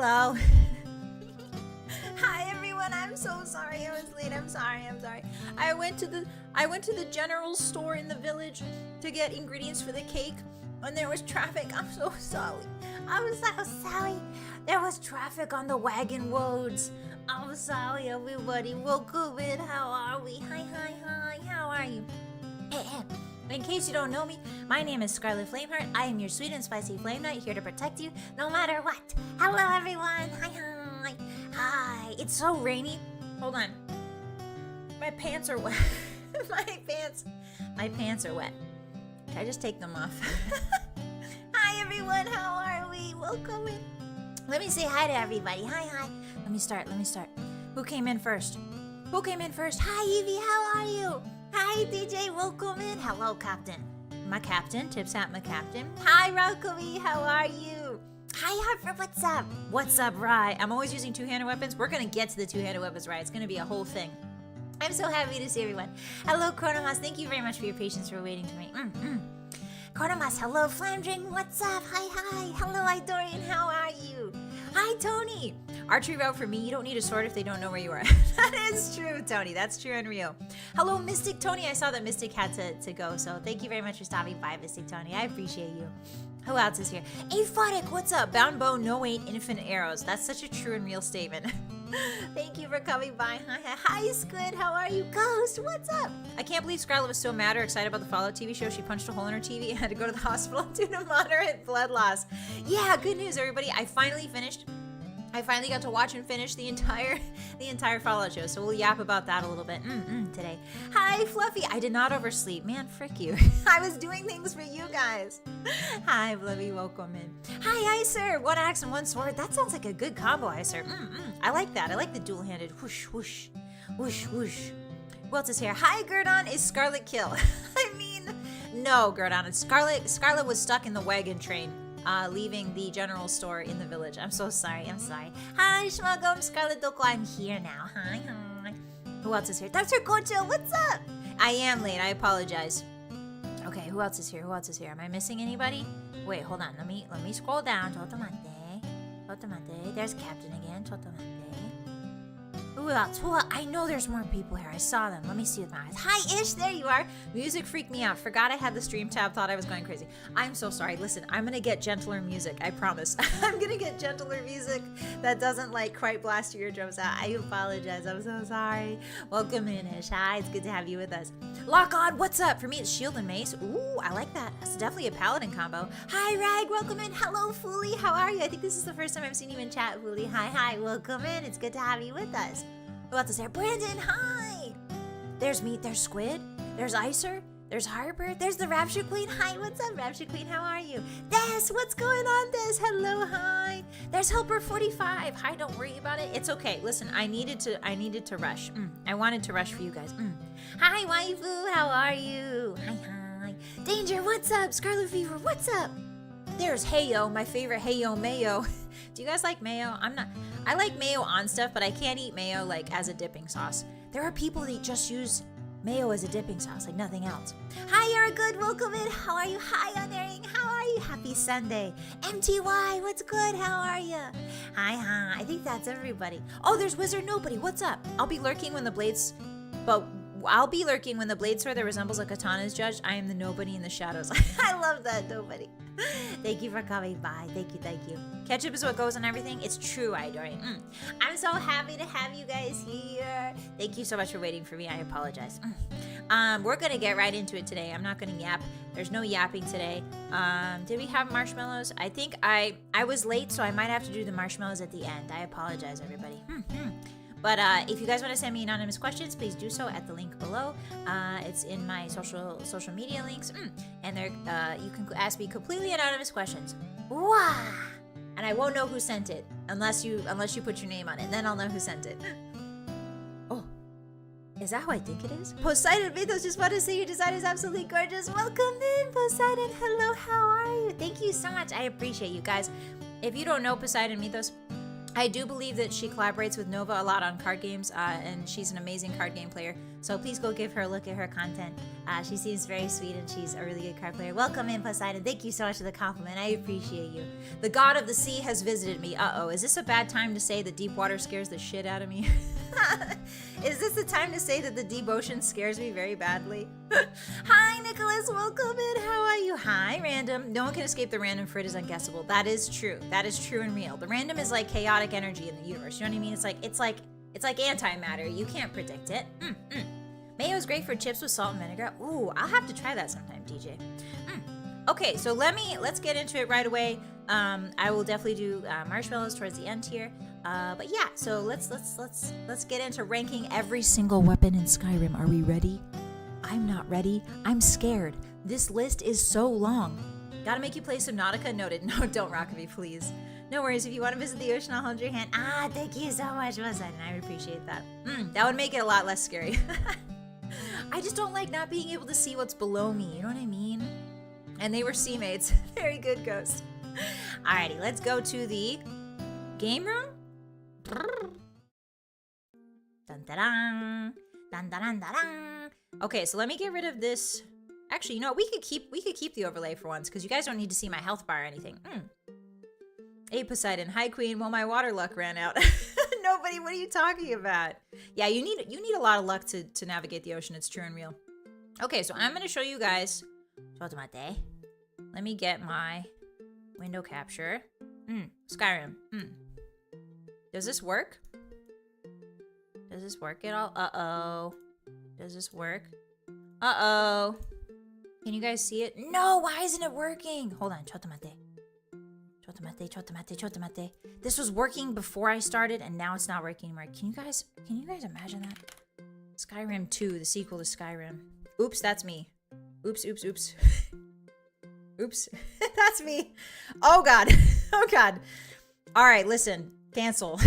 Hello. Hi everyone. I'm so sorry I was late. I'm sorry. I went to the general store in the village to get ingredients for the cake, and there was traffic. I'm so sorry. I'm so sorry. There was traffic on the wagon roads. I'm sorry, everybody. Welcome in. How are we? Hi. How are you? In case you don't know me, my name is Scarlett Flameheart. I am your sweet and spicy flame knight, here to protect you no matter what. Hello, everyone. Hi. It's so rainy. Hold on. My pants are wet. My pants are wet. Can I just take them off? Hi, everyone. How are we? Welcome in. Let me say hi to everybody. Hi. Let me start. Who came in first? Hi, Evie. How are you? Hi, DJ. Welcome in. Hello, Captain. My captain. Tips hat, my captain. Hi, Rockaway. How are you? Hi, Harper. What's up? What's up, Rye? I'm always using two-handed weapons. We're going to get to the two-handed weapons, Rye. It's going to be a whole thing. I'm so happy to see everyone. Hello, Chronomas. Thank you very much for your patience for waiting for me. Chronomas, hello, Flamdring. What's up? Hi. Hello, Idorian. How are you? Hi, Tony. Archery route for me. You don't need a sword if they don't know where you are. That is true, Tony. That's true and real. Hello, Mystic Tony. I saw that Mystic had to go, so thank you very much for stopping by, Mystic Tony. I appreciate you. Who else is here? Aphotic, what's up? Bound bow, no weight, infinite arrows. That's such a true and real statement. Thank you for coming by. Hi, Squid. How are you? Ghost, what's up? I can't believe Scarlett was so mad or excited about the Fallout TV show. She punched a hole in her TV and had to go to the hospital due to moderate blood loss. Yeah, good news, everybody. I finally got to watch and finish the entire Fallout show, so we'll yap about that a little bit today. Hi, Fluffy. I did not oversleep. Man, frick you. I was doing things for you guys. Hi, Fluffy. Welcome in. Hi, Icer. One axe and one sword. That sounds like a good combo, Icer. I like that. I like the dual-handed whoosh, whoosh, whoosh, whoosh. Who else is here? Hi, Gurdon. Is Scarlet kill? No, Gurdon. Scarlet was stuck in the wagon train. Leaving the general store in the village. I'm so sorry. Hi, Schmugum, Scarlet Doko. I'm here now. Hi. Who else is here? Dr. Kocho, what's up? I am late. I apologize. Okay, who else is here? Am I missing anybody? Wait, hold on. Let me scroll down. Totomate. There's Captain again. Totomate. Who else? I know there's more people here. I saw them. Let me see with my eyes. Hi, Ish. There you are. Music freaked me out. Forgot I had the stream tab. Thought I was going crazy. I'm so sorry. Listen, I'm going to get gentler music. I promise. I'm going to get gentler music that doesn't quite blast your eardrums out. I apologize. I'm so sorry. Welcome in, Ish. Hi. It's good to have you with us. Lock on. What's up? For me, it's shield and mace. Ooh, I like that. That's definitely a paladin combo. Hi, Rag. Welcome in. Hello, Foolie. How are you? I think this is the first time I've seen you in chat, Foolie. Hi. Welcome in. It's good to have you with us. Who else is there? Brandon, hi! There's me, there's Squid, there's Icer, there's Harper, there's the Rapture Queen. Hi, what's up, Rapture Queen? How are you? Des, what's going on, Des? Hello, hi. There's Helper 45. Hi, don't worry about it. It's okay. Listen, I needed to rush. I wanted to rush for you guys. Hi, Waifu, how are you? Hi. Danger, what's up? Scarlet Fever, what's up? There's Heyo, my favorite Heyo Mayo. Do you guys like mayo? I like mayo on stuff, but I can't eat mayo as a dipping sauce. There are people that just use mayo as a dipping sauce, like nothing else. Hi, you're good. Welcome in. How are you? Hi, Unerring. How are you? Happy Sunday. MTY, what's good? How are you? Hi. I think that's everybody. Oh, there's Wizard Nobody. What's up? I'll be lurking when the blade sword that resembles a katana is judged. I am the nobody in the shadows. I love that, nobody. Thank you for coming by. Thank you. Ketchup is what goes on everything. It's true, Idori. I'm so happy to have you guys here. Thank you so much for waiting for me. I apologize. We're going to get right into it today. I'm not going to yap. There's no yapping today. Did we have marshmallows? I think I was late, so I might have to do the marshmallows at the end. I apologize, everybody. But if you guys want to send me anonymous questions, please do so at the link below. It's in my social media links, and there you can ask me completely anonymous questions. Wow! And I won't know who sent it unless you put your name on it. Then I'll know who sent it. Oh, is that who I think it is? Poseidon Mythos, just want to say your design is absolutely gorgeous. Welcome in, Poseidon. Hello, how are you? Thank you so much. I appreciate you guys. If you don't know Poseidon Mythos, I do believe that she collaborates with Nova a lot on card games, and she's an amazing card game player. So please go give her a look at her content. She seems very sweet and she's a really good card player. Welcome in, Poseidon. Thank you so much for the compliment. I appreciate you. The god of the sea has visited me. Uh-oh, is this a bad time to say that deep water scares the shit out of me? Is this the time to say that the deep ocean scares me very badly? Hi, Nicholas. Welcome in. How are you? Hi, random. No one can escape the random, for it is unguessable. That is true. That is true and real. The random is like chaotic energy in the universe. You know what I mean? It's like antimatter. You can't predict it. Mayo is great for chips with salt and vinegar. Ooh, I'll have to try that sometime, DJ. Okay, so let's get into it right away. I will definitely do marshmallows towards the end here. But yeah, so let's get into ranking every single weapon in Skyrim. Are we ready? I'm not ready. I'm scared. This list is so long. Gotta make you play Subnautica? Noted. No, don't rock me, please. No worries. If you want to visit the ocean, I'll hold your hand. Thank you so much, Poseidon. I would appreciate that. That would make it a lot less scary. I just don't like not being able to see what's below me. You know what I mean? And they were sea mates. Very good, Ghost. Alrighty, let's go to the game room. Dun-da-dun. Dun-da-dun-da-dun. Okay, so let me get rid of this. Actually, you know, we could keep the overlay for once, because you guys don't need to see my health bar or anything. Hey, Poseidon. Hi, Queen. Well, my water luck ran out. Nobody, what are you talking about? Yeah, you need a lot of luck to navigate the ocean. It's true and real. Okay, so I'm going to show you guys. Let me get my window capture. Skyrim. Does this work? Does this work at all? Uh-oh. Does this work? Uh-oh. Can you guys see it? No, why isn't it working? Hold on. Chotomate. This was working before I started, and now it's not working anymore. Can you guys imagine that? Skyrim 2, the sequel to Skyrim. Oops, that's me. Oops. Oops. That's me. Oh, God. Oh, God. All right, listen. Cancel.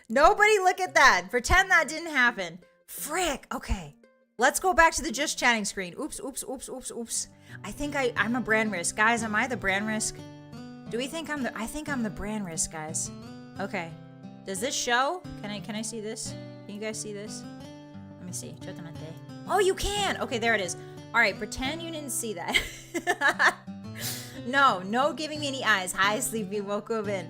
Nobody look at that. Pretend that didn't happen. Frick. Okay. Let's go back to the just chatting screen. Oops. I think I'm a brand risk. Guys, am I the brand risk? Do we think I think I'm the brand risk, guys. Okay. Does this show? Can I see this? Can you guys see this? Let me see. Oh, you can! Okay, there it is. Alright, pretend you didn't see that. No giving me any eyes. Hi, Sleepy. Welcome in.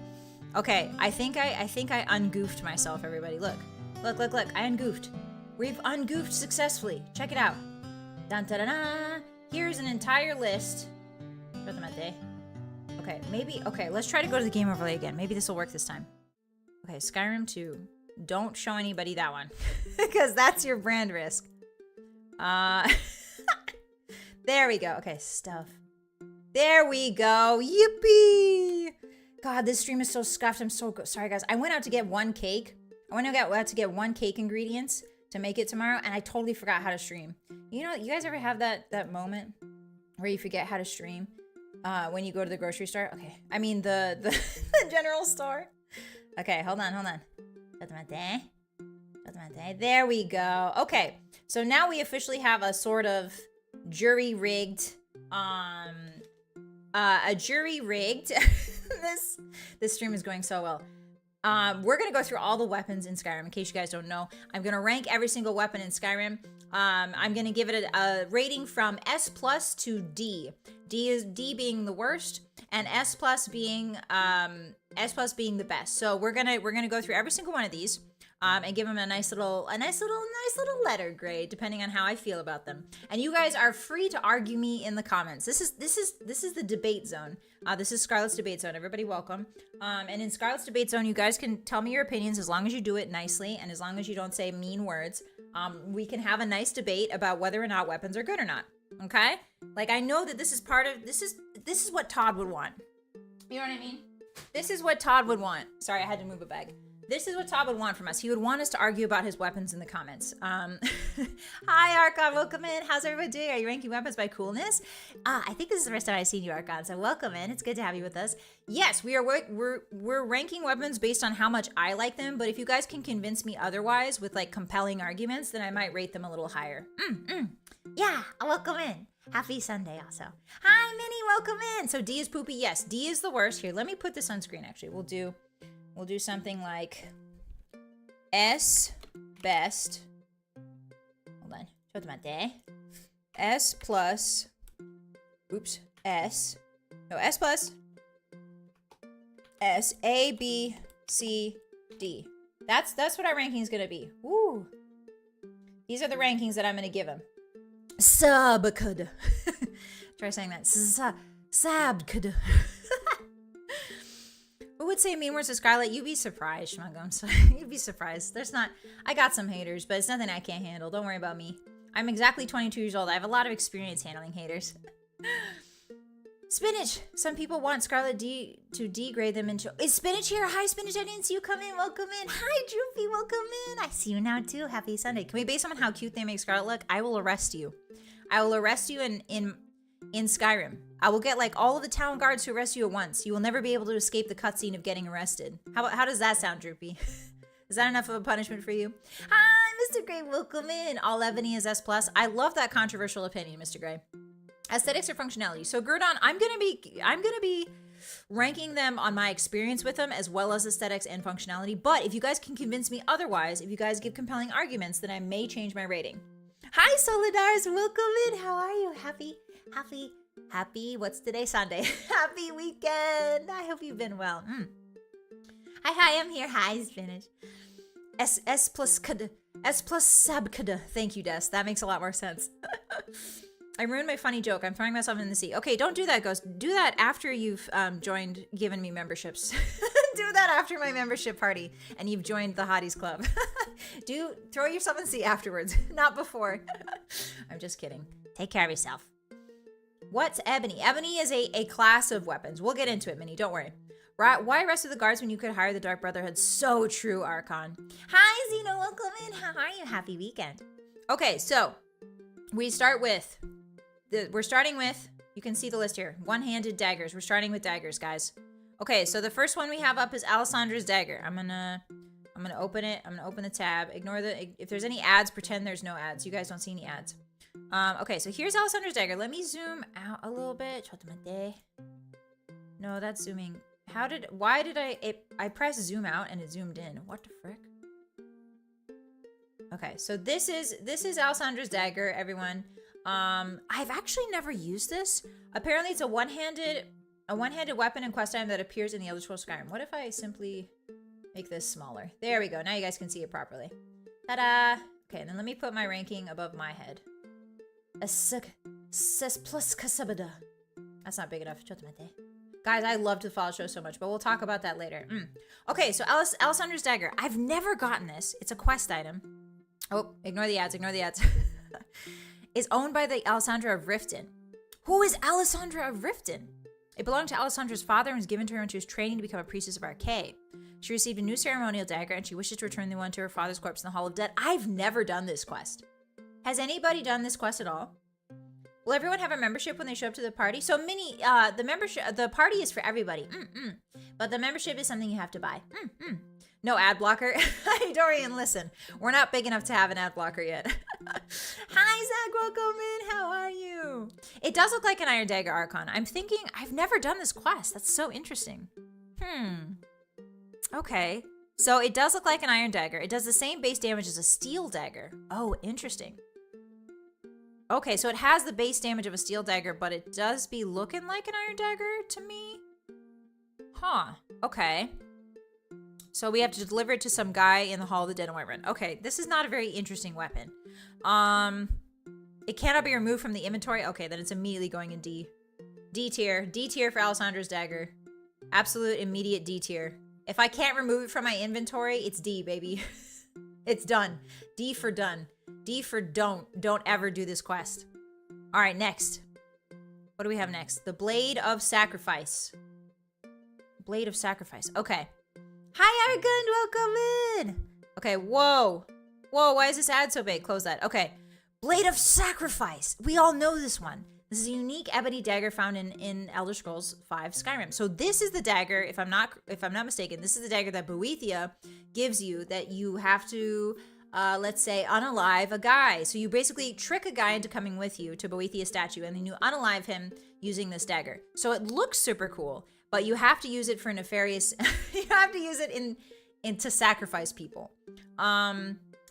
Okay, I think I ungoofed myself, everybody. Look. I ungoofed. We've ungoofed successfully. Check it out. Dun-da-da-da. Here's an entire list. Okay, let's try to go to the game overlay again. Maybe this will work this time. Okay, Skyrim 2. Don't show anybody that one. Because that's your brand risk. There we go. Okay, stuff. There we go. Yippee! God, this stream is so scuffed. I'm so sorry, guys. I went out to get one cake. I went out to get one cake ingredients to make it tomorrow, and I totally forgot how to stream. You know, you guys ever have that moment where you forget how to stream when you go to the grocery store? Okay, I mean the general store. Okay, hold on. There we go. Okay, so now we officially have a sort of jury-rigged, this stream is going so well. We're going to go through all the weapons in Skyrim, in case you guys don't know. I'm going to rank every single weapon in Skyrim. I'm going to give it a rating from S+ to D. D being the worst, and S+ being the best. So we're gonna go through every single one of these, and give them a nice little letter grade, depending on how I feel about them. And you guys are free to argue me in the comments. This is the debate zone. This is Scarlett's debate zone. Everybody welcome. And in Scarlett's debate zone, you guys can tell me your opinions as long as you do it nicely and as long as you don't say mean words. We can have a nice debate about whether or not weapons are good or not. Okay? Like, I know that this is this is what Todd would want. You know what I mean? This is what Todd would want. Sorry, I had to move a bag. This is what Todd would want from us. He would want us to argue about his weapons in the comments. Hi, Archon. Welcome in. How's everybody doing? Are you ranking weapons by coolness? I think this is the first time I've seen you, Archon, so welcome in. It's good to have you with us. Yes, we're ranking weapons based on how much I like them, but if you guys can convince me otherwise with, like, compelling arguments, then I might rate them a little higher. Yeah, welcome in. Happy Sunday also. Hi, Minnie. Welcome in. So D is poopy. Yes, D is the worst. Here, let me put this on screen, actually. We'll do something like S best. Hold on. S plus. Oops. S. No, S plus. S, A, B, C, D. That's what our ranking is going to be. Woo. These are the rankings that I'm going to give him. Sabkad. Try saying that. Sabkad. Who would say mean words to Scarlett? You'd be surprised, Schmuggums. You'd be surprised. I got some haters, but it's nothing I can't handle. Don't worry about me. I'm exactly 22 years old. I have a lot of experience handling haters. Spinach. Some people want Scarlett to degrade them into... Is Spinach here? Hi, Spinach. I didn't see you come in. Welcome in. Hi, Droopy. Welcome in. I see you now, too. Happy Sunday. Can we base on how cute they make Scarlett look? I will arrest you. I will arrest you in Skyrim. I will get, like, all of the town guards to arrest you at once. You will never be able to escape the cutscene of getting arrested. How does that sound, Droopy? Is that enough of a punishment for you? Hi, Mr. Gray. Welcome in. All Ebony is S+. I love that controversial opinion, Mr. Gray. Aesthetics or functionality. So Gurdon, I'm gonna be ranking them on my experience with them as well as aesthetics and functionality. But if you guys can convince me otherwise, if you guys give compelling arguments, then I may change my rating. Hi, Solidars, welcome in. How are you? Happy. What's today? Sunday. Happy weekend. I hope you've been well. Hi, I'm here. Hi, Spinach. S plus sabkada. Thank you, Des. That makes a lot more sense. I ruined my funny joke. I'm throwing myself in the sea. Okay, don't do that, Ghost. Do that after you've given me memberships. Do that after my membership party and you've joined the Hotties Club. Throw yourself in the sea afterwards, not before. I'm just kidding. Take care of yourself. What's Ebony? Ebony is a class of weapons. We'll get into it, Minnie. Don't worry. Why arrested the guards when you could hire the Dark Brotherhood? So true, Archon. Hi, Xeno. Welcome in. How are you? Happy weekend. Okay, so we start with... We're starting with, you can see the list here, one-handed daggers. We're starting with daggers, guys. Okay, so the first one we have up is Alessandra's dagger. I'm gonna open it. I'm gonna open the tab. Ignore if there's any ads, pretend there's no ads. You guys don't see any ads. Okay, so here's Alessandra's dagger. Let me zoom out a little bit. No, that's zooming. Why did I pressed zoom out and it zoomed in. What the frick? Okay, so this is Alessandra's dagger, everyone. I've actually never used this. Apparently it's a one-handed weapon and quest item that appears in the Elder Scrolls Skyrim. What if I simply make this smaller? There we go. Now you guys can see it properly. Ta-da! Okay, then let me put my ranking above my head. That's not big enough. Guys, I love to follow show so much, but we'll talk about that later. Okay, so Alessandra's dagger. I've never gotten this. It's a quest item. Oh, ignore the ads. Is owned by the Alessandra of Riften. Who is Alessandra of Riften? It belonged to Alessandra's father and was given to her when she was training to become a priestess of Arcade. She received a new ceremonial dagger and she wishes to return the one to her father's corpse in the Hall of Dead. I've never done this quest. Has anybody done this quest at all? Will everyone have a membership when they show up to the party? So Minnie, the party is for everybody. But the membership is something you have to buy. No ad blocker. Dorian, listen. We're not big enough to have an ad blocker yet. Hi, Zach. Welcome in. How are you? It does look like an Iron Dagger Archon. I'm thinking, I've never done this quest. That's so interesting. Okay. So it does look like an Iron Dagger. It does the same base damage as a Steel Dagger. Oh, interesting. Okay, so it has the base damage of a Steel Dagger, but it does be looking like an Iron Dagger to me. Huh. Okay. So we have to deliver it to some guy in the Hall of the Dead and Whiterun. Okay, this is not a very interesting weapon. It cannot be removed from the inventory. Okay, then it's immediately going in D. D tier. D tier for Alessandra's dagger. Absolute immediate D tier. If I can't remove it from my inventory, it's D, baby. It's done. D for done. D for don't. Don't ever do this quest. All right, next. What do we have next? The Blade of Sacrifice. Blade of Sacrifice. Okay. Hi, Argund, welcome in. Okay, whoa. Whoa, why is this ad so big? Close that. Okay, Blade of Sacrifice. We all know this one. This is a unique ebony dagger found in Elder Scrolls V Skyrim. So this is the dagger, if I'm not mistaken, this is the dagger that Boethia gives you that you have to, let's say, unalive a guy. So you basically trick a guy into coming with you to Boethia's statue, and then you unalive him using this dagger. So it looks super cool. But you have to use it for nefarious. You have to use it to sacrifice people.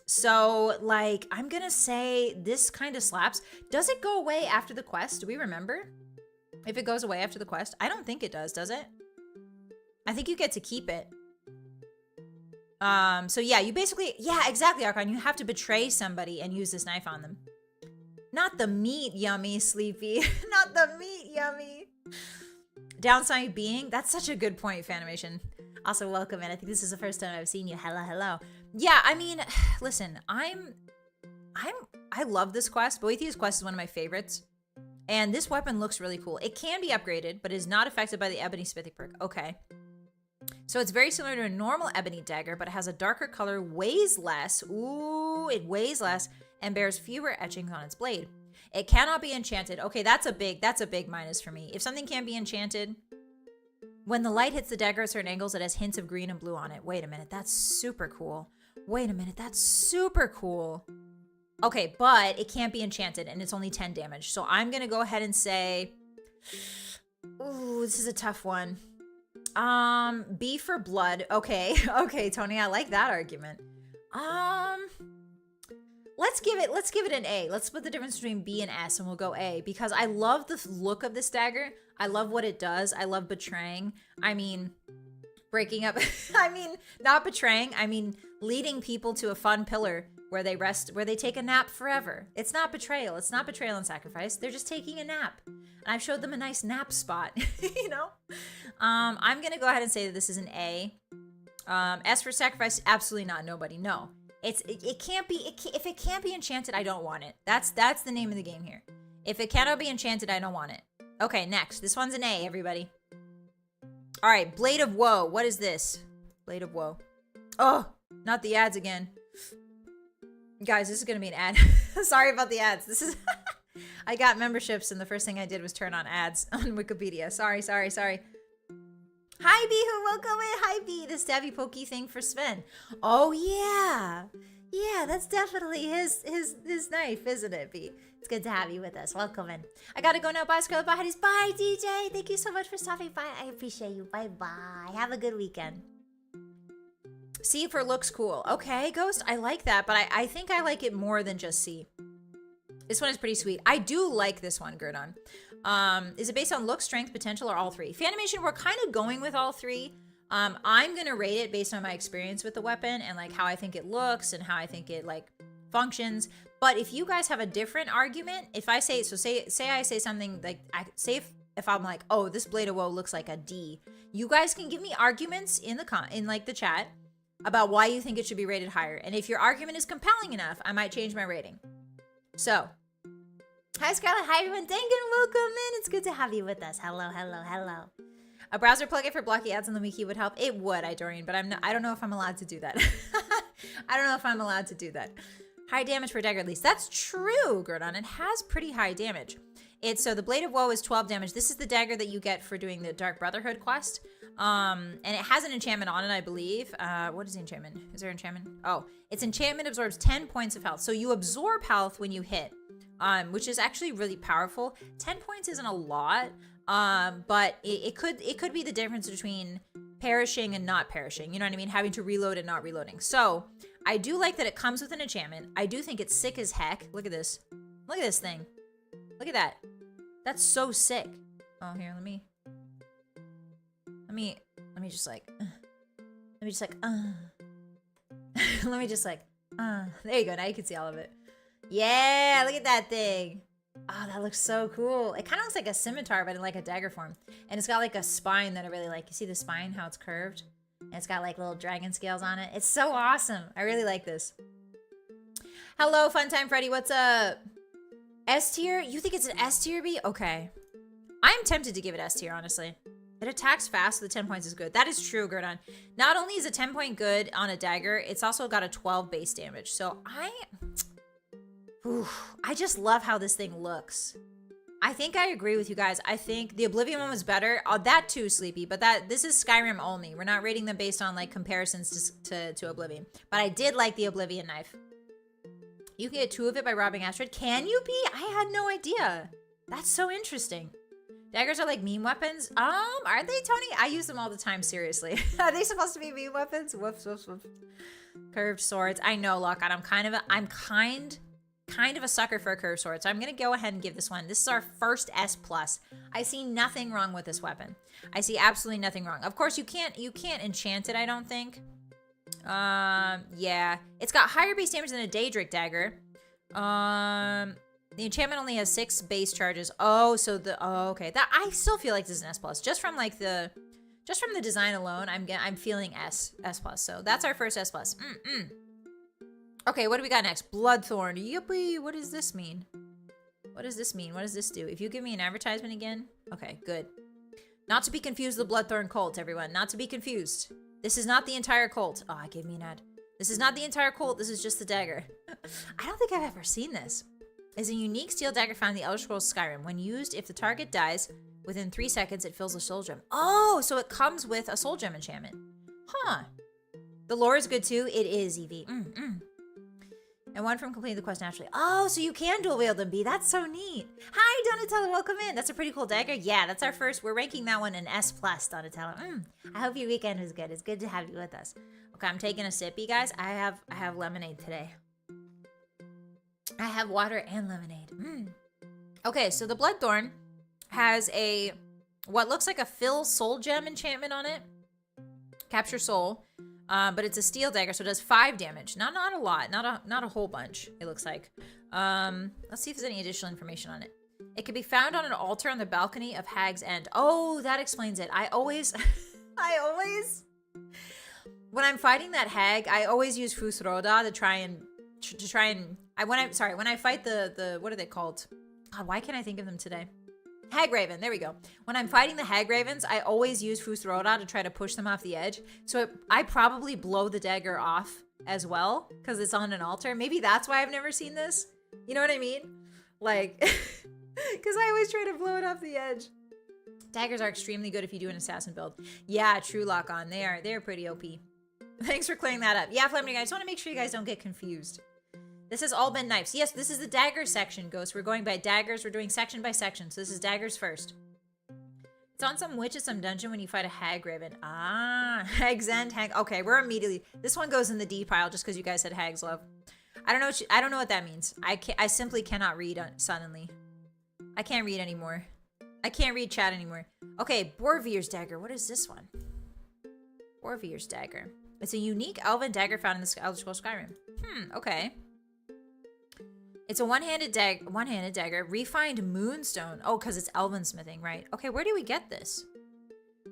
So, like, I'm gonna say this kind of slaps. Does it go away after the quest? Do we remember? If it goes away after the quest? I don't think it does it? I think you get to keep it. So yeah, you basically, yeah, exactly, Archon. You have to betray somebody and use this knife on them. Not the meat, yummy, Sleepy. Not the meat, yummy. Downside being, that's such a good point, Fanimation. Also, welcome in. I think this is the first time I've seen you. Hello, hello. Yeah, I mean, listen, I love this quest. Boethiah's quest is one of my favorites. And this weapon looks really cool. It can be upgraded, but is not affected by the Ebony Smithy perk. Okay. So it's very similar to a normal ebony dagger, but it has a darker color, weighs less. Ooh, it weighs less and bears fewer etchings on its blade. It cannot be enchanted. Okay, that's a big minus for me. If something can't be enchanted, when the light hits the dagger at certain angles, it has hints of green and blue on it. Wait a minute, that's super cool. Wait a minute, that's super cool. Okay, but it can't be enchanted and it's only 10 damage. So I'm gonna go ahead and say, ooh, this is a tough one. B for blood. Okay. Okay, Tony, I like that argument. Let's give it an A. Let's split the difference between B and S and we'll go A because I love the look of this dagger. I love what it does. I love betraying. I mean, breaking up. I mean, not betraying. I mean, leading people to a fun pillar where they rest, where they take a nap forever. It's not betrayal. It's not betrayal and sacrifice. They're just taking a nap. And I've showed them a nice nap spot, you know? I'm going to go ahead and say that this is an A. S for sacrifice, absolutely not. Nobody, no. It can't be, if it can't be enchanted, I don't want it. That's the name of the game here. If it cannot be enchanted, I don't want it. Okay, next. This one's an A, everybody. All right, Blade of Woe. What is this? Blade of Woe. Oh, not the ads again. Guys, this is going to be an ad. Sorry about the ads. This is... I got memberships, and the first thing I did was turn on ads on Wikipedia. Sorry. Hi, Bee, who welcome in. Hi, Bee, the stabby pokey thing for Sven. Oh, yeah. Yeah, that's definitely his knife, isn't it, Bee? It's good to have you with us. Welcome in. I gotta go now. Bye, Scarlett. Bye, Hotties. Bye, DJ. Thank you so much for stopping by. I appreciate you. Bye-bye. Have a good weekend. C for looks cool. Okay, Ghost, I like that, but I think I like it more than just C. This one is pretty sweet. I do like this one, Gurdon. Is it based on look, strength, potential, or all three? Fanimation, we're kind of going with all three. I'm going to rate it based on my experience with the weapon and like how I think it looks and how I think it like functions. But if you guys have a different argument, if I say, so say I say something like, if I'm like, oh, this Blade of Woe looks like a D, you guys can give me arguments in the chat about why you think it should be rated higher. And if your argument is compelling enough, I might change my rating. So, hi Scarlett, hi everyone, thank you and welcome in. It's good to have you with us. Hello. A browser plugin for blocky ads on the wiki would help. It would, Idorian, but I don't know if I'm allowed to do that. I don't know if I'm allowed to do that. High damage for dagger at least. That's true, Gurdon. It has pretty high damage. So the Blade of Woe is 12 damage. This is the dagger that you get for doing the Dark Brotherhood quest. And it has an enchantment on it, I believe. What is the enchantment? Is there enchantment? Oh, its enchantment absorbs 10 points of health. So you absorb health when you hit, which is actually really powerful. 10 points isn't a lot, but it could be the difference between perishing and not perishing. You know what I mean? Having to reload and not reloading. So I do like that it comes with an enchantment. I do think it's sick as heck. Look at this. Look at this thing. Look at that. That's so sick. Oh, here, let me just like, there you go. Now you can see all of it. Yeah, look at that thing. Oh, that looks so cool. It kind of looks like a scimitar, but in like a dagger form. And it's got like a spine that I really like. You see the spine, how it's curved? And it's got like little dragon scales on it. It's so awesome. I really like this. Hello, Funtime Freddy. What's up? S tier? You think it's an S tier B? Okay. I'm tempted to give it S tier, honestly. It attacks fast, so the 10 points is good. That is true, Gurdon. Not only is a 10 point good on a dagger, it's also got a 12 base damage. So I just love how this thing looks. I think I agree with you guys. I think the Oblivion one was better. That too, Sleepy, but this is Skyrim only. We're not rating them based on like comparisons to Oblivion. But I did like the Oblivion knife. You can get 2 of it by robbing Asteroid. Can you be? I had no idea. That's so interesting. Daggers are like meme weapons. Are they, Tony? I use them all the time, seriously. Are they supposed to be meme weapons? Whoops. Curved swords. I know, Lockhart. I'm kind of a sucker for a curved sword. So I'm going to go ahead and give this one. This is our first S+. I see nothing wrong with this weapon. I see absolutely nothing wrong. Of course, you can't enchant it, I don't think. Yeah. It's got higher base damage than a Daedric dagger. The enchantment only has 6 base charges. Oh, so okay. That I still feel like this is an S+. Just from the design alone, I'm feeling S+. So that's our first S+. Okay, what do we got next? Bloodthorn. Yippee! What does this mean? What does this mean? What does this do? If you give me an advertisement again? Okay, good. Not to be confused with the Bloodthorn cult, everyone. Not to be confused. This is not the entire cult. Oh, it gave me an ad. This is not the entire cult. This is just the dagger. I don't think I've ever seen this. It's a unique steel dagger found in the Elder Scrolls Skyrim. When used, if the target dies, within 3 seconds, it fills a soul gem. Oh, so it comes with a soul gem enchantment. Huh. The lore is good too. It is, Evie. And one from completing the quest naturally. Oh, so you can dual wield them, B. That's so neat. Hi, Donatello. Welcome in. That's a pretty cool dagger. Yeah, that's our first. We're ranking that one an S+, Donatello. I hope your weekend was good. It's good to have you with us. Okay, I'm taking a sip, you guys. I have lemonade today. I have water and lemonade. Okay, so the Bloodthorn has what looks like a fill soul gem enchantment on it. Capture soul. But it's a steel dagger, so it does 5 damage. Not a lot. Not a whole bunch, it looks like. Let's see if there's any additional information on it. It can be found on an altar on the balcony of Hag's End. Oh, that explains it. I always when I'm fighting that hag, I always use Fusroda when I fight the what are they called? God, why can't I think of them today? Hagraven, there we go. When I'm fighting the Hagravens, I always use Fusroda to try to push them off the edge. So I probably blow the dagger off as well, because it's on an altar. Maybe that's why I've never seen this. You know what I mean? Like, because I always try to blow it off the edge. Daggers are extremely good if you do an assassin build. Yeah, true, lock on. They're pretty OP. Thanks for clearing that up. Yeah, Flameheart, I just want to make sure you guys don't get confused. This has all been knives. Yes, this is the dagger section, Ghost. We're going by daggers. We're doing section by section. So this is daggers first. It's on some witch at some dungeon when you fight a Hagraven. Ah, Hag's End, Hag. Okay, we're immediately. This one goes in the D pile just because you guys said Hag's Love. I don't know what that means. I simply cannot read suddenly. I can't read anymore. I can't read chat anymore. Okay, Borvir's dagger. What is this one? Borvir's dagger. It's a unique elven dagger found in the Elder Scrolls Skyrim. Okay. It's a one-handed dagger. Refined moonstone. Oh, because it's elven smithing, right? Okay, where do we get this?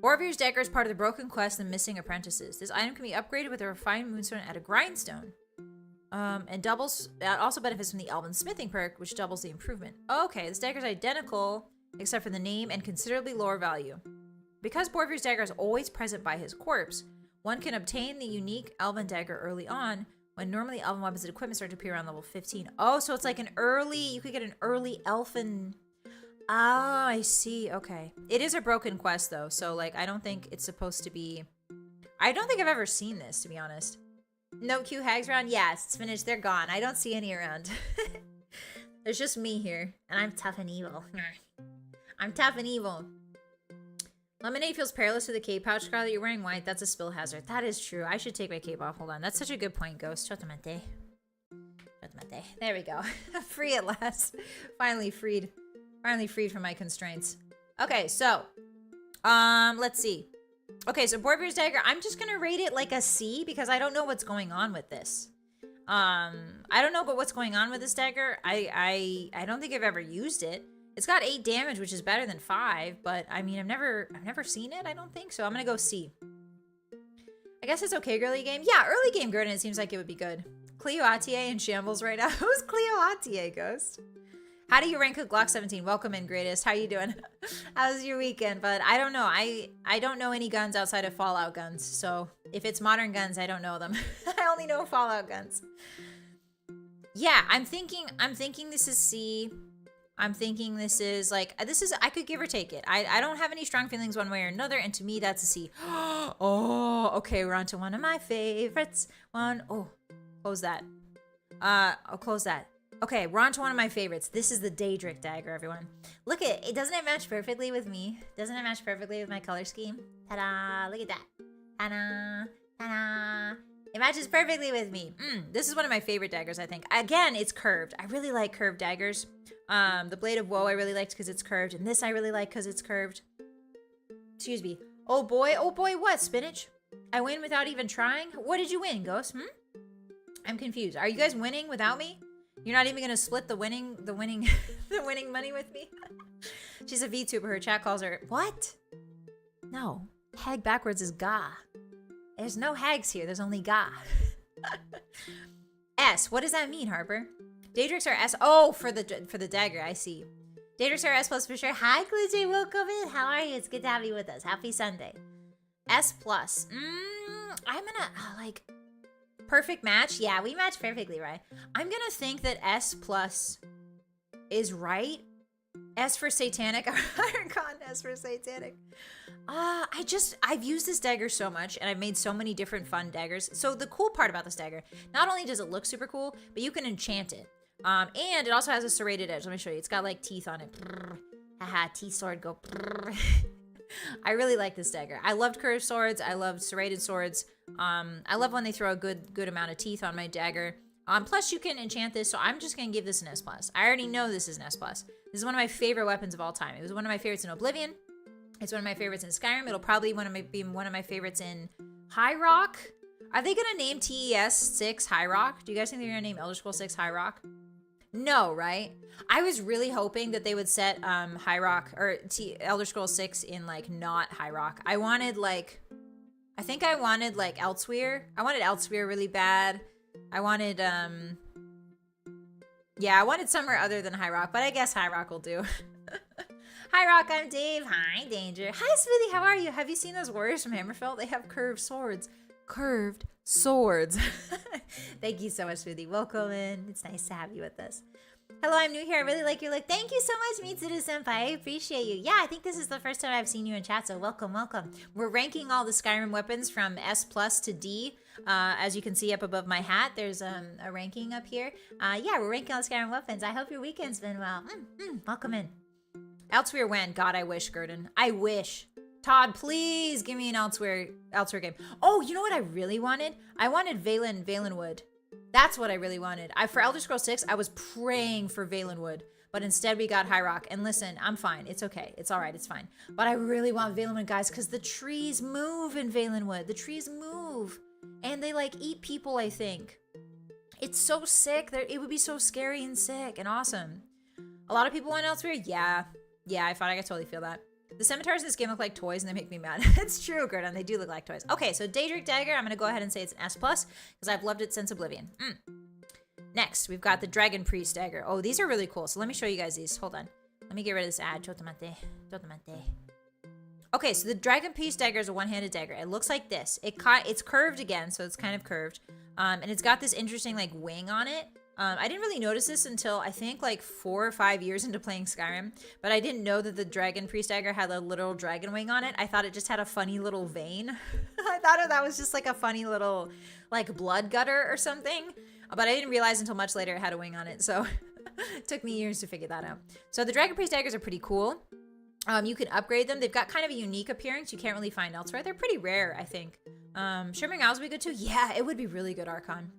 Borvir's dagger is part of the Broken Quest and Missing Apprentices. This item can be upgraded with a refined moonstone at a grindstone. And also benefits from the elven smithing perk, which doubles the improvement. Okay, this dagger is identical, except for the name and considerably lower value. Because Borvir's dagger is always present by his corpse, one can obtain the unique elven dagger early on, when normally elven weapons and equipment start to appear around level 15. Oh, so it's like you could get an early elfin. Oh, I see. Okay. It is a broken quest though. So like, I don't think it's supposed to be, I don't think I've ever seen this, to be honest. No Q hags around? Yes, it's finished. They're gone. I don't see any around. There's just me here and I'm tough and evil. I'm tough and evil. Lemonade feels perilous with a cape pouch, Scarlett. You're wearing white. That's a spill hazard. That is true. I should take my cape off. Hold on. That's such a good point, Ghost. Chotamate. There we go. Free at last. Finally freed. Finally freed from my constraints. Okay, so. Let's see. Okay, so Borvir's dagger. I'm just going to rate it like a C because I don't know what's going on with this. I don't know what's going on with this dagger. I don't think I've ever used it. It's got 8 damage, which is better than 5, but I mean, I've never seen it, I don't think, so I'm gonna go C. I guess it's okay, early game. Yeah, early game good, and it seems like it would be good. Cleoatier in shambles right now. Who's Cleoatier, Ghost? How do you rank a Glock 17? Welcome in, greatest. How you doing? How's your weekend? But I don't know. I don't know any guns outside of Fallout guns, so if it's modern guns, I don't know them. I only know Fallout guns. Yeah, I'm thinking this is C. I'm thinking this is I could give or take it. I don't have any strong feelings one way or another, and to me that's a C. Oh, okay, we're on to one of my favorites. Close that. I'll close that. Okay, we're on to one of my favorites. This is the Daedric dagger, everyone. Look at it. Doesn't it match perfectly with me? Doesn't it match perfectly with my color scheme? Ta-da! Look at that. Ta-da! Ta-da! It matches perfectly with me. This is one of my favorite daggers, I think. Again, it's curved. I really like curved daggers. The Blade of Woe I really liked because it's curved. And this I really like because it's curved. Excuse me. Oh boy, what? Spinach? I win without even trying? What did you win, Ghost? I'm confused. Are you guys winning without me? You're not even gonna split the winning the winning money with me? She's a VTuber. Her chat calls her what? No. Hag backwards is ga. There's no hags here. There's only ga. S. What does that mean, Harper? Daedrix are S. Oh, for the dagger. I see. Daedrix are S plus for sure. Hi, Glitchy. Welcome in. How are you? It's good to have you with us. Happy Sunday. S plus. I'm gonna like perfect match. Yeah, we match perfectly, right? I'm gonna think that S plus is right. S for satanic. Iron Con. S for satanic. I've used this dagger so much and I've made so many different fun daggers. So the cool part about this dagger, not only does it look super cool, but you can enchant it. And it also has a serrated edge. Let me show you. It's got like teeth on it. Haha, T-sword go. I really like this dagger. I loved curved swords. I loved serrated swords. I love when they throw a good amount of teeth on my dagger. Plus you can enchant this, so I'm just gonna give this an S+. I already know this is an S+. This is one of my favorite weapons of all time. It was one of my favorites in Oblivion. It's one of my favorites in Skyrim. It'll probably be one of my favorites in High Rock. Are they gonna name TES 6 High Rock? Do you guys think they're gonna name Elder Scrolls 6 High Rock? No, right? I was really hoping that they would set High Rock or Elder Scrolls 6 in like not High Rock. I wanted like Elsewhere. I wanted Elsewhere really bad. I wanted I wanted somewhere other than High Rock, but I guess High Rock will do. Hi Rock, I'm Dave. Hi Danger. Hi Smoothie, how are you? Have you seen those warriors from Hammerfell? They have curved swords. Curved swords. Thank you so much, Smoothie. Welcome in. It's nice to have you with us. Hello, I'm new here. I really like your look. Thank you so much, Mitsuru Senpai. I appreciate you. Yeah, I think this is the first time I've seen you in chat, so welcome, welcome. We're ranking all the Skyrim weapons from S+ to D. As you can see up above my hat, there's a ranking up here. Yeah, we're ranking all the Skyrim weapons. I hope your weekend's been well. Welcome in. Elsewhere when? God, I wish, Gurdon. I wish. Todd, please give me an Elsewhere game. Oh, you know what I really wanted? I wanted Valenwood. That's what I really wanted. For Elder Scrolls 6, I was praying for Valenwood, but instead we got High Rock. And listen, I'm fine. It's okay. It's all right. It's fine. But I really want Valenwood, guys, because the trees move in Valenwood. The trees move. And they, like, eat people, I think. It's so sick. It would be so scary and sick and awesome. A lot of people want Elsewhere? Yeah. Yeah, I could totally feel that. The scimitars in this game look like toys and they make me mad. It's true, Gordon. They do look like toys. Okay, so Daedric Dagger, I'm going to go ahead and say it's an S+, because I've loved it since Oblivion. Next, we've got the Dragon Priest Dagger. Oh, these are really cool. So let me show you guys these. Hold on. Let me get rid of this ad. Chotomate. Okay, so the Dragon Priest Dagger is a one-handed dagger. It looks like this. It's curved again, so it's kind of curved. And it's got this interesting, like, wing on it. I didn't really notice this until I think like 4 or 5 years into playing Skyrim, but I didn't know that the Dragon Priest Dagger had a literal dragon wing on it. I thought it just had a funny little vein. I thought that was just like a funny little like blood gutter or something, but I didn't realize until much later it had a wing on it, so it took me years to figure that out. So the Dragon Priest Daggers are pretty cool. You can upgrade them. They've got kind of a unique appearance you can't really find elsewhere. They're pretty rare, I think. Shimmering Owls would be good too. Yeah, it would be really good, Archon.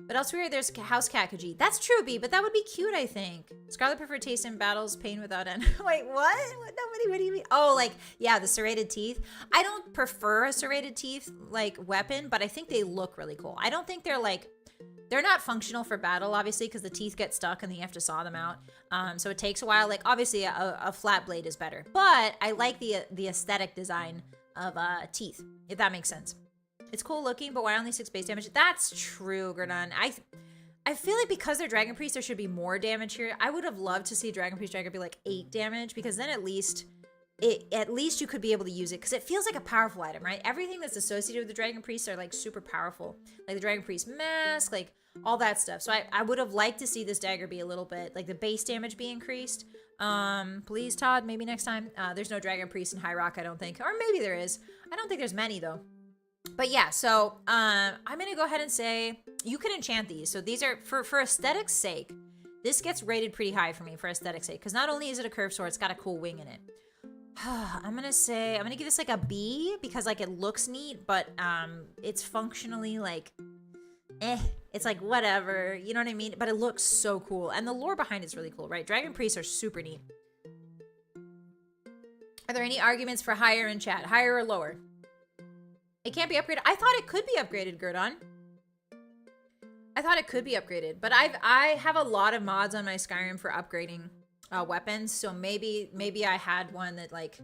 But elsewhere, there's House Kakaji. That's true, B, but that would be cute, I think. Scarlet preferred taste in battles, pain without end. Wait, what? What do you mean? Oh, like, yeah, the serrated teeth. I don't prefer a serrated teeth, like, weapon, but I think they look really cool. I don't think they're, like, they're not functional for battle, obviously, because the teeth get stuck and then you have to saw them out. So it takes a while. Like, obviously, a flat blade is better. But I like the aesthetic design of teeth, if that makes sense. It's cool looking, but why only 6 base damage? That's true, Gurdon. I feel like because they're Dragon Priest, there should be more damage here. I would have loved to see Dragon Priest Dagger be like 8 damage, because then at least you could be able to use it, because it feels like a powerful item, right? Everything that's associated with the Dragon Priest are like super powerful. Like the Dragon Priest mask, like all that stuff. So I would have liked to see this dagger be a little bit, like the base damage be increased. Please, Todd, maybe next time. There's no Dragon Priest in High Rock, I don't think. Or maybe there is. I don't think there's many, though. But yeah, so I'm going to go ahead and say you can enchant these. So these are, for aesthetic's sake, this gets rated pretty high for me for aesthetic's sake. Because not only is it a curved sword, it's got a cool wing in it. I'm gonna give this like a B because like it looks neat, but it's functionally like it's like whatever, you know what I mean? But it looks so cool, and the lore behind it's really cool, right? Dragon priests are super neat. Are there any arguments for higher in chat? Higher or lower? It can't be upgraded. I thought it could be upgraded, Gurdon. I thought it could be upgraded, but I have a lot of mods on my Skyrim for upgrading weapons, so maybe I had one that like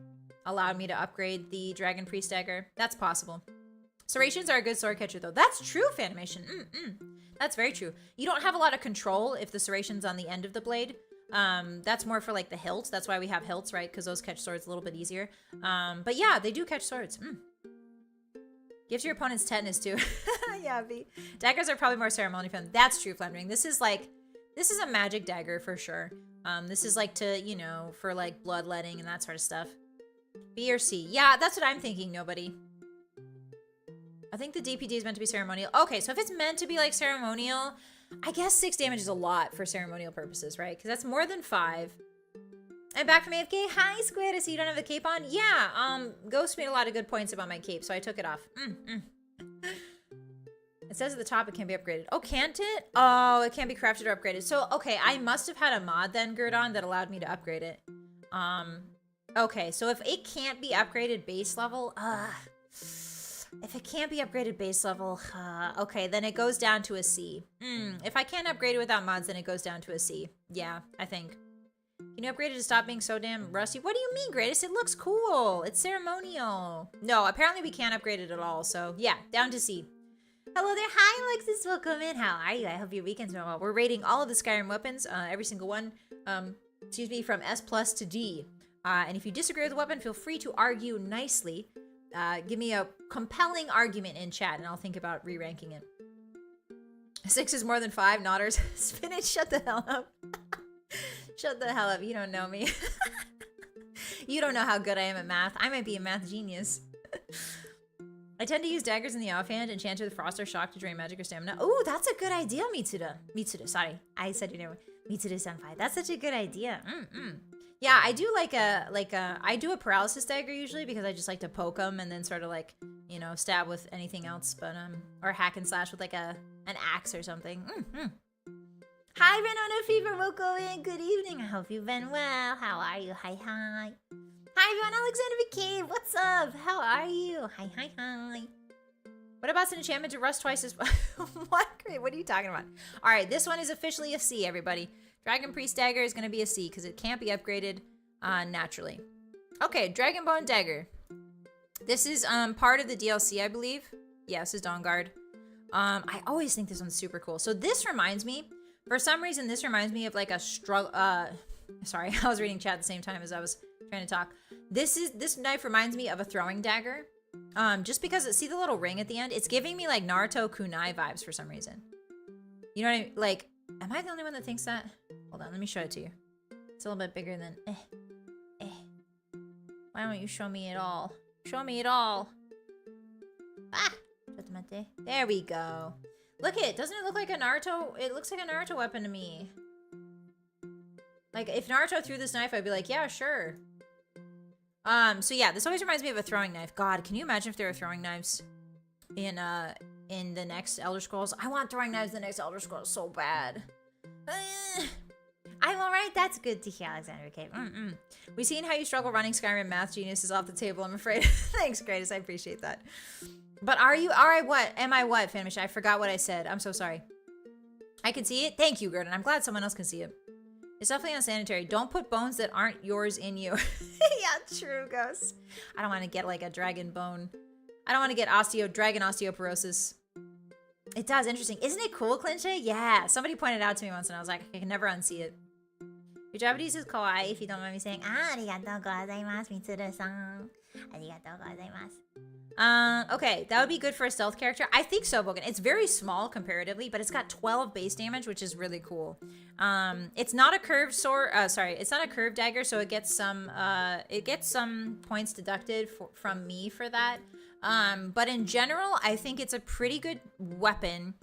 allowed me to upgrade the Dragon Priest dagger. That's possible. Serrations are a good sword catcher though. That's true, Fanimation. That's very true. You don't have a lot of control if the serration's on the end of the blade. That's more for like the hilts. That's why we have hilts, right? Because those catch swords a little bit easier. But yeah, they do catch swords. Gives your opponents tetanus too. Yeah, V. Daggers are probably more ceremonial for them. That's true, Flamdring. This is a magic dagger for sure. This is like to, you know, for like bloodletting and that sort of stuff. B or C? Yeah, that's what I'm thinking, nobody. I think the DPD is meant to be ceremonial. Okay, so if it's meant to be like ceremonial, I guess 6 damage is a lot for ceremonial purposes, right? Because that's more than 5. I'm back from AFK. Hi, Squid. I see you don't have the cape on. Yeah, Ghost made a lot of good points about my cape, so I took it off. It says at the top it can be upgraded. Oh, can't it? Oh, it can't be crafted or upgraded. So, okay, I must have had a mod then, Gurdon, that allowed me to upgrade it. Okay, so if it can't be upgraded base level, if it can't be upgraded base level, okay, then it goes down to a C. If I can't upgrade it without mods, then it goes down to a C. Yeah, I think. Can you upgrade it to stop being so damn rusty? What do you mean, Greatest? It looks cool. It's ceremonial. No, apparently we can't upgrade it at all. So yeah, down to C. Hello there. Hi, Alexis. Welcome in. How are you? I hope your weekend's going well. We're rating all of the Skyrim weapons, every single one, excuse me, from S+ to D. And if you disagree with the weapon, feel free to argue nicely. Give me a compelling argument in chat, and I'll think about re-ranking it. 6 is more than 5. Nodders. Spinach, shut the hell up. Shut the hell up. You don't know me. You don't know how good I am at math. I might be a math genius. I tend to use daggers in the offhand, enchant with frost or shock to drain magic or stamina. Oh, that's a good idea, Mitsuda. Mitsuda, sorry. I said your name. Mitsuda-senpai. That's such a good idea. Yeah, I do I do a paralysis dagger usually because I just like to poke them and then sort of like, you know, stab with anything else, but, or hack and slash with like an axe or something. Hi, Renona Fever, welcome in. Good evening. I hope you've been well. How are you? Hi, hi. Hi, everyone. Alexander McCabe, what's up? How are you? Hi, hi, hi. What about an enchantment to rust twice as what? Great. What are you talking about? All right, this one is officially a C, everybody. Dragon Priest Dagger is going to be a C because it can't be upgraded naturally. Okay, Dragon Bone Dagger. This is part of the DLC, I believe. Yeah, this is Dawnguard. I always think this one's super cool. So this reminds me, for some reason, this reminds me of like a struggle. Sorry, I was reading chat at the same time as I was trying to talk. This knife reminds me of a throwing dagger. Just because see the little ring at the end? It's giving me like Naruto kunai vibes for some reason. You know what I mean? Like, am I the only one that thinks that? Hold on, let me show it to you. It's a little bit bigger than Why don't you show me it all? Show me it all. Ah! There we go. Look it, doesn't it look like a Naruto? It looks like a Naruto weapon to me. Like, if Naruto threw this knife, I'd be like, yeah, sure. So yeah, this always reminds me of a throwing knife. God, can you imagine if there were throwing knives in the next Elder Scrolls? I want throwing knives in the next Elder Scrolls so bad. I'm alright, that's good to hear, Alexander. Okay. We've seen how you struggle running Skyrim. Math genius is off the table, I'm afraid. Thanks, Greatest, I appreciate that. But are you, alright, what? Am I what, Fanish? I forgot what I said. I'm so sorry. I can see it? Thank you, Gurdon. I'm glad someone else can see it. It's definitely unsanitary. Don't put bones that aren't yours in you. Yeah, true, Ghost. I don't want to get like a dragon bone. I don't want to get dragon osteoporosis. It does, interesting. Isn't it cool, Clinchy? Yeah, somebody pointed out to me once and I was like, I can never unsee it. Your Japanese is kawaii, if you don't mind me saying. Arigatou gozaimasu, Mitsuru-san. Arigatou gozaimasu. Okay, that would be good for a stealth character. I think so, Bogan. It's very small comparatively, but it's got 12 base damage, which is really cool. It's not a curved sword. It's not a curved dagger, so it gets some points deducted from me for that. But in general, I think it's a pretty good weapon.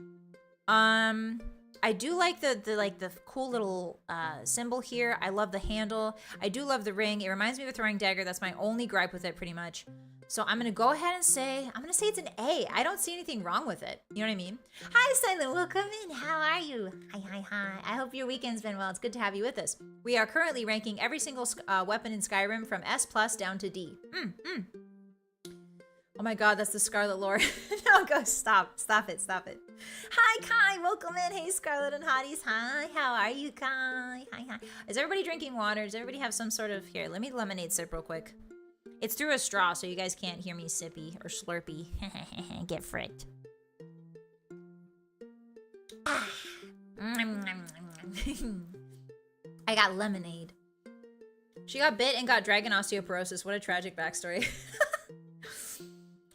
I I do like the cool little symbol here. I love the handle. I do love the ring. It reminds me of a throwing dagger. That's my only gripe with it, pretty much. So I'm gonna go ahead and say it's an A. I don't see anything wrong with it. You know what I mean? Hi, Silent. Welcome in. How are you? Hi. I hope your weekend's been well. It's good to have you with us. We are currently ranking every single weapon in Skyrim from S+ down to D. Oh my god, that's the Scarlett lore. No, go stop it. Hi, Kai, welcome in. Hey, Scarlett and Hotties. Hi, how are you, Kai? Hi. Is everybody drinking water? Does everybody have some sort of... Here, let me lemonade sip real quick. It's through a straw, so you guys can't hear me sippy or slurpy. Get fricked. I got lemonade. She got bit and got dragon osteoporosis. What a tragic backstory.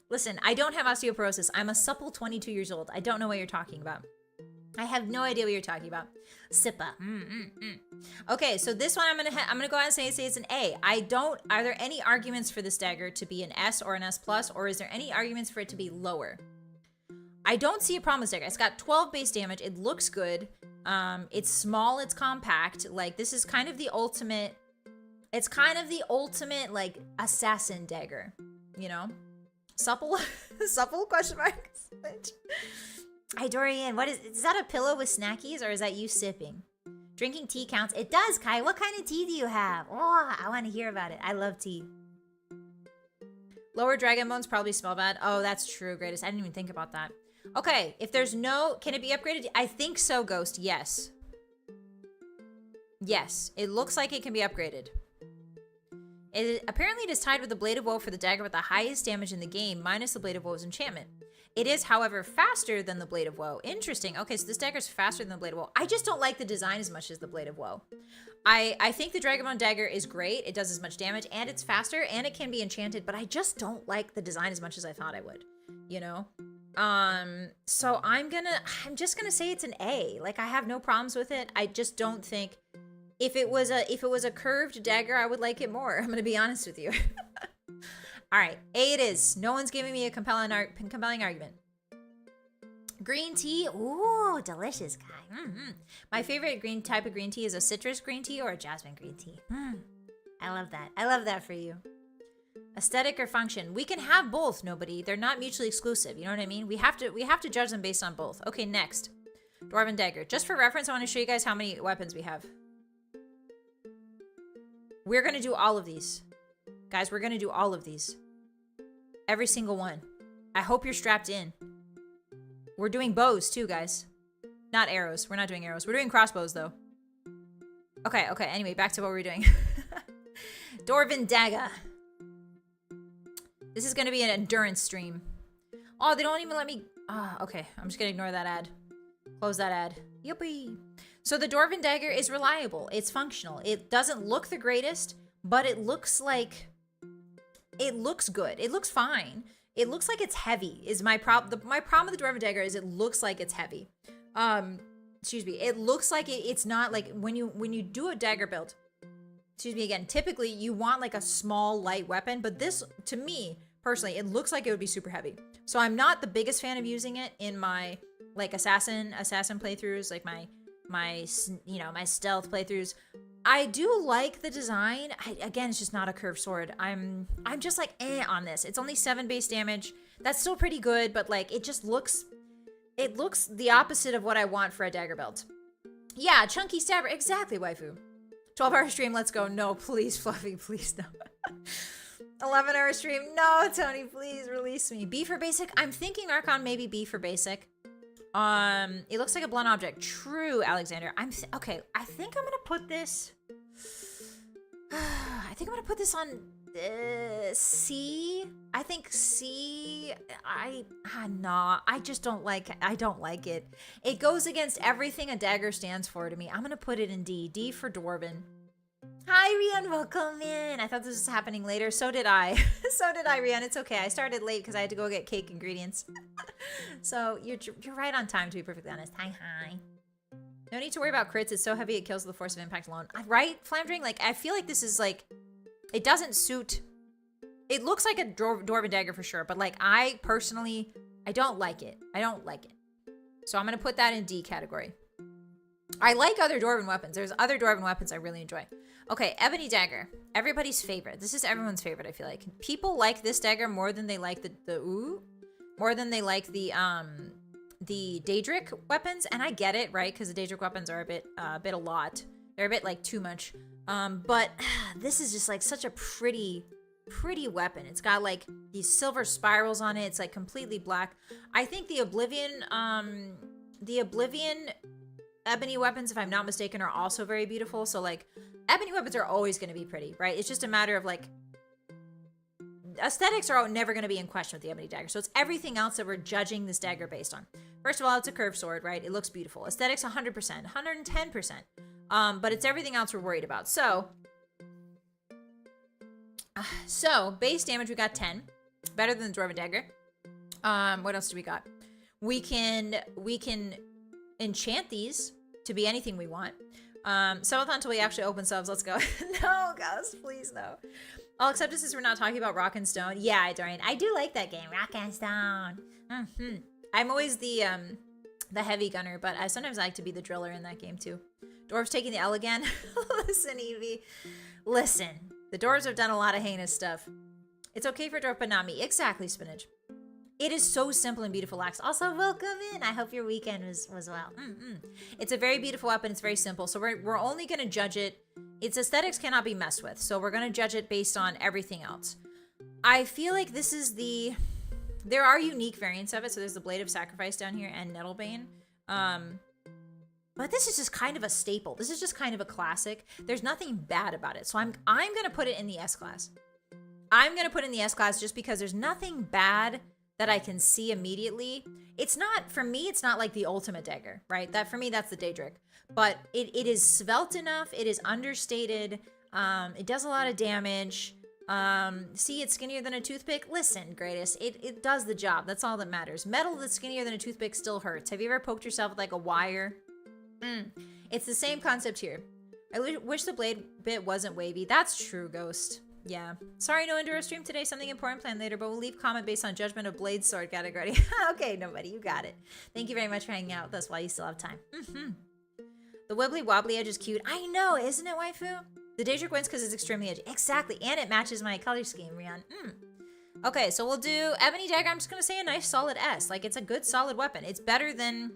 Listen, I don't have osteoporosis. I'm a supple 22 years old. I don't know what you're talking about. I have no idea what you're talking about. Sippa. Okay, so this one I'm gonna go ahead and say it's an A. Are there any arguments for this dagger to be an S or an S+, or is there any arguments for it to be lower? I don't see a problem with this dagger. It's got 12 base damage. It looks good. It's small. It's compact. Like, this is kind of the ultimate. It's kind of the ultimate like assassin dagger. You know, supple, supple question mark. Hi, Dorian. Is that a pillow with snackies, or is that you sipping? Drinking tea counts. It does, Kai. What kind of tea do you have? Oh, I want to hear about it. I love tea. Lower dragon bones probably smell bad. Oh, that's true, Greatest. I didn't even think about that. Okay, if there's no... Can it be upgraded? I think so, Ghost. Yes. Yes. It looks like it can be upgraded. Apparently, it is tied with the Blade of Woe for the dagger with the highest damage in the game, minus the Blade of Woe's enchantment. It is, however, faster than the Blade of Woe. Interesting. Okay, so this dagger is faster than the Blade of Woe. I just don't like the design as much as the Blade of Woe. I think the Dragonbone dagger is great. It does as much damage, and it's faster, and it can be enchanted, but I just don't like the design as much as I thought I would, you know? So I'm just gonna say it's an A. Like, I have no problems with it. I just don't think... If it was a curved dagger, I would like it more. I'm gonna be honest with you. All right, A it is. No one's giving me a compelling argument. Green tea, ooh, delicious, guy. My favorite type of green tea is a citrus green tea or a jasmine green tea. I love that. I love that for you. Aesthetic or function? We can have both. Nobody. They're not mutually exclusive. You know what I mean? We have to judge them based on both. Okay, next, Dwarven dagger. Just for reference, I want to show you guys how many weapons we have. We're gonna do all of these. Guys, we're gonna do all of these. Every single one. I hope you're strapped in. We're doing bows too, guys. Not arrows. We're not doing arrows. We're doing crossbows, though. Okay. Anyway, back to what we're doing. Dwarven dagger. This is gonna be an endurance stream. Oh, they don't even let me... okay. I'm just gonna ignore that ad. Close that ad. Yippee. So the Dwarven dagger is reliable. It's functional. It doesn't look the greatest, but it looks like... It looks good. It looks fine. It looks like it's heavy is my problem. My problem with the Dwarven dagger is it looks like it's heavy. Excuse me. It looks like it's not like when you do a dagger build. Excuse me again. Typically, you want like a small, light weapon, but this, to me, personally, it looks like it would be super heavy. So I'm not the biggest fan of using it in my like assassin playthroughs, like my stealth playthroughs. I do like the design. Again, it's just not a curved sword. I'm just like on this. It's only 7 base damage. That's still pretty good, but like it looks the opposite of what I want for a dagger belt. Yeah, chunky stabber. Exactly, waifu. 12-hour stream, let's go. No, please, Fluffy, please no. 11-hour stream. No, Tony, please release me. B for basic. I'm thinking Archon maybe B for basic. It looks like a blunt object. True, Alexander. Okay, I think I'm gonna put this... I think I'm gonna put this on C. I think C. No, I just don't like it. I don't like it. It goes against everything a dagger stands for to me. I'm gonna put it in D. D for Dwarven. Hi, Rian. Welcome in. I thought this was happening later. So did I. So did I, Rian. It's okay. I started late because I had to go get cake ingredients. So you're right on time, to be perfectly honest. Hi. No need to worry about crits. It's so heavy it kills with the force of impact alone. Right, Flamdring? Like, I feel like this is like... It doesn't suit... It looks like a Dwarven dagger for sure, but like, I personally... I don't like it. I don't like it. So I'm going to put that in D category. I like other dwarven weapons. There's other dwarven weapons I really enjoy. Okay, ebony dagger. Everybody's favorite. This is everyone's favorite, I feel like. People like this dagger more than they like more than they like the Daedric weapons, and I get it, right? Because the Daedric weapons are a lot. They're a bit like too much. But this is just like such a pretty weapon. It's got like these silver spirals on it. It's like completely black. I think the Oblivion ebony weapons, if I'm not mistaken, are also very beautiful. So like ebony weapons are always going to be pretty, right? It's just a matter of like aesthetics are never going to be in question with the ebony dagger. So it's everything else that we're judging this dagger based on. First of all, it's a curved sword, right? It looks beautiful. Aesthetics 100%, 110%. But it's everything else we're worried about. So base damage, we got 10. Better than the Dwarven Dagger. What else do we got? We can enchant these to be anything we want. Subathon until we actually open subs. Let's go. No, Gus, please, no. I'll accept this as we're not talking about Rock and Stone. Yeah, Dorian, I do like that game. Rock and Stone. I'm always the heavy gunner, but I sometimes like to be the driller in that game too. Dwarves taking the L again. Listen, Evie. Listen. The dwarves have done a lot of heinous stuff. It's okay for dwarf, but not me. Exactly, Spinach. It is so simple and beautiful, Lax. Also, welcome in. I hope your weekend was well. It's a very beautiful weapon. It's very simple. So we're only going to judge it. Its aesthetics cannot be messed with. So we're going to judge it based on everything else. I feel like this is the... There are unique variants of it. So there's the Blade of Sacrifice down here and Nettlebane. But this is just kind of a staple. This is just kind of a classic. There's nothing bad about it. So I'm going to put it in the S class. I'm going to put it in the S class just because there's nothing bad that I can see immediately. It's not, for me, it's not like the ultimate dagger, right? That for me, that's the Daedric. But it is svelte enough. It is understated. It does a lot of damage. See, it's skinnier than a toothpick. Listen, greatest, it does the job. That's all that matters. Metal that's skinnier than a toothpick still hurts. Have you ever poked yourself with like a wire? It's the same concept here. I wish the blade bit wasn't wavy. That's true, Ghost. Yeah. Sorry, no Enduro stream today. Something important planned later, but we'll leave comment based on judgment of blade sword category. Okay, nobody, you got it. Thank you very much for hanging out with us while you still have time. The wibbly wobbly edge is cute. I know, isn't it, waifu? The Daedric wins because it's extremely edgy. Exactly, and it matches my color scheme, Rian. Okay, so we'll do Ebony Dagger. I'm just gonna say a nice solid S. Like, it's a good solid weapon. It's better than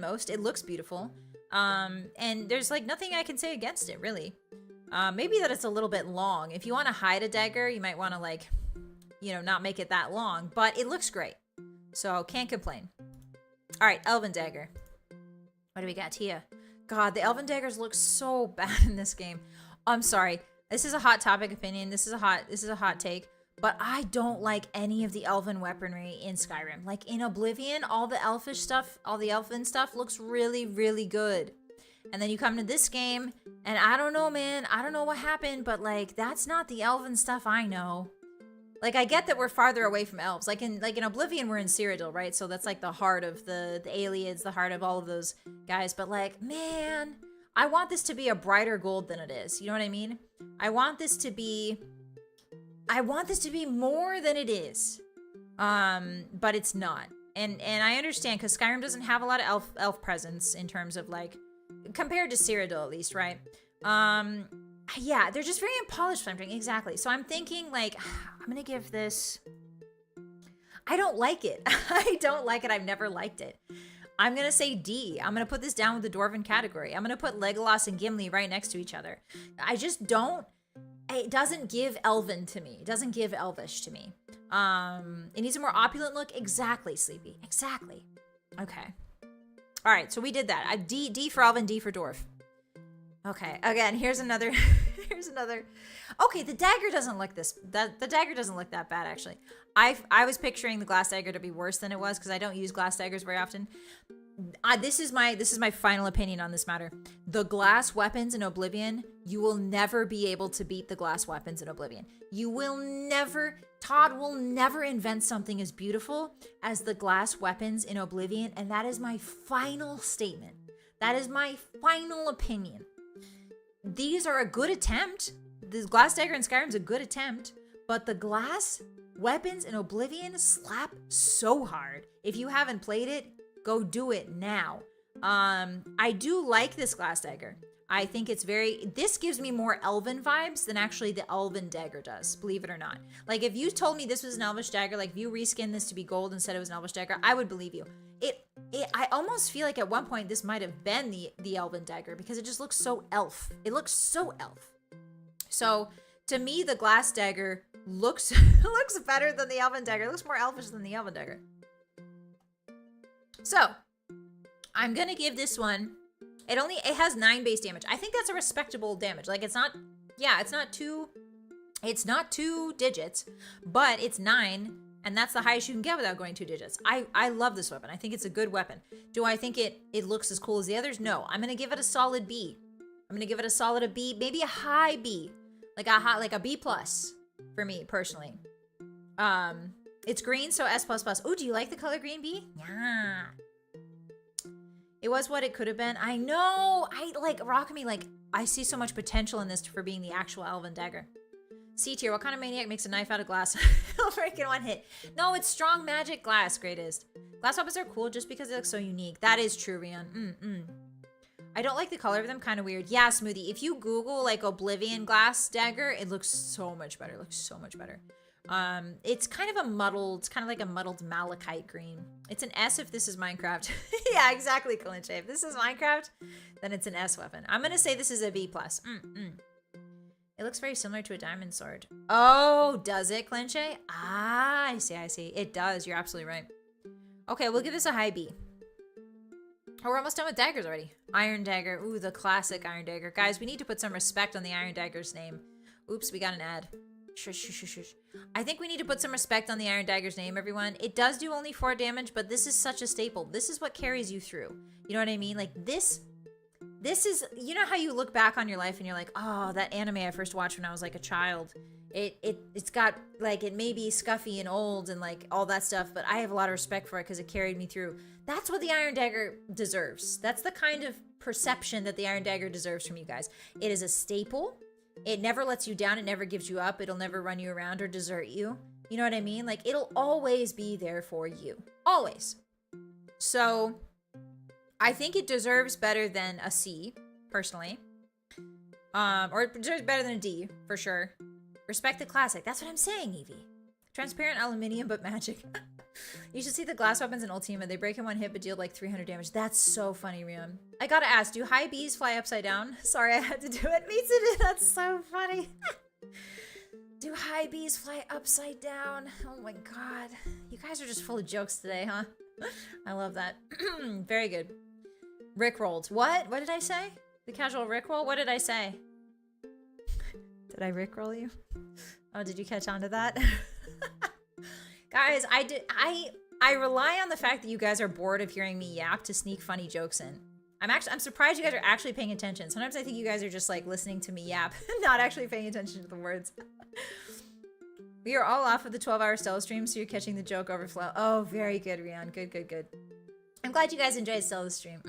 most. It looks beautiful. And there's like nothing I can say against it, really. Maybe that it's a little bit long. If you want to hide a dagger, you might want to like, you know, not make it that long, but it looks great. So can't complain. All right, Elven Dagger. What do we got here? God, the Elven Daggers look so bad in this game. I'm sorry. This is a hot topic opinion. This is a hot take, but I don't like any of the elven weaponry in Skyrim. Like in Oblivion, all the elfish stuff, all the elven stuff looks really, really good. And then you come to this game, and I don't know, man. I don't know what happened, but like that's not the elven stuff I know. Like I get that we're farther away from elves. Like in Oblivion, we're in Cyrodiil, right? So that's like the heart of the Aliads, the heart of all of those guys. But like, man, I want this to be a brighter gold than it is. You know what I mean? I want this to be more than it is. But it's not. And I understand because Skyrim doesn't have a lot of elf presence in terms of like compared to Cyrodiil at least, right? Yeah, they're just very unpolished what I'm doing. Exactly. So I'm thinking like I'm gonna give this, I don't like it. I don't like it. I've never liked it. I'm gonna say D. I'm gonna put this down with the Dwarven category. I'm gonna put Legolas and Gimli right next to each other. I just don't, it doesn't give elven to me. It doesn't give elvish to me. It needs a more opulent look. Exactly, Sleepy. Exactly. Okay. All right, so we did that. D for elven, D for dwarf. Okay, again, here's another. Okay, the dagger doesn't look the dagger doesn't look that bad actually. I was picturing the glass dagger to be worse than it was because I don't use glass daggers very often. This is my final opinion on this matter. The glass weapons in Oblivion, you will never be able to beat the glass weapons in Oblivion. You will never. Todd will never invent something as beautiful as the glass weapons in Oblivion, and that is my final statement. That is my final opinion. These are a good attempt. The glass dagger in Skyrim's a good attempt, but the glass weapons in Oblivion slap so hard. If you haven't played it, go do it now. I do like this glass dagger. I think it's this gives me more elven vibes than actually the elven dagger does, believe it or not. Like, if you told me this was an elvish dagger, like if you reskinned this to be gold and said it was an elvish dagger, I would believe you. I almost feel like at one point this might have been the elven dagger because it just looks so elf. It looks so elf. So, to me, the glass dagger looks looks better than the elven dagger. It looks more elfish than the elven dagger. So, I'm gonna give this one, it has 9 base damage. I think that's a respectable damage. Like, it's not two digits, but it's 9, and that's the highest you can get without going 2 digits. I love this weapon. I think it's a good weapon. Do I think it looks as cool as the others? No. I'm gonna give it a solid B. I'm gonna give it a solid B, maybe a high B. Like a B plus for me personally. It's green, so S++. Oh, do you like the color green B? Yeah. It was what it could have been. I know. Rockamy, I see so much potential in this for being the actual elven dagger. C tier, what kind of maniac makes a knife out of glass? I'll break in one hit. No, it's strong magic glass, greatest. Glass weapons are cool just because they look so unique. That is true, Rion. I don't like the color of them, kind of weird. Yeah, Smoothie, if you Google Oblivion glass dagger, it looks so much better. It looks so much better. It's kind of like a muddled malachite green. It's an S if this is Minecraft. Yeah, exactly, Clinche. If this is Minecraft, then it's an S weapon. I'm gonna say this is a B+. It looks very similar to a diamond sword. Oh, does it, Clinche? Ah, I see. It does. You're absolutely right. Okay, we'll give this a high B. Oh, we're almost done with daggers already. Iron dagger. Ooh, the classic iron dagger. Guys, we need to put some respect on the iron dagger's name. Oops, we got an ad. Shush. I think we need to put some respect on the iron dagger's name, everyone. It does do only 4 damage, but this is such a staple. This is what carries you through. You know what I mean? Like, this is, you know how you look back on your life and you're like, oh, that anime I first watched when I was like a child. It's got, it may be scuffy and old and all that stuff, but I have a lot of respect for it because it carried me through. That's what the iron dagger deserves. That's the kind of perception that the iron dagger deserves from you guys. It is a staple. It never lets you down. It never gives you up. It'll never run you around or desert you. You know what I mean? It'll always be there for you. Always. So, I think it deserves better than a C, personally. Or it deserves better than a D, for sure. Respect the classic. That's what I'm saying, Evie. Transparent aluminium, but magic. You should see the glass weapons in Ultima. They break in one hit, but deal 300 damage. That's so funny, Rion. I gotta ask, do high Bs fly upside down? Sorry, I had to do it. Me too. That's so funny. Do high Bs fly upside down? Oh my god. You guys are just full of jokes today, huh? I love that. Very good. Rickrolled. What? What did I say? The casual Rickroll? What did I say? Did I Rickroll you? Oh, did you catch on to that? Guys, I rely on the fact that you guys are bored of hearing me yap to sneak funny jokes in. I'm surprised you guys are actually paying attention. Sometimes I think you guys are just listening to me yap, not actually paying attention to the words. We are all off of the 12-hour Stella stream, so you're catching the joke overflow. Oh, very good, Rion. Good. I'm glad you guys enjoyed Stella's stream.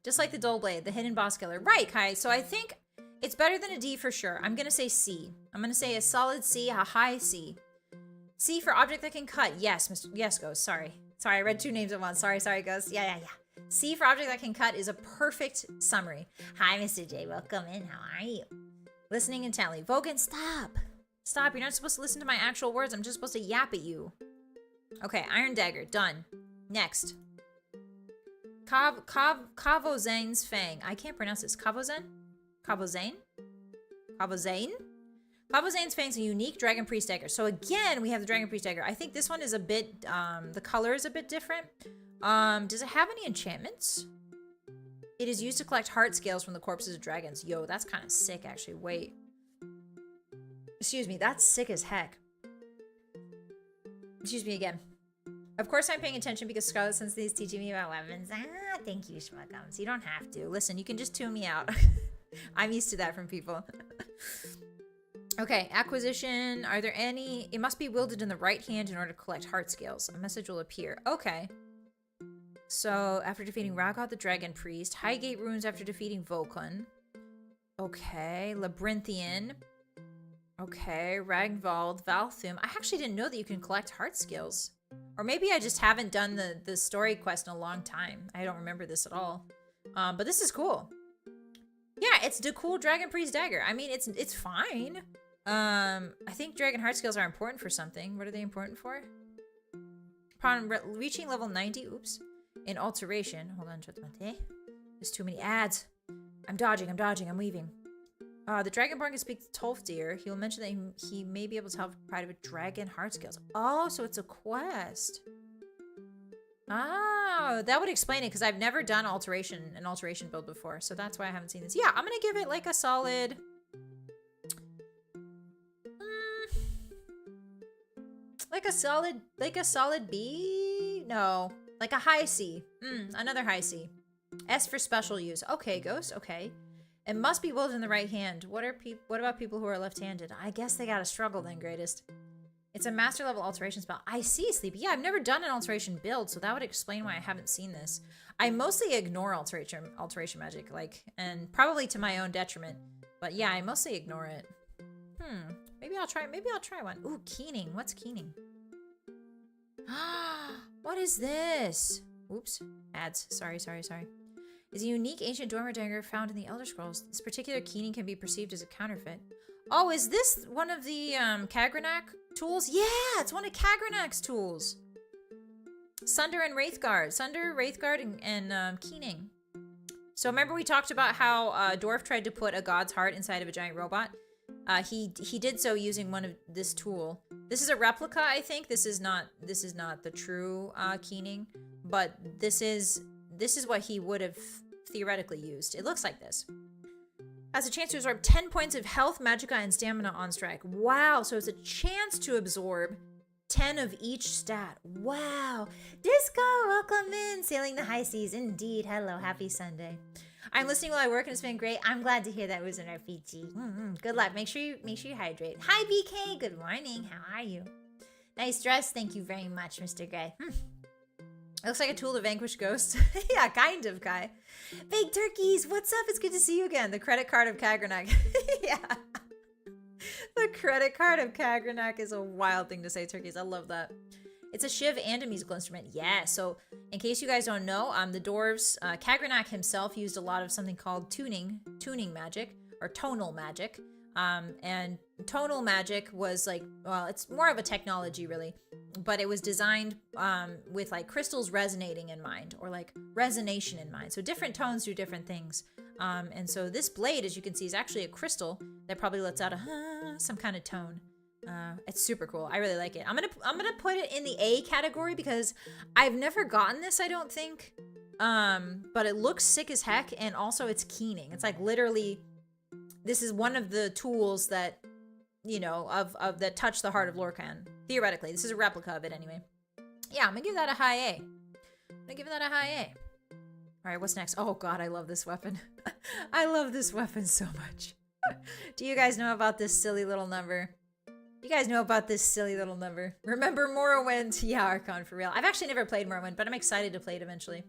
Just like the Dull Blade, the hidden boss killer. Right, Kai. So I think it's better than a D for sure. I'm gonna say C. I'm gonna say a solid C, a high C. C for object that can cut. Yes, Ghost. Sorry, I read 2 names at once. Sorry, Ghost. Yeah. C for object that can cut is a perfect summary. Hi, Mr. J. Welcome in. How are you? Listening intently. Vogan, stop. You're not supposed to listen to my actual words. I'm just supposed to yap at you. Okay, Iron Dagger. Done. Next. Kavozane's Fang. I can't pronounce this. Kavozane? Kavozane's Fang's a unique Dragon Priest dagger. So again, we have the Dragon Priest dagger. I think this one is a bit, the color is a bit different. Does it have any enchantments? It is used to collect heart scales from the corpses of dragons. Yo, that's kind of sick, actually. Wait. Excuse me, that's sick as heck. Excuse me again. Of course I'm paying attention because Scarlett Sensei is teaching me about weapons. Ah, thank you, Schmuckums. You don't have to. Listen, you can just tune me out. I'm used to that from people. Okay, acquisition. Are there any? It must be wielded in the right hand in order to collect heart scales. A message will appear. Okay. So, after defeating Ragod the Dragon Priest. Highgate runes after defeating Volkun. Okay. Labyrinthian. Okay. Ragvald. Valthum. I actually didn't know that you can collect heart scales Or maybe I just haven't done the story quest in a long time. I don't remember this at all. But this is cool. Yeah, it's the cool Dragon Priest dagger. I mean, it's fine. I think Dragon Heart skills are important for something. What are they important for? Upon reaching level 90, oops, in alteration. Hold on, there's too many ads. I'm dodging, I'm weaving. The Dragonborn can speak to Tolfdir. He'll mention that he may be able to help provide with Dragon Heart skills. Oh, so it's a quest. Oh, that would explain it, because I've never done an alteration build before, so that's why I haven't seen this. Yeah, I'm gonna give it like a solid... like a solid B? No, like a high C. Another high C. S for special use. Okay, Ghost, okay. It must be wielded in the right hand. What about people who are left-handed? I guess they gotta struggle then, Greatest. It's a master level alteration spell. I see, Sleepy. Yeah, I've never done an alteration build, so that would explain why I haven't seen this. I mostly ignore alteration magic, like, and probably to my own detriment. But yeah, I mostly ignore it. Maybe I'll try one. Ooh, keening. What's keening? What is this? Oops. Ads. Sorry. Is a unique ancient dormer dagger found in the Elder Scrolls. This particular keening can be perceived as a counterfeit. Oh, is this one of the Kagranak tools? Yeah, it's one of Kagranak's tools. Sunder and Wraithguard. Sunder, Wraithguard, and keening. So remember we talked about how Dwarf tried to put a god's heart inside of a giant robot? He did so using one of this tool. This is a replica, I think. This is not the true keening, but this is what he would have theoretically used. It looks like this. Has a chance to absorb 10 points of health, magicka, and stamina on strike. Wow, so it's a chance to absorb 10 of each stat. Wow. Disco, welcome in. Sailing the high seas. Indeed. Hello, happy Sunday. I'm listening while I work and it's been great. I'm glad to hear that was an RPG. Good luck. Make sure you hydrate. Hi, BK. Good morning. How are you? Nice dress. Thank you very much, Mr. Gray. It looks like a tool to vanquish ghosts. Yeah, kind of, Kai. Big turkeys, what's up? It's good to see you again. The credit card of Kagranak. Yeah. The credit card of Kagranak is a wild thing to say, turkeys. I love that. It's a shiv and a musical instrument. Yeah, so in case you guys don't know, the dwarves, Kagranak himself used a lot of something called tuning magic, or tonal magic. And tonal magic was like, well, it's more of a technology really, but it was designed with like crystals resonating in mind, or like resonation in mind. So different tones do different things. And so this blade, as you can see, is actually a crystal that probably lets out some kind of tone. It's super cool. I really like it. I'm gonna put it in the A category because I've never gotten this, I don't think. But it looks sick as heck, and also it's keening. It's like literally, this is one of the tools that, you know, of that touch the heart of Lorcan. Theoretically, this is a replica of it anyway. Yeah, I'm gonna give that a high A. All right, what's next? Oh God, I love this weapon. I love this weapon so much. Do you guys know about this silly little number? Remember Morrowind? Yeah, Archon, for real. I've actually never played Morrowind, but I'm excited to play it eventually.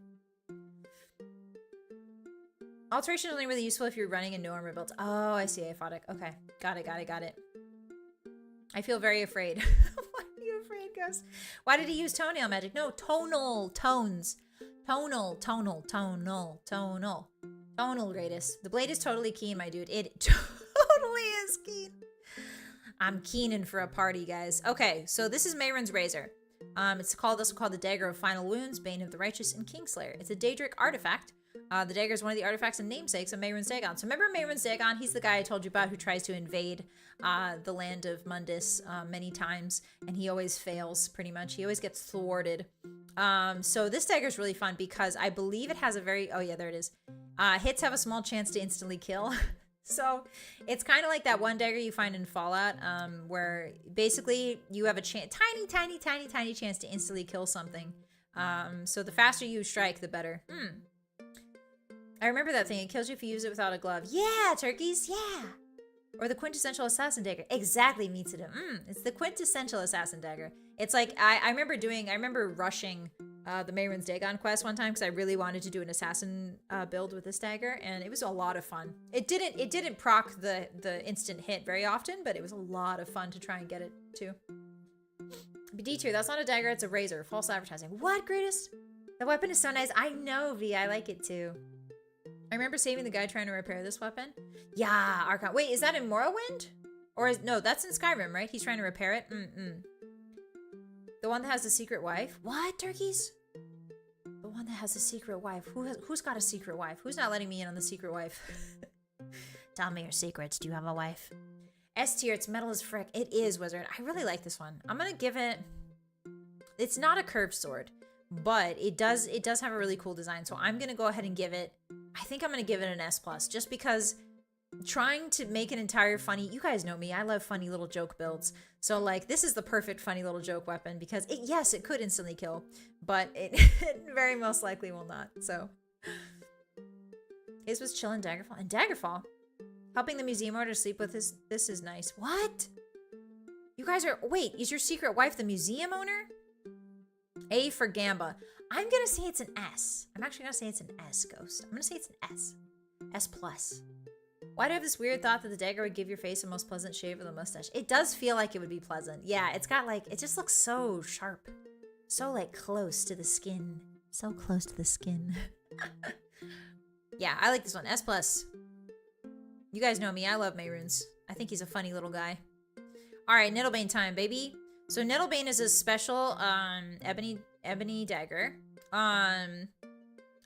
Alteration is only really useful if you're running a no armor build. Oh, I see, Aphotic. Okay, got it. I feel very afraid. Why are you afraid, Gus? Why did he use toenail magic? No, tones. Tonal, greatest. The blade is totally keen, my dude. It totally is keen. I'm keening for a party, guys. Okay, so this is Mehrunes Razor. It's also called the Dagger of Final Wounds, Bane of the Righteous, and Kingslayer. It's a Daedric artifact. The dagger is one of the artifacts and namesakes of Mehrunes Dagon. So remember Mehrunes Dagon? He's the guy I told you about who tries to invade the land of Mundus many times, and he always fails, pretty much. He always gets thwarted. So this dagger is really fun because I believe it has a very... Oh yeah, there it is. Hits have a small chance to instantly kill. So it's kind of like that one dagger you find in Fallout, where basically you have a tiny chance to instantly kill something. So the faster you strike, the better. I remember that thing. It kills you if you use it without a glove. Yeah, turkeys, yeah. Or the quintessential assassin dagger. Exactly, Mitsuda. It's the quintessential assassin dagger. It's like, I remember rushing the Mehrunes Dagon quest one time because I really wanted to do an assassin build with this dagger, and it was a lot of fun. It didn't proc the instant hit very often, but it was a lot of fun to try and get it too. D-tier, that's not a dagger, it's a razor. False advertising. What, greatest? The weapon is so nice. I know, V. I like it too. I remember saving the guy trying to repair this weapon. Yeah, Archon. Wait, is that in Morrowind? Or is... No, that's in Skyrim, right? He's trying to repair it? The one that has the secret wife? What, turkeys? The one that has a secret wife. Who's got a secret wife? Who's not letting me in on the secret wife? Tell me your secrets. Do you have a wife? S tier, it's metal as frick. It is, Wizard. I really like this one. I'm gonna give it... It's not a curved sword, but it does have a really cool design. So I'm gonna go ahead and give it... I think I'm gonna give it an S+, just because trying to make an entire funny... You guys know me. I love funny little joke builds. So, like, this is the perfect funny little joke weapon because, yes, it could instantly kill, but it very most likely will not. So, his was chill in Daggerfall. And Daggerfall? Helping the museum owner sleep with this is nice. What? You guys are... Wait, is your secret wife the museum owner? A for Gamba. I'm going to say it's an S. I'm actually going to say it's an S, Ghost. I'm going to say it's an S. S+. Why do I have this weird thought that the dagger would give your face a most pleasant shave of the mustache? It does feel like it would be pleasant. Yeah, it's got like... It just looks so sharp. So, like, close to the skin. So close to the skin. Yeah, I like this one. S+. You guys know me. I love Mayrunes. I think he's a funny little guy. Alright, Nettlebane time, baby. So Nettlebane is a special ebony dagger.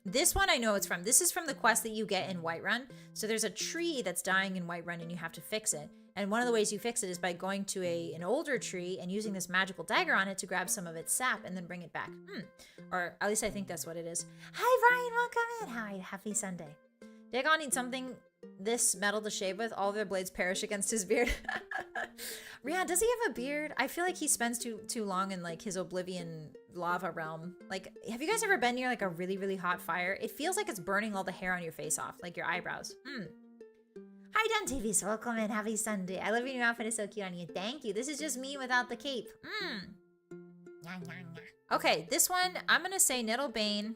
This one I know it's from. This is from the quest that you get in Whiterun. So there's a tree that's dying in Whiterun and you have to fix it. And one of the ways you fix it is by going to an older tree and using this magical dagger on it to grab some of its sap and then bring it back. Or at least I think that's what it is. Hi, Brian. Welcome in. Hi. Happy Sunday. Dagon needs something this metal to shave with. All their blades perish against his beard. Rian, does he have a beard? I feel like he spends too long in like his Oblivion lava realm. Like, have you guys ever been near like a really, really hot fire? It feels like it's burning all the hair on your face off, like your eyebrows. Hi, Don TVs. Welcome in. Happy Sunday. I love your new outfit. It's so cute on you. Thank you. This is just me without the cape. Okay, this one, I'm going to say Nettlebane.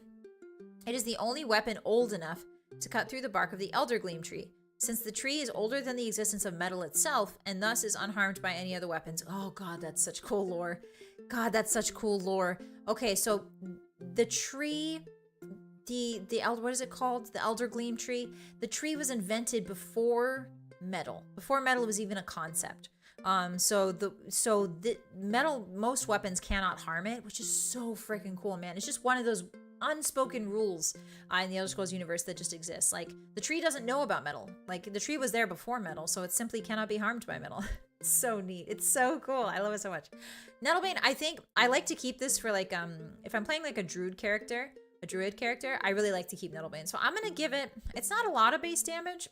It is the only weapon old enough to cut through the bark of the Eldergleam tree, since the tree is older than the existence of metal itself, and thus is unharmed by any other weapons. Oh god, that's such cool lore. God, that's such cool lore. Okay, so the tree, what is it called? The Eldergleam tree. The tree was invented before metal was even a concept. So the metal, most weapons cannot harm it, which is so freaking cool, man. It's just one of those unspoken rules in the Elder Scrolls universe that just exists. Like, the tree doesn't know about metal. Like, the tree was there before metal, so it simply cannot be harmed by metal. It's so neat. It's so cool. I love it so much. Nettlebane, I think I like to keep this for like, if I'm playing like a druid character, I really like to keep Nettlebane. So I'm gonna give it, it's not a lot of base damage.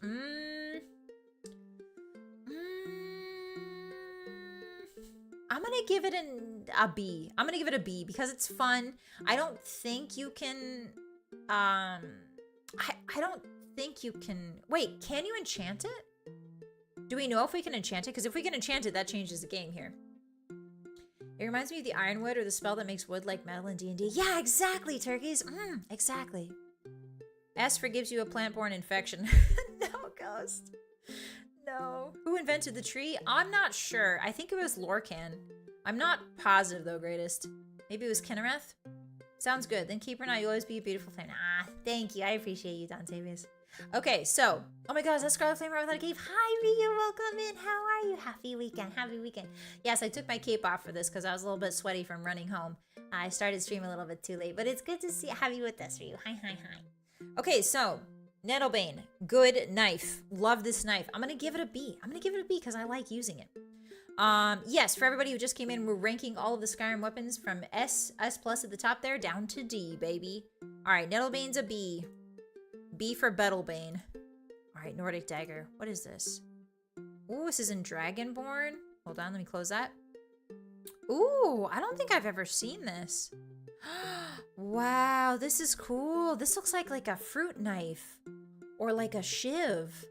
I'm gonna give it a B. I'm gonna give it a B because it's fun. I don't think you can, I don't think you can, wait, can you enchant it? Do we know if we can enchant it? Because if we can enchant it, that changes the game here. It reminds me of the Ironwood or the spell that makes wood like metal in D&D. Yeah, exactly, turkeys. Exactly. S forgives you a plant-borne infection. No, Ghost. No. Who invented the tree? I'm not sure. I think it was Lorcan. I'm not positive, though, greatest. Maybe it was Kinnereth? Sounds good. Then keep her now. You'll always be a beautiful flame. Ah, thank you. I appreciate you, Dontavius. Okay, so. Oh my gosh, that's Scarlett Flameheart without a cape. Hi, Ryu. Welcome in. How are you? Happy weekend. Happy weekend. Yes, I took my cape off for this because I was a little bit sweaty from running home. I started streaming a little bit too late, but it's good to have you with us, Ryu. Hi, hi, hi. Okay, so. Nettlebane, good knife. Love this knife. I'm gonna give it a B. I'm gonna give it a B because I like using it. Yes, for everybody who just came in, we're ranking all of the Skyrim weapons from S+ at the top there, down to D, baby. Alright, Nettlebane's a B. B for Bettlebane. Alright, Nordic Dagger. What is this? Ooh, this is in Dragonborn. Hold on, let me close that. Ooh, I don't think I've ever seen this. Wow, this is cool. This looks like a fruit knife or like a shiv.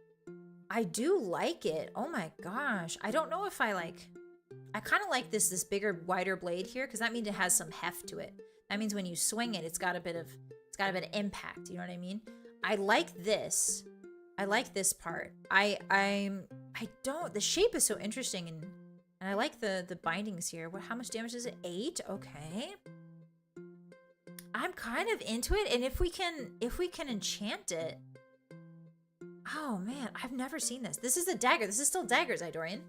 I do like it. Oh my gosh. I don't know if I kind of like this bigger, wider blade here because that means it has some heft to it. That means when you swing it, it's got a bit of impact. You know what I mean? I like this. I like this part. The shape is so interesting and And I like the bindings here. How much damage is it? 8? Okay. I'm kind of into it, and if we can enchant it. Oh man, I've never seen this. This is a dagger. This is still daggers, Idorian.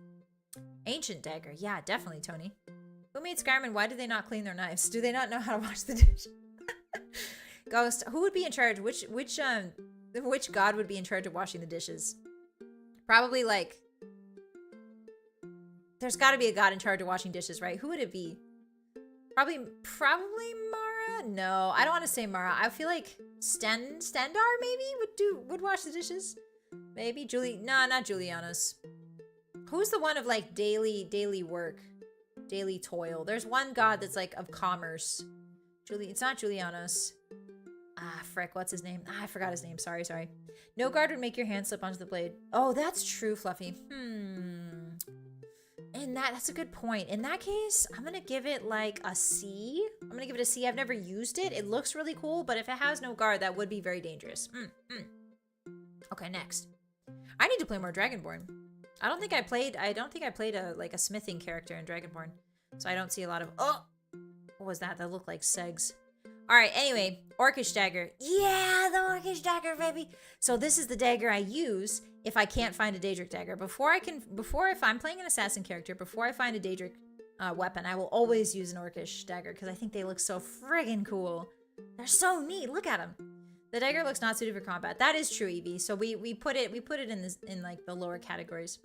Ancient dagger. Yeah, definitely, Tony. Who made Skyrim and why do they not clean their knives? Do they not know how to wash the dish? Ghost, who would be in charge? Which god would be in charge of washing the dishes? Probably like there's got to be a god in charge of washing dishes, right? Who would it be? Probably Mara? No, I don't want to say Mara. I feel like Stendar maybe would wash the dishes. Maybe not Julianus. Who's the one of like daily work, daily toil? There's one god that's like of commerce. It's not Julianus. Ah, frick, what's his name? Ah, I forgot his name. Sorry. No guard would make your hand slip onto the blade. Oh, that's true, Fluffy. And that's a good point. In that case, I'm gonna give it like a C. I'm gonna give it a C. I've never used it. It looks really cool, but if it has no guard, that would be very dangerous. Okay, next. I need to play more Dragonborn. I don't think I played a smithing character in Dragonborn. So I don't see a lot of what was that? That looked like segs. Alright, anyway, Orcish dagger. Yeah, the Orcish dagger, baby. So this is the dagger I use if I can't find a Daedric dagger. If I'm playing an assassin character, before I find a Daedric weapon, I will always use an Orcish dagger because I think they look so friggin' cool. They're so neat. Look at them. The dagger looks not suited for combat. That is true, Evie. So we put it in like the lower categories.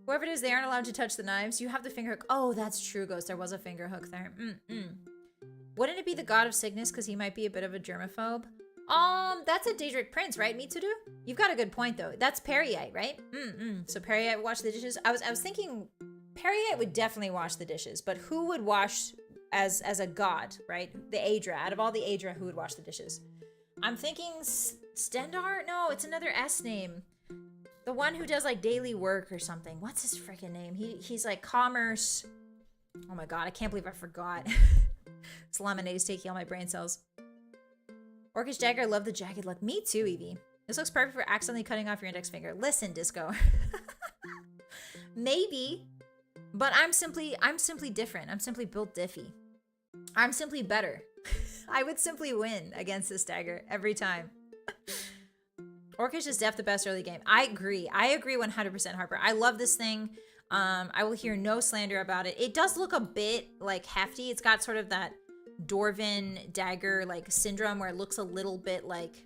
Whoever it is, they aren't allowed to touch the knives. You have the finger hook. Oh, that's true, Ghost. There was a finger hook there. Wouldn't it be the god of sickness because he might be a bit of a germaphobe? That's a Daedric prince, right, Mitsuru? You've got a good point though. That's Periite, right? So Periite would wash the dishes. I was thinking Periite would definitely wash the dishes, but who would wash as a god, right? The Aedra. Out of all the Aedra, who would wash the dishes? I'm thinking Stendar? No, it's another S name. The one who does like daily work or something. What's his freaking name? He's like commerce. Oh my god, I can't believe I forgot. This lemonade is taking all my brain cells. Orcish dagger, love the jagged look. Me too, Evie. This looks perfect for accidentally cutting off your index finger. Listen, Disco. Maybe, but I'm simply different. I'm simply built diffy. I'm simply better. I would simply win against this dagger every time. Orcish is def the best early game. I agree 100%, Harper. I love this thing. I will hear no slander about it. It does look a bit like hefty. It's got sort of that Dwarven dagger like syndrome where it looks a little bit like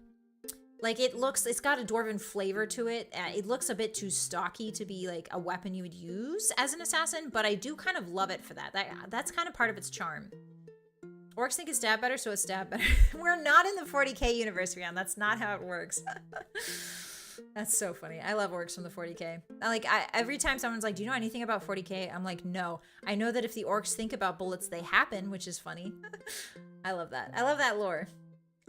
it's got a Dwarven flavor to it. It looks a bit too stocky to be like a weapon you would use as an assassin, but I do kind of love it for that. That's kind of part of its charm. Orcs think it's stab better, so it's stab better. We're not in the 40k universe, Rian. That's not how it works. That's so funny. I love orcs from the 40k. Every time someone's like, do you know anything about 40k? I'm like, no. I know that if the orcs think about bullets, they happen, which is funny. I love that. I love that lore.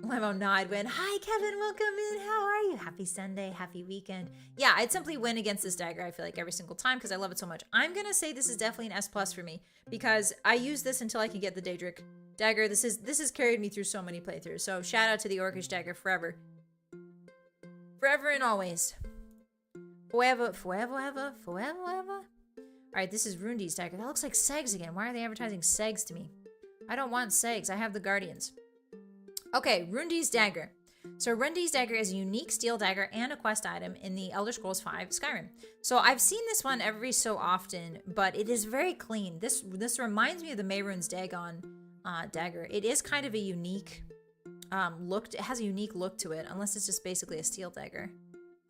Lemo nod win. Hi, Kevin. Welcome in. How are you? Happy Sunday. Happy weekend. Yeah, I'd simply win against this dagger, I feel like, every single time because I love it so much. I'm going to say this is definitely an S+ for me because I use this until I can get the Daedric dagger. This has carried me through so many playthroughs. So shout out to the Orcish dagger forever. Forever and always. Forever. Alright, this is Rundi's dagger. That looks like Segs again. Why are they advertising Segs to me? I don't want Segs. I have the Guardians. Okay, Rundi's dagger. So Rundi's dagger is a unique steel dagger and a quest item in the Elder Scrolls V Skyrim. So I've seen this one every so often, but it is very clean. This reminds me of the Mehrunes Dagon dagger. It is kind of a unique look. It has a unique look to it, unless it's just basically a steel dagger.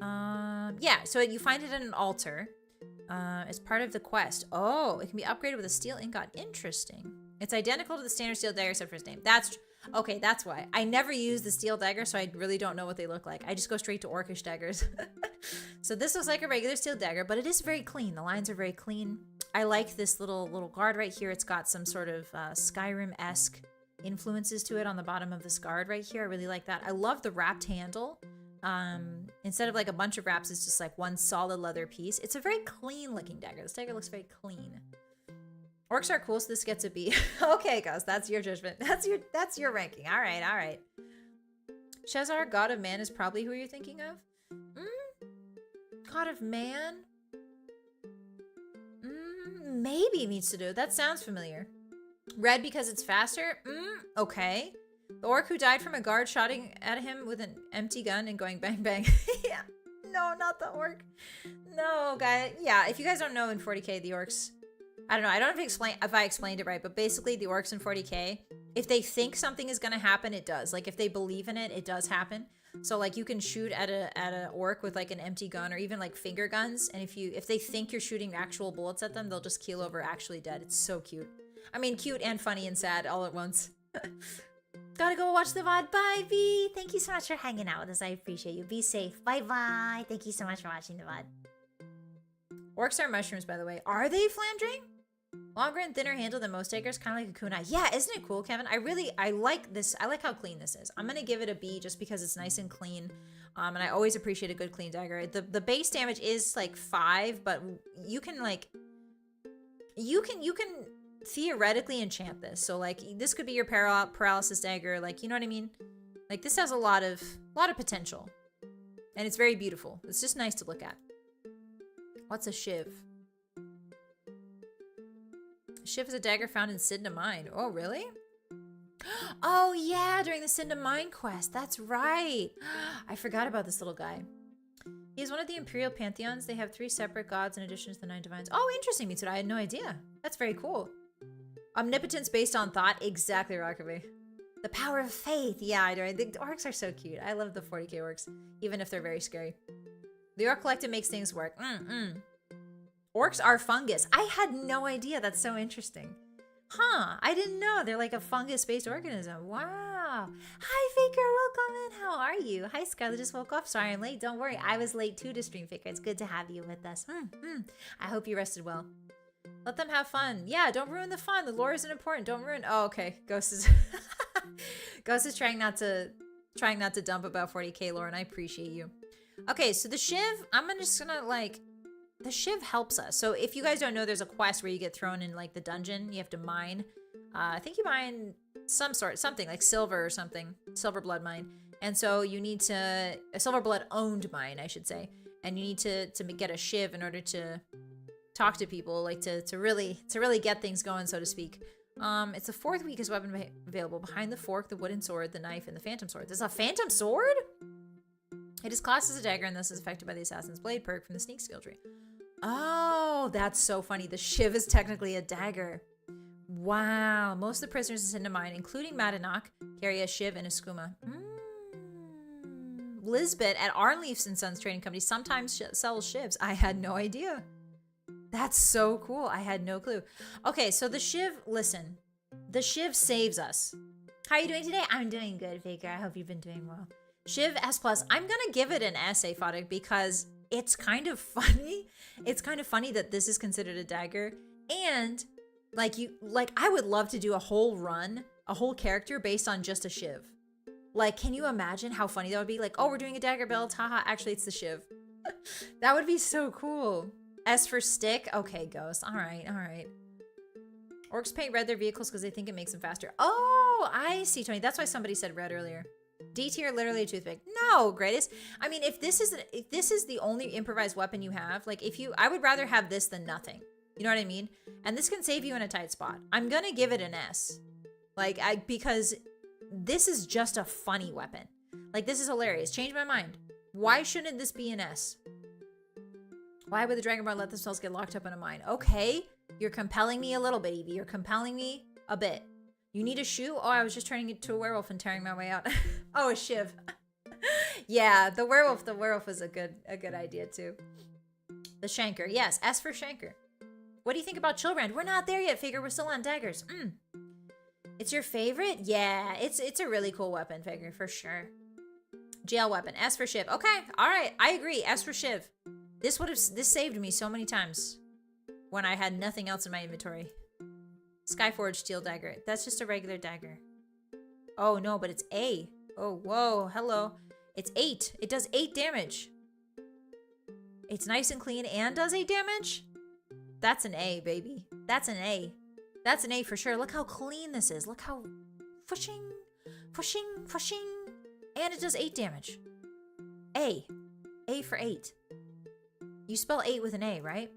Yeah, so you find it at an altar as part of the quest. Oh, it can be upgraded with a steel ingot. Interesting. It's identical to the standard steel dagger except for its name. Okay, that's why. I never use the steel dagger, so I really don't know what they look like. I just go straight to Orcish daggers. So this looks like a regular steel dagger, but it is very clean. The lines are very clean. I like this little guard right here. It's got some sort of Skyrim-esque influences to it on the bottom of this guard right here. I really like that. I love the wrapped handle. Instead of like a bunch of wraps, it's just like one solid leather piece. It's a very clean looking dagger. This dagger looks very clean. Orcs are cool, so this gets a B. Okay, guys, that's your judgment. That's your ranking. All right. Shezar, God of Man, is probably who you're thinking of. God of Man? maybe needs to do. That sounds familiar. Red because it's faster? Okay. The orc who died from a guard shooting at him with an empty gun and going bang bang. Yeah. No, not the orc. No, guy. Yeah, if you guys don't know in 40k, the orcs... I don't know. I don't know if I explained it right, but basically the orcs in 40k, if they think something is going to happen, it does. Like, if they believe in it, it does happen. So, like, you can shoot at a orc with, like, an empty gun or even, like, finger guns. And if they think you're shooting actual bullets at them, they'll just keel over actually dead. It's so cute. I mean, cute and funny and sad all at once. Gotta go watch the VOD. Bye, V. Thank you so much for hanging out with us. I appreciate you. Be safe. Bye-bye. Thank you so much for watching the VOD. Orcs are mushrooms, by the way. Are they, Flamdring? Longer and thinner handle than most daggers, kind of like a kunai. Yeah, isn't it cool, Kevin? I like this. I like how clean this is. I'm gonna give it a B just because it's nice and clean. And I always appreciate a good clean dagger. The base damage is like 5, but you can like you can theoretically enchant this. So like this could be your paralysis dagger. Like, you know what I mean? Like this has a lot of potential, and it's very beautiful. It's just nice to look at. What's a shiv? Shiv is a dagger found in Sidna Mine. Oh, really? Oh, yeah, during the Sidna Mine quest. That's right. I forgot about this little guy. He is one of the Imperial Pantheons. They have 3 separate gods in addition to the 9 divines. Oh, interesting, Mitsuda. I had no idea. That's very cool. Omnipotence based on thought. Exactly, Rockaby. The power of faith. Yeah, I do. The orcs are so cute. I love the 40k orcs, even if they're very scary. The Orc Collective makes things work. Orcs are fungus. I had no idea. That's so interesting. Huh. I didn't know. They're like a fungus-based organism. Wow. Hi, Faker. Welcome in. How are you? Hi, Scarlett. Just woke up. Sorry I'm late. Don't worry. I was late too to stream, Faker. It's good to have you with us. I hope you rested well. Let them have fun. Yeah, don't ruin the fun. The lore isn't important. Don't ruin... Oh, okay. Ghost is... Ghost is trying not to dump about 40k lore, and I appreciate you. Okay, so the Shiv, I'm just gonna, like... The Shiv helps us. So if you guys don't know, there's a quest where you get thrown in like the dungeon. You have to mine. I think you mine something like silver or something. Silver blood mine. And so you need to, a silver blood owned mine, I should say. And you need to get a Shiv in order to talk to people, like to really get things going, so to speak. It's the 4th weakest weapon available. Behind the fork, the wooden sword, the knife, and the phantom sword. There's a phantom sword? It is classed as a dagger and thus is affected by the assassin's blade perk from the sneak skill tree. Oh, that's so funny. The Shiv is technically a dagger. Wow. Most of the prisoners in Sidna Mine, including Madanach, carry a Shiv and a skooma. Lisbeth at Arnleafs and Sons Trading Company sometimes sells Shivs. I had no idea. That's so cool. I had no clue. Okay, so the Shiv, listen. The Shiv saves us. How are you doing today? I'm doing good, Faker. I hope you've been doing well. Shiv S+. I'm gonna give it an S, Aphotic, because it's kind of funny. It's kind of funny that this is considered a dagger. And I would love to do a whole run, a whole character based on just a Shiv. Like, can you imagine how funny that would be? Like, oh, we're doing a dagger build. Haha, actually it's the Shiv. That would be so cool. S for stick. Okay, Ghost. All right. Orcs paint red their vehicles because they think it makes them faster. Oh, I see, Tony. That's why somebody said red earlier. D tier, literally a toothpick. No, greatest. I mean, if this is the only improvised weapon you have, like I would rather have this than nothing. You know what I mean? And this can save you in a tight spot. I'm gonna give it an S. Because this is just a funny weapon. Like, this is hilarious. Change my mind. Why shouldn't this be an S? Why would the Dragonborn let themselves get locked up in a mine? Okay, you're compelling me a little bit, Evie. You're compelling me a bit. You need a shoe? Oh, I was just turning into a werewolf and tearing my way out. Oh, a Shiv. Yeah, the werewolf is a good idea too. The Shanker. Yes, S for Shanker. What do you think about Chillbrand? We're not there yet, Figure. We're still on daggers. It's your favorite? Yeah, it's a really cool weapon, Figure, for sure. Jail weapon. S for Shiv. Okay, all right. I agree. S for Shiv. This saved me so many times when I had nothing else in my inventory. Skyforged steel dagger. That's just a regular dagger. Oh no, but it's A. Oh, whoa, hello. It's 8. It does 8 damage. It's nice and clean and does 8 damage? That's an A, baby. That's an A. That's an A for sure. Look how clean this is. Look how... Pushing. And it does 8 damage. A. A for 8. You spell 8 with an A, right?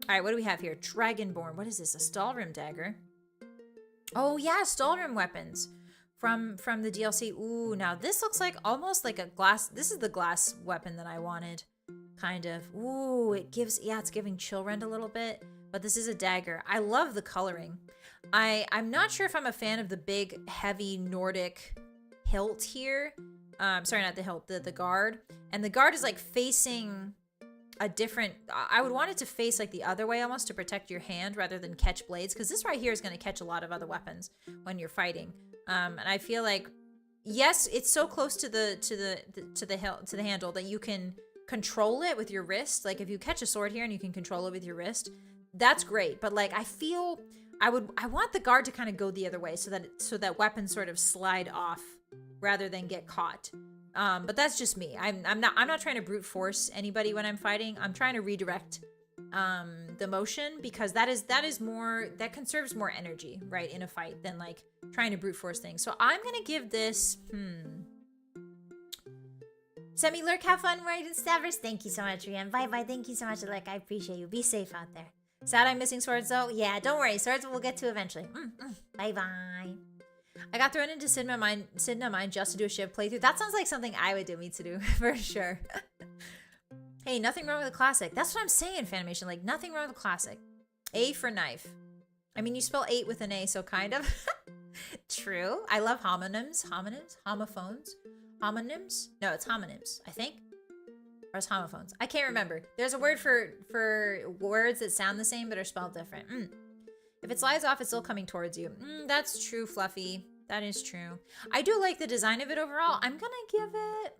All right, what do we have here? Dragonborn. What is this? A Stalrim dagger. Oh yeah, Stalrim weapons from the DLC. Ooh, now this looks like almost like a glass. This is the glass weapon that I wanted, kind of. Ooh, it gives, yeah, it's giving chill rend a little bit, but this is a dagger. I love the coloring. I'm not sure if I'm a fan of the big, heavy Nordic hilt here. Sorry, not the hilt, the guard. And the guard is like facing a different, I would want it to face like the other way almost to protect your hand rather than catch blades, because this right here is going to catch a lot of other weapons when you're fighting. And I feel like, yes, it's so close to the handle that you can control it with your wrist. Like if you catch a sword here and you can control it with your wrist, that's great. But like I feel I want the guard to kind of go the other way so that weapons sort of slide off rather than get caught. But that's just me. I'm not trying to brute force anybody when I'm fighting. I'm trying to redirect the motion, because that conserves more energy, right, in a fight than like trying to brute force things. So I'm gonna give this Semi Lurk, have fun right in Stavros. Thank you so much, Rian. Bye. Thank you so much, Lurk. I appreciate you. Be safe out there. Sad I'm missing swords though. Yeah, don't worry. Swords we'll get to eventually. Bye. I got thrown into Sidna Mine just to do a Shiv playthrough. That sounds like something I would do, me to do, for sure. Hey, nothing wrong with the classic. That's what I'm saying, Fanimation. Like, nothing wrong with the classic. A for knife. I mean, you spell 8 with an A, so kind of. True. I love homonyms. Homophones. Homonyms? No, it's homonyms, I think. Or it's homophones. I can't remember. There's a word for words that sound the same but are spelled different. If it slides off, it's still coming towards you. That's true, Fluffy. That is true. I do like the design of it overall. I'm gonna give it...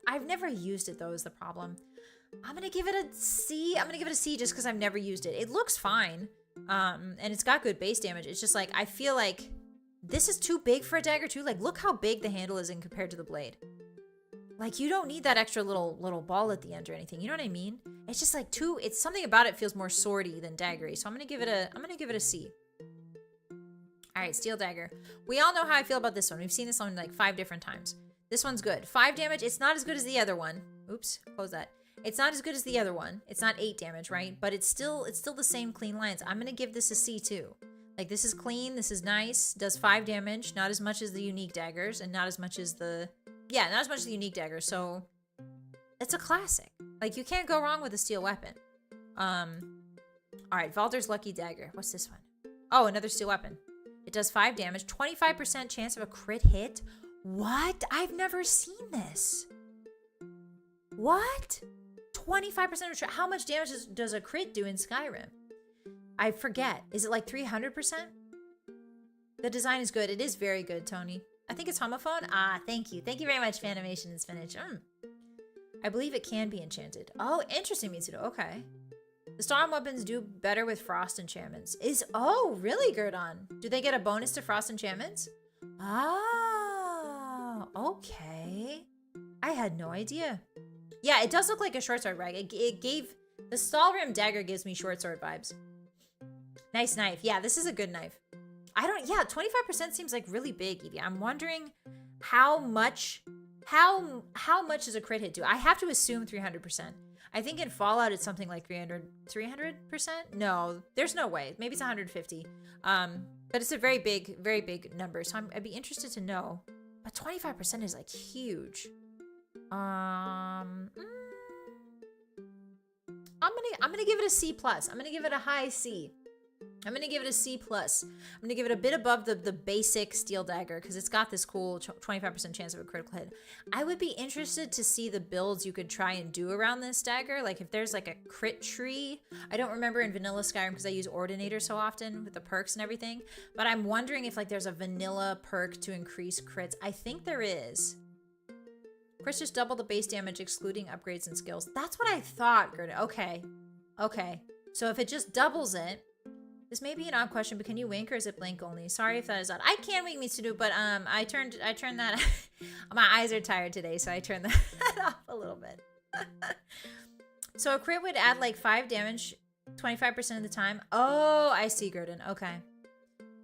I've never used it, though, is the problem. I'm gonna give it a C. I'm gonna give it a C just because I've never used it. It looks fine. And it's got good base damage. It's just like, I feel like this is too big for a dagger, too. Like, look how big the handle is in compared to the blade. Like, you don't need that extra little ball at the end or anything. You know what I mean? It's just like it's something about it feels more swordy than daggery. So I'm gonna give it a C. All right, steel dagger. We all know how I feel about this one. We've seen this one like 5 different times. This one's good. 5 damage. It's not as good as the other one. Oops, close that. It's not as good as the other one. It's not 8 damage, right? But it's still the same clean lines. I'm gonna give this a C too. Like, this is clean. This is nice. Does 5 damage. Not as much as the unique daggers, and not as much as the unique dagger. So it's a classic. Like, you can't go wrong with a steel weapon. All right, Valder's lucky dagger. What's this one? Oh, another steel weapon. It does 5 damage, 25% chance of a crit hit. What? I've never seen this. What? 25% of how much damage does a crit do in Skyrim? I forget. Is it like 300%? The design is good. It is very good, Tony. I think it's homophone. Thank you. Thank you very much, Fanimation and Spinach. I believe it can be enchanted. Oh, interesting, Mitsudo. Okay. The storm weapons do better with frost enchantments. Oh, really, Gurdon? Do they get a bonus to frost enchantments? Oh, okay. I had no idea. Yeah, it does look like a short sword, right? The Stalrim dagger gives me short sword vibes. Nice knife. Yeah, this is a good knife. 25% seems like really big, Edie. I'm wondering how much does a crit hit do? I have to assume 300%. I think in Fallout it's something like 300%? No, there's no way. Maybe it's 150. But it's a very big number. So I'd be interested to know. But 25% is like huge. I'm gonna give it a C+. I'm gonna give it a high C. I'm gonna give it a C+. I'm gonna give it a bit above the basic steel dagger because it's got this cool 25% chance of a critical hit. I would be interested to see the builds you could try and do around this dagger. Like if there's like a crit tree. I don't remember in vanilla Skyrim because I use Ordinator so often with the perks and everything. But I'm wondering if like there's a vanilla perk to increase crits. I think there is. Crits just double the base damage excluding upgrades and skills. That's what I thought, Gerda. Okay. So if it just doubles it. This may be an odd question, but can you wink or is it blink only? Sorry if that is odd. I can wink, Mitsudo, but I turned that. My eyes are tired today, so I turned that off a little bit. So a crit would add like 5 damage 25% of the time. Oh, I see, Gurdon. Okay.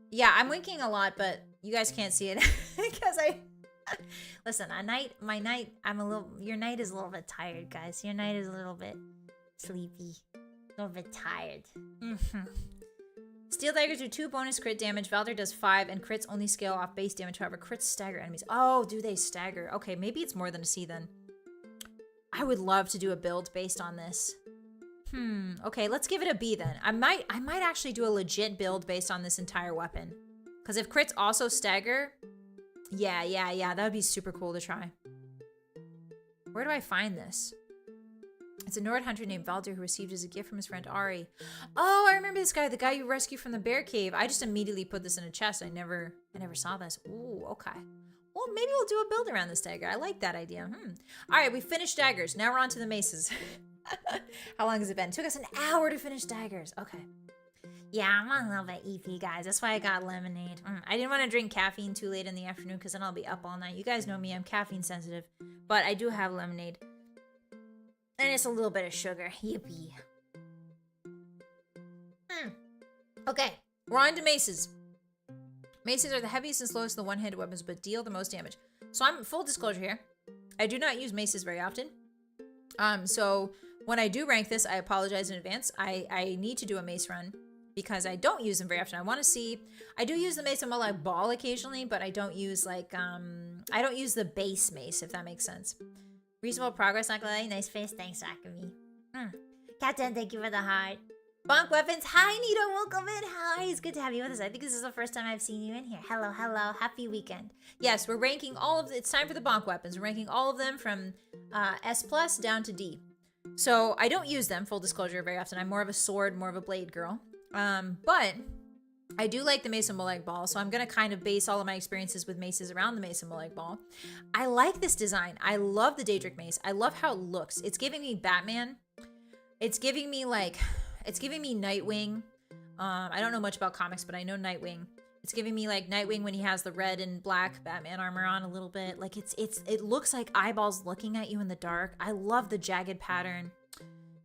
Yeah, I'm winking a lot, but you guys can't see it because listen, your night is a little bit tired, guys. Your night is a little bit sleepy. A little bit tired. Steel daggers do 2 bonus crit damage. Valder does 5, and crits only scale off base damage. However, crits stagger enemies. Oh, do they stagger? Okay, maybe it's more than a C then. I would love to do a build based on this. Okay, let's give it a B then. I might actually do a legit build based on this entire weapon. Because if crits also stagger, yeah, that would be super cool to try. Where do I find this? It's a Nord hunter named Valdir who received as a gift from his friend Ari. Oh, I remember this guy, the guy you rescued from the bear cave. I just immediately put this in a chest. I never saw this. Ooh, okay. Well, maybe we'll do a build around this dagger. I like that idea. All right, we finished daggers. Now we're on to the maces. How long has it been? It took us an hour to finish daggers. Okay. Yeah, I'm on a little bit EP, guys. That's why I got lemonade. I didn't want to drink caffeine too late in the afternoon because then I'll be up all night. You guys know me. I'm caffeine sensitive. But I do have lemonade. And it's a little bit of sugar. Yippee. Okay, we're on to maces. Maces are the heaviest and slowest of the one-handed weapons, but deal the most damage. So I'm full disclosure here. I do not use maces very often. So when I do rank this, I apologize in advance. I need to do a mace run because I don't use them very often. I want to see. I do use the mace on my like ball occasionally, but I don't use like I don't use the base mace, if that makes sense. Reasonable progress, not gonna lie. Nice face. Thanks, Akami. Captain, thank you for the heart. Bonk Weapons. Hi, Nito. Welcome in. Hi. It's good to have you with us. I think this is the first time I've seen you in here. Hello, hello. Happy weekend. Yes, we're ranking all of it's time for the Bonk Weapons. We're ranking all of them from S+ down to D. So I don't use them, full disclosure, very often. I'm more of a sword, more of a blade girl. But I do like the Mace and Molag Ball, so I'm going to kind of base all of my experiences with maces around the Mace and Molag Ball. I like this design. I love the Daedric Mace. I love how it looks. It's giving me Batman. It's giving me Nightwing. I don't know much about comics, but I know Nightwing. It's giving me like Nightwing when he has the red and black Batman armor on a little bit. Like it looks like eyeballs looking at you in the dark. I love the jagged pattern.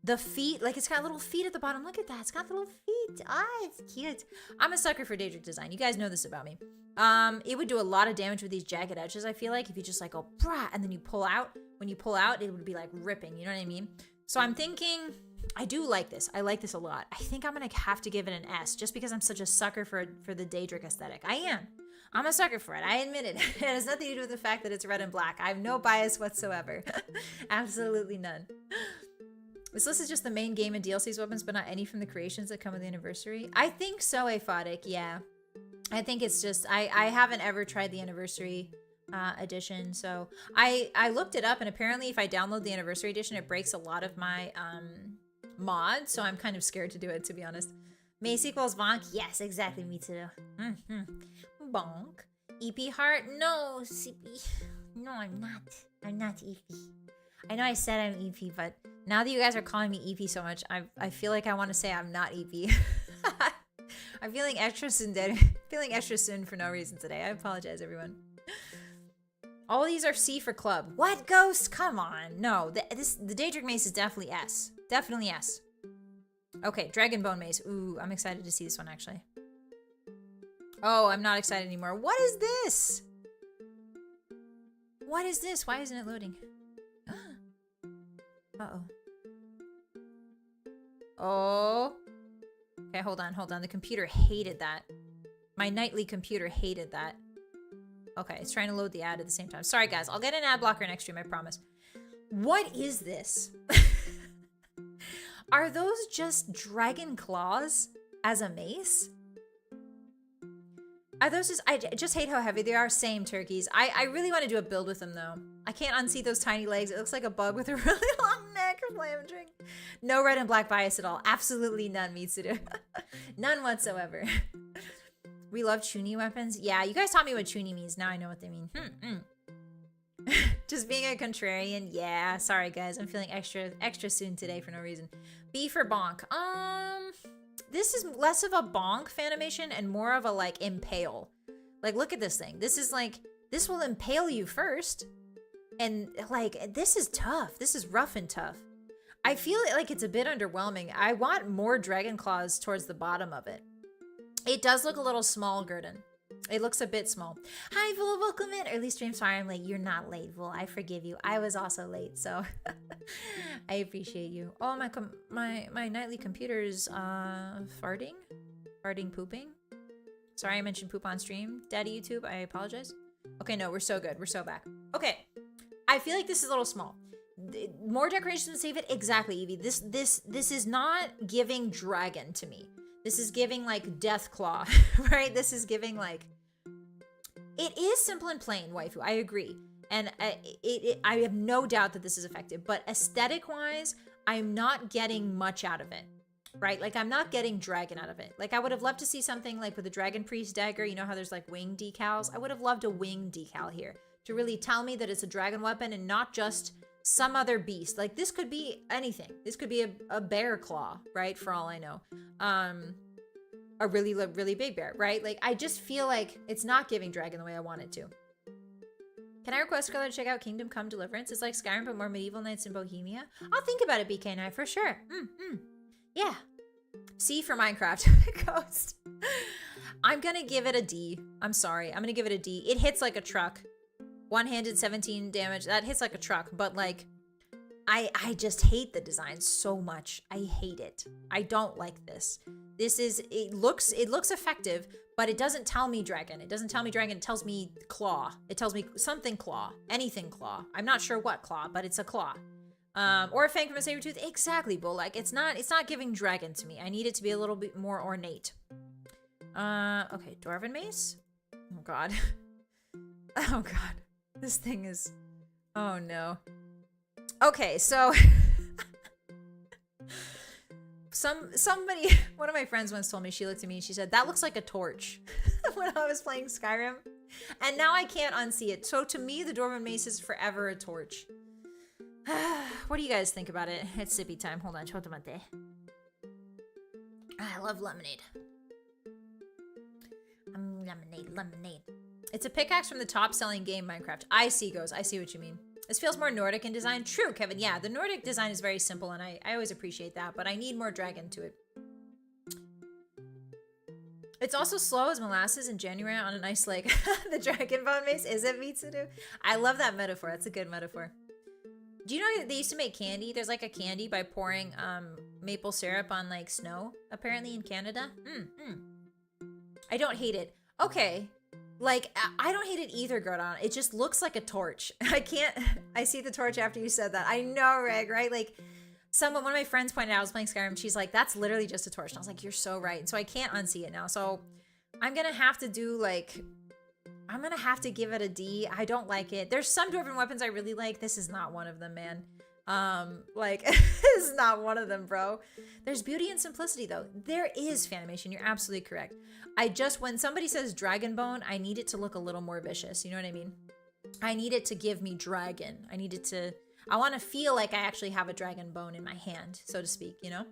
The feet, like it's got little feet at the bottom. Look at that. It's got little feet. Ah, it's cute. I'm a sucker for Daedric design. You guys know this about me. It would do a lot of damage with these jagged edges, I feel like, if you just like go, brah, and then you pull out. When you pull out, it would be like ripping. You know what I mean? So I'm thinking, I do like this. I like this a lot. I think I'm going to have to give it an S just because I'm such a sucker for the Daedric aesthetic. I am. I'm a sucker for it. I admit it. It has nothing to do with the fact that it's red and black. I have no bias whatsoever. Absolutely none. This list is just the main game and DLC's weapons, but not any from the creations that come with the anniversary. I think so, Aphotic, yeah. I think it's just, I haven't ever tried the anniversary edition, so I looked it up, and apparently if I download the anniversary edition, it breaks a lot of my mods, so I'm kind of scared to do it, to be honest. Mace equals bonk? Yes, exactly, me too. Bonk. EP heart? No, CP. No, I'm not. I'm not EP. I know I said I'm EP, but now that you guys are calling me EP so much, I feel like I want to say I'm not EP. I'm feeling extra soon for no reason today. I apologize, everyone. All these are C for club. What, Ghost? Come on. No, the Daedric Mace is definitely S. Definitely S. Okay, Dragonbone Mace. Ooh, I'm excited to see this one, actually. Oh, I'm not excited anymore. What is this? What is this? Why isn't it loading? Uh-oh. Oh. Okay, hold on. The computer hated that. My nightly computer hated that. Okay, it's trying to load the ad at the same time. Sorry, guys. I'll get an ad blocker next stream, I promise. What is this? Are those just dragon claws as a mace? Are those just... I just hate how heavy they are. Same, turkeys. I really want to do a build with them, though. I can't unsee those tiny legs. It looks like a bug with a really long neck. No red and black bias at all. Absolutely none, Mitsuru. None whatsoever. We love Chuni weapons. Yeah, you guys taught me what Chuni means. Now I know what they mean. Just being a contrarian. Yeah, sorry, guys. I'm feeling extra soon today for no reason. B for bonk. This is less of a bonk fanimation and more of a, like, impale. Like, look at this thing. This is, like, this will impale you first. And, like, this is tough. This is rough and tough. I feel like it's a bit underwhelming. I want more dragon claws towards the bottom of it. It does look a little small, Gurdon. It looks a bit small. Hi, Vul, welcome in. Early stream, sorry I'm late. You're not late, Vul. I forgive you. I was also late, so I appreciate you. Oh, my nightly computer's farting, pooping. Sorry, I mentioned poop on stream. Daddy YouTube, I apologize. Okay, no, we're so good. We're so back. Okay, I feel like this is a little small. More decorations to save it. Exactly, Evie. This is not giving dragon to me. This is giving like death claw, right? This is giving like, it is simple and plain, waifu. I agree. And I have no doubt that this is effective, but aesthetic wise, I'm not getting much out of it, right? Like I'm not getting dragon out of it. Like I would have loved to see something like with a dragon priest dagger. You know how there's like wing decals? I would have loved a wing decal here to really tell me that it's a dragon weapon and not just some other beast. Like this could be anything. This could be a bear claw, right? For all I know. A really big bear, right? Like I just feel like it's not giving dragon the way I want it to. Can I request Scarlett to check out Kingdom Come Deliverance? It's like Skyrim but more medieval knights in Bohemia. I'll think about it, BK9, for sure. Yeah. C for Minecraft. Ghost. I'm gonna give it a D. I'm sorry. I'm gonna give it a D. It hits like a truck. One-handed 17 damage. That hits like a truck, but like I just hate the design so much. I hate it. I don't like this. It looks effective, but it doesn't tell me dragon. It doesn't tell me dragon. It tells me claw. It tells me something claw. Anything claw. I'm not sure what claw, but it's a claw. Or a fang from a saber tooth. Exactly, Bull. Like it's not giving dragon to me. I need it to be a little bit more ornate. Okay, Dwarven Mace. Oh god. Oh god. This thing is, oh no. Okay, so somebody, one of my friends once told me, she looked at me and she said, that looks like a torch when I was playing Skyrim. And now I can't unsee it. So to me, the Dwarven Mace is forever a torch. What do you guys think about it? It's sippy time. Hold on. Chotomate. I love lemonade. Lemonade. It's a pickaxe from the top-selling game, Minecraft. I see, Goes. I see what you mean. This feels more Nordic in design. True, Kevin. Yeah, the Nordic design is very simple, and I always appreciate that, but I need more dragon to it. It's also slow as molasses in January on an ice lake. The dragon bone mace, is it Mitsuru? I love that metaphor. That's a good metaphor. Do you know that they used to make candy? There's like a candy by pouring maple syrup on like snow, apparently in Canada. I don't hate it. Okay. Like, I don't hate it either, Gordon. It just looks like a torch. I see the torch after you said that. I know, Reg, right? Like, one of my friends pointed out, I was playing Skyrim, she's like, that's literally just a torch. And I was like, you're so right. So I can't unsee it now. So I'm going to have to do, like, I'm going to have to give it a D. I don't like it. There's some Dwarven weapons I really like. This is not one of them, man. Like, this is not one of them, bro. There's beauty and simplicity, though. There is Fanimation. You're absolutely correct. When somebody says dragon bone, I need it to look a little more vicious. You know what I mean? I need it to give me dragon. I want to feel like I actually have a dragon bone in my hand, so to speak, you know?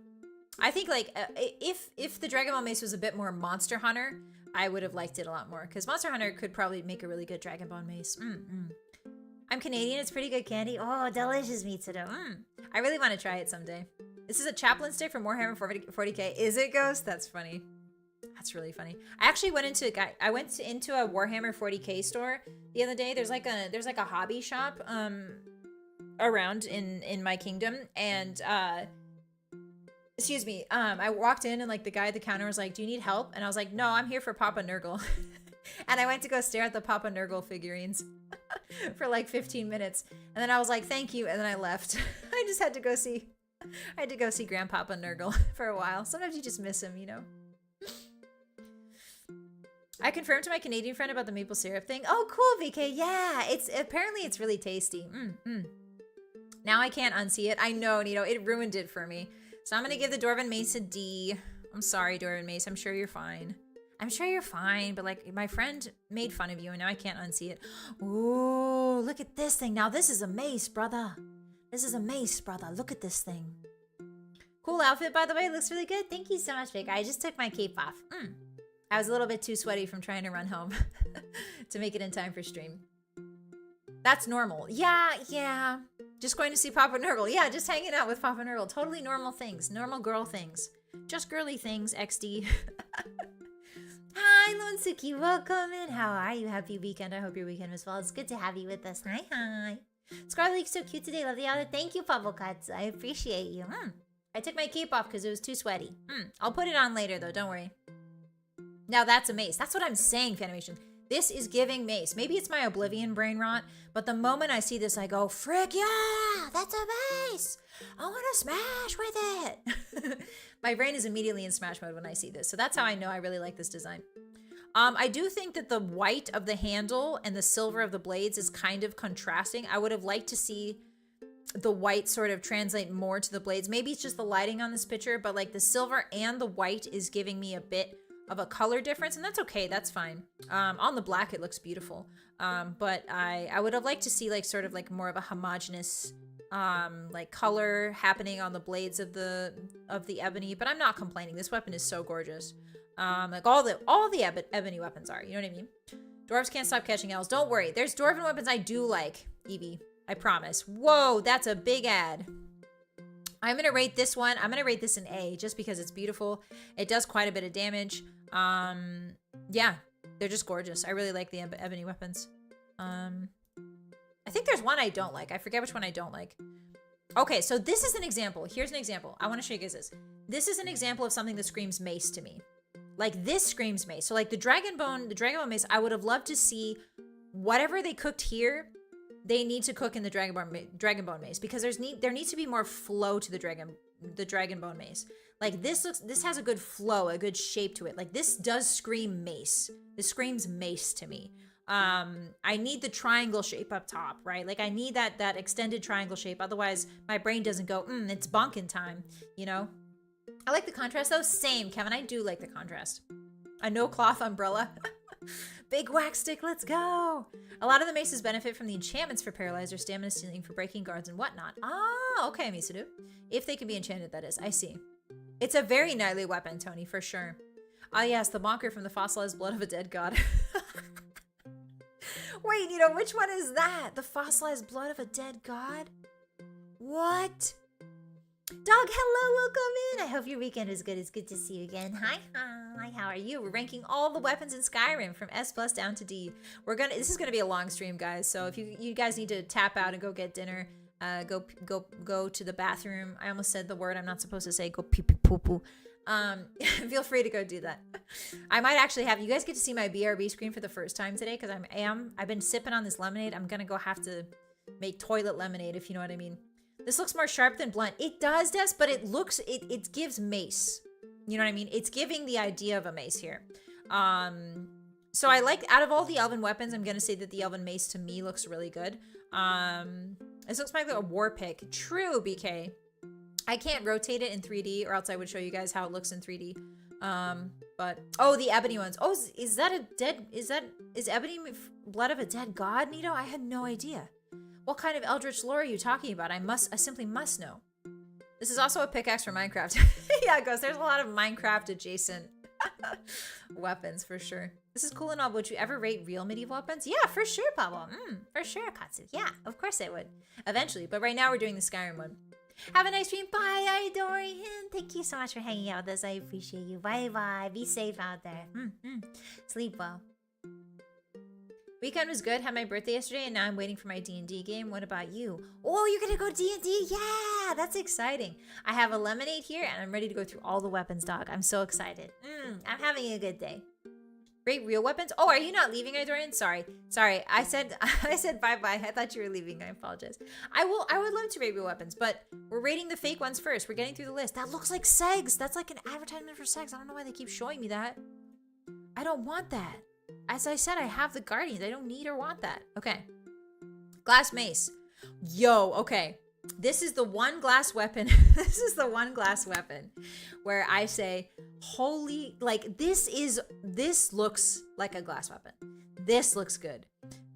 I think, like, if the Dragon Ball Mace was a bit more Monster Hunter, I would have liked it a lot more, because Monster Hunter could probably make a really good Dragon Ball Mace. I'm Canadian. It's pretty good candy. Oh, delicious Mitsuru. I really want to try it someday. This is a Chaplain stick from Warhammer 40K. Is it, Ghost? That's funny. That's really funny. I actually went into a Warhammer 40K store the other day. There's like a hobby shop around in my kingdom, and excuse me, I walked in and like the guy at the counter was like, "Do you need help?" And I was like, "No, I'm here for Papa Nurgle." And I went to go stare at the Papa Nurgle figurines for like 15 minutes, and then I was like, "Thank you," and then I left. I just had to go see Grandpapa Nurgle for a while. Sometimes you just miss him, you know. I confirmed to my Canadian friend about the maple syrup thing. Oh, cool, VK. Yeah, apparently it's really tasty. Now I can't unsee it. I know, Nito. It ruined it for me. So I'm gonna give the Dwarven Mace a D. I'm sorry, Dwarven Mace. I'm sure you're fine. But like my friend made fun of you, and now I can't unsee it. Ooh, look at this thing. Now this is a mace, brother. Look at this thing. Cool outfit, by the way. It looks really good. Thank you so much, Vic. I just took my cape off. I was a little bit too sweaty from trying to run home to make it in time for stream. That's normal. Yeah. Just going to see Papa Nurgle. Yeah, just hanging out with Papa Nurgle. Totally normal things. Normal girl things. Just girly things, XD. Hi, Lone Suki, welcome in. How are you? Happy weekend. I hope your weekend was well. It's good to have you with us. Hi. Scarlett looks so cute today. Love the outfit. Thank you, Bubble Cuts. I appreciate you. I took my cape off because it was too sweaty. I'll put it on later, though. Don't worry. Now, that's a mace. That's what I'm saying, Fanimation. This is giving mace. Maybe it's my Oblivion brain rot, but the moment I see this, I go, frick yeah, that's a mace. I want to smash with it. My brain is immediately in smash mode when I see this. So that's how I know I really like this design. I do think that the white of the handle and the silver of the blades is kind of contrasting. I would have liked to see the white sort of translate more to the blades. Maybe it's just the lighting on this picture, but like the silver and the white is giving me a bit of a color difference, and that's okay, that's fine. On the black it looks beautiful, but I would have liked to see like sort of like more of a homogeneous like color happening on the blades of the ebony, but I'm not complaining. This weapon is so gorgeous. Like all the ebony weapons are, you know what I mean? Dwarves can't stop catching owls. Don't worry, there's dwarven weapons I do like, Evie, I promise. Whoa, that's a big ad. I'm gonna rate this one. I'm gonna rate this an A just because it's beautiful. It does quite a bit of damage. Yeah, they're just gorgeous. I really like the ebony weapons. I think there's one I don't like. I forget which one I don't like. Okay, so this is an example. Here's an example. I want to show you guys this. This is an example of something that screams mace to me. Like this screams mace. So like the dragon bone mace, I would have loved to see whatever they cooked here, they need to cook in the dragon bone mace, because there needs to be more flow to the dragon bone mace. Like this has a good flow, a good shape to it. Like this does scream mace. This screams mace to me. I need the triangle shape up top, right? Like I need that extended triangle shape. Otherwise my brain doesn't go, it's bonking time, you know? I like the contrast though. Same, Kevin, I do like the contrast. A no cloth umbrella. Big wax stick, let's go. A lot of the maces benefit from the enchantments for paralyzer, stamina stealing, for breaking guards and whatnot. Ah, okay, Misadu. If they can be enchanted, that is. I see. It's a very knightly weapon, Tony, for sure. Ah, yes, the bonker from the fossilized blood of a dead god. Wait, which one is that? The fossilized blood of a dead god? What? Dog, hello, welcome in. I hope your weekend is good. It's good to see you again. Hi, how are you? We're ranking all the weapons in Skyrim from S+ down to D. This is gonna be a long stream, guys. So if you guys need to tap out and go get dinner, go to the bathroom. I almost said the word I'm not supposed to say. Go pee pee poo poo. Feel free to go do that. I might actually have you guys get to see my BRB screen for the first time today, because I've been sipping on this lemonade. I'm gonna go have to make toilet lemonade, if you know what I mean. This looks more sharp than blunt. It does, Des, but it gives mace. You know what I mean? It's giving the idea of a mace here. So I like, out of all the elven weapons, I'm gonna say that the elven mace to me looks really good. This looks like a war pick. True, BK. I can't rotate it in 3D, or else I would show you guys how it looks in 3D. But oh, the ebony ones. Oh, is ebony blood of a dead god, Nito? I had no idea. What kind of eldritch lore are you talking about? I simply must know. This is also a pickaxe for Minecraft. Yeah, Ghost, there's a lot of Minecraft adjacent weapons for sure. This is cool and all, but would you ever rate real medieval weapons? Yeah, for sure, Pablo. For sure, Katsu. Yeah, of course I would. Eventually, but right now we're doing the Skyrim one. Have a nice stream. Bye, Dorian. Thank you so much for hanging out with us. I appreciate you. Bye-bye. Be safe out there. Sleep well. Weekend was good. Had my birthday yesterday, and now I'm waiting for my D&D game. What about you? Oh, you're gonna go D&D? Yeah, that's exciting. I have a lemonade here, and I'm ready to go through all the weapons, dog. I'm so excited. I'm having a good day. Rate real weapons? Oh, are you not leaving, Idorian? Sorry. I said bye-bye. I thought you were leaving. I apologize. I would love to rate real weapons, but we're rating the fake ones first. We're getting through the list. That looks like Segs. That's like an advertisement for Segs. I don't know why they keep showing me that. I don't want that. As I said, I have the Guardians. I don't need or want that. Okay. Glass mace. Yo, okay. This is the one glass weapon. This is the one glass weapon where I say, holy, like this looks like a glass weapon. This looks good.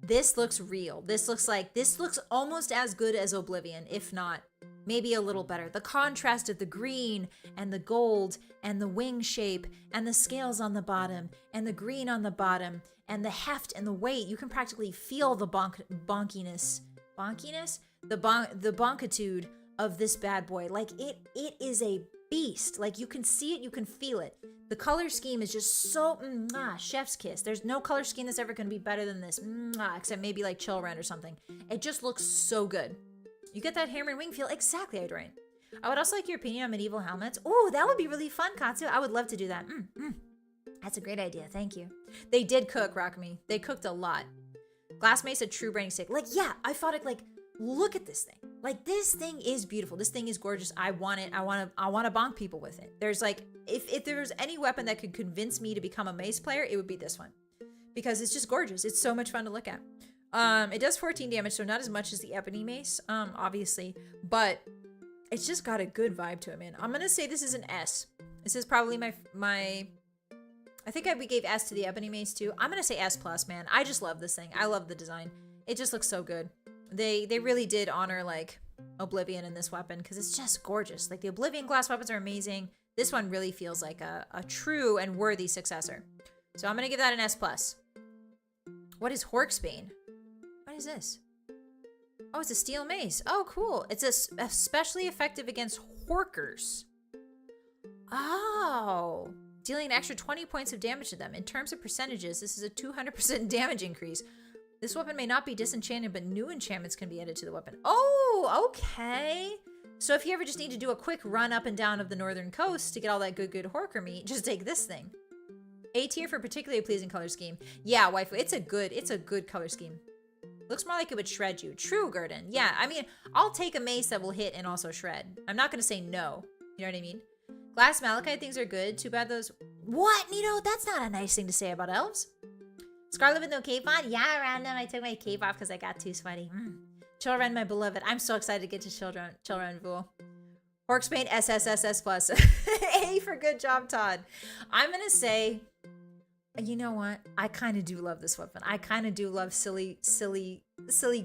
This looks real. This looks almost as good as Oblivion, if not maybe a little better. The contrast of the green and the gold and the wing shape and the scales on the bottom and the green on the bottom and the heft and the weight. You can practically feel the bonkiness? The bonkitude of this bad boy. Like it is a beast. Like, you can see it, you can feel it. The color scheme is just so, chef's kiss. There's no color scheme that's ever going to be better than this, except maybe like Chill Rent or something. It just looks so good. You get that hammer and wing feel. Exactly, Idorian. I would also like your opinion on medieval helmets. Oh, that would be really fun, Katsu. I would love to do that. That's a great idea. Thank you. They did cook, Rock Me. They cooked a lot. Glass mace, a true branding stick. Like, yeah, I thought it, like, look at this thing. Like, this thing is beautiful. This thing is gorgeous. I want it. I want to bonk people with it. There's like, if there was any weapon that could convince me to become a mace player, it would be this one. Because it's just gorgeous. It's so much fun to look at. It does 14 damage, so not as much as the ebony mace, obviously. But it's just got a good vibe to it, man. I'm going to say this is an S. This is probably my I think we gave S to the ebony mace too. I'm going to say S+, man. I just love this thing. I love the design. It just looks so good. They really did honor, like, Oblivion in this weapon because it's just gorgeous. Like, the Oblivion glass weapons are amazing. This one really feels like a true and worthy successor. So I'm going to give that an S+. What is Horksbane? What is this? Oh, it's a steel mace. Oh, cool. It's especially effective against Horkers. Oh. Dealing an extra 20 points of damage to them. In terms of percentages, this is a 200% damage increase. This weapon may not be disenchanted, but new enchantments can be added to the weapon. Oh, okay. So if you ever just need to do a quick run up and down of the northern coast to get all that good Horker meat, just take this thing. A tier for particularly pleasing color scheme. Yeah, waifu, it's a good color scheme. Looks more like it would shred you. True, Gurdon. Yeah, I mean, I'll take a mace that will hit and also shred. I'm not going to say no. You know what I mean? Glass malachite things are good. Too bad those... What? Nito, that's not a nice thing to say about elves. Scarlet with no cape on? Yeah, random. I took my cape off because I got too sweaty. Children, my beloved. I'm so excited to get to Children Fool. Horksbane SSSS+. A for good job, Todd. I'm going to say... You know what? I kind of do love this weapon. I kind of do love silly,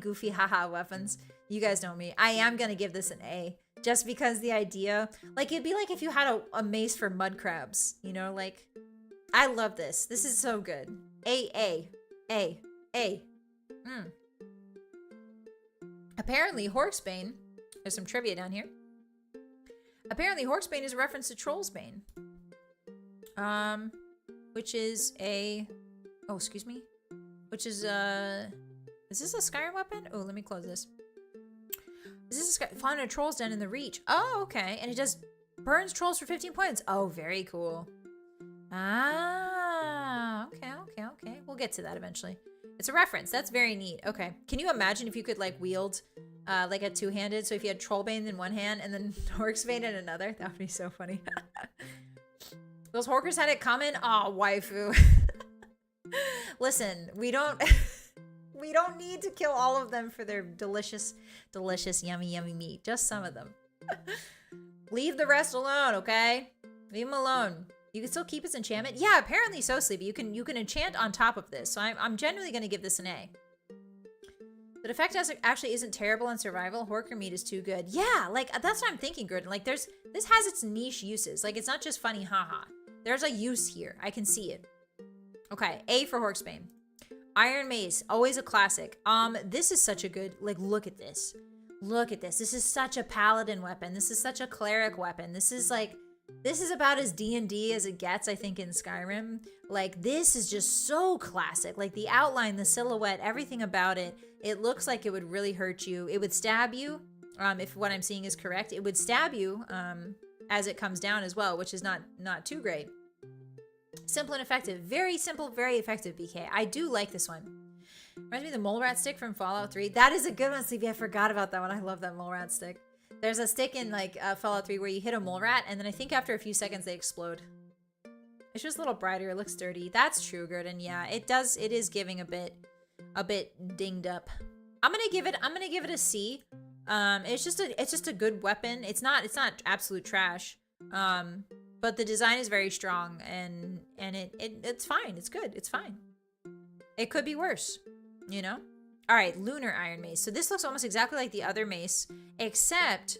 goofy, haha weapons. You guys know me. I am going to give this an A. Just because the idea... Like, it'd be like if you had a mace for mud crabs. You know, like... I love this. This is so good. A. Apparently, Horksbane... There's some trivia down here. Apparently, Horksbane is a reference to Trollsbane. Which is a... Oh, excuse me? Which is a... Is this a Skyrim weapon? Oh, let me close this. Is this a Find a troll's den in the Reach? Oh, okay. And it just burns trolls for 15 points. Oh, very cool. Ah, okay. We'll get to that eventually. It's a reference. That's very neat. Okay. Can you imagine if you could, like, wield, like, a two-handed? So if you had Trollbane in one hand and then Horksbane in another? That would be so funny. Those Horkers had it coming? Aw, waifu. Listen, we don't need to kill all of them for their delicious, yummy meat. Just some of them. Leave the rest alone, okay? Leave them alone. You can still keep its enchantment? Yeah, apparently so, Sleepy. You can enchant on top of this. So I'm generally going to give this an A. The effect actually isn't terrible on survival. Horker meat is too good. Yeah, like, that's what I'm thinking, Gordon. Like, this has its niche uses. Like, it's not just funny, haha. There's a use here. I can see it. Okay, A for Horksbane. Iron Mace, always a classic. This is such a good, like, look at this. Look at this. This is such a paladin weapon. This is such a cleric weapon. This is about as D&D as it gets, I think, in Skyrim. Like, this is just so classic. Like, the outline, the silhouette, everything about it. It looks like it would really hurt you. It would stab you, if what I'm seeing is correct. It would stab you as it comes down as well, which is not too great. Simple and effective. Very simple, very effective, BK. I do like this one. Reminds me of the mole rat stick from Fallout 3. That is a good one, Sleepy. I forgot about that one. I love that mole rat stick. There's a stick in, like, Fallout 3 where you hit a mole rat, and then I think after a few seconds they explode. It's just a little brighter. It looks dirty. That's true, Gurdon. Yeah, it is giving a bit dinged up. I'm gonna give it a C. It's just a good weapon. It's not absolute trash. But the design is very strong, and it's fine. It's good. It's fine. It could be worse, you know? All right, Lunar Iron Mace. So this looks almost exactly like the other mace, except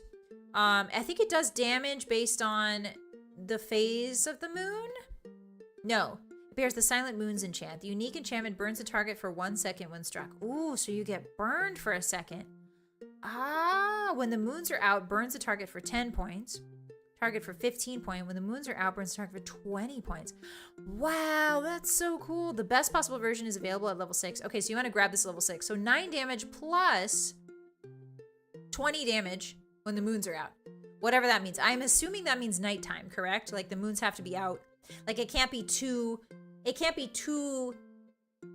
I think it does damage based on the phase of the moon. No, it bears the Silent Moon's enchant. The unique enchantment burns the target for 1 second when struck. Ooh, so you get burned for a second. Ah, when the moons are out, burns the target for 10 points. target for 15 points. When the moons are out, burns target for 20 points. Wow, that's so cool. The best possible version is available at level 6. Okay, so you want to grab this level 6. So 9 damage plus 20 damage when the moons are out. Whatever that means. I'm assuming that means nighttime, correct? Like the moons have to be out. Like it can't be too,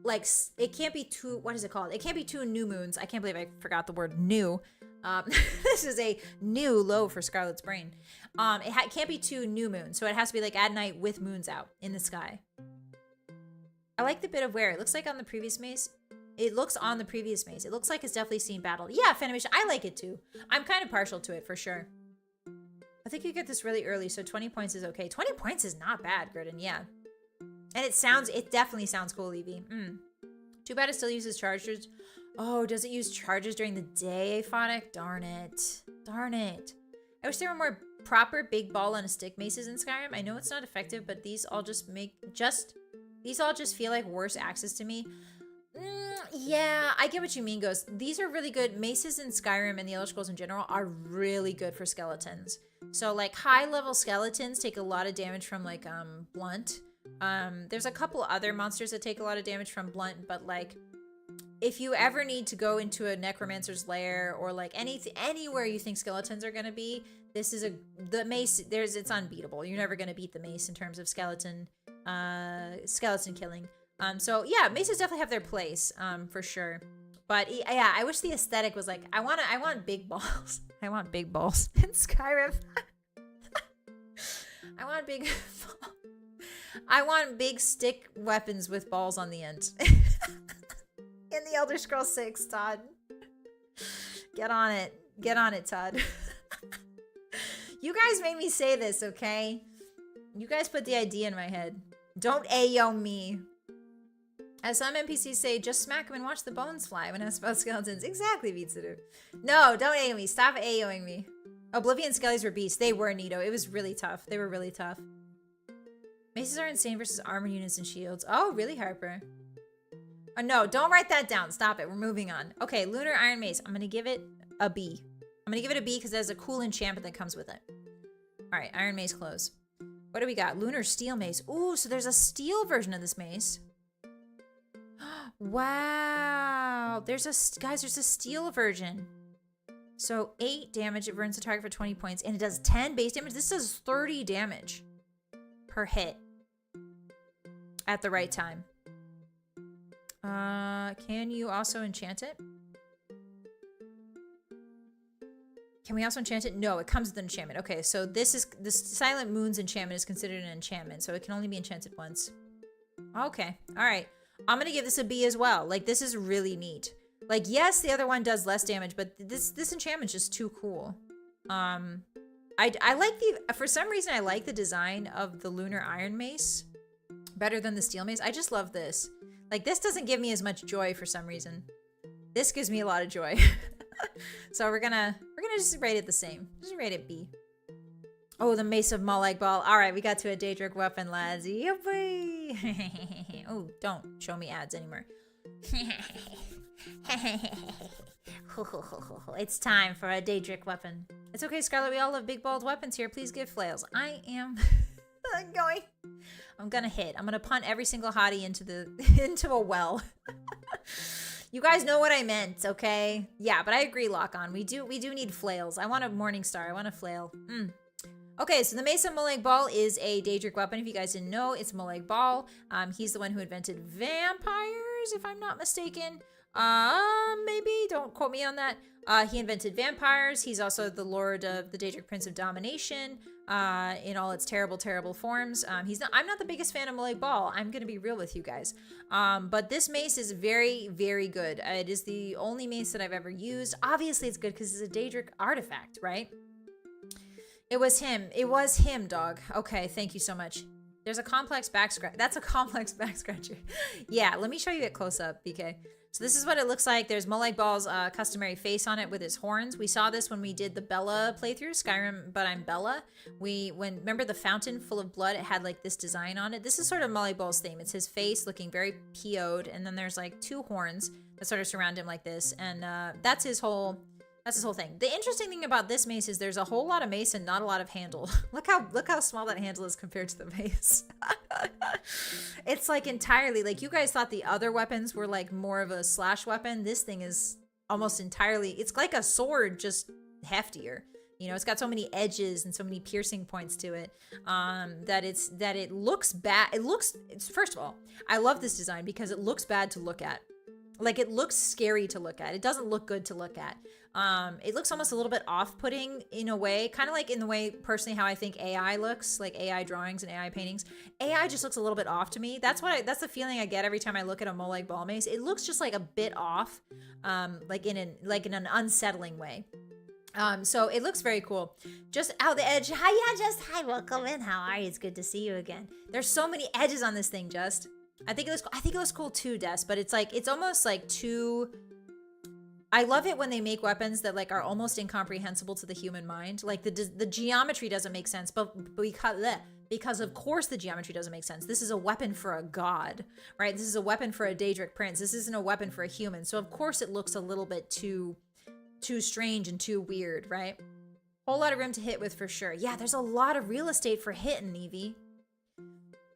like, it can't be too, what is it called? It can't be 2 new moons. I can't believe I forgot the word new. This is a new low for Scarlett's brain. It can't be 2 new moons. So it has to be like at night with moons out in the sky. I like the bit of wear. It looks like on the previous mace. It looks on the previous mace. It looks like it's definitely seen battle. Yeah, Fanimation. I like it too. I'm kind of partial to it for sure. I think you get this really early, so 20 points is okay. 20 points is not bad, Gurdon, yeah. And it definitely sounds cool, Evie. Too bad it still uses chargers. Oh, does it use charges during the day, Aphonic? Darn it. Darn it. I wish there were more proper big ball on a stick maces in Skyrim. I know it's not effective, but these all just feel like worse axes to me. Yeah, I get what you mean, Ghost. These are really good. Maces in Skyrim and the Elder Scrolls in general are really good for skeletons. So like high level skeletons take a lot of damage from like blunt. There's a couple other monsters that take a lot of damage from blunt, but like if you ever need to go into a necromancer's lair or like anywhere you think skeletons are gonna be, this is the mace. It's unbeatable. You're never gonna beat the mace in terms of skeleton killing. So yeah, maces definitely have their place, for sure. But yeah, I wish the aesthetic was like, I want big balls. I want big balls in Skyrim. I want big stick weapons with balls on the end. In the Elder Scrolls 6, Todd. Get on it. Get on it, Todd. You guys made me say this, okay? You guys put the idea in my head. Don't Ayo me. As some NPCs say, just smack them and watch the bones fly when asked about skeletons. Exactly, Beatsudu. No, don't AO me. Stop AOing me. Oblivion skellies were beasts. They were, Nito. It was really tough. They were really tough. Maces are insane versus armor units and shields. Oh, really, Harper? Oh, no, don't write that down. Stop it. We're moving on. Okay, Lunar Iron Mace. I'm going to give it a B. I'm going to give it a B because there's a cool enchantment that comes with it. All right, Iron Mace close. What do we got? Lunar Steel Mace. Ooh, so there's a steel version of this mace. Wow. There's a steel version. So 8 damage. It burns the target for 20 points. And it does 10 base damage. This does 30 damage per hit at the right time. Can you also enchant it? Can we also enchant it? No, it comes with an enchantment. Okay, so this Silent Moon's enchantment is considered an enchantment, so it can only be enchanted once. Okay, all right. I'm gonna give this a B as well. Like, this is really neat. Like, yes, the other one does less damage, but this enchantment's just too cool. I like for some reason, I like the design of the Lunar Iron Mace better than the Steel Mace. I just love this. Like, this doesn't give me as much joy for some reason. This gives me a lot of joy. So we're gonna just rate it the same. Just rate it B. Oh, the Mace of Molag Bal. All right, we got to a Daedric weapon, lads. Yippee! Oh, don't show me ads anymore. It's time for a Daedric weapon. It's okay, Scarlett. We all love big balled weapons here. Please give flails. I am I'm gonna hit. I'm gonna punt every single hottie into a well. You guys know what I meant, okay? Yeah, but I agree, Lock On. We do need flails. I want a Morning Star. I want a flail. Okay, so the Mace of Molag Bal is a Daedric weapon. If you guys didn't know, it's Molag Bal. He's the one who invented vampires, if I'm not mistaken. Maybe. Don't quote me on that. He invented vampires. He's also the Lord of the Daedric Prince of Domination, in all its terrible, terrible forms. I'm not the biggest fan of Molag Bal. I'm gonna be real with you guys. But this mace is very, very good. It is the only mace that I've ever used. Obviously, it's good because it's a Daedric artifact, right? It was him. It was him, dog. Okay, thank you so much. There's a complex back scratch. That's a complex back scratcher. Yeah, let me show you it close up, BK. So this is what it looks like. There's Molag Bal's customary face on it with his horns. We saw this when we did the Bella playthrough, Skyrim, but I'm Bella. Remember the fountain full of blood? It had like this design on it. This is sort of Molag Bal's theme. It's his face looking very PO'd, and then there's like 2 horns that sort of surround him like this, and that's his whole That's this whole thing. The interesting thing about this mace is there's a whole lot of mace and not a lot of handle. Look how small that handle is compared to the mace. It's like entirely, like you guys thought the other weapons were like more of a slash weapon. This thing is almost entirely, it's like a sword, just heftier. You know, it's got so many edges and so many piercing points to it that it looks bad. First of all, I love this design because it looks bad to look at. Like, it looks scary to look at. It doesn't look good to look at. It looks almost a little bit off-putting in a way, kind of like in the way, personally, how I think AI looks, like AI drawings and AI paintings. AI just looks a little bit off to me. That's the feeling I get every time I look at a Molag Bal mace. It looks just like a bit off, like in an unsettling way. So it looks very cool. Just out the edge. Hi, welcome in. How are you? It's good to see you again. There's so many edges on this thing, Just. I think it looks cool too, Des, but it's almost like too. I love it when they make weapons that like are almost incomprehensible to the human mind. Like the geometry doesn't make sense, but because of course the geometry doesn't make sense. This is a weapon for a god, right? This is a weapon for a Daedric prince. This isn't a weapon for a human. So of course it looks a little bit too strange and too weird, right? Whole lot of room to hit with for sure. Yeah, there's a lot of real estate for hitting, Evie.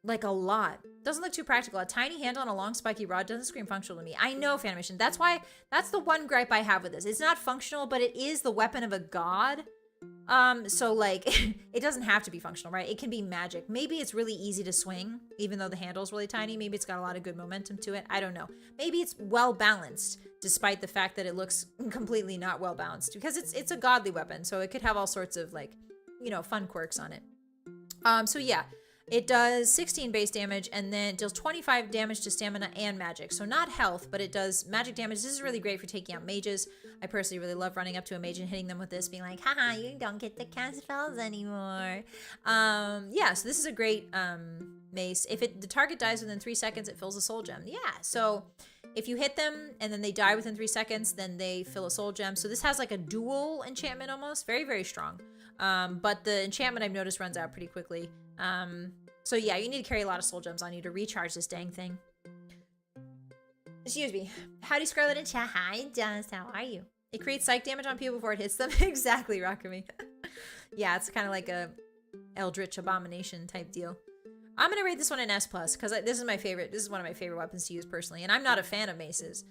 Like a lot. Doesn't look too practical. A tiny handle and a long spiky rod doesn't scream functional to me. I know, Fanimation. That's the one gripe I have with this. It's not functional, but it is the weapon of a god. So like, it doesn't have to be functional, right? It can be magic. Maybe it's really easy to swing, even though the handle's really tiny. Maybe it's got a lot of good momentum to it. I don't know. Maybe it's well balanced, despite the fact that it looks completely not well balanced, because it's a godly weapon. So it could have all sorts of like, you know, fun quirks on it. So yeah. It does 16 base damage and then deals 25 damage to stamina and magic. So not health, but it does magic damage. This is really great for taking out mages. I personally really love running up to a mage and hitting them with this, being like, haha, you don't get to cast spells anymore. Yeah, so this is a great mace. If the target dies within 3 seconds, it fills a soul gem. Yeah, so if you hit them and then they die within 3 seconds, then they fill a soul gem. So this has like a dual enchantment almost. Very, very strong. But the enchantment I've noticed runs out pretty quickly. So yeah, you need to carry a lot of soul gems on you to recharge this dang thing. Excuse me. Howdy, Scarlett in chat. Hi, Just. How are you? It creates psych damage on people before it hits them. Exactly, Rockamy. Yeah, it's kind of like a Eldritch Abomination type deal. I'm gonna rate this one an S+, because this is my favorite. This is one of my favorite weapons to use personally, and I'm not a fan of maces.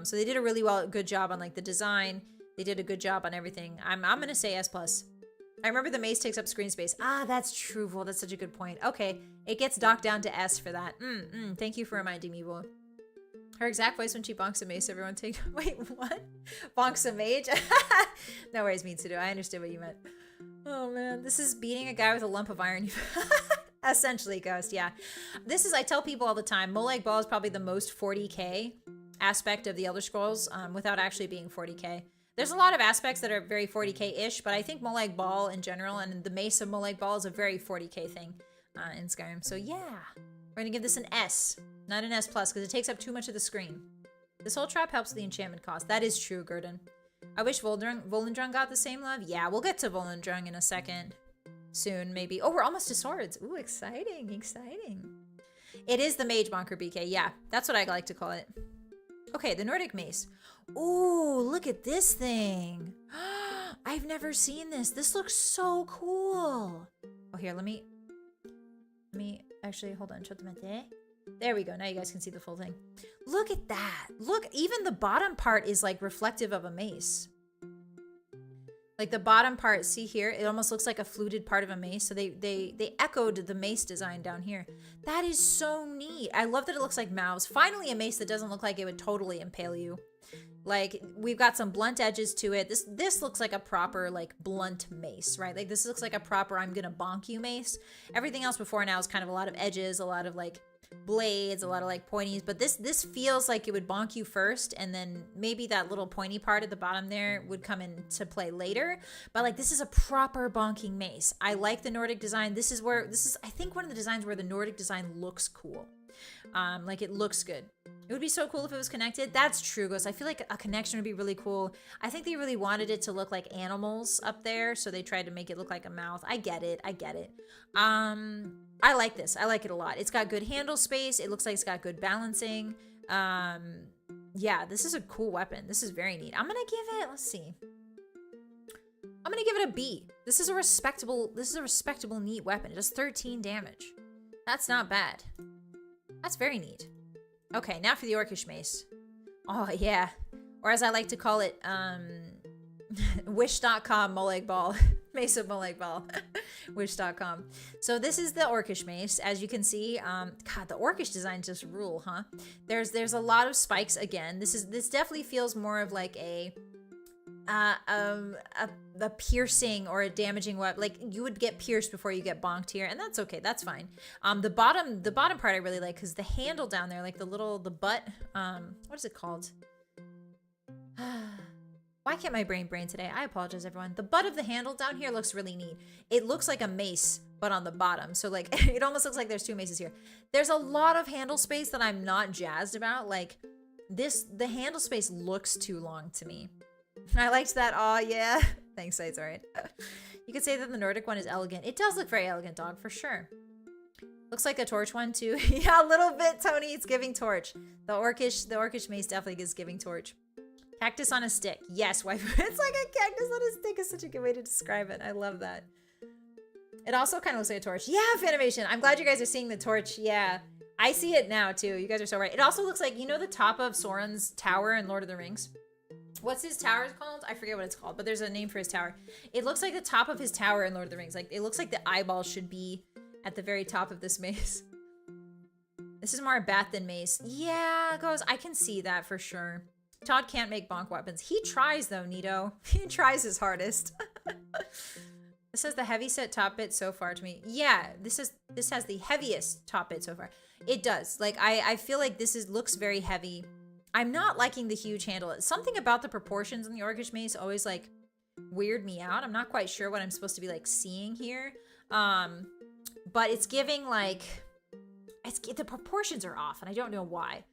So they did a really good job on like the design. They did a good job on everything. I'm gonna say S+. I remember the mace takes up screen space. Ah, that's true, Vol. That's such a good point. Okay, it gets docked down to S for that. Thank you for reminding me, Vol. Her exact voice when she bonks a mace, everyone take... Wait, what? Bonks a mage? No worries, Mitsudo. I understood what you meant. Oh, man. This is beating a guy with a lump of iron. Essentially, Ghost, yeah. This is, I tell people all the time, Molag Bal is probably the most 40k aspect of the Elder Scrolls without actually being 40k. There's a lot of aspects that are very 40k-ish, but I think Molag Bal in general and the mace of Molag Bal is a very 40k thing in Skyrim. So yeah, we're gonna give this an S, not an S+, because it takes up too much of the screen. This whole trap helps with the enchantment cost. That is true, Gurdon. I wish Volendrung got the same love. Yeah, we'll get to Volendrung in a second. Soon, maybe. Oh, we're almost to swords. Ooh, exciting, exciting. It is the Mage Bonker BK. Yeah, that's what I like to call it. Okay, the Nordic Mace. Ooh, look at this thing. I've never seen this. This looks so cool. Oh, here, let me actually, hold on. There we go. Now you guys can see the full thing. Look at that. Look, even the bottom part is like reflective of a mace. Like the bottom part, see here, it almost looks like a fluted part of a mace. So they echoed the mace design down here. That is so neat. I love that it looks like mouths. Finally, a mace that doesn't look like it would totally impale you. Like, we've got some blunt edges to it. This looks like a proper, like, blunt mace, right? Like, this looks like a proper I'm gonna bonk you mace. Everything else before now is kind of a lot of edges, a lot of, like, blades, a lot of, like, pointies. But this feels like it would bonk you first, and then maybe that little pointy part at the bottom there would come into play later. But, like, this is a proper bonking mace. I like the Nordic design. This is, I think, one of the designs where the Nordic design looks cool. Like, it looks good. It would be so cool if it was connected. That's true, Ghost. I feel like a connection would be really cool. I think they really wanted it to look like animals up there, so they tried to make it look like a mouth. I get it. I get it. I like this. I like it a lot. It's got good handle space. It looks like it's got good balancing. Yeah, this is a cool weapon. This is very neat. I'm gonna give it, let's see. I'm gonna give it a B. This is a respectable, neat weapon. It does 13 damage. That's not bad. That's very neat. Okay, now for the Orcish Mace. Oh, yeah. Or as I like to call it, wish.com Molag Ball. Mace of Molag Ball. Wish.com. So this is the Orcish Mace. As you can see, God, the Orcish designs just rule, huh? There's a lot of spikes again. This definitely feels more of like a piercing or a damaging weapon. Like you would get pierced before you get bonked here, and that's okay. That's fine. The bottom part I really like because the handle down there, like the butt. What is it called? Why can't my brain today? I apologize, everyone. The butt of the handle down here looks really neat. It looks like a mace, but on the bottom. So like, it almost looks like there's two maces here. There's a lot of handle space that I'm not jazzed about. Like the handle space looks too long to me. I liked that. Aw, yeah. Thanks, it's all right. You could say that the Nordic one is elegant. It does look very elegant, dog, for sure. Looks like a torch one too. Yeah, a little bit, Tony. It's giving torch. The Orcish mace definitely is giving torch. Cactus on a stick. Yes, wife. It's like a cactus on a stick is such a good way to describe it. I love that. It also kind of looks like a torch. Yeah, Fanimation. I'm glad you guys are seeing the torch. Yeah. I see it now too. You guys are so right. It also looks like, you know the top of Sauron's tower in Lord of the Rings? What's his tower called? I forget what it's called, but there's a name for his tower. It looks like the top of his tower in Lord of the Rings. Like it looks like the eyeball should be at the very top of this mace. This is more a bat than mace. Yeah, goes. I can see that for sure. Todd can't make bonk weapons. He tries though, Nito. He tries his hardest. This says the heavy set top bit so far to me. Yeah, this has the heaviest top bit so far. It does. Like I feel like looks very heavy. I'm not liking the huge handle. Something about the proportions in the Orcish mace always like weird me out. I'm not quite sure what I'm supposed to be like seeing here. But it's giving like the proportions are off and I don't know why.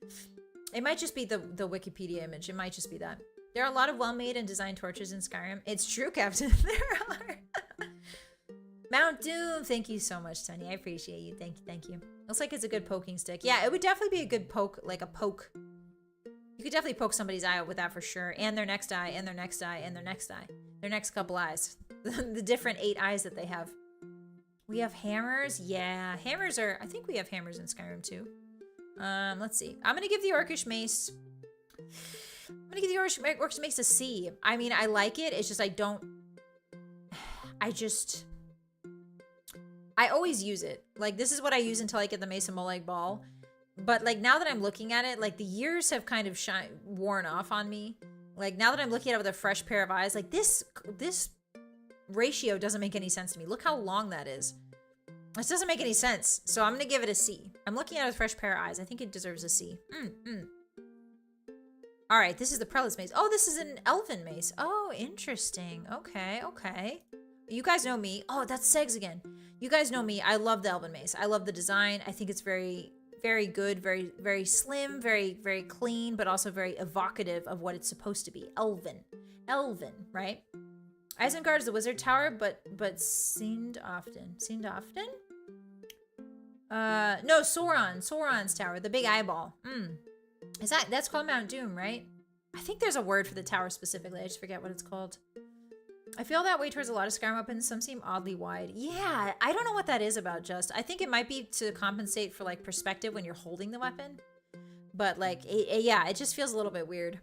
It might just be the Wikipedia image. It might just be that. There are a lot of well-made and designed torches in Skyrim. It's true, Captain. There are. Mount Doom. Thank you so much, Tony. I appreciate you. Thank you. Looks like it's a good poking stick. Yeah, it would definitely be a good poke, like a poke. You could definitely poke somebody's eye out with that for sure. And their next eye, and their next eye, and their next eye. Their next couple eyes. The different 8 eyes that they have. We have hammers. Yeah, hammers are... I think we have hammers in Skyrim too. Let's see. I'm gonna give the Orcish mace... Orcish mace a C. I mean, I like it. It's just I don't... I always use it. Like, this is what I use until I get the Mace of Molag Ball. But, like, now that I'm looking at it, like, the years have kind of worn off on me. Like, now that I'm looking at it with a fresh pair of eyes, like, this ratio doesn't make any sense to me. Look how long that is. This doesn't make any sense. So I'm going to give it a C. I'm looking at it with a fresh pair of eyes. I think it deserves a C. All right, this is the Prelate's mace. Oh, this is an elven mace. Oh, interesting. Okay. You guys know me. Oh, that's Segs again. You guys know me. I love the elven mace. I love the design. I think it's very, very good, very, very slim, very, very clean, but also very evocative of what it's supposed to be. Elven, right? Isengard is the wizard tower, but seen often. No, Sauron's tower, the big eyeball. That's called Mount Doom, right? I think there's a word for the tower specifically. I just forget what it's called. I feel that way towards a lot of Skyrim weapons. Some seem oddly wide. Yeah, I don't know what that is about, just. I think it might be to compensate for, like, perspective when you're holding the weapon. But, like, yeah, it just feels a little bit weird.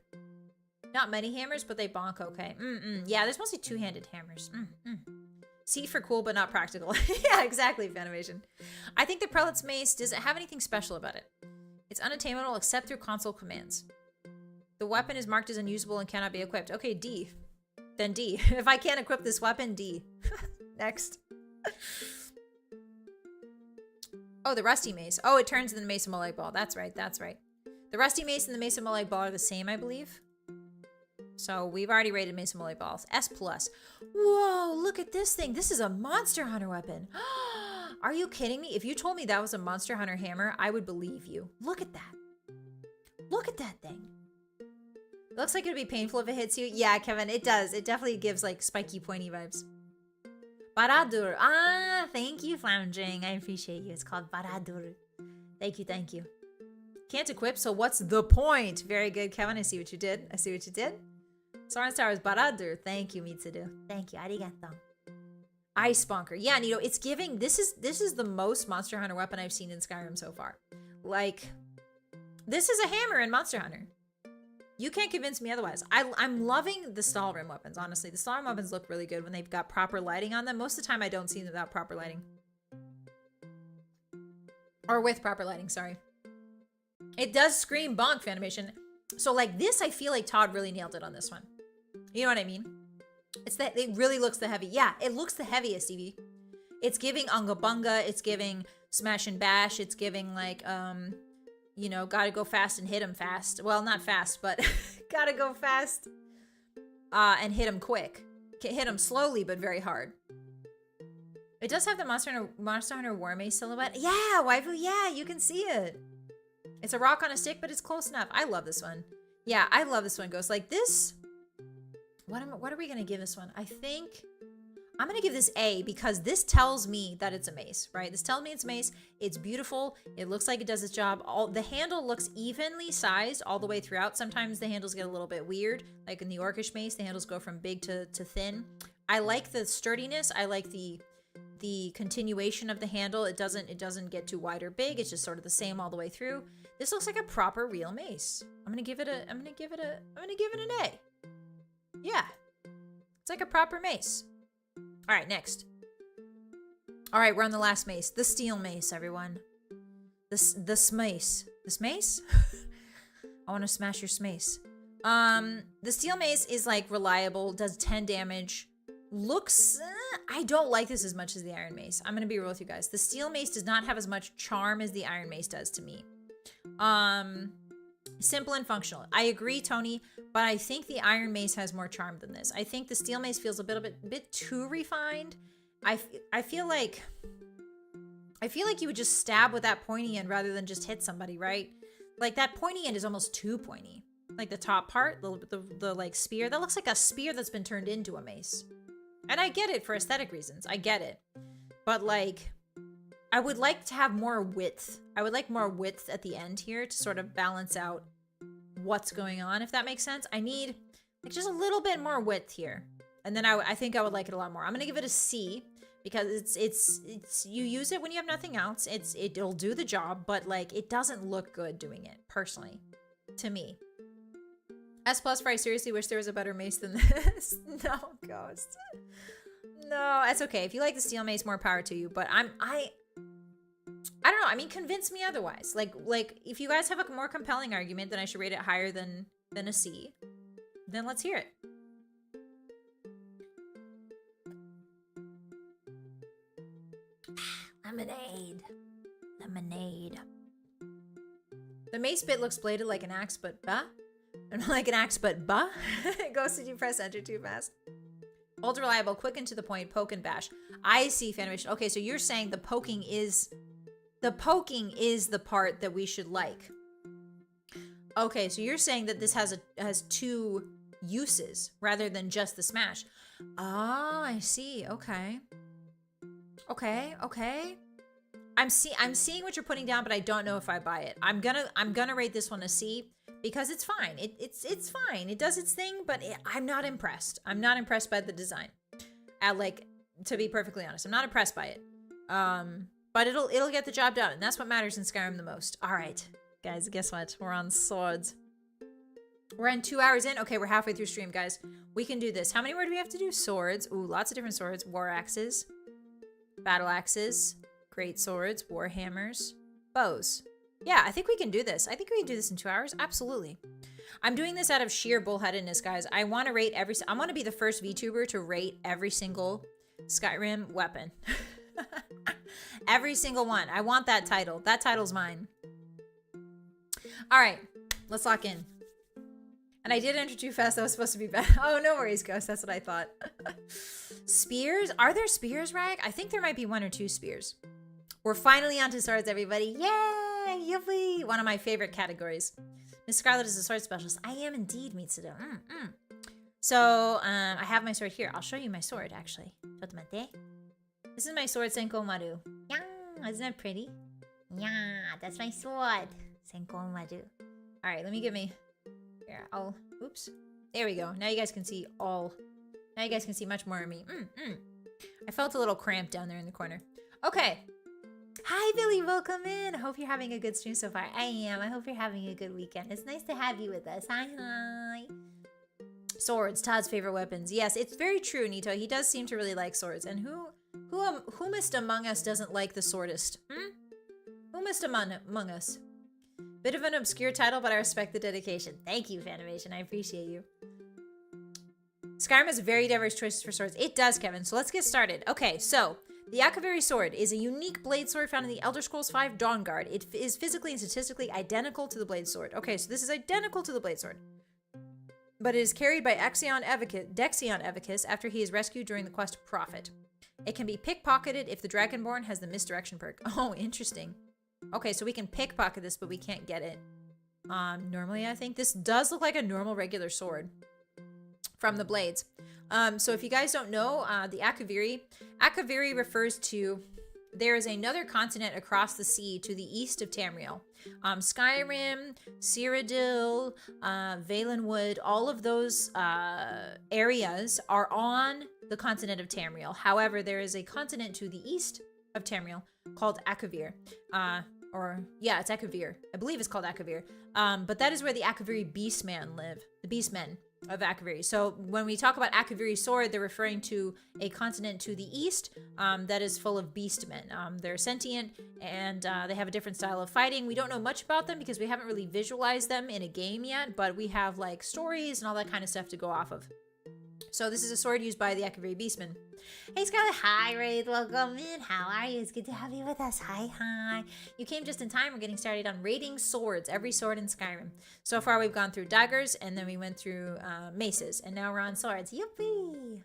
Not many hammers, but they bonk okay. Yeah, there's mostly two-handed hammers. C for cool, but not practical. Yeah, exactly, Fanimation. I think the Prelate's mace doesn't have anything special about it. It's unattainable except through console commands. The weapon is marked as unusable and cannot be equipped. Okay, D. Then D. If I can't equip this weapon, D. Next. Oh, the Rusty Mace. Oh, it turns into the Mace of Molag Ball. That's right. The Rusty Mace and the Mace of Molag Ball are the same, I believe. So we've already rated Mace of Molag Balls. S+. Whoa, look at this thing. This is a Monster Hunter weapon. Are you kidding me? If you told me that was a Monster Hunter hammer, I would believe you. Look at that. Look at that thing. It looks like it would be painful if it hits you. Yeah, Kevin, it does. It definitely gives, like, spiky, pointy vibes. Baradur. Ah, thank you, Floundering. I appreciate you. It's called Baradur. Thank you. Can't equip, so what's the point? Very good, Kevin. I see what you did. Soren Stars Baradu. Thank you, Mitsudu. Thank you. Arigato. Ice Bonker. Yeah, Nito, it's giving... This is the most Monster Hunter weapon I've seen in Skyrim so far. Like, this is a hammer in Monster Hunter. You can't convince me otherwise. I'm loving the Stalrim weapons, honestly. The Stalrim weapons look really good when they've got proper lighting on them. Most of the time, I don't see them without proper lighting. Or with proper lighting, sorry. It does scream bonk animation. So, like, this, I feel like Todd really nailed it on this one. You know what I mean? It's that it really looks the heavy. Yeah, it looks the heaviest, Evie. It's giving Unga Bunga. It's giving Smash and Bash. It's giving, like, you know, gotta go fast and hit him fast. Well, not fast, but gotta go fast and hit him quick. Hit him slowly, but very hard. It does have the Monster Hunter War Mace silhouette. Yeah, waifu, yeah, you can see it. It's a rock on a stick, but it's close enough. I love this one. Yeah, I love this one, Ghost. Like this, what are we gonna give this one? I think I'm gonna give this A because this tells me that it's a mace, right? This tells me it's a mace. It's beautiful. It looks like it does its job. The handle looks evenly sized all the way throughout. Sometimes the handles get a little bit weird. Like in the Orcish mace, the handles go from big to thin. I like the sturdiness. I like the continuation of the handle. It doesn't get too wide or big. It's just sort of the same all the way through. This looks like a proper real mace. I'm gonna give it an A. Yeah. It's like a proper mace. All right, next. All right, we're on the last mace. The steel mace, everyone. This mace. This mace? I want to smash your smace. The steel mace is like reliable, does 10 damage. Looks, I don't like this as much as the iron mace. I'm going to be real with you guys. The steel mace does not have as much charm as the iron mace does to me. Simple and functional. I agree, Tony, but I think the iron mace has more charm than this. I think the steel mace feels a bit too refined. I feel like you would just stab with that pointy end rather than just hit somebody, right? Like that pointy end is almost too pointy. Like the top part, the like spear, that looks like a spear that's been turned into a mace. And I get it for aesthetic reasons. I get it. But like, I would like to have more width. I would like more width at the end here to sort of balance out what's going on, if that makes sense. I need like just a little bit more width here. And then I think I would like it a lot more. I'm going to give it a C because it's you use it when you have nothing else. It'll do the job, but like it doesn't look good doing it personally to me. S+ for I seriously wish there was a better mace than this. No, Ghost. No, that's okay. If you like the steel mace, more power to you. But I don't know. I mean, convince me otherwise. Like if you guys have a more compelling argument that I should rate it higher than a C, then let's hear it. Lemonade. Lemonade. The mace bit looks bladed like an axe, but like an axe, but Ghost, did you press enter too fast? Ultra reliable, quick and to the point, poke and bash. I see, Fanimation. Okay, so you're saying the poking is the part that we should like. Okay, so you're saying that this has two uses rather than just the smash. Oh, I see. Okay. Okay. I'm seeing what you're putting down, but I don't know if I buy it. I'm gonna rate this one a C because it's fine. It's fine. It does its thing, but I'm not impressed. I'm not impressed by the design. To be perfectly honest, I'm not impressed by it. But it'll get the job done, and that's what matters in Skyrim the most. All right, guys, guess what? We're on swords. We're in 2 hours in. Okay, we're halfway through stream, guys. We can do this. How many more do we have to do? Swords. Ooh, lots of different swords. War axes, battle axes, great swords, war hammers, bows. Yeah, I think we can do this. I think we can do this in 2 hours. Absolutely. I'm doing this out of sheer bullheadedness, guys. I want to rate I want to be the first VTuber to rate every single Skyrim weapon. Every single one. I want that title. That title's mine. All right, let's lock in. And I did enter too fast. That was supposed to be bad. Oh, no worries, Ghost. That's what I thought. Spears? Are there spears, Rag? I think there might be 1 or 2 spears. We're finally onto swords, everybody. Yay! Yippee! One of my favorite categories. Miss Scarlett is a sword specialist. I am indeed, Mitsudo. So, I have my sword here. I'll show you my sword, actually. This is my sword, Senko Maru. Yeah, isn't that pretty? Yeah, that's my sword, Senko Maru. All right, let me give me... Here, oops. There we go. Now you guys can see all. Now you guys can see much more of me. I felt a little cramped down there in the corner. Okay. Hi, Billy. Welcome in. I hope you're having a good stream so far. I am. I hope you're having a good weekend. It's nice to have you with us. Hi. Swords, Todd's favorite weapons. Yes, it's very true, Nito. He does seem to really like swords. And whomest among us doesn't like the swordist? Whomest among us? Bit of an obscure title, but I respect the dedication. Thank you, Fanimation. I appreciate you. Skyrim has very diverse choices for swords. It does, Kevin. So let's get started. Okay, so the VReverie sword is a unique blade sword found in the Elder Scrolls V Dawnguard. It is physically and statistically identical to the blade sword. Okay, so this is identical to the blade sword. But it is carried by Dexion Evicus after he is rescued during the quest Prophet. It can be pickpocketed if the Dragonborn has the misdirection perk. Oh, interesting. Okay, so we can pickpocket this, but we can't get it. Normally, I think this does look like a normal regular sword from the blades. So if you guys don't know, the VReverie refers to, there is another continent across the sea to the east of Tamriel. Skyrim, Cyrodiil, Valenwood, all of those areas are on the continent of Tamriel. However, there is a continent to the east of Tamriel called Akavir. It's Akavir. I believe it's called Akavir. But that is where the VReverie Beastmen live. The Beastmen of VReverie. So when we talk about VReverie sword, they're referring to a continent to the east that is full of beastmen. They're sentient and they have a different style of fighting. We don't know much about them because we haven't really visualized them in a game yet, but we have like stories and all that kind of stuff to go off of. So this is a sword used by the VReverie Beastmen. Hey Scarlett, hi Wraith, welcome in. How are you? It's good to have you with us. Hi. You came just in time. We're getting started on rating swords, every sword in Skyrim. So far we've gone through daggers and then we went through maces and now we're on swords. Yippee!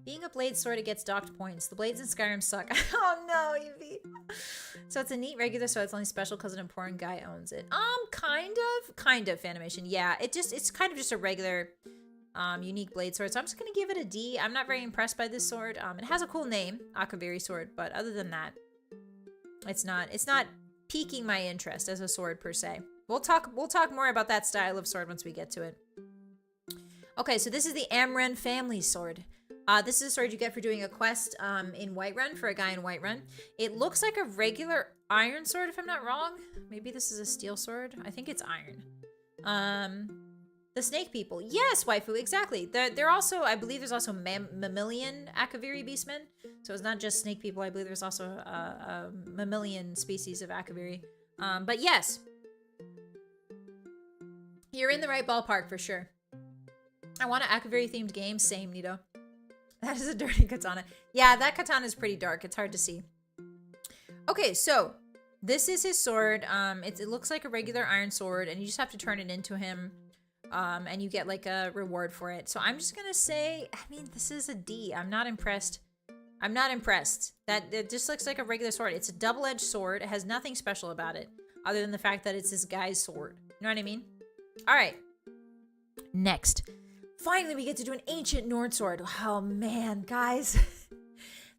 Being a blade sword, it gets docked points. The blades in Skyrim suck. Oh no, Yippee! So it's a neat regular sword. It's only special because an important guy owns it. Kind of Fanimation. Yeah, it's kind of just a regular unique blade sword. So I'm just gonna give it a D. I'm not very impressed by this sword. It has a cool name, VReverie sword, but other than that, it's not piquing my interest as a sword per se. We'll talk more about that style of sword once we get to it. Okay, so this is the Amren family sword. This is a sword you get for doing a quest in Whiterun for a guy in Whiterun. It looks like a regular iron sword, if I'm not wrong. Maybe this is a steel sword. I think it's iron. The snake people. Yes, waifu, exactly. They're also, I believe there's also mammalian VReverie beastmen. So it's not just snake people. I believe there's also a mammalian species of VReverie. But yes, you're in the right ballpark for sure. I want an VReverie themed game. Same, Nito. That is a dirty katana. Yeah, that katana is pretty dark. It's hard to see. Okay, so this is his sword. It looks like a regular iron sword, and you just have to turn it into him. And you get like a reward for it. So I'm just gonna say, I mean, this is a D. I'm not impressed. That it just looks like a regular sword. It's a double-edged sword. It has nothing special about it other than the fact that it's this guy's sword. You know what I mean? All right. Next. Finally, we get to do an ancient Nord sword. Oh man, guys.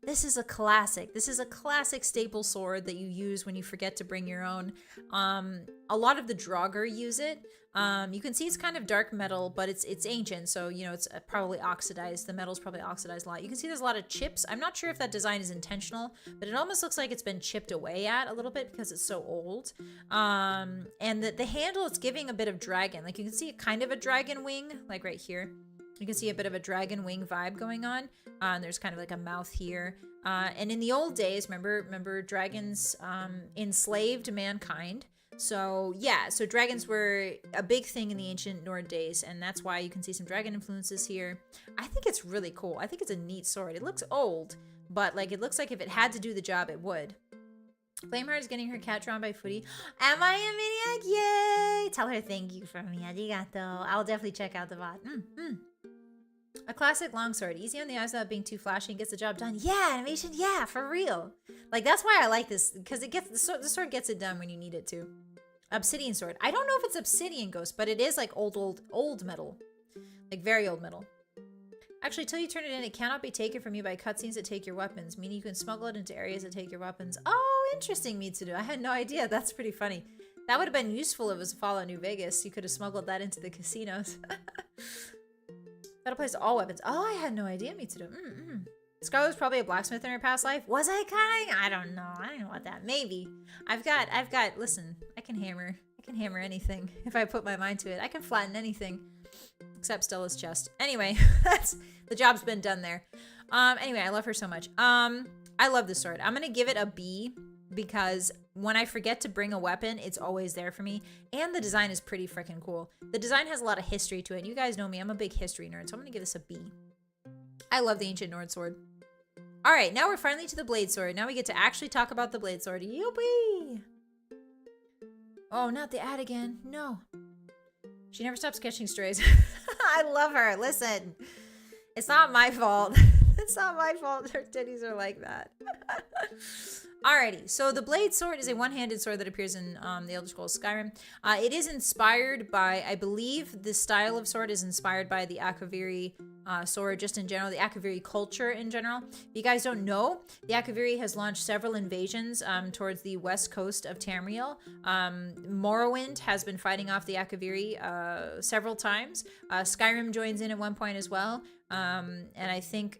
This is a classic. This is a classic staple sword that you use when you forget to bring your own. A lot of the Draugr use it. You can see it's kind of dark metal, but it's ancient, so you know it's probably oxidized. The metal's probably oxidized a lot. You can see there's a lot of chips. I'm not sure if that design is intentional, but it almost looks like it's been chipped away at a little bit because it's so old. And the handle, it's giving a bit of dragon. Like you can see kind of a dragon wing, like right here. You can see a bit of a dragon wing vibe going on. And there's kind of like a mouth here. And in the old days, remember dragons enslaved mankind. So yeah, so dragons were a big thing in the ancient Nord days, and that's why you can see some dragon influences here. I think it's really cool. I think it's a neat sword. It looks old, but like it looks like if it had to do the job, it would. Flameheart is getting her cat drawn by Footy. Am I a maniac? Yay! Tell her thank you for me. Arigato. I'll definitely check out the VOD. A classic longsword. Easy on the eyes without being too flashy and gets the job done. Yeah, animation. Yeah, for real. Like, that's why I like this, because it gets the sword gets it done when you need it to. Obsidian sword. I don't know if it's obsidian ghost, but it is like old metal. Like very old metal. Actually, till you turn it in, it cannot be taken from you by cutscenes that take your weapons, meaning you can smuggle it into areas that take your weapons. Oh, interesting, Mitsudo. I had no idea. That's pretty funny. That would have been useful if it was Fallout New Vegas. You could have smuggled that into the casinos. That applies to all weapons. Oh, I had no idea, Mitsuru. Scarlett was probably a blacksmith in her past life. Was I kind? I don't know. I don't know about that. Maybe. I've got, listen, I can hammer anything if I put my mind to it. I can flatten anything except Stella's chest. Anyway, the job's been done there. Anyway, I love her so much. I love this sword. I'm going to give it a B because when I forget to bring a weapon, it's always there for me. And the design is pretty freaking cool. The design has a lot of history to it. You guys know me. I'm a big history nerd, so I'm going to give this a B. I love the ancient Nord sword. All right, now we're finally to the blade sword. Now we get to actually talk about the blade sword. Youpee! Oh, not the ad again. No. She never stops catching strays. I love her. Listen, it's not my fault. It's not my fault her titties are like that. Alrighty, so the blade sword is a one-handed sword that appears in the Elder Scrolls Skyrim. It is inspired by, I believe the style of sword is inspired by the VReverie sword just in general, the VReverie culture in general. If you guys don't know, the VReverie has launched several invasions towards the west coast of Tamriel. Morrowind has been fighting off the VReverie several times. Skyrim joins in at one point as well. And I think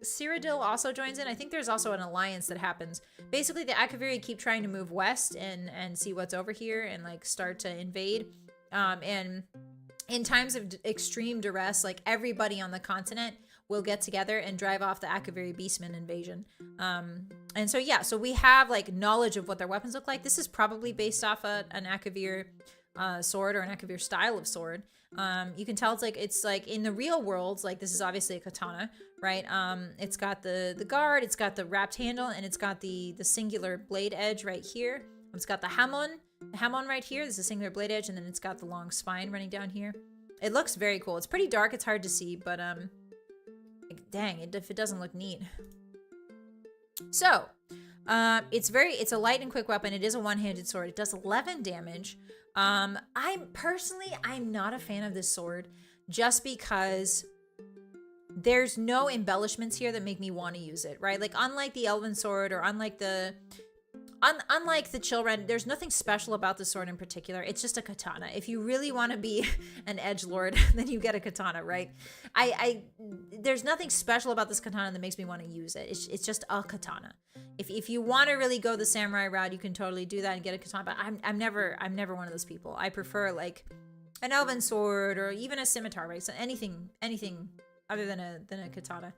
Cyrodiil also joins in. I think there's also an alliance that happens. Basically, the VReverie keep trying to move west and see what's over here and like start to invade. And in times of extreme duress, like everybody on the continent will get together and drive off the VReverie Beastmen invasion. And so yeah, so we have like knowledge of what their weapons look like. This is probably based off an VReverie sword or an VReverie style of sword. You can tell it's like in the real world, like this is obviously a katana, right? It's got the guard, it's got the wrapped handle, and it's got the singular blade edge right here. It's got the hamon right here. This is a singular blade edge, and then it's got the long spine running down here. It looks very cool. It's pretty dark, it's hard to see, but dang, if it doesn't look neat. So, it's a light and quick weapon. It is a one-handed sword. It does 11 damage. I'm not a fan of this sword just because there's no embellishments here that make me want to use it, right? Like unlike the Elven sword or unlike the Chillren, there's nothing special about the sword in particular. It's just a katana. If you really want to be an edgelord, then you get a katana, right? There's nothing special about this katana that makes me want to use it. It's just a katana. If you want to really go the samurai route, you can totally do that and get a katana. But I'm never one of those people. I prefer like an elven sword or even a scimitar, right? So anything other than a katana.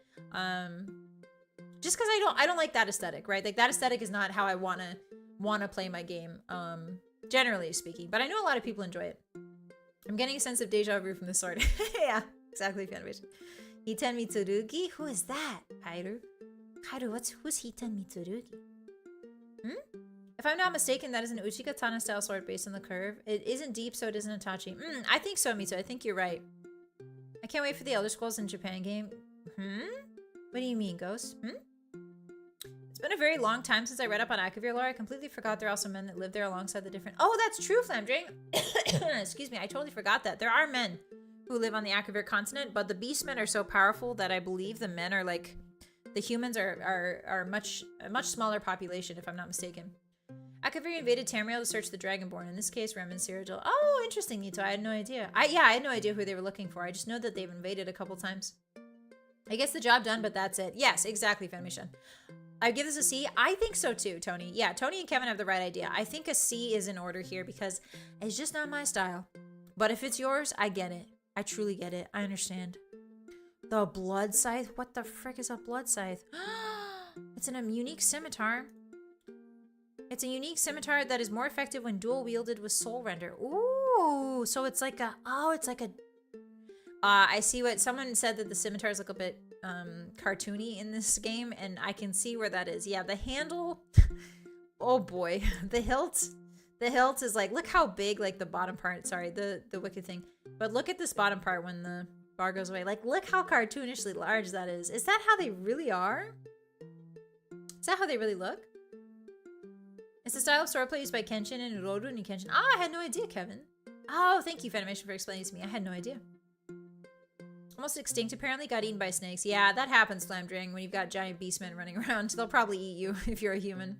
Just because I don't like that aesthetic, right? Like that aesthetic is not how I wanna play my game, generally speaking. But I know a lot of people enjoy it. I'm getting a sense of deja vu from the sword. Yeah, exactly, fanfiction. Hiten Mitsurugi? Who is that? Kairu, who's Hiten Mitsurugi? If I'm not mistaken, that is an Uchi Katana style sword based on the curve. It isn't deep, so it isn't Itachi. I think so, Mitsu. I think you're right. I can't wait for the Elder Scrolls in Japan game. What do you mean, Ghost? It's been a very long time since I read up on VReverie lore. I completely forgot there are also men that live there alongside the different... Oh, that's true, Flamdrang. Excuse me, I totally forgot that. There are men who live on the VReverie continent, but the beastmen are so powerful that I believe the men are like... The humans are a much smaller population, if I'm not mistaken. VReverie invaded Tamriel to search the Dragonborn. In this case, Rem and Cyrodiil. Oh, interesting, Nito. I had no idea. I had no idea who they were looking for. I just know that they've invaded a couple times. I guess the job done, but that's it. Yes, exactly, Fanmission. I give this a C. I think so too, Tony. Yeah, Tony and Kevin have the right idea. I think a C is in order here because it's just not my style. But if it's yours, I get it. I truly get it. I understand. The blood scythe? What the frick is a blood scythe? It's a unique scimitar. It's a unique scimitar that is more effective when dual wielded with soul render. Ooh, so it's like a... Oh, it's like a... I see what someone said, that the scimitars look a bit cartoony in this game, and I can see where that is. Yeah, the handle, oh boy, the hilt is like, look how big, like the bottom part, sorry, the wicked thing, but look at this bottom part when the bar goes away. Like, look how cartoonishly large that is. Is that how they really are? Is that how they really look? It's the style of swordplay used by Kenshin and Uroru and Kenshin. Ah, I had no idea, Kevin. Oh, thank you, Fanimation, for explaining to me. I had no idea. Almost extinct, apparently. Got eaten by snakes. Yeah, that happens, Flamdring, when you've got giant beastmen running around. They'll probably eat you if you're a human.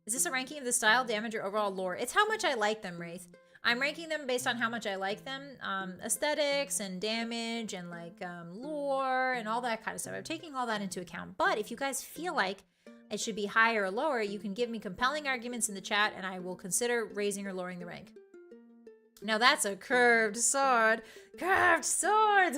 Is this a ranking of the style, damage, or overall lore? It's how much I like them, Wraith. I'm ranking them based on how much I like them. Aesthetics and damage and like lore and all that kind of stuff. I'm taking all that into account. But if you guys feel like it should be higher or lower, you can give me compelling arguments in the chat and I will consider raising or lowering the rank. Now that's a curved sword. Curved sword!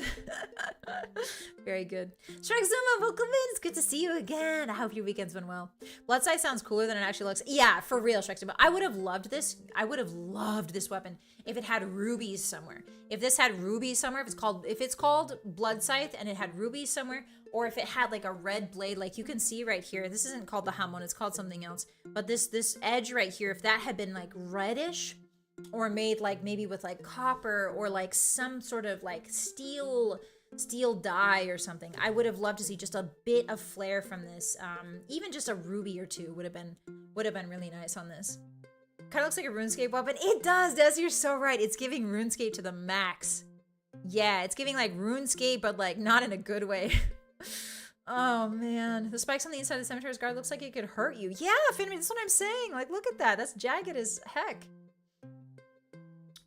Very good. Shrek welcome in. It's good to see you again. I hope your weekend's been well. Bloodsight sounds cooler than it actually looks. Yeah, for real, Shrek. I would have loved this. I would have loved this weapon if it had rubies somewhere. If this had rubies somewhere, if it's called Blood Scythe and it had rubies somewhere, or if it had like a red blade, like you can see right here. This isn't called the Hamon, it's called something else. But this edge right here, if that had been like reddish, or made like maybe with like copper or like some sort of like steel dye or something, I would have loved to see just a bit of flair from this. Even just a ruby or two would have been really nice on this. Kind of looks like a RuneScape weapon. It does, Des, you're so right. It's giving RuneScape to the max. Yeah, it's giving like RuneScape, but like not in a good way. Oh man, the spikes on the inside of the cemetery's guard looks like it could hurt you. Yeah, Finman, that's what I'm saying. Like, look at that. That's jagged as heck.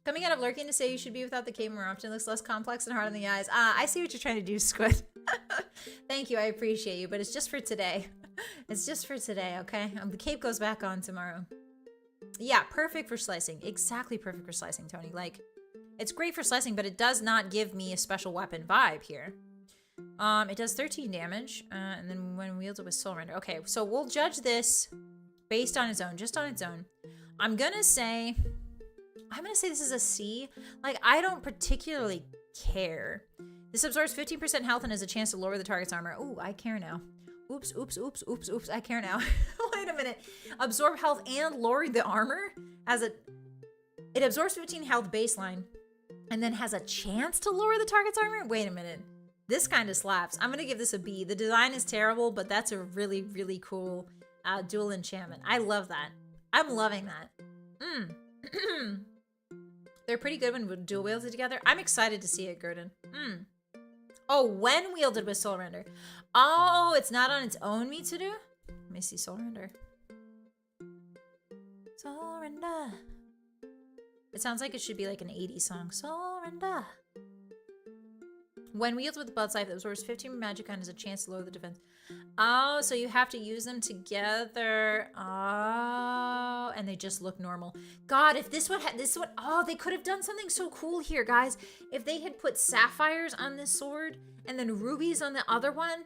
Coming out of lurking to say you should be without the cape more often looks less complex and hard on the eyes. I see what you're trying to do, Squid. Thank you, I appreciate you, but it's just for today. It's just for today, okay? The cape goes back on tomorrow. Yeah, perfect for slicing. Exactly perfect for slicing, Tony. Like, it's great for slicing, but it does not give me a special weapon vibe here. It does 13 damage, and then when wielded with Soul Render. Okay, so we'll judge this based on its own, just on its own. I'm gonna say this is a C. Like, I don't particularly care. This absorbs 15% health and has a chance to lower the target's armor. Ooh, I care now. Oops, oops, oops, oops, oops, I care now. Wait a minute. Absorb health and lower the armor? It absorbs 15 health baseline and then has a chance to lower the target's armor? Wait a minute. This kind of slaps. I'm going to give this a B. The design is terrible, but that's a really, really cool dual enchantment. I love that. I'm loving that. They're pretty good when dual wielded together. I'm excited to see it, Gurdon. Oh, when wielded with Soul Render. Oh, it's not on its own, Mitsuru? Let me see Soul Render. Soul Render. It sounds like it should be like an 80s song. Soul Render. When wielded with the Blood Scythe, it absorbs 15 magic and has a chance to lower the defense. Oh, so you have to use them together. Oh, and they just look normal. God, if this would oh, they could have done something so cool here, guys. If they had put sapphires on this sword and then rubies on the other one,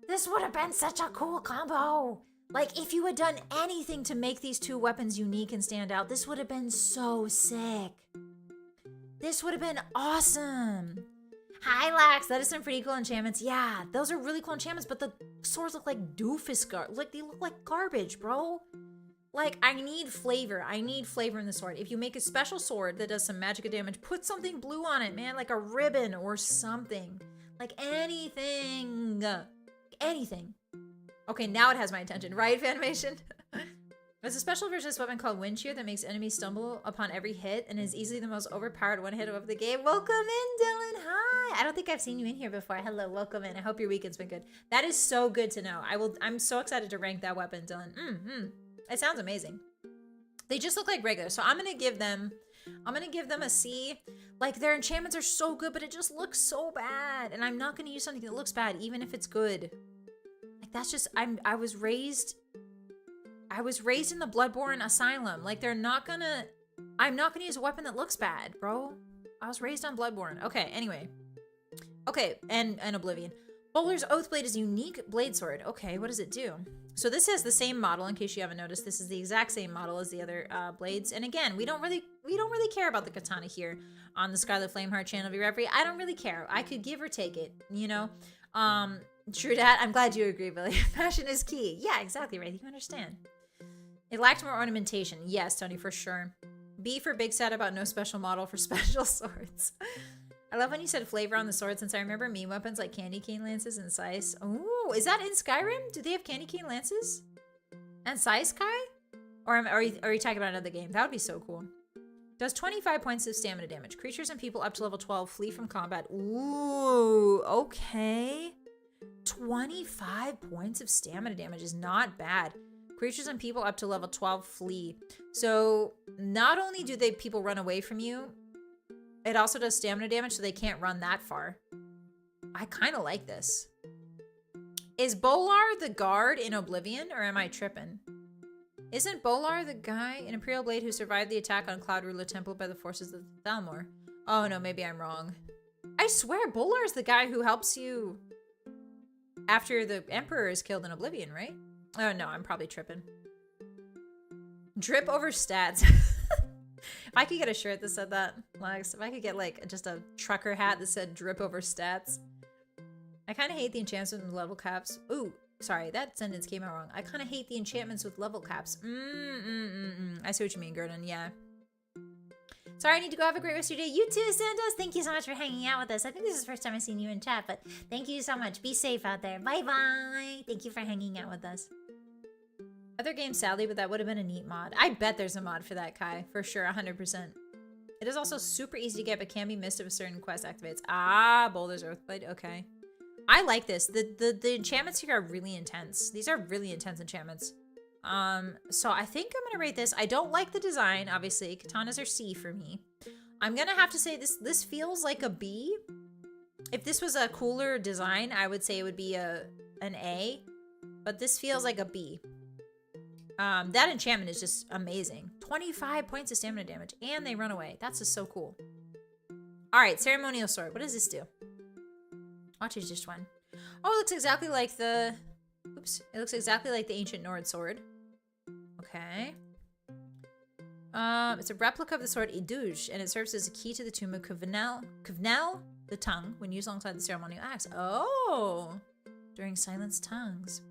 this would have been such a cool combo. Like, if you had done anything to make these two weapons unique and stand out, this would have been so sick. This would have been awesome. Hylax, that is some pretty cool enchantments. Yeah, those are really cool enchantments, but the swords look like doofus they look like garbage, bro. Like, I need flavor. I need flavor in the sword. If you make a special sword that does some magic damage, put something blue on it, man. Like a ribbon or something. Like anything. Anything. Okay, now it has my attention. Right, Fanimation? There's a special version of this weapon called Wind Shear that makes enemies stumble upon every hit and is easily the most overpowered one-hit of the game. Welcome in, Dylan. Hi. I don't think I've seen you in here before. Hello, welcome in. I hope your weekend's been good. That is so good to know. I'm so excited to rank that weapon, Dylan. It sounds amazing. They just look like regular, so I'm gonna give them a C. Like, their enchantments are so good, but it just looks so bad. And I'm not gonna use something that looks bad, even if it's good. Like, that's just, I was raised in the Bloodborne Asylum. Like, I'm not gonna use a weapon that looks bad, bro. I was raised on Bloodborne. Okay, anyway. Okay, and Oblivion. Bowler's Oathblade is a unique blade sword. Okay, what does it do? So this has the same model, in case you haven't noticed. This is the exact same model as the other blades. And again, we don't really care about the katana here on the Scarlett Flameheart channel of VReverie. I don't really care. I could give or take it, you know? True that. I'm glad you agree, Billy. Fashion is key. Yeah, exactly right. You understand. It lacked more ornamentation. Yes, Tony, for sure. B for big sad about no special model for special swords. I love when you said flavor on the sword, since I remember meme weapons like candy cane lances and scythes. Ooh, is that in Skyrim? Do they have candy cane lances? And scythes, Kai? Or are you talking about another game? That would be so cool. Does 25 points of stamina damage. Creatures and people up to level 12 flee from combat. Ooh, okay. 25 points of stamina damage is not bad. Creatures and people up to level 12 flee. So not only do people run away from you, it also does stamina damage, so they can't run that far. I kind of like this. Is Bolar the guard in Oblivion, or am I tripping? Isn't Bolar the guy in Imperial Blade who survived the attack on Cloud Ruler Temple by the forces of Thalmor? Oh no, maybe I'm wrong. I swear Bolar is the guy who helps you after the Emperor is killed in Oblivion, right? Oh no, I'm probably tripping. Drip over stats. If I could get a shirt that said that, Lex, if I could get like just a trucker hat that said drip over stats. I kind of hate the enchantments with level caps. Ooh, sorry, that sentence came out wrong. I kind of hate the enchantments with level caps. I see what you mean, Gurdon, yeah. Sorry, I need to go. Have a great rest of your day. You too, Santos. Thank you so much for hanging out with us. I think this is the first time I've seen you in chat, but thank you so much. Be safe out there. Bye-bye. Thank you for hanging out with us. Other games, sadly, but that would have been a neat mod. I bet there's a mod for that, Kai. For sure, 100%. It is also super easy to get, but can be missed if a certain quest activates. Ah, Boulder's Earthblade. Okay. I like this. The enchantments here are really intense. These are really intense enchantments. So I think I'm gonna rate this. I don't like the design, obviously. Katanas are C for me. I'm gonna have to say this feels like a B. If this was a cooler design, I would say it would be an A. But this feels like a B. That enchantment is just amazing. 25 points of stamina damage, and they run away. That's just so cool. Alright, Ceremonial Sword. What does this do? Watch is just one. Oh, it looks exactly like the... Oops. It looks exactly like the Ancient Nord sword. Okay. It's a replica of the sword Iduj, and it serves as a key to the tomb of Kuvnel the Tongue, when used alongside the ceremonial axe. Oh! During silenced tongues.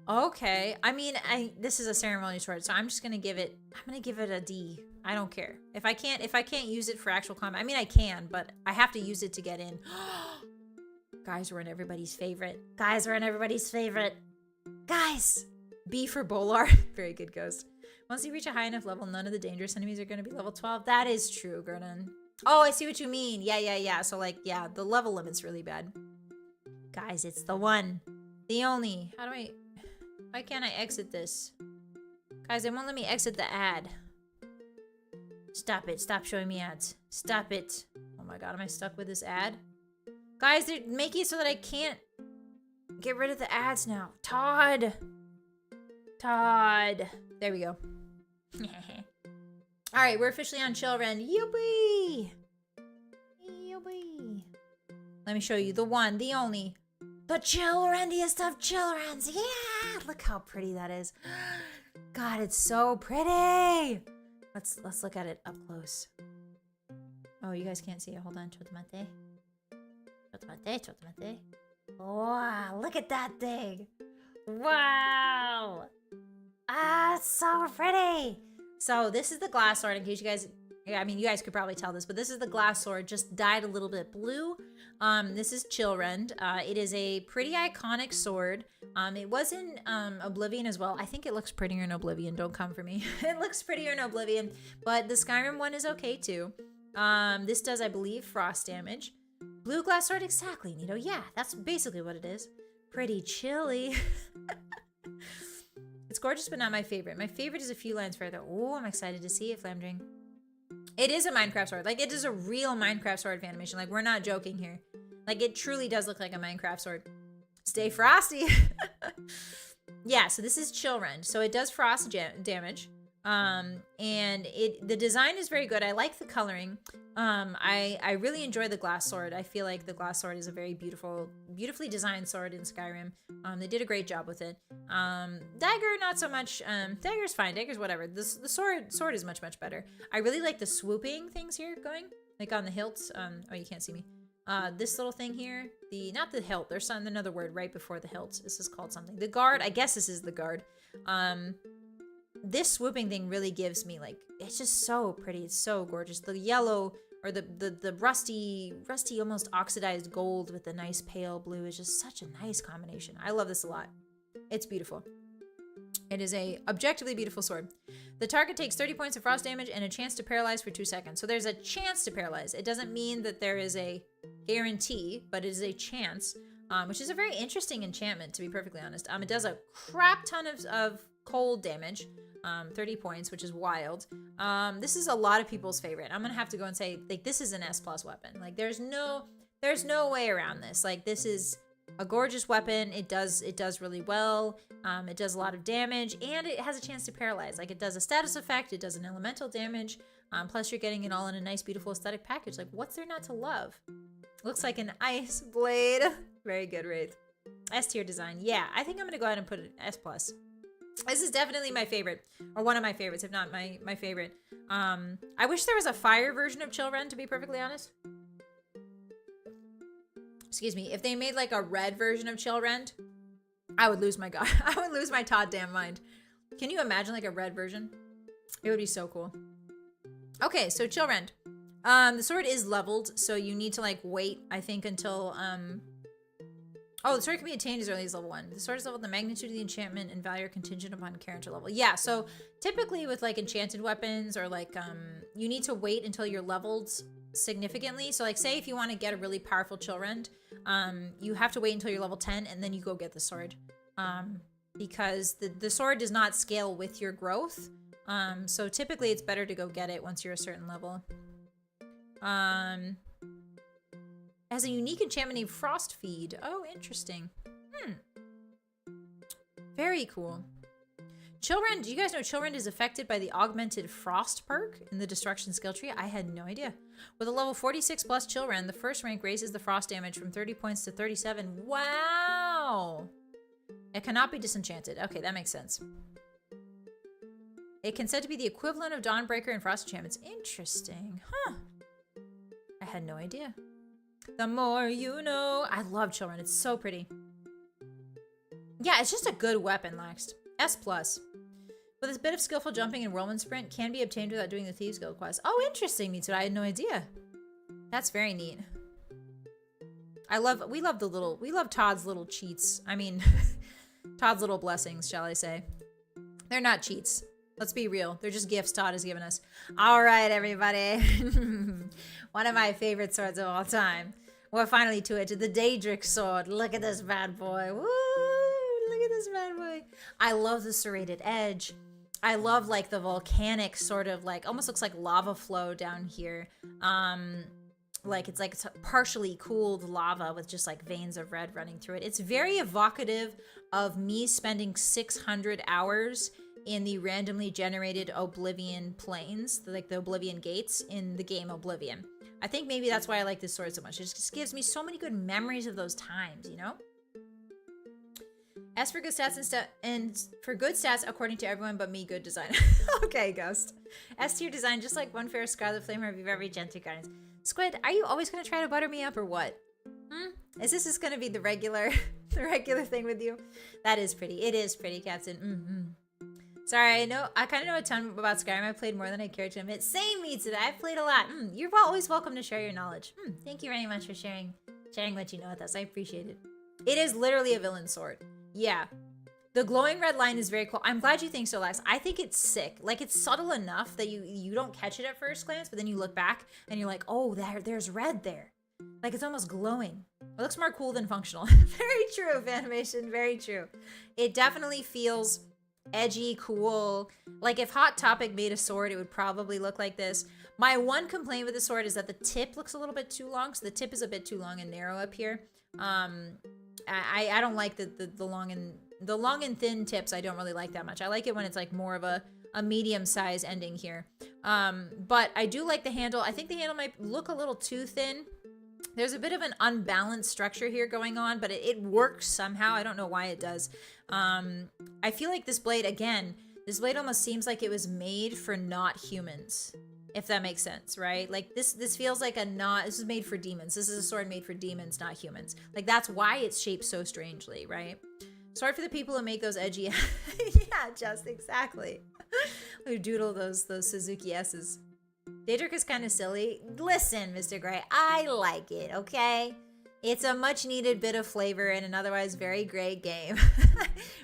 Okay. I mean, this is a ceremonial sword, so I'm just gonna give it... I'm gonna give it a D. I don't care. If I can't use it for actual combat... I mean, I can, but I have to use it to get in. Guys, we're in everybody's favorite. Guys, we're in everybody's favorite. Guys! B for Bolar. Very good, Ghost. Once you reach a high enough level, none of the dangerous enemies are going to be level 12. That is true, Gurdon. Oh, I see what you mean. Yeah. So, like, yeah, the level limit's really bad. Guys, it's the one. The only. Why can't I exit this? Guys, it won't let me exit the ad. Stop it. Stop showing me ads. Stop it. Oh my god, am I stuck with this ad? Guys, they're making it so that I can't get rid of the ads now. Todd. There we go. Alright, we're officially on Chillrend. Yoopee! Let me show you the one, the only, the Chillrendiest of Chillrends. Yeah! Look how pretty that is. God, it's so pretty! Let's look at it up close. Oh, you guys can't see it. Hold on. Chotomate. Wow, look at that thing. Wow. Ah, it's so pretty. So this is the glass sword, in case you guys, I mean, you guys could probably tell this, but this is the glass sword, just dyed a little bit blue. This is Chillrend. It is a pretty iconic sword. It was in Oblivion as well. I think it looks prettier in Oblivion. Don't come for me. It looks prettier in Oblivion, but the Skyrim one is okay too. This does, I believe, frost damage. Blue glass sword, exactly, Nito. Yeah, that's basically what it is. Pretty chilly. It's gorgeous, but not my favorite. My favorite is a few lines further. Oh, I'm excited to see it, Flamdring. It is a Minecraft sword. Like, it is a real Minecraft sword animation. Like, we're not joking here. Like, it truly does look like a Minecraft sword. Stay frosty. Yeah, so this is Chillrend. So it does frost damage. And the design is very good. I like the coloring. I really enjoy the glass sword. I feel like the glass sword is a very beautifully designed sword in Skyrim. They did a great job with it. Dagger, not so much. Dagger's fine. Dagger's whatever. The sword is much better. I really like the swooping things here going, like on the hilts. Oh, you can't see me. This little thing here, not the hilt. There's another word right before the hilt. This is called something. The guard. I guess this is the guard. This swooping thing really gives me, like, it's just so pretty. It's so gorgeous. The yellow, or the rusty, almost oxidized gold with the nice pale blue is just such a nice combination. I love this a lot. It's beautiful. It is a objectively beautiful sword. The target takes 30 points of frost damage and a chance to paralyze for 2 seconds. So there's a chance to paralyze. It doesn't mean that there is a guarantee, but it is a chance. which is a very interesting enchantment, to be perfectly honest. It does a crap ton of cold damage, 30 points, which is wild. This is a lot of people's favorite. I'm gonna have to go and say, like, this is an S+ weapon. Like, there's no way around this. Like, this is a gorgeous weapon. It does really well. It does a lot of damage, and it has a chance to paralyze. Like, it does a status effect, it does an elemental damage, plus you're getting it all in a nice, beautiful aesthetic package. Like, what's there not to love? Looks like an ice blade. Very good, Wraith. S tier design. Yeah, I think I'm gonna go ahead and put it S+. This is definitely my favorite, or one of my favorites, if not my favorite. I wish there was a fire version of Chillren, to be perfectly honest. Excuse me. If they made like a red version of Chillren, I would lose my god. I would lose my Todd damn mind. Can you imagine like a red version? It would be so cool. Okay, so Chillren. The sword is leveled, so you need to like wait, I think, until oh, the sword can be attained as early as level 1. The sword is leveled. The magnitude of the enchantment and value are contingent upon character level. Yeah, so typically with like enchanted weapons or like you need to wait until you're leveled significantly. So like say if you want to get a really powerful Chillren, you have to wait until you're level 10 and then you go get the sword. Because the sword does not scale with your growth. So typically it's better to go get it once you're a certain level. Has a unique enchantment named Frost Feed. Oh, interesting. Very cool. Chillren, do you guys know Chillren is affected by the augmented frost perk in the destruction skill tree? I had no idea. With a level 46 plus Chillren, the first rank raises the frost damage from 30 points to 37. Wow! It cannot be disenchanted. Okay, that makes sense. It can said to be the equivalent of Dawnbreaker and Frost enchantments. Interesting. Huh. I had no idea. The more you know. I love Chillren. It's so pretty. Yeah, it's just a good weapon, Laxed. S+. With a bit of skillful jumping and whirlwind sprint, can be obtained without doing the Thieves Guild quest. Oh, interesting, Mitsu. I had no idea. That's very neat. We love Todd's little cheats. I mean, Todd's little blessings, shall I say. They're not cheats. Let's be real. They're just gifts Todd has given us. All right, everybody. One of my favorite swords of all time. We're finally to it, to the Daedric sword. Look at this bad boy. Woo! Look at this bad boy. I love the serrated edge. I love like the volcanic sort of like, almost looks like lava flow down here. Like it's partially cooled lava with just like veins of red running through it. It's very evocative of me spending 600 hours in the randomly generated Oblivion planes, like the Oblivion gates in the game Oblivion. I think maybe that's why I like this sword so much. It just gives me so many good memories of those times, you know? As for good stats and for good stats, according to everyone but me, good design. Okay, Ghost. S tier design, just like one fair Scarlett Flameheart, VReverie Gen Guardians. Squid, are you always gonna try to butter me up or what? Is this just gonna be the regular thing with you? That is pretty. It is pretty, Captain. Sorry, I kind of know a ton about Skyrim. I played more than I care to admit. Same me today. I've played a lot. You're always welcome to share your knowledge. Thank you very much for sharing what you know with us. I appreciate it. It is literally a villain sword. Yeah. The glowing red line is very cool. I'm glad you think so, Lex. I think it's sick. Like, it's subtle enough that you don't catch it at first glance, but then you look back and you're like, oh, there's red there. Like, it's almost glowing. It looks more cool than functional. Very true, Fanimation. Very true. It definitely feels edgy, cool. Like, if Hot Topic made a sword, it would probably look like this. My one complaint with the sword is that the tip looks a little bit too long. So the tip is a bit too long and narrow up here. I don't like the long and thin tips. I don't really like that much. I like it when it's like more of a medium size ending here. But I do like the handle. I think the handle might look a little too thin. There's a bit of an unbalanced structure here going on, but it works somehow. I don't know why it does. I feel like this blade almost seems like it was made for not humans, if that makes sense, right? Like this feels like this is made for demons. This is a sword made for demons, not humans. Like that's why it's shaped so strangely, right? Sorry for the people who make those edgy. Yeah, just exactly. Who doodle those Suzuki S's. Daedric is kind of silly. Listen, Mr. Gray, I like it, okay? It's a much needed bit of flavor in an otherwise very great game.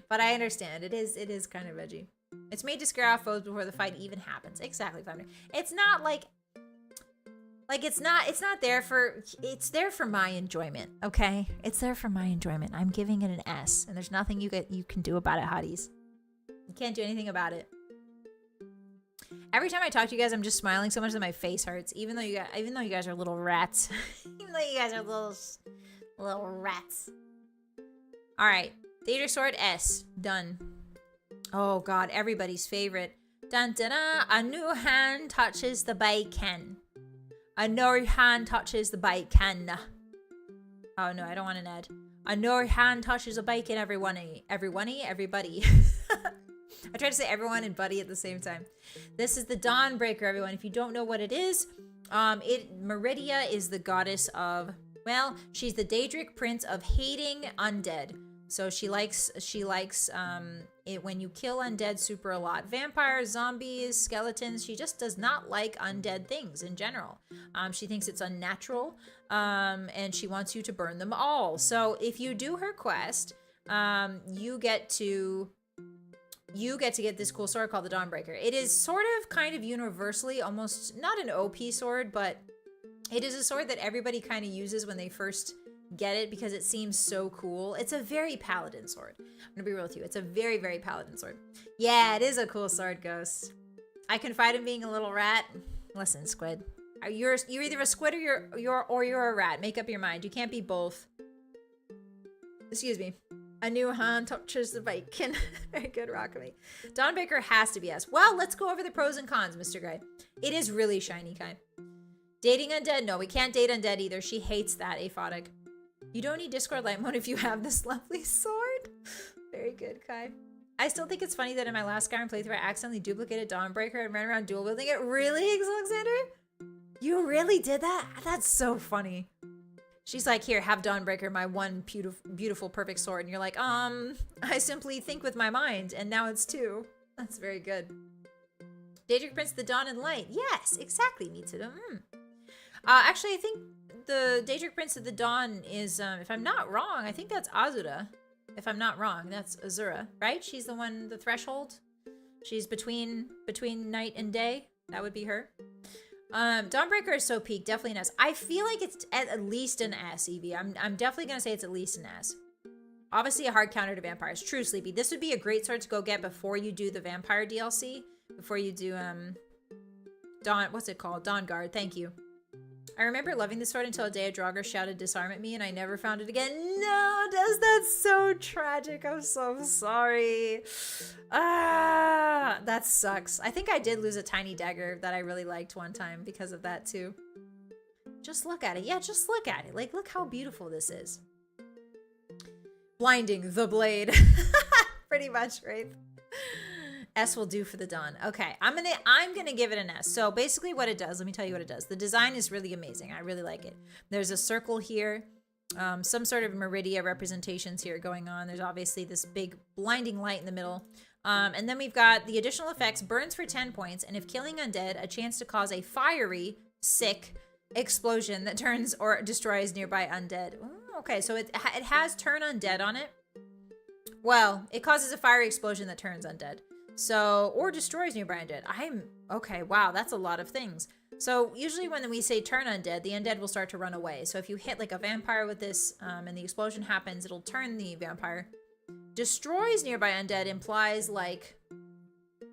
But I understand. It is kind of edgy. It's made to scare off foes before the fight even happens. Exactly. It's not like... Like it's not there for, it's there for my enjoyment, okay? It's there for my enjoyment. I'm giving it an S, and there's nothing you can do about it, hotties. You can't do anything about it. Every time I talk to you guys, I'm just smiling so much that my face hurts. Even though you guys are little rats. Even though you guys are little rats. All right, Daedric Sword S, done. Oh God, everybody's favorite. Dun dun dun. A new hand touches the bacon. A new hand touches the bacon. Oh no, I don't want an ad. A new hand touches the bacon. Everybody. I tried to say everyone and buddy at the same time. This is the Dawnbreaker, everyone. If you don't know what it is, Meridia is the goddess of, well, she's the Daedric prince of hating undead. So she likes it when you kill undead super a lot. Vampires, zombies, skeletons. She just does not like undead things in general. She thinks it's unnatural, and she wants you to burn them all. So if you do her quest, you get to get this cool sword called the Dawnbreaker. It is sort of kind of universally almost not an OP sword, but it is a sword that everybody kind of uses when they first get it because it seems so cool. It's a very paladin sword. I'm gonna be real with you. It's a very, very paladin sword. Yeah, it is a cool sword, Ghost. I confide in being a little rat. Listen, Squid. You're either a squid or you're a rat. Make up your mind. You can't be both. Excuse me. A new hand touches the bacon. Very good, Rockamy. Dawnbreaker has to be S. Well, let's go over the pros and cons, Mr. Gray. It is really shiny, Kai. Dating undead? No, we can't date undead either. She hates that, Aphotic. You don't need Discord light mode if you have this lovely sword. Very good, Kai. I still think it's funny that in my last Skyrim playthrough, I accidentally duplicated Dawnbreaker and ran around dual wielding it. Really, Alexander? You really did that? That's so funny. She's like, here, have Dawnbreaker, my one beautiful, perfect sword. And you're like, I simply think with my mind, and now it's 2. That's very good. Daedric Prince, the Dawn and Light. Yes, exactly, Mitsuru. Actually, I think the Daedric Prince of the Dawn is, if I'm not wrong, I think that's Azura. If I'm not wrong, that's Azura, right? She's the one, the threshold. She's between night and day. That would be her. Dawnbreaker is so peak, definitely an S. I feel like it's at least an S, Evie. I'm definitely gonna say it's at least an S. Obviously a hard counter to vampires. True, Sleepy. This would be a great sword to go get before you do the vampire DLC. Before you do, what's it called? Dawnguard, thank you. I remember loving this sword until a day a Draugr shouted disarm at me and I never found it again. No, that's so tragic. I'm so sorry. That sucks. I think I did lose a tiny dagger that I really liked one time because of that too. Just look at it. Yeah, just look at it. Like, look how beautiful this is. Blinding the blade. Pretty much, right? S will do for the Dawn. Okay, I'm gonna give it an S. So basically what it does, let me tell you what it does. The design is really amazing. I really like it. There's a circle here, some sort of Meridia representations here going on. There's obviously this big blinding light in the middle. And then we've got the additional effects, burns for 10 points, and if killing undead, a chance to cause a fiery, sick explosion that turns or destroys nearby undead. Ooh, okay, so it has turn undead on it. Well, it causes a fiery explosion that turns undead. So, or destroys nearby undead. Okay, wow, that's a lot of things. So usually when we say turn undead, the undead will start to run away. So if you hit like a vampire with this and the explosion happens, it'll turn the vampire. Destroys nearby undead implies like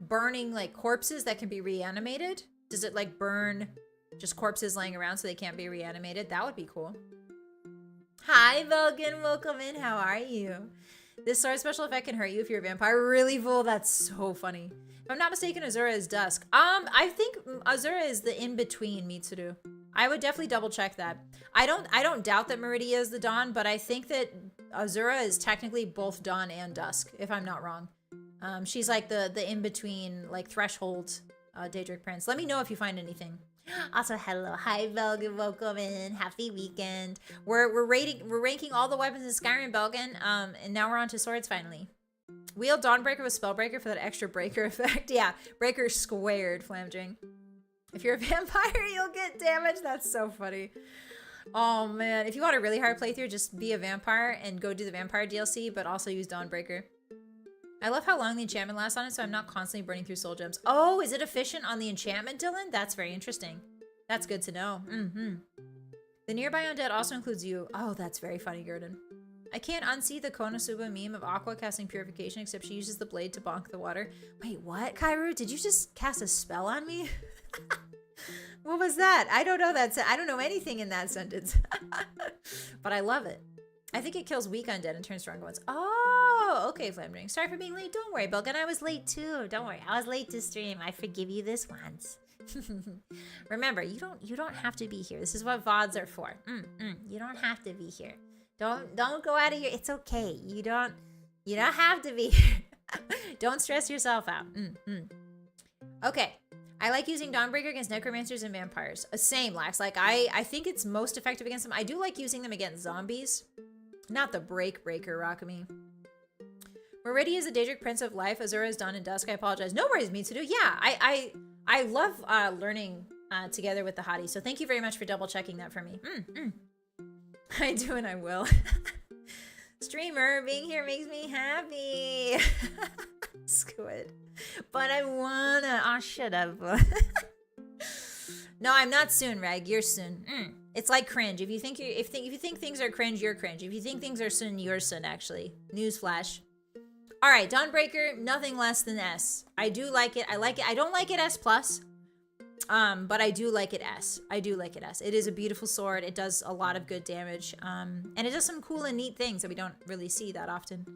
burning like corpses that can be reanimated. Does it like burn just corpses laying around so they can't be reanimated? That would be cool. Hi, Vulcan, welcome in. How are you? This sword special effect can hurt you if you're a vampire. Really, Vol? That's so funny. If I'm not mistaken, Azura is Dusk. I think Azura is the in-between Mitsuru. I would definitely double check that. I don't doubt that Meridia is the Dawn, but I think that Azura is technically both Dawn and Dusk, if I'm not wrong. She's like the in-between, like threshold Daedric Prince. Let me know if you find anything. Also, hello, hi, Belgian, welcome in, happy weekend. We're ranking all the weapons in Skyrim, Belgian, and now we're on to swords finally. Wield Dawnbreaker with Spellbreaker for that extra breaker effect. Yeah, breaker squared, Flamdring. If you're a vampire, you'll get damage. That's so funny. Oh man, if you want a really hard playthrough, just be a vampire and go do the vampire DLC, but also use Dawnbreaker. I love how long the enchantment lasts on it, so I'm not constantly burning through soul gems. Oh, is it efficient on the enchantment, Dylan? That's very interesting. That's good to know. Mm-hmm. The nearby undead also includes you. Oh, that's very funny, Gurdon. I can't unsee the Konosuba meme of Aqua casting Purification, except she uses the blade to bonk the water. Wait, what, Kairu? Did you just cast a spell on me? What was that? I don't know that. I don't know anything in that sentence. But I love it. I think it kills weak undead and turns stronger ones. Oh, okay, Flaming. Sorry for being late. Don't worry, Bilgan. I was late too. Don't worry. I was late to stream. I forgive you this once. Remember, you don't have to be here. This is what VODs are for. You don't have to be here. Don't go out of your. It's okay. You don't have to be here. Don't stress yourself out. Okay. I like using Dawnbreaker against necromancers and vampires. Same, Lax. Like I think it's most effective against them. I do like using them against zombies. Not the breaker, Rockamy. Meridia is the Daedric Prince of Life. Azura is Dawn and Dusk. I apologize. No worries, Mitsudo. Yeah, I love learning together with the hottie. So thank you very much for double checking that for me. I do and I will. Streamer, being here makes me happy. Squid. But I wanna. Oh, shut up. No, I'm not soon, Rag. You're soon. It's like cringe. If you think things are cringe, you're cringe. If you think things are soon, you're soon. Actually, newsflash. All right, Dawnbreaker, nothing less than S. I do like it. I like it. I don't like it S plus. But I do like it S. I do like it S. It is a beautiful sword. It does a lot of good damage. And it does some cool and neat things that we don't really see that often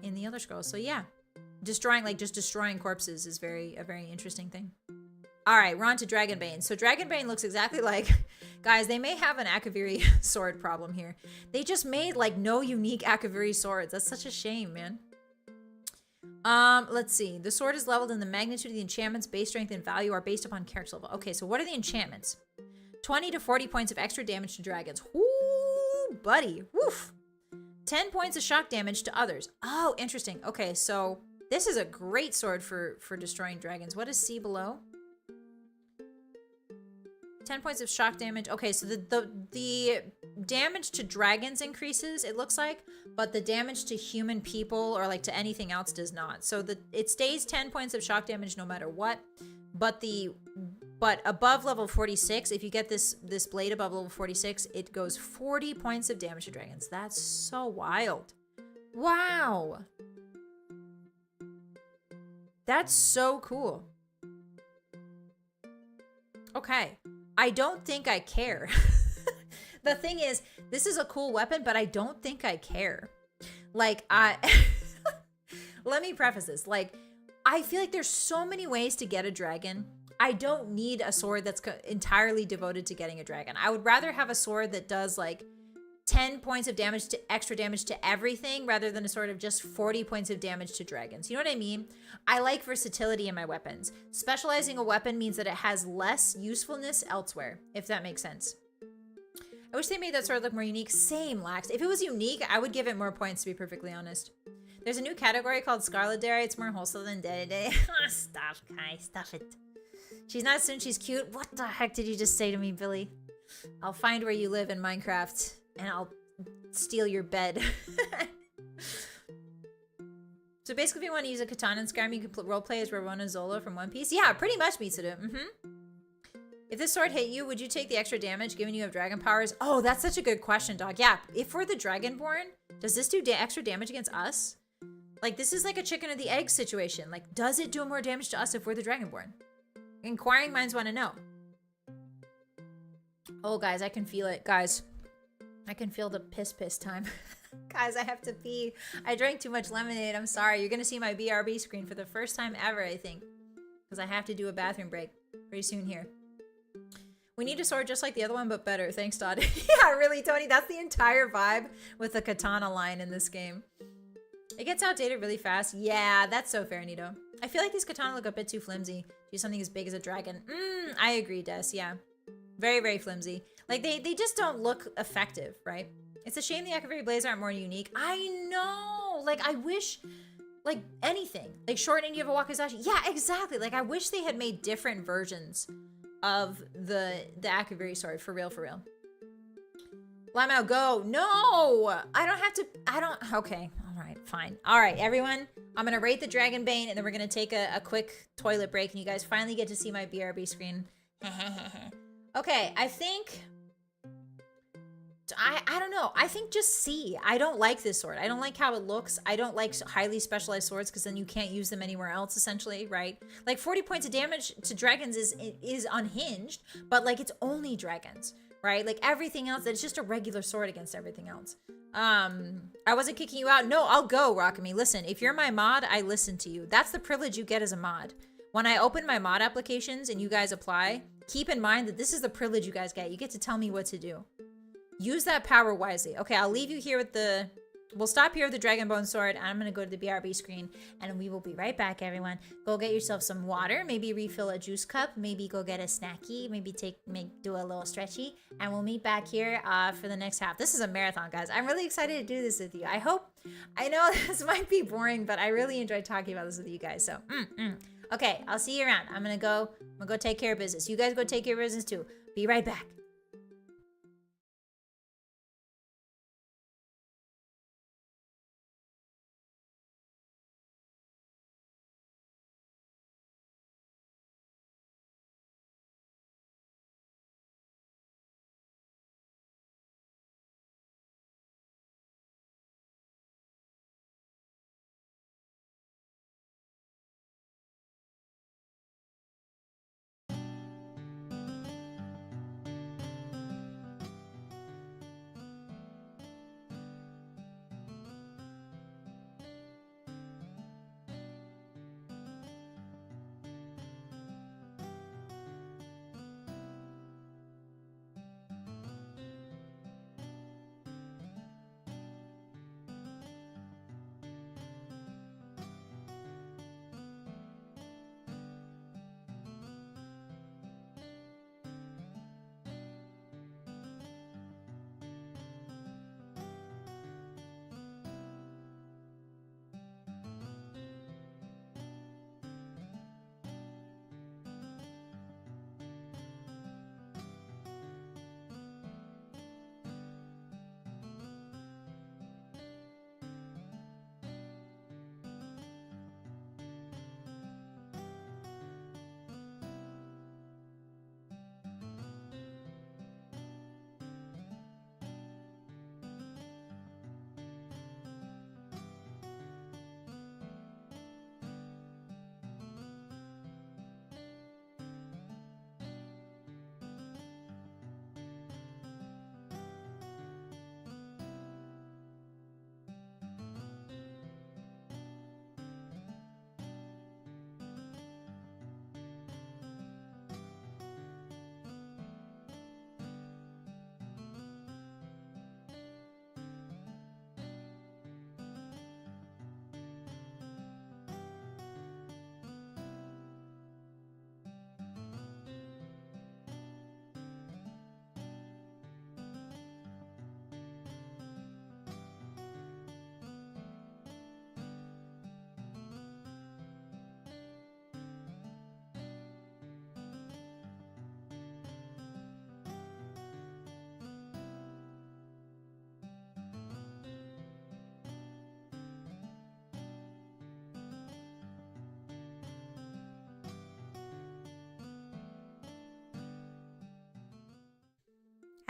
in the other scrolls. So yeah, just destroying corpses is a very interesting thing. All right, we're on to Dragonbane. So Dragonbane looks exactly like, guys, they may have an Akaviri sword problem here. They just made like no unique Akaviri swords. That's such a shame, man. Let's see. The sword is leveled and the magnitude of the enchantments, base strength, and value are based upon character level. Okay, so what are the enchantments? 20 to 40 points of extra damage to dragons. Ooh, buddy. Woof. 10 points of shock damage to others. Oh, interesting. Okay, so this is a great sword for destroying dragons. What is C below? 10 points of shock damage. Okay, so the damage to dragons increases, it looks like, but the damage to human people or like to anything else does not. So it stays 10 points of shock damage no matter what, but above level 46, if you get this blade above level 46, it goes 40 points of damage to dragons. That's so wild. Wow. That's so cool. Okay. I don't think I care. The thing is, this is a cool weapon, but I don't think I care. Like, let me preface this. Like, I feel like there's so many ways to get a dragon. I don't need a sword that's entirely devoted to getting a dragon. I would rather have a sword that does like 10 points of damage to extra damage to everything rather than a sword of just 40 points of damage to dragons. You know what I mean? I like versatility in my weapons. Specializing a weapon means that it has less usefulness elsewhere, if that makes sense. I wish they made that sword look more unique. Same, Lax. If it was unique, I would give it more points, to be perfectly honest. There's a new category called Scarlet Dairy. It's more wholesome than Day-to-Day. Stop, Kai. Stop it. She's not soon, she's cute. What the heck did you just say to me, Billy? I'll find where you live in Minecraft, and I'll steal your bed. So basically, if you want to use a katana in Skyrim, you can roleplay as Ravonna Zola from One Piece. Yeah, pretty much, Mitsudo. If this sword hit you, would you take the extra damage given you have dragon powers? Oh, that's such a good question, dog. Yeah, if we're the Dragonborn, does this do extra damage against us? Like, this is like a chicken or the egg situation. Like, does it do more damage to us if we're the Dragonborn? Inquiring minds want to know. Oh, guys, I can feel it. Guys, I can feel the piss time. Guys, I have to pee. I drank too much lemonade. I'm sorry. You're going to see my BRB screen for the first time ever, I think. Because I have to do a bathroom break pretty soon here. We need a sword just like the other one, but better. Thanks, Todd. Yeah, really, Tony. That's the entire vibe with the katana line in this game. It gets outdated really fast. Yeah, that's so fair, Nito. I feel like these katana look a bit too flimsy to do something as big as a dragon. I agree, Des. Yeah. Very, very flimsy. Like, they just don't look effective, right? It's a shame the Akaviri blades aren't more unique. I know! Like, I wish... Like, anything. Like, short end, you have a wakizashi. Yeah, exactly. Like, I wish they had made different versions of the Akaviri sword. For real, for real. Lamau, go! No! I don't have to... Okay. Alright, fine. Alright, everyone. I'm gonna rate the Dragonbane, and then we're gonna take a quick toilet break, and you guys finally get to see my BRB screen. Okay, I think... I don't know. I think just C. I don't like this sword. I don't like how it looks. I don't like highly specialized swords because then you can't use them anywhere else, essentially, right? Like 40 points of damage to dragons is unhinged, but like it's only dragons, right? Like everything else, it's just a regular sword against everything else. I wasn't kicking you out. No, I'll go, Rockamy. Listen, if you're my mod, I listen to you. That's the privilege you get as a mod. When I open my mod applications and you guys apply, keep in mind that this is the privilege you guys get. You get to tell me what to do. Use that power wisely. Okay, I'll leave you here with the... We'll stop here with the Dragon Bone Sword. And I'm going to go to the BRB screen. And we will be right back, everyone. Go get yourself some water. Maybe refill a juice cup. Maybe go get a snacky. Maybe do a little stretchy. And we'll meet back here for the next half. This is a marathon, guys. I'm really excited to do this with you. I know this might be boring, but I really enjoyed talking about this with you guys. So, Okay, I'll see you around. I'm going to go take care of business. You guys go take care of business too. Be right back.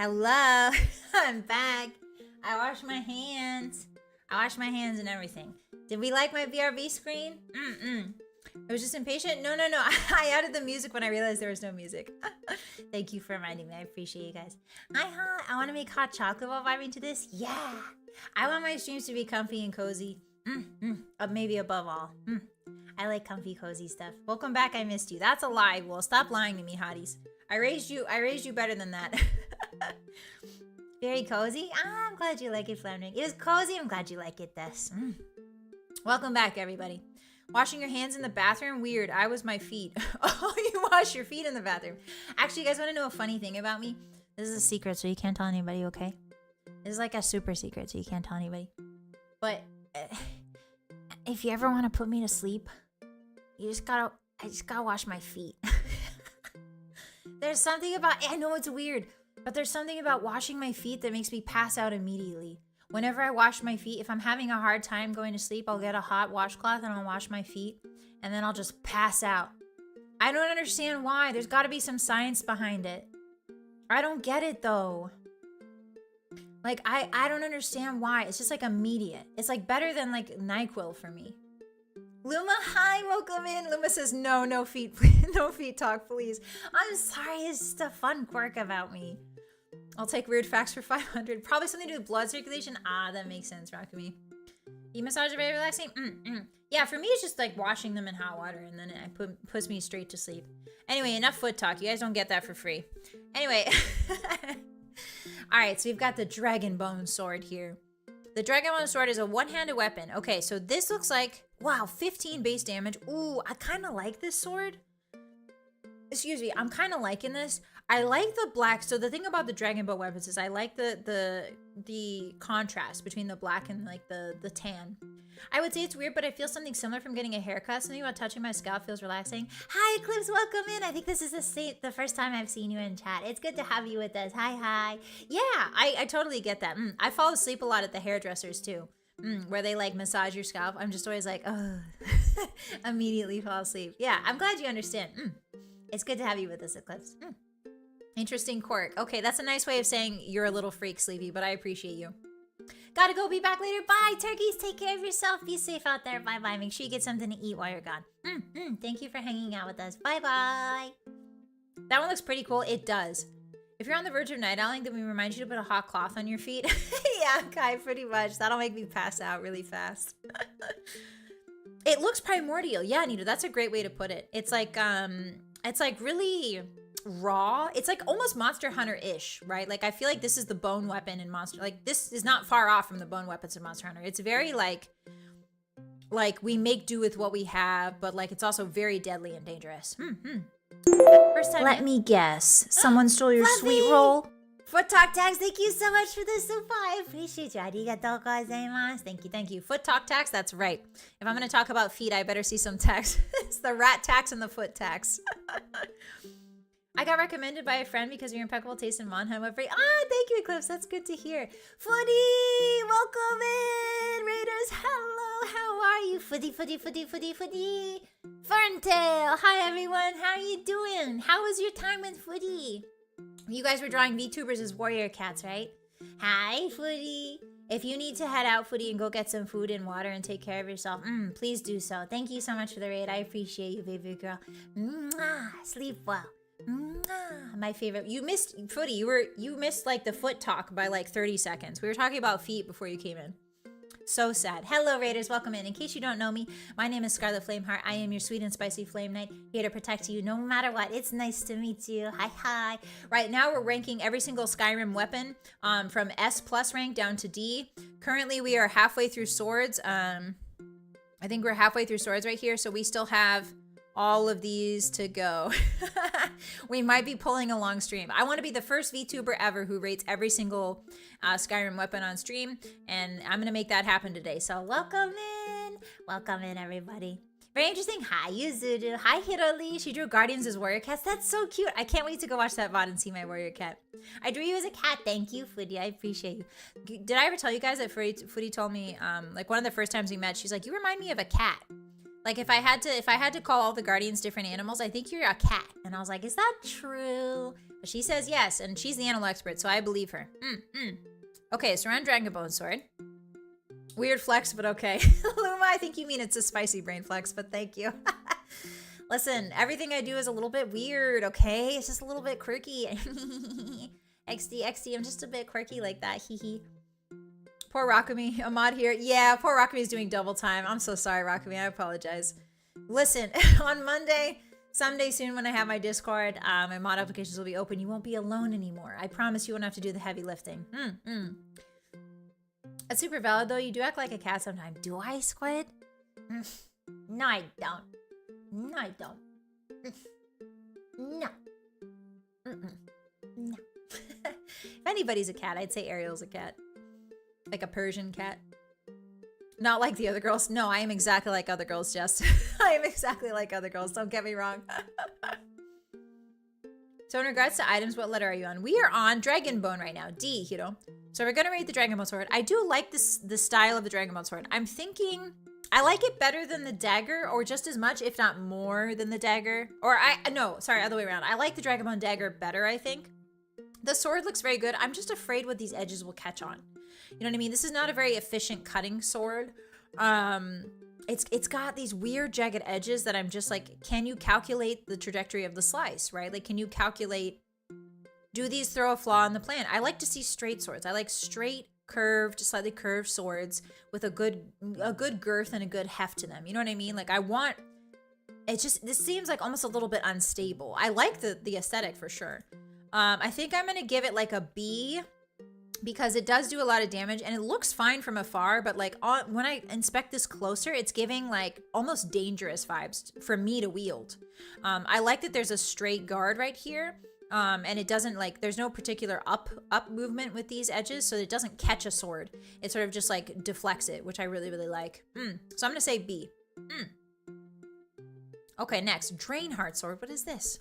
Hello, I'm back. I washed my hands. And everything. Did we like my VRV screen? I was just impatient. No. I added the music when I realized there was no music. Thank you for reminding me. I appreciate you guys. Hi. I want to make hot chocolate while vibing to this. Yeah. I want my streams to be comfy and cozy. Maybe above all. I like comfy, cozy stuff. Welcome back. I missed you. That's a lie. Well, stop lying to me, hotties. I raised you better than that. Very cozy. I'm glad you like it, Flaming. It was cozy. I'm glad you like it, this. Welcome back, everybody. Washing your hands in the bathroom? Weird. I was my feet. Oh, you wash your feet in the bathroom. Actually, you guys want to know a funny thing about me? This is a secret, so you can't tell anybody, okay? This is like a super secret, so you can't tell anybody. But if you ever want to put me to sleep, I just gotta wash my feet. There's something about, I know it's weird, but there's something about washing my feet that makes me pass out immediately. Whenever I wash my feet, if I'm having a hard time going to sleep, I'll get a hot washcloth and I'll wash my feet, and then I'll just pass out. I don't understand why. There's got to be some science behind it. I don't get it though. Like, I don't understand why. It's just like immediate. It's like better than like NyQuil for me. Luma, hi, welcome in. Luma says, no feet, no feet talk, please. I'm sorry, it's just a fun quirk about me. I'll take weird facts for 500. Probably something to do with blood circulation. Ah, that makes sense, Rockamy. You massage are very relaxing? Yeah, for me, it's just like washing them in hot water and then it puts me straight to sleep. Anyway, enough foot talk. You guys don't get that for free. Anyway. All right, so we've got the Dragon Bone Sword here. The Dragon Bone Sword is a one-handed weapon. Okay, so this looks like, wow, 15 base damage. Ooh, I kind of like this sword. Excuse me, I'm kind of liking this. I like the black. So the thing about the Dragon Bone weapons is I like the contrast between the black and like the tan. I would say it's weird, but I feel something similar from getting a haircut. Something about touching my scalp feels relaxing. Hi, Eclipse, welcome in. I think this is the first time I've seen you in chat. It's good to have you with us. Hi. Yeah, I totally get that. I fall asleep a lot at the hairdressers too, where they like massage your scalp. I'm just always like, oh, immediately fall asleep. Yeah, I'm glad you understand. It's good to have you with us, Eclipse. Interesting quirk. Okay, that's a nice way of saying you're a little freak, Sleepy, but I appreciate you. Gotta go, be back later. Bye, turkeys. Take care of yourself. Be safe out there. Bye-bye. Make sure you get something to eat while you're gone. Thank you for hanging out with us. Bye-bye. That one looks pretty cool. It does. If you're on the verge of night owling, then we remind you to put a hot cloth on your feet. Yeah, Kai, pretty much. That'll make me pass out really fast. It looks primordial. Yeah, Anita, that's a great way to put it. It's like really raw. It's like almost Monster Hunter-ish, right? Like I feel like this is the bone weapon in Monster. Like this is not far off from the bone weapons in Monster Hunter. It's very like we make do with what we have, but like it's also very deadly and dangerous. First time. Let me guess. Someone stole your sweet roll. Foot Talk Tags, thank you so much for the super. I appreciate you. Arigatou gozaimasu. Thank you. Foot Talk Tax, that's right. If I'm going to talk about feet, I better see some tax. It's the rat tax and the foot tax. I got recommended by a friend because of your impeccable taste in Monheim. Thank you, Eclipse. That's good to hear. Footy, welcome in. Raiders, hello. How are you? Footy. Ferntail, hi, everyone. How are you doing? How was your time with Footy? You guys were drawing VTubers as warrior cats, right? Hi, Footy. If you need to head out, Footy, and go get some food and water and take care of yourself, please do so. Thank you so much for the raid. I appreciate you, baby girl. Mwah. Sleep well. Mwah. My favorite. You missed, Footy, you missed like the foot talk by like 30 seconds. We were talking about feet before you came in. So sad. Hello, Raiders. Welcome in. In case you don't know me, my name is Scarlett Flameheart. I am your sweet and spicy flame knight, here to protect you no matter what. It's nice to meet you. Hi. Right now, we're ranking every single Skyrim weapon from S+ rank down to D. Currently, we are halfway through swords. I think we're halfway through swords right here, so we still have all of these to go. We might be pulling a long stream. I want to be the first VTuber ever who rates every single Skyrim weapon on stream, and I'm going to make that happen today. So welcome in, everybody. Very interesting. Hi, Yuzudu. Hi, Hiroli. She drew Guardians as warrior cats. That's so cute. I can't wait to go watch that VOD and see my warrior cat. I drew you as a cat. Thank you, Footy. I appreciate you. Did I ever tell you guys that Footy told me, like one of the first times we met, she's like, you remind me of a cat. Like if I had to call all the Guardians different animals, I think you're a cat. And I was like, is that true? But she says yes, and she's the animal expert, so I believe her. Okay, so we're on Dragon Bone Sword. Weird flex, but okay. Luma, I think you mean it's a spicy brain flex, but thank you. Listen, everything I do is a little bit weird, okay? It's just a little bit quirky. XD, I'm just a bit quirky like that, hee. Poor Rockamy, Ahmad here. Yeah, poor Rockamy's doing double time. I'm so sorry, Rockamy. I apologize. Listen, on Monday, someday soon when I have my Discord, my mod applications will be open. You won't be alone anymore. I promise you won't have to do the heavy lifting. That's super valid, though. You do act like a cat sometimes. Do I, Squid? No, I don't. No. No. If anybody's a cat, I'd say Ariel's a cat. Like a Persian cat. Not like the other girls. No, I am exactly like other girls, Jess. I am exactly like other girls. Don't get me wrong. So in regards to items, what letter are you on? We are on Dragon Bone right now. D, Hiro. So we're going to read the Dragon Bone Sword. I do like the style of the Dragon Bone Sword. I'm thinking I like it better than the dagger, or just as much, if not more than the dagger. Or no, sorry, other way around. I like the Dragon Bone dagger better, I think. The sword looks very good. I'm just afraid what these edges will catch on. You know what I mean? This is not a very efficient cutting sword. It's got these weird jagged edges that I'm just like, can you calculate the trajectory of the slice, right? Like, can you calculate, do these throw a flaw in the plan? I like to see straight swords. I like straight, curved, slightly curved swords with a good girth and a good heft to them. You know what I mean? Like, I want, this seems like almost a little bit unstable. I like the aesthetic for sure. I think I'm going to give it like a B, because it does do a lot of damage and it looks fine from afar, but like when I inspect this closer, it's giving like almost dangerous vibes for me to wield. I like that there's a straight guard right here, and it doesn't like, there's no particular up movement with these edges, so it doesn't catch a sword. It sort of just like deflects it, which I really, really like. So I'm gonna say B. Okay, next, Drainheart sword. What is this?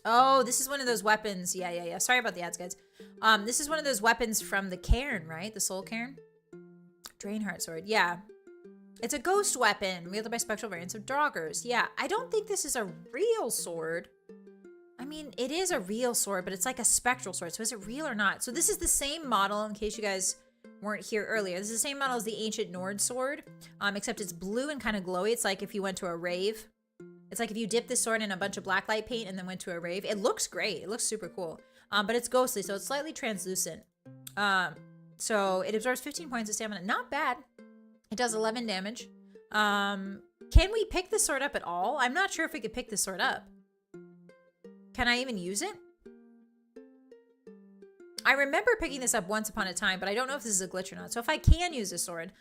Oh, this is one of those weapons. Yeah. Sorry about the ads, guys. This is one of those weapons from the cairn, right? The soul cairn. Drainheart sword. Yeah. It's a ghost weapon wielded by spectral variants of Draugrs. Yeah. I don't think this is a real sword. I mean, it is a real sword, but it's like a spectral sword. So is it real or not? So this is the same model, in case you guys weren't here earlier. This is the same model as the ancient Nord sword, except it's blue and kind of glowy. It's like if you went to a rave. It's like if you dip this sword in a bunch of blacklight paint and then went to a rave. It looks great. It looks super cool. But it's ghostly, so it's slightly translucent. So it absorbs 15 points of stamina. Not bad. It does 11 damage. Can we pick this sword up at all? I'm not sure if we could pick this sword up. Can I even use it? I remember picking this up once upon a time, but I don't know if this is a glitch or not. So if I can use this sword,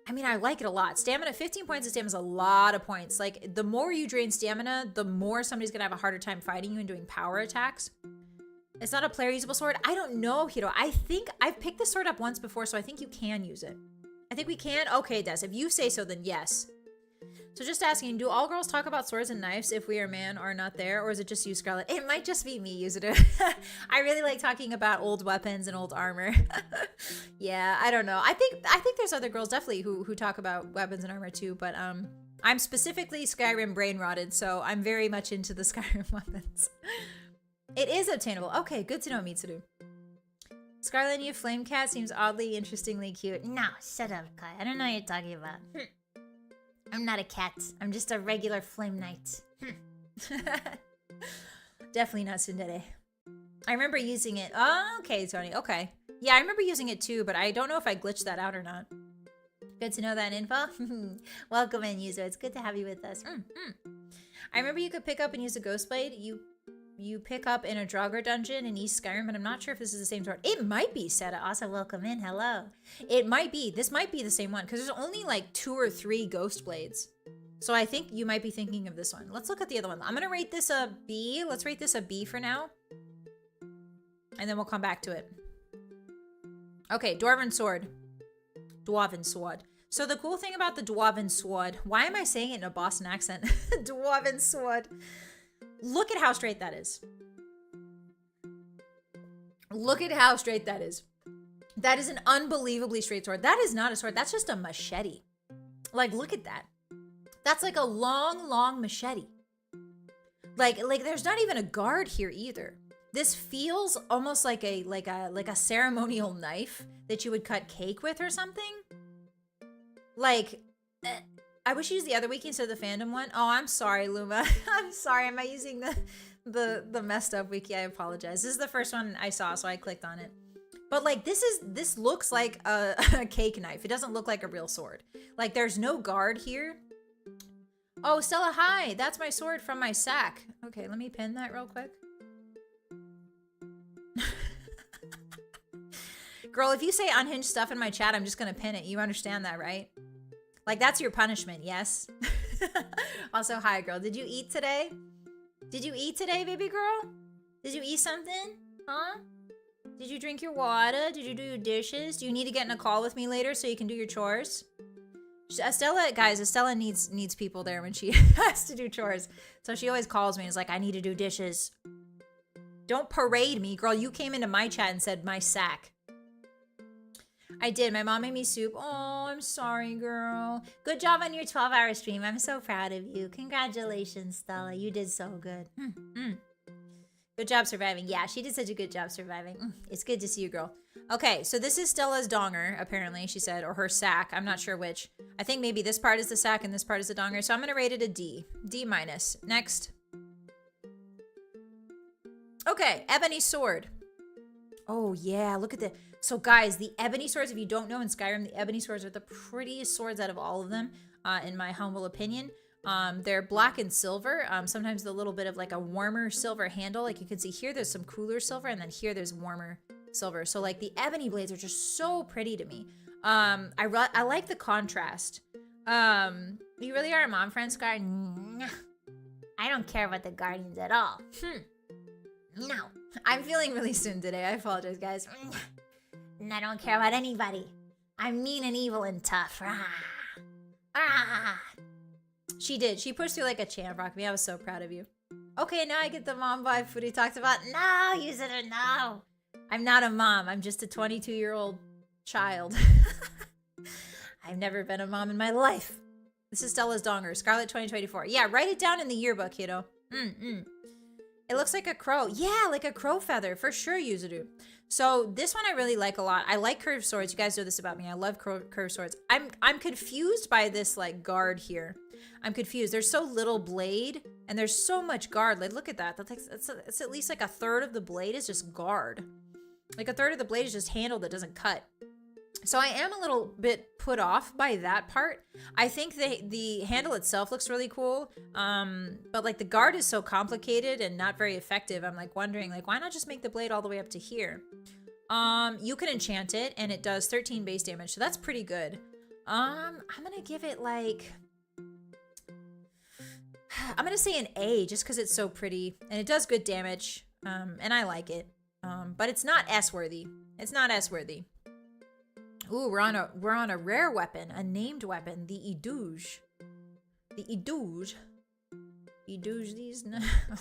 I mean, I like it a lot. Stamina, 15 points of stamina is a lot of points. Like, the more you drain stamina, the more somebody's gonna have a harder time fighting you and doing power attacks. It's not a player usable sword. I don't know, Hiro. I think I've picked this sword up once before, so I think you can use it. I think we can? Okay, Des. If you say so, then yes. So just asking, do all girls talk about swords and knives if we or man are not there, or is it just you, Scarlett? It might just be me using it. I really like talking about old weapons and old armor. Yeah, I don't know. I think there's other girls definitely who talk about weapons and armor too, but I'm specifically Skyrim brain rotted, so I'm very much into the Skyrim weapons. It is obtainable. Okay, good to know, Mitsuru. Scarlett, you flame cat seems oddly, interestingly cute. No, shut up, Kai. I don't know what you're talking about. I'm not a cat. I'm just a regular flame knight. Definitely not tsundere. I remember using it. Oh, okay, Tony. Okay. Yeah, I remember using it too, but I don't know if I glitched that out or not. Good to know that info. Welcome in, user. It's good to have you with us. I remember you could pick up and use a ghost blade. You pick up in a Draugr dungeon in East Skyrim, but I'm not sure if this is the same sword. It might be, Seta. Also, welcome in. Hello. It might be. This might be the same one, because there's only like 2 or 3 ghost blades. So I think you might be thinking of this one. Let's look at the other one. I'm going to rate this a B. Let's rate this a B for now. And then we'll come back to it. Okay, Dwarven sword. Dwarven sword. So the cool thing about the Dwarven sword, why am I saying it in a Boston accent? Dwarven sword. Look at how straight that is. Look at how straight that is. That is an unbelievably straight sword. That is not a sword. That's just a machete. Like, look at that. That's like a long, long machete. Like there's not even a guard here either. This feels almost like a ceremonial knife that you would cut cake with or something. Like, I wish you used the other wiki instead of the fandom one. Oh, I'm sorry, Luma. I'm sorry. Am I using the messed up wiki? I apologize. This is the first one I saw, so I clicked on it. But like, this looks like a cake knife. It doesn't look like a real sword. Like, there's no guard here. Oh, Stella, hi. That's my sword from my sack. Okay, let me pin that real quick. Girl, if you say unhinged stuff in my chat, I'm just gonna pin it. You understand that, right? Like, that's your punishment, yes? Also, hi, girl. Did you eat today? Did you eat today, baby girl? Did you eat something? Huh? Did you drink your water? Did you do your dishes? Do you need to get in a call with me later so you can do your chores? Estella, guys, Estella needs people there when she has to do chores. So she always calls me and is like, I need to do dishes. Don't parade me, girl. You came into my chat and said my sack. I did. My mom made me soup. Oh, I'm sorry, girl. Good job on your 12-hour stream. I'm so proud of you. Congratulations, Stella. You did so good. Good job surviving. Yeah, she did such a good job surviving. It's good to see you, girl. Okay, so this is Stella's donger, apparently, she said, or her sack. I'm not sure which. I think maybe this part is the sack and this part is the donger. So I'm going to rate it a D. D minus. Next. Okay, ebony sword. Oh, yeah, look at the... So, guys, the ebony swords, if you don't know, in Skyrim, the ebony swords are the prettiest swords out of all of them, in my humble opinion. They're black and silver. Sometimes a little bit of like a warmer silver handle. Like you can see here, there's some cooler silver, and then here there's warmer silver. So like the ebony blades are just so pretty to me. I like the contrast. You really are a mom friend, Sky? I don't care about the Guardians at all. No. I'm feeling really soon today. I apologize, guys. I don't care about anybody. I'm mean and evil and tough. She did. She pushed through like a champ, Rockme. I was so proud of you. Okay, now I get the mom vibe Foodie talked about. No, you said it, no. I'm not a mom. I'm just a 22-year-old child. I've never been a mom in my life. This is Stella's donger. Scarlett 2024. Yeah, write it down in the yearbook, kiddo. It looks like a crow. Yeah, like a crow feather. For sure, Yuzuru. So this one I really like a lot. I like curved swords. You guys know this about me. I love curved swords. I'm confused by this like guard here. I'm confused. There's so little blade and there's so much guard. Like, look at that. It's at least like a third of the blade is just guard. Like a third of the blade is just handle that doesn't cut. So I am a little bit put off by that part. I think the handle itself looks really cool. But like the guard is so complicated and not very effective. I'm like wondering, like, why not just make the blade all the way up to here? You can enchant it and it does 13 base damage. So that's pretty good. I'm going to give it like, I'm going to say an A just because it's so pretty and it does good damage. And I like it. But it's not S-worthy. It's not S-worthy. Ooh, we're on a rare weapon, a named weapon, the Idouge. The Idouge. Idouge these.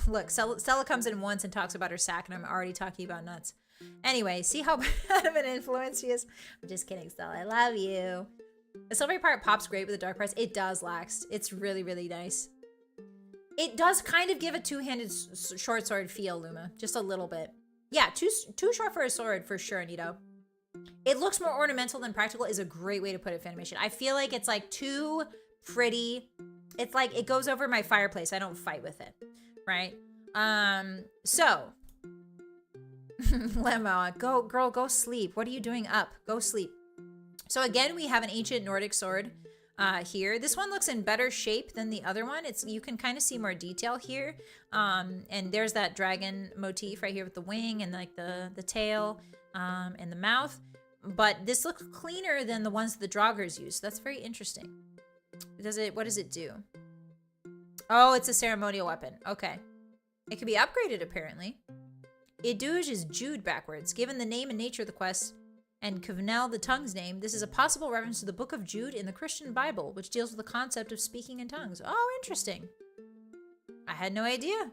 Look, Stella comes in once and talks about her sack, and I'm already talking about nuts. Anyway, see how bad of an influence she is? I'm just kidding, Stella. I love you. The silvery part pops great with the dark parts. It does, Lax. It's really, really nice. It does kind of give a two-handed short sword feel, Luma. Just a little bit. Yeah, too short for a sword, for sure, Nito. It looks more ornamental than practical is a great way to put it, Fanimation. I feel like it's like too pretty. It's like it goes over my fireplace. I don't fight with it, right? So Lemma, go girl, go sleep. What are you doing up? Go sleep. So again, we have an ancient Nordic sword here. This one looks in better shape than the other one. You can kind of see more detail here. And there's that dragon motif right here with the wing and like the tail and the mouth. But this looks cleaner than the ones the Draugrs use. So that's very interesting. What does it do? Oh, it's a ceremonial weapon. Okay. It can be upgraded, apparently. Idouge is Jude backwards. Given the name and nature of the quest, and Kavnel the tongue's name, this is a possible reference to the Book of Jude in the Christian Bible, which deals with the concept of speaking in tongues. Oh, interesting. I had no idea.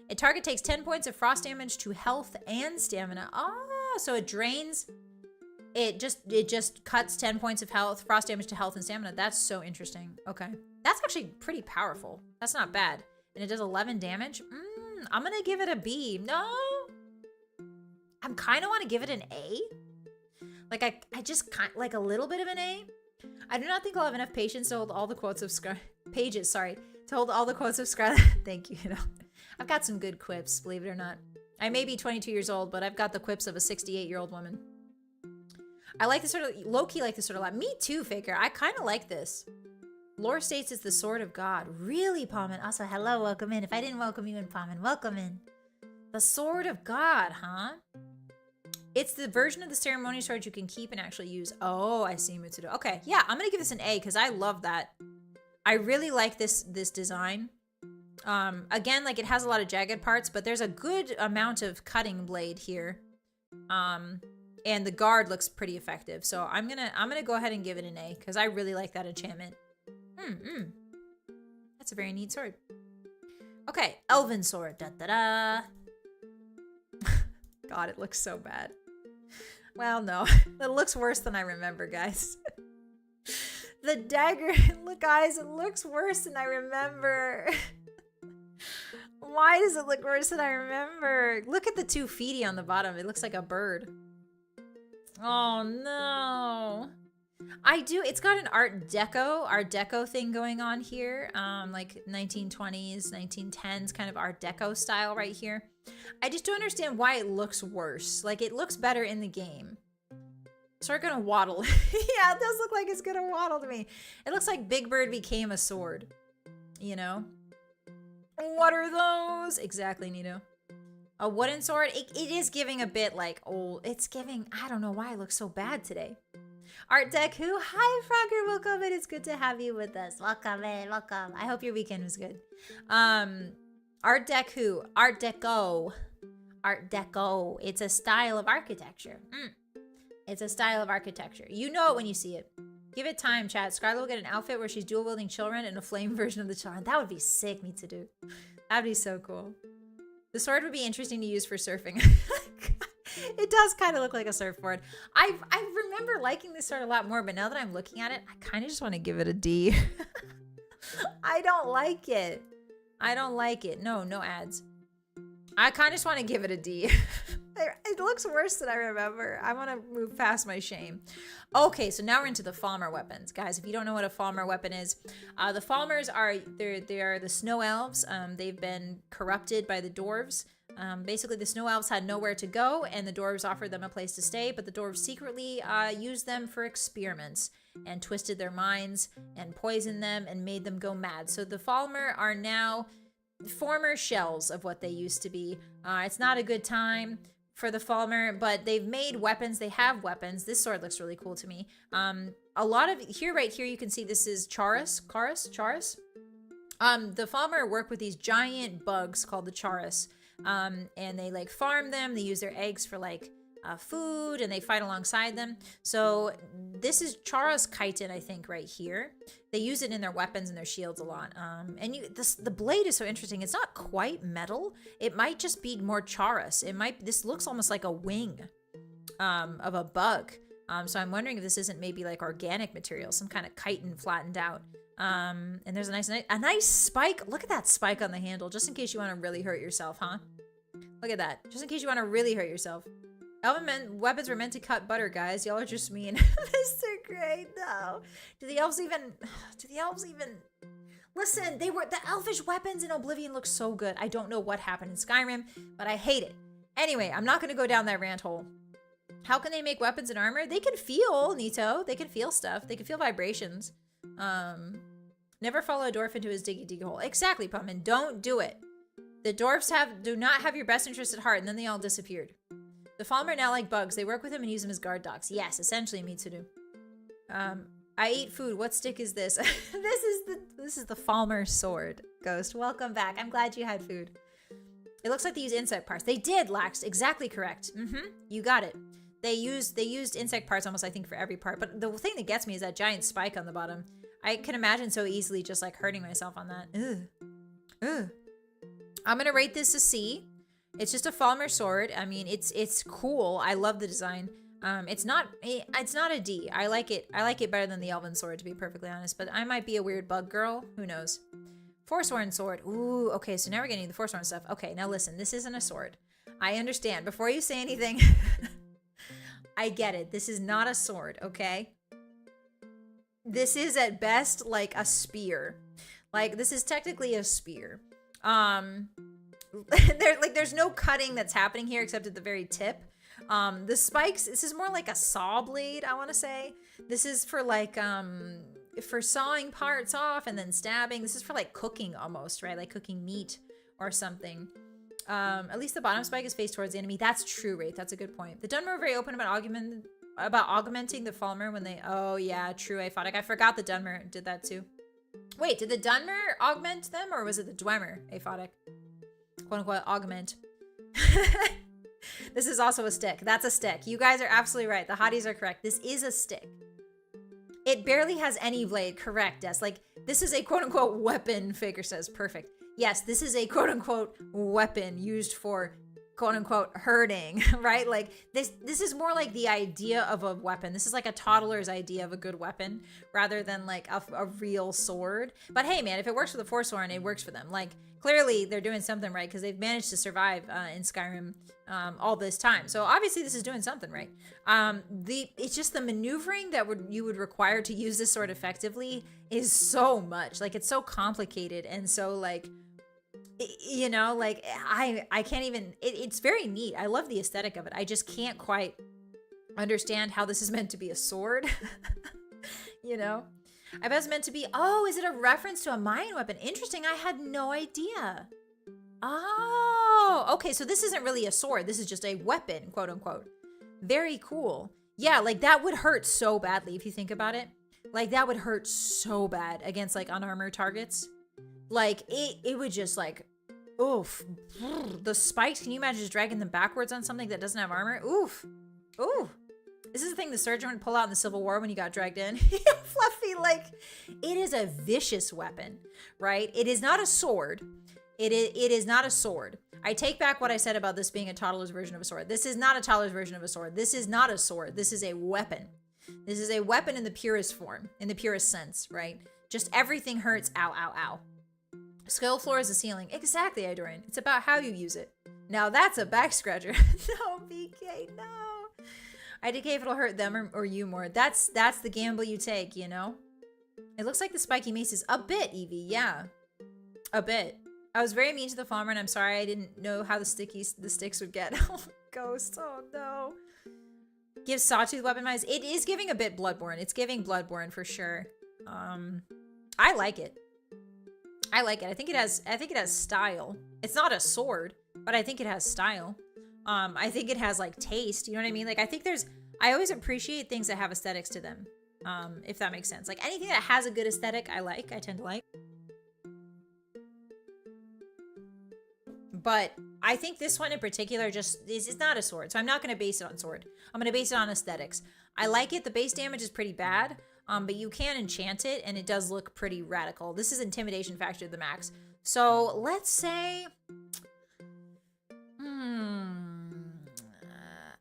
A target takes 10 points of frost damage to health and stamina. Oh, so it drains. It just cuts 10 points of health, frost damage to health and stamina. That's so interesting. Okay. That's actually pretty powerful. That's not bad. And it does 11 damage. I'm going to give it a B. No. I kind of want to give it an A. Like, I just like a little bit of an A. I do not think I'll have enough patience to hold all the quotes of to hold all the quotes of Scarlett. Thank you. I've got some good quips, believe it or not. I may be 22 years old, but I've got the quips of a 68-year-old woman. I like this sort of, low-key like this sort of lot. Me too, Faker. I kind of like this. Lore states it's the sword of God. Really, Palmen? Also, hello, welcome in. If I didn't welcome you in, Palmen, welcome in. The sword of God, huh? It's the version of the ceremonial sword you can keep and actually use. Oh, I see, Mitsudo. Okay, yeah, I'm going to give this an A because I love that. I really like this design. Again, like it has a lot of jagged parts, but there's a good amount of cutting blade here. And the guard looks pretty effective. So I'm gonna go ahead and give it an A because I really like that enchantment. That's a very neat sword. Okay, elven sword. Da-da-da. God, it looks so bad. Well, no. It looks worse than I remember, guys. The dagger. Look, guys, it looks worse than I remember. Why does it look worse than I remember? Look at the 2 feety on the bottom. It looks like a bird. Oh no. It's got an Art Deco thing going on here. Like 1920s, 1910s kind of Art Deco style right here. I just don't understand why it looks worse. Like, it looks better in the game. So we're gonna waddle. Yeah, it does look like it's gonna waddle to me. It looks like Big Bird became a sword. You know? What are those? Exactly, Nito. A wooden sword? It is giving a bit like old. It's giving, I don't know why it looks so bad today. Art Deco. Hi, Frogger. Welcome in. It's good to have you with us. Welcome in. Welcome. I hope your weekend was good. Art Deco. Art Deco. Art Deco. It's a style of architecture. It's a style of architecture. You know it when you see it. Give it time, chat. Scarlett will get an outfit where she's dual-wielding children and a flame version of the children. That would be sick, me to do. That'd be so cool. The sword would be interesting to use for surfing. It does kind of look like a surfboard. I remember liking this sword a lot more, but now that I'm looking at it, I kind of just want to give it a D. I don't like it. I don't like it. No ads. I kind of just want to give it a D. It looks worse than I remember. I want to move past my shame. Okay, so now we're into the Falmer weapons. Guys, if you don't know what a Falmer weapon is, the Falmers are, they are the snow elves. They've been corrupted by the dwarves. Basically, the snow elves had nowhere to go, and the dwarves offered them a place to stay, but the dwarves secretly used them for experiments and twisted their minds and poisoned them and made them go mad. So the Falmer are now former shells of what they used to be. It's not a good time for the Falmer, but they've made weapons. They have weapons. This sword looks really cool to me. A lot of right here, you can see this is Chaurus. The Falmer work with these giant bugs called the Chaurus. And they like farm them. They use their eggs for like food, and they fight alongside them. So this is Chaurus chitin, I think, right here. They use it in their weapons and their shields a lot. And the blade is so interesting. It's not quite metal. It might just be more Chaurus. This looks almost like a wing of a bug. So I'm wondering if this isn't maybe like organic material, some kind of chitin flattened out. And there's a nice spike. Look at that spike on the handle, just in case you want to really hurt yourself, huh? Look at that. Just in case you want to really hurt yourself. Elven weapons were meant to cut butter, guys. Y'all are just mean. Mr. Great, no. Do the elves even... Listen, the elfish weapons in Oblivion look so good. I don't know what happened in Skyrim, but I hate it. Anyway, I'm not going to go down that rant hole. How can they make weapons and armor? They can feel, Nito. They can feel stuff. They can feel vibrations. Never follow a dwarf into his diggy hole. Exactly, Pumpkin. Don't do it. The dwarfs do not have your best interest at heart, and then they all disappeared. The Falmer now like bugs. They work with him and use them as guard dogs. Yes, essentially Mitsuru. I eat food. What stick is this? This is the Falmer sword. Ghost, welcome back. I'm glad you had food. It looks like they use insect parts. They did, Lax. Exactly correct. You got it. They used insect parts almost, I think, for every part. But the thing that gets me is that giant spike on the bottom. I can imagine so easily just like hurting myself on that. Ugh. I'm gonna rate this a C. It's just a Falmer sword. I mean, it's cool. I love the design. It's not a D. I like it better than the Elven sword, to be perfectly honest. But I might be a weird bug girl. Who knows? Forsworn sword. Ooh, okay. So now we're getting the Forsworn stuff. Okay, now listen. This isn't a sword. I understand. Before you say anything, I get it. This is not a sword. Okay. This is at best like a spear. Like this is technically a spear. There's no cutting that's happening here except at the very tip. The spikes, this is more like a saw blade, I want to say. This is for like for sawing parts off and then stabbing. This is for like cooking almost, right? Like cooking meat or something. At least the bottom spike is faced towards the enemy. That's true, Wraith. That's a good point. The Dunmer were very open about augmenting the Falmer when they... Oh, yeah, true, Aphotic. I forgot the Dunmer did that too. Wait, did the Dunmer augment them, or was it the Dwemer, Aphotic? Quote-unquote, augment. This is also a stick. That's a stick. You guys are absolutely right. The hotties are correct. This is a stick. It barely has any blade. Correct, Des. Like, this is a quote-unquote weapon, Faker says. Perfect. Yes, this is a quote-unquote weapon used for quote-unquote hurting, right? Like this is more like the idea of a weapon. This is like a toddler's idea of a good weapon rather than like a real sword. But hey man, if it works for the Forsworn, it works for them. Like clearly they're doing something right because they've managed to survive in Skyrim all this time. So obviously this is doing something right. It's just the maneuvering that you would require to use this sword effectively is so much. Like, it's so complicated, and so like, you know, like I can't even. It's very neat. I love the aesthetic of it. I just can't quite understand how this is meant to be a sword. You know, I bet it's meant to be. Oh, is it a reference to a mining weapon? Interesting. I had no idea. Oh, okay. So this isn't really a sword. This is just a weapon, quote unquote. Very cool. Yeah, like that would hurt so badly if you think about it. Like that would hurt so bad against like unarmored targets. Like it would just like, oof. The spikes, can you imagine just dragging them backwards on something that doesn't have armor? Oof. Ooh. This is the thing the surgeon would pull out in the Civil War when you got dragged in. Fluffy, like, it is a vicious weapon, right? It is not a sword. It is not a sword. I take back what I said about this being a toddler's version of a sword. This is not a toddler's version of a sword. This is not a sword. This is a weapon. This is a weapon in the purest form, in the purest sense, right? Just everything hurts. Ow, ow, ow. Skill floor is the ceiling. Exactly, Idorian. It's about how you use it. Now that's a back scratcher. No, BK, no. IDK if it'll hurt them or you more. That's the gamble you take, you know? It looks like the spiky mace is a bit, Evie. Yeah. A bit. I was very mean to the farmer, and I'm sorry I didn't know how the sticks would get. Oh, Ghost. Oh, no. Gives Sawtooth weapon wise. It is giving a bit Bloodborne. It's giving Bloodborne for sure. I like it. I like it. I think it has style. It's not a sword, but I think it has style. I think it has like taste. You know what I mean? Like, I always appreciate things that have aesthetics to them. If that makes sense. Like anything that has a good aesthetic, I tend to like. But I think this one in particular just is not a sword. So I'm not going to base it on sword. I'm going to base it on aesthetics. I like it. The base damage is pretty bad. But you can enchant it, and it does look pretty radical. This is intimidation factor to the max. So let's say,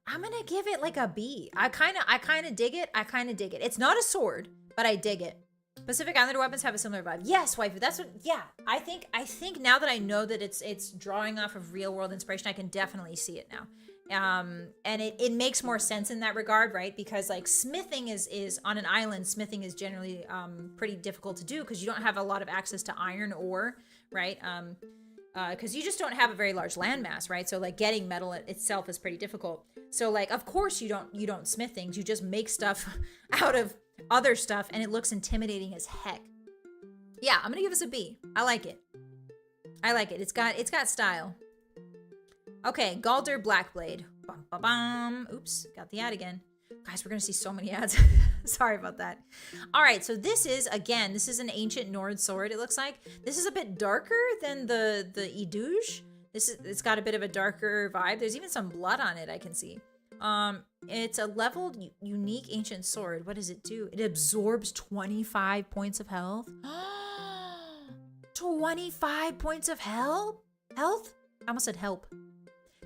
I'm gonna give it like a B. I kind of dig it. It's not a sword, but I dig it. Pacific Islander weapons have a similar vibe. Yes, waifu. That's what. Yeah, I think now that I know that it's drawing off of real world inspiration, I can definitely see it now. And it makes more sense in that regard, right? Because like smithing is on an island, smithing is generally pretty difficult to do because you don't have a lot of access to iron ore, right? Because you just don't have a very large landmass, right? So like getting metal itself is pretty difficult. So like, of course you don't smith things. You just make stuff out of other stuff, and it looks intimidating as heck. Yeah, I'm gonna give this a B. I like it. It's got style. Okay, Galder Blackblade. Bum, bum, bum. Oops, got the ad again. Guys, we're gonna see so many ads. Sorry about that. All right, so this is an ancient Nord sword. It looks like this is a bit darker than the Idouge. It's got a bit of a darker vibe. There's even some blood on it, I can see. It's a leveled unique ancient sword. What does it do? It absorbs 25 points of health. 25 points of health? I almost said help.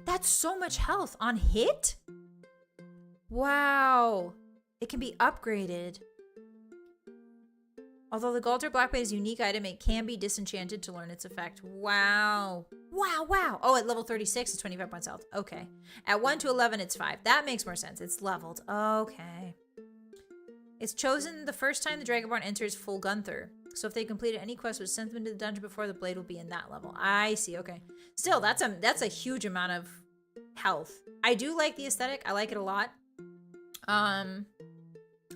That's so much health on hit? Wow. It can be upgraded. Although the Galter Blackblade is a unique item, it can be disenchanted to learn its effect. Wow. Wow. Oh, at level 36, it's 25 points health. Okay. At 1 to 11, it's 5. That makes more sense. It's leveled. Okay. It's chosen the first time the Dragonborn enters Full Gunther. So if they completed any quest which sent them to the dungeon before, the blade will be in that level. I see. Okay. Still, that's a huge amount of health. I do like the aesthetic. I like it a lot. I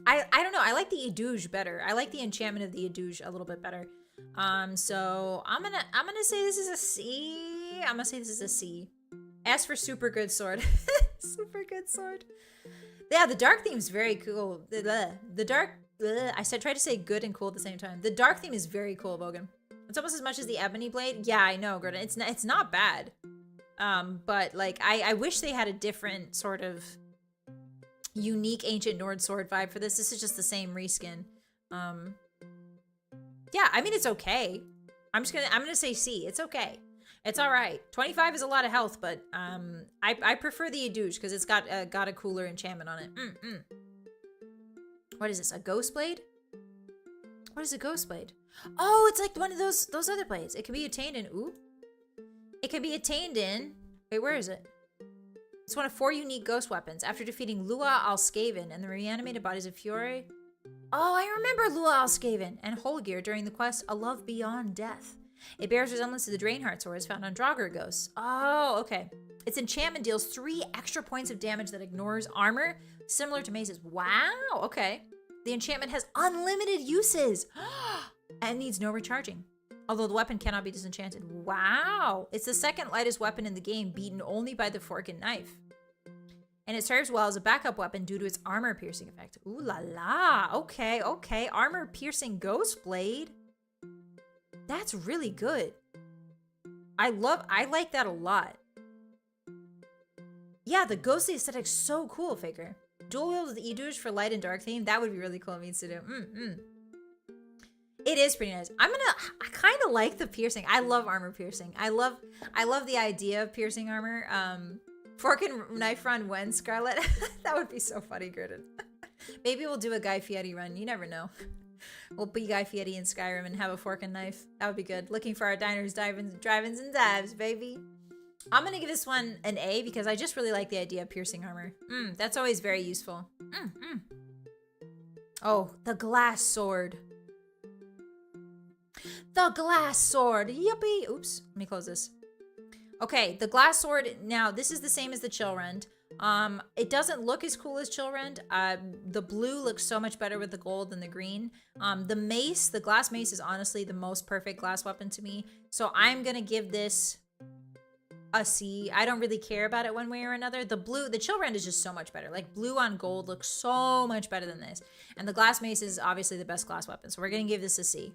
don't know. I like the Idouge better. I like the enchantment of the Idouge a little bit better. So I'm gonna say this is a C. I'm gonna say this is a C. S for super good sword. Super good sword. Yeah, the dark theme is very cool. The dark. I tried to say good and cool at the same time. The dark theme is very cool, Bogan. It's almost as much as the ebony blade. Yeah, I know, Greta. It's not bad. But like I wish they had a different sort of unique ancient Nord sword vibe for this. This is just the same reskin. Yeah, I mean it's okay. I'm gonna say C. It's okay. It's all right. 25 is a lot of health, but I prefer the Idouge because it's got a cooler enchantment on it. What is this? A ghost blade? What is a ghost blade? Oh, it's like one of those other blades. It can be attained in It can be attained in... Wait, where is it? It's one of 4 unique ghost weapons. After defeating Lua Alskaven and the reanimated bodies of Fiore... Oh, I remember Lua Alskaven and Holgir during the quest A Love Beyond Death. It bears resemblance to the Draenheart swords found on Draugr ghosts. Oh, okay. Its enchantment deals 3 extra points of damage that ignores armor, similar to Mace's. Wow, okay. The enchantment has unlimited uses and needs no recharging, although the weapon cannot be disenchanted. Wow. It's the 2nd lightest weapon in the game, beaten only by the fork and knife. And it serves well as a backup weapon due to its armor-piercing effect. Ooh la la. Okay, okay. Armor-piercing Ghost Blade. That's really good. I like that a lot. Yeah, the ghostly aesthetic's so cool, Faker. Dual wield with Edouge for light and dark theme. That would be really cool of me to do. It is pretty nice. I kind of like the piercing. I love armor piercing. I love the idea of piercing armor. Fork and knife run when, Scarlett? That would be so funny, Gritted. Maybe we'll do a Guy Fieri run. You never know. We'll be Guy Fieri in Skyrim and have a fork and knife. That would be good. Looking for our diners, drive-ins, and dives, baby. I'm going to give this one an A because I just really like the idea of piercing armor. That's always very useful. Oh, the glass sword. The glass sword. Yippee. Oops. Let me close this. Okay, the glass sword. Now, this is the same as the Chillrend. It doesn't look as cool as Chillrend. The blue looks so much better with the gold than the green. The mace, the glass mace is honestly the most perfect glass weapon to me. So I'm going to give this a C. I don't really care about it one way or another. The Chillrend is just so much better. Like blue on gold looks so much better than this. And the glass mace is obviously the best glass weapon. So we're going to give this a C.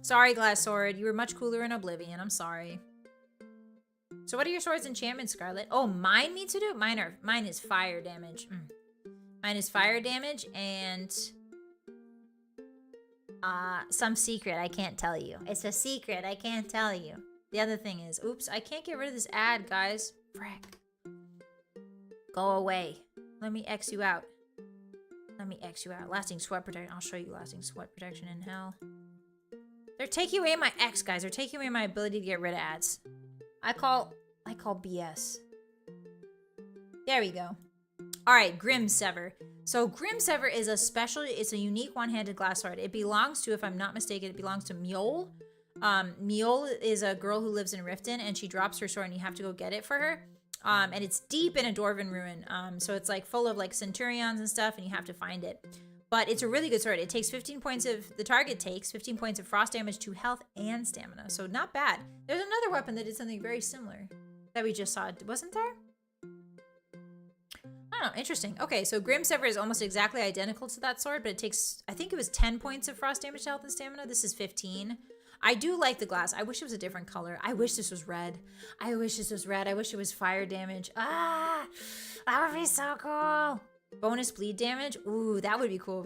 Sorry, glass sword. You were much cooler in Oblivion. I'm sorry. So what are your sword's enchantments, Scarlett? Oh, mine means to do? Mine is fire damage. Mine is fire damage and some secret I can't tell you. It's a secret I can't tell you. The other thing is, oops, I can't get rid of this ad, guys. Frick. Go away. Let me X you out. Let me X you out. Lasting sweat protection. I'll show you lasting sweat protection in hell. They're taking away my X, guys. They're taking away my ability to get rid of ads. I call BS. There we go. All right, Grimsever. So Grimsever is it's a unique one-handed glass sword. It belongs to, if I'm not mistaken, it belongs to Mjol. Mjol is a girl who lives in Riften, and she drops her sword, and you have to go get it for her. And it's deep in a dwarven ruin. So it's like full of like centurions and stuff, and you have to find it. But it's a really good sword. It takes 15 points of, the target takes 15 points of frost damage to health and stamina. So not bad. There's another weapon that did something very similar that we just saw. Wasn't there? I don't know. Interesting. Okay, so Grimsever is almost exactly identical to that sword, but it takes, I think it was 10 points of frost damage to health and stamina. This is 15. I do like the glass. I wish it was a different color. I wish this was red. I wish this was red. I wish it was fire damage. Ah, that would be so cool. Bonus bleed damage? Ooh, that would be cool.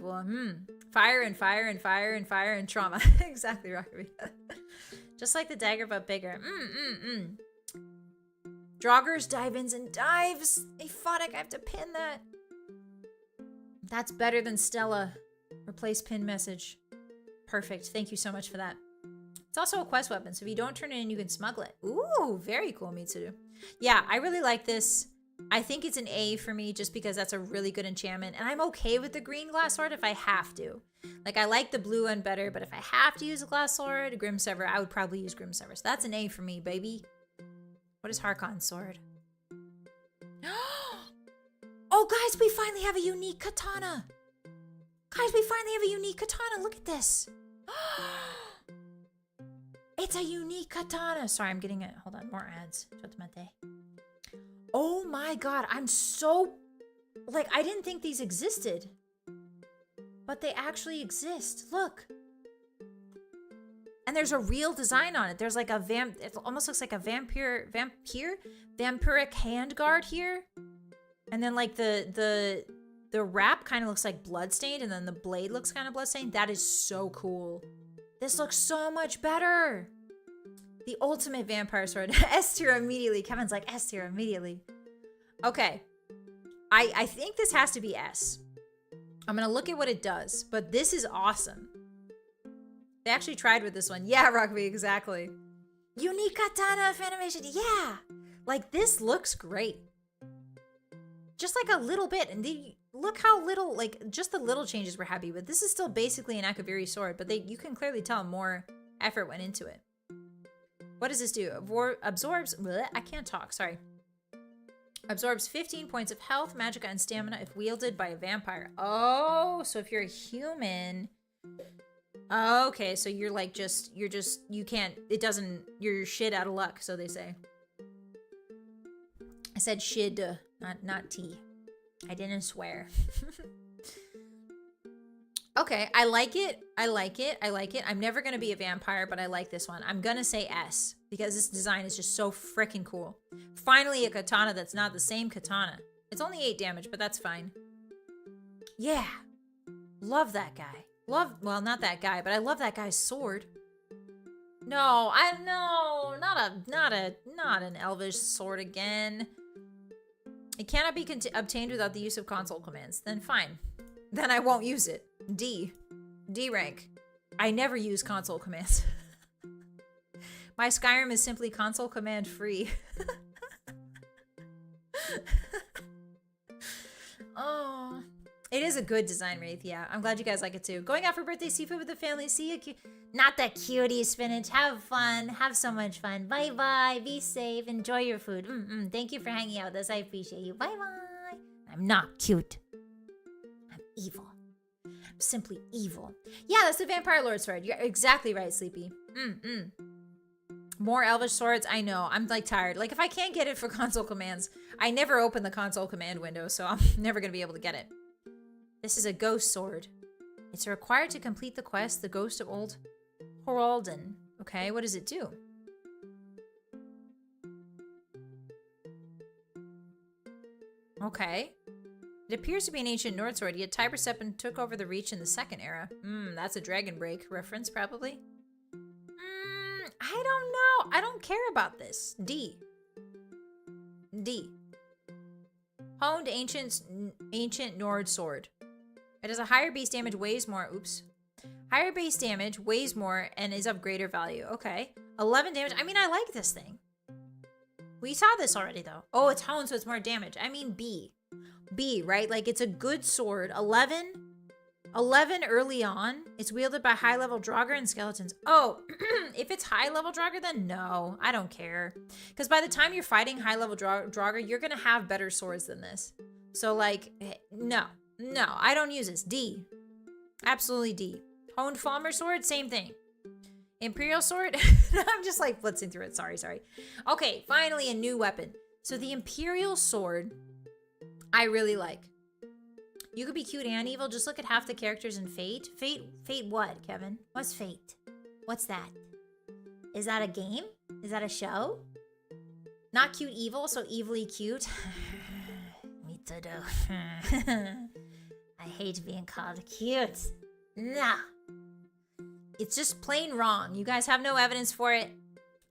Fire and fire and fire and fire and trauma. Exactly, Rocky. Just like the dagger, but bigger. Draugrs, dive-ins, and dives. Aphotic, I have to pin that. That's better than Stella. Replace pin message. Perfect. Thank you so much for that. It's also a quest weapon, so if you don't turn it in, you can smuggle it. Ooh, very cool, Mitsuru. Yeah, I really like this. I think it's an A for me just because that's a really good enchantment. And I'm okay with the green glass sword if I have to. Like, I like the blue one better, but if I have to use a glass sword, Grimsever, I would probably use Grimsever. So that's an A for me, baby. What is Harkon's sword? Oh, guys, we finally have a unique katana. Guys, we finally have a unique katana. Look at this. It's a unique katana. Sorry, I'm getting it. Hold on, more ads. Oh my god, I'm so... Like, I didn't think these existed. But they actually exist. Look. And there's a real design on it. There's like a it almost looks like a vampiric handguard here. And then like the wrap kind of looks like bloodstained, and then the blade looks kind of bloodstained. That is so cool. This looks so much better. The ultimate vampire sword. S tier immediately. Kevin's like, S tier immediately. Okay. I think this has to be S. I'm going to look at what it does. But this is awesome. They actually tried with this one. Yeah, Rockby, exactly. Unique katana animation. Yeah. Like, this looks great. Just like a little bit. And look how little, like, just the little changes we're happy with. This is still basically an VReverie sword, but you can clearly tell more effort went into it. What does this do? Absorbs, bleh, I can't talk, sorry. Absorbs 15 points of health, magicka, and stamina if wielded by a vampire. Oh, so if you're a human... Okay, so you're like you can't, it doesn't, you're shit out of luck, so they say. I said shid, not tea. I didn't swear. Okay, I like it. I'm never gonna be a vampire, but I like this one. I'm gonna say S, because this design is just so freaking cool. Finally, a katana that's not the same katana. It's only 8 damage, but that's fine. Yeah. Love that guy. Well, not that guy, but I love that guy's sword. No, not an elvish sword again. It cannot be obtained without the use of console commands. Then fine. Then I won't use it. D rank. I never use console commands. My Skyrim is simply console command free. Oh. It is a good design, Wraith. Yeah, I'm glad you guys like it too. Going out for birthday seafood with the family. See you. Not that cutie, Spinach. Have fun. Have so much fun. Bye-bye. Be safe. Enjoy your food. Thank you for hanging out with us. I appreciate you. Bye-bye. I'm not cute. I'm evil. I'm simply evil. Yeah, that's the Vampire Lord sword. You're exactly right, Sleepy. More elvish swords. I know. I'm like tired. Like if I can't get it for console commands, I never open the console command window, so I'm never going to be able to get it. This is a ghost sword. It's required to complete the quest, the Ghost of Old Horalden. Okay, what does it do? Okay. It appears to be an ancient Nord sword, yet Tiber Sepin took over the Reach in the Second Era. That's a Dragon Break reference, probably. I don't know. I don't care about this. D. Honed ancient Nord sword. It has a higher base damage, weighs more. Oops. Higher base damage, weighs more, and is of greater value. Okay. 11 damage. I mean, I like this thing. We saw this already, though. Oh, it's honed, so it's more damage. I mean, B, right? Like, it's a good sword. 11 early on. It's wielded by high-level Draugr and skeletons. Oh, if it's high-level Draugr, then no. I don't care. Because by the time you're fighting high-level Draugr, you're going to have better swords than this. So, like, no. No, I don't use this. D. Absolutely D. Honed Falmer sword, same thing. Imperial sword? I'm just like blitzing through it. Sorry. Okay, finally a new weapon. So the Imperial sword, I really like. You could be cute and evil. Just look at half the characters in Fate. Fate what, Kevin? What's Fate? What's that? Is that a game? Is that a show? Not cute evil, so evilly cute. Me too. I hate being called cute. Nah. It's just plain wrong. You guys have no evidence for it.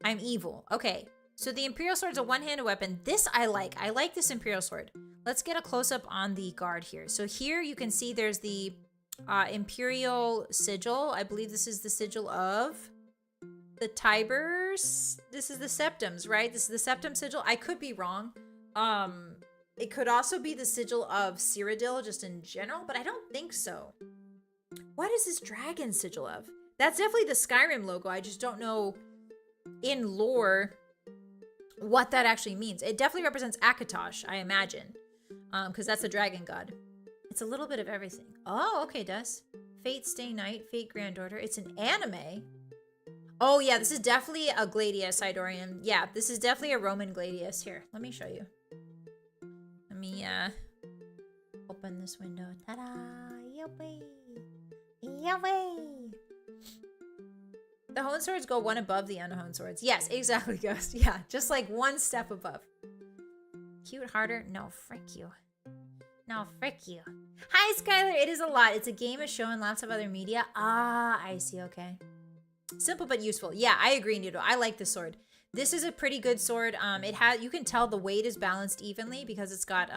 I'm evil. Okay, so the Imperial Sword's a one-handed weapon. This I like. I like this Imperial Sword. Let's get a close-up on the guard here. So here you can see there's the Imperial Sigil. I believe this is the sigil of the Tibers. This is the Septums, right? This is the Septum Sigil. I could be wrong. It could also be the sigil of Cyrodiil just in general, but I don't think so. What is this dragon sigil of? That's definitely the Skyrim logo. I just don't know in lore what that actually means. It definitely represents Akatosh, I imagine, because that's the dragon god. It's a little bit of everything. Oh, okay, Des. Fate Stay Night, Fate Granddaughter. It's an anime. Oh, yeah, this is definitely a Gladius, Idorian. Yeah, this is definitely a Roman Gladius. Here, let me show you. Let me open this window. Ta-da! Yippee! Yippee! The honed swords go one above the unhoned swords. Yes, exactly, Ghost. Yeah, just like one step above. Cute harder? No, frick you. No, frick you. Hi, Skylar. It is a lot. It's a game, a show, and lots of other media. Ah, I see. Okay. Simple but useful. Yeah, I agree, Noodle. I like this sword. This is a pretty good sword. It has, you can tell the weight is balanced evenly because it's got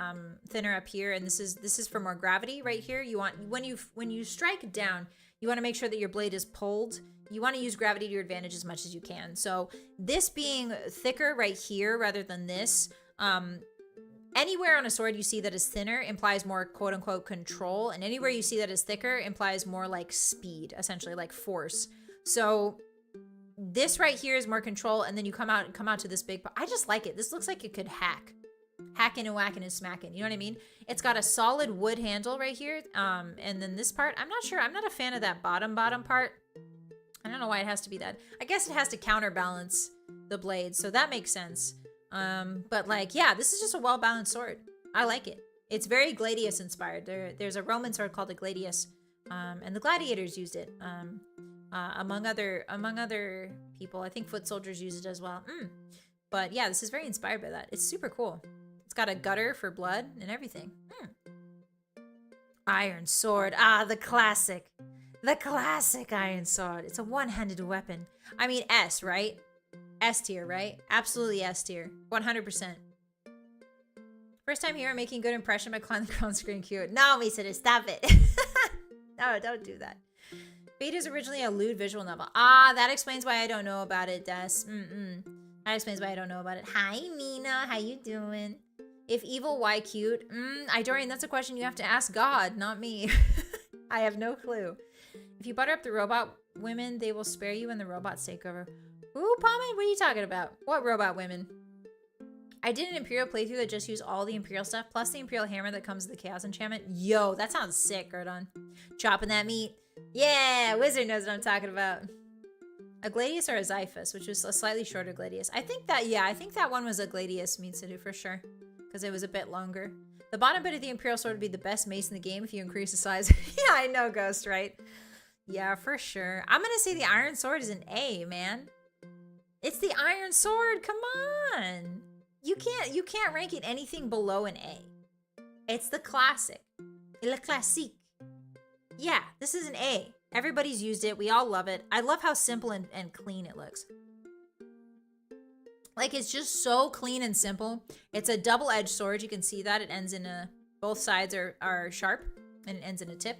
thinner up here, and this is for more gravity right here. You want when you strike down, You want to make sure that your blade is pulled. You want to use gravity to your advantage as much as you can. So this being thicker right here rather than this, anywhere on a sword you see that is thinner implies more quote unquote control, and anywhere you see that is thicker implies more like speed, essentially like force. So this right here is more control, and then you come out to this big part. I just like it. This looks like it could hacking and whacking and smacking. You know what I mean? It's got a solid wood handle right here. And then this part, I'm not sure. I'm not a fan of that bottom part. I don't know why it has to be that. I guess it has to counterbalance the blade, so that makes sense. But like, yeah, this is just a well-balanced sword. I like it. It's very Gladius inspired. There's a Roman sword called the Gladius, and the gladiators used it. Among other people. I think foot soldiers use it as well. But yeah, this is very inspired by that. It's super cool. It's got a gutter for blood and everything. Iron sword. Ah, the classic. The classic iron sword. It's a one-handed weapon. I mean, S, right? S tier, right? Absolutely S tier. 100%. First time here, making good impression by climbing the ground screen cute. No, Misada, stop it. No, don't do that. Fate is originally a lewd visual novel. Ah, that explains why I don't know about it, Des. That explains why I don't know about it. Hi, Mina. How you doing? If evil, why cute? Dorian, that's a question you have to ask God, not me. I have no clue. If you butter up the robot women, they will spare you when the robots take over. Ooh, Pomade, what are you talking about? What robot women? I did an Imperial playthrough that just used all the Imperial stuff, plus the Imperial hammer that comes with the Chaos enchantment. Yo, that sounds sick, Gordon. Chopping that meat. Yeah, Wizard knows what I'm talking about. A Gladius or a Xiphus, which was a slightly shorter Gladius. I think that one was a Gladius, Mitsudu, for sure. Because it was a bit longer. The bottom bit of the Imperial sword would be the best mace in the game if you increase the size. Yeah, I know, Ghost, right? Yeah, for sure. I'm gonna say the Iron Sword is an A, man. It's the Iron Sword, come on! You can't rank it anything below an A. It's the classic. Le classique. Yeah, this is an A. Everybody's used it. We all love it. I love how simple and clean it looks. Like, it's just so clean and simple. It's a double-edged sword. You can see that. It ends in a... Both sides are sharp, and it ends in a tip.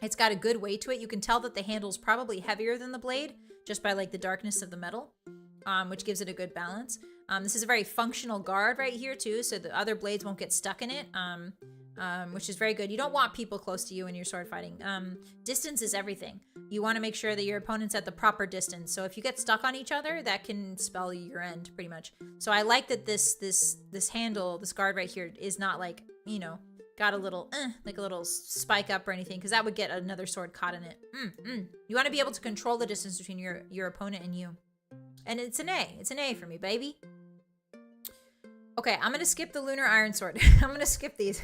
It's got a good weight to it. You can tell that the handle's probably heavier than the blade, just by, like, the darkness of the metal, which gives it a good balance. This is a very functional guard right here, too, so the other blades won't get stuck in it. Which is very good. You don't want people close to you when you're sword fighting. Distance is everything. You want to make sure that your opponent's at the proper distance. So if you get stuck on each other, that can spell your end, pretty much. So I like that this handle, this guard right here, is not like, you know, got a little, like a little spike up or anything, because that would get another sword caught in it. You want to be able to control the distance between your opponent and you. And it's an A. It's an A for me, baby. Okay, I'm going to skip the Lunar Iron Sword. I'm going to skip these.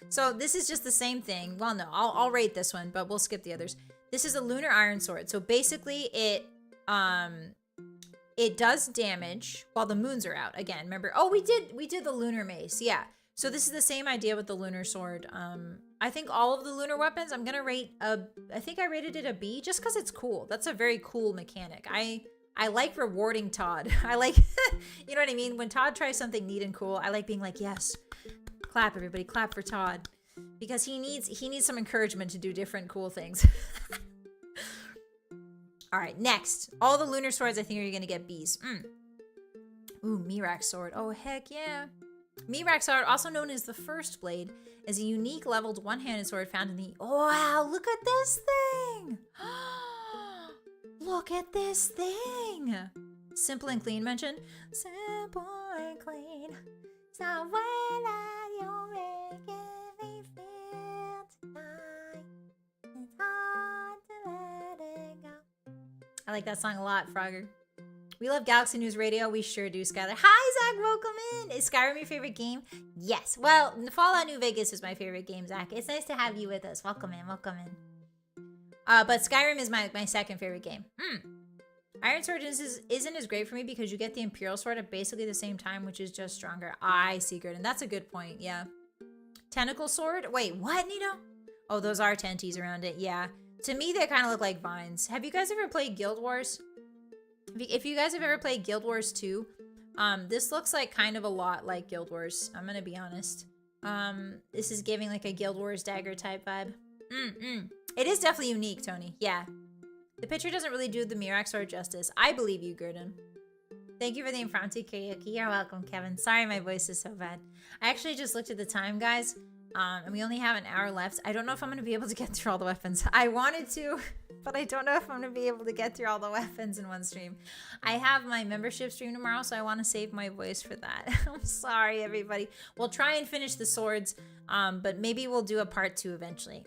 So this is just the same thing. Well, no, I'll rate this one, but we'll skip the others. This is a Lunar Iron Sword. So basically it does damage while the moons are out. Again, remember? Oh, we did the Lunar Mace. Yeah. So this is the same idea with the Lunar Sword. I think all of the lunar weapons, I'm going to rate I think I rated it a B just because it's cool. That's a very cool mechanic. I like rewarding Todd. I like, you know what I mean? When Todd tries something neat and cool, I like being like, yes, clap everybody, clap for Todd. Because he needs some encouragement to do different cool things. All right, next. All the lunar swords I think are going to get Bs. Ooh, Mirak sword. Oh, heck yeah. Mirak sword, also known as the First Blade, is a unique leveled one-handed sword found in the... Oh, wow, look at this thing! Look at this thing! Simple and clean mentioned. Simple and clean. So when you're making me feel tonight, it's hard to let it go. I like that song a lot, Frogger. We love Galaxy News Radio. We sure do, Skylar. Hi, Zach. Welcome in. Is Skyrim your favorite game? Yes. Well, Fallout New Vegas is my favorite game, Zach. It's nice to have you with us. Welcome in. Welcome in. But Skyrim is my second favorite game. Iron Sword isn't as great for me because you get the Imperial Sword at basically the same time, which is just stronger. I see, good. And that's a good point, yeah. Tentacle Sword? Wait, what, Nito? Oh, those are tenties around it, yeah. To me, they kind of look like vines. Have you guys ever played Guild Wars? If you guys have ever played Guild Wars 2, this looks like kind of a lot like Guild Wars. I'm gonna be honest. This is giving like a Guild Wars dagger type vibe. It is definitely unique, Tony. Yeah. The picture doesn't really do the Mirax sword justice. I believe you, Gurdon. Thank you for the impromptu karaoke. You're welcome, Kevin. Sorry my voice is so bad. I actually just looked at the time, guys. And we only have an hour left. I don't know if I'm going to be able to get through all the weapons. I wanted to, but I don't know if I'm going to be able to get through all the weapons in one stream. I have my membership stream tomorrow, so I want to save my voice for that. I'm sorry, everybody. We'll try and finish the swords, but maybe we'll do a part 2 eventually.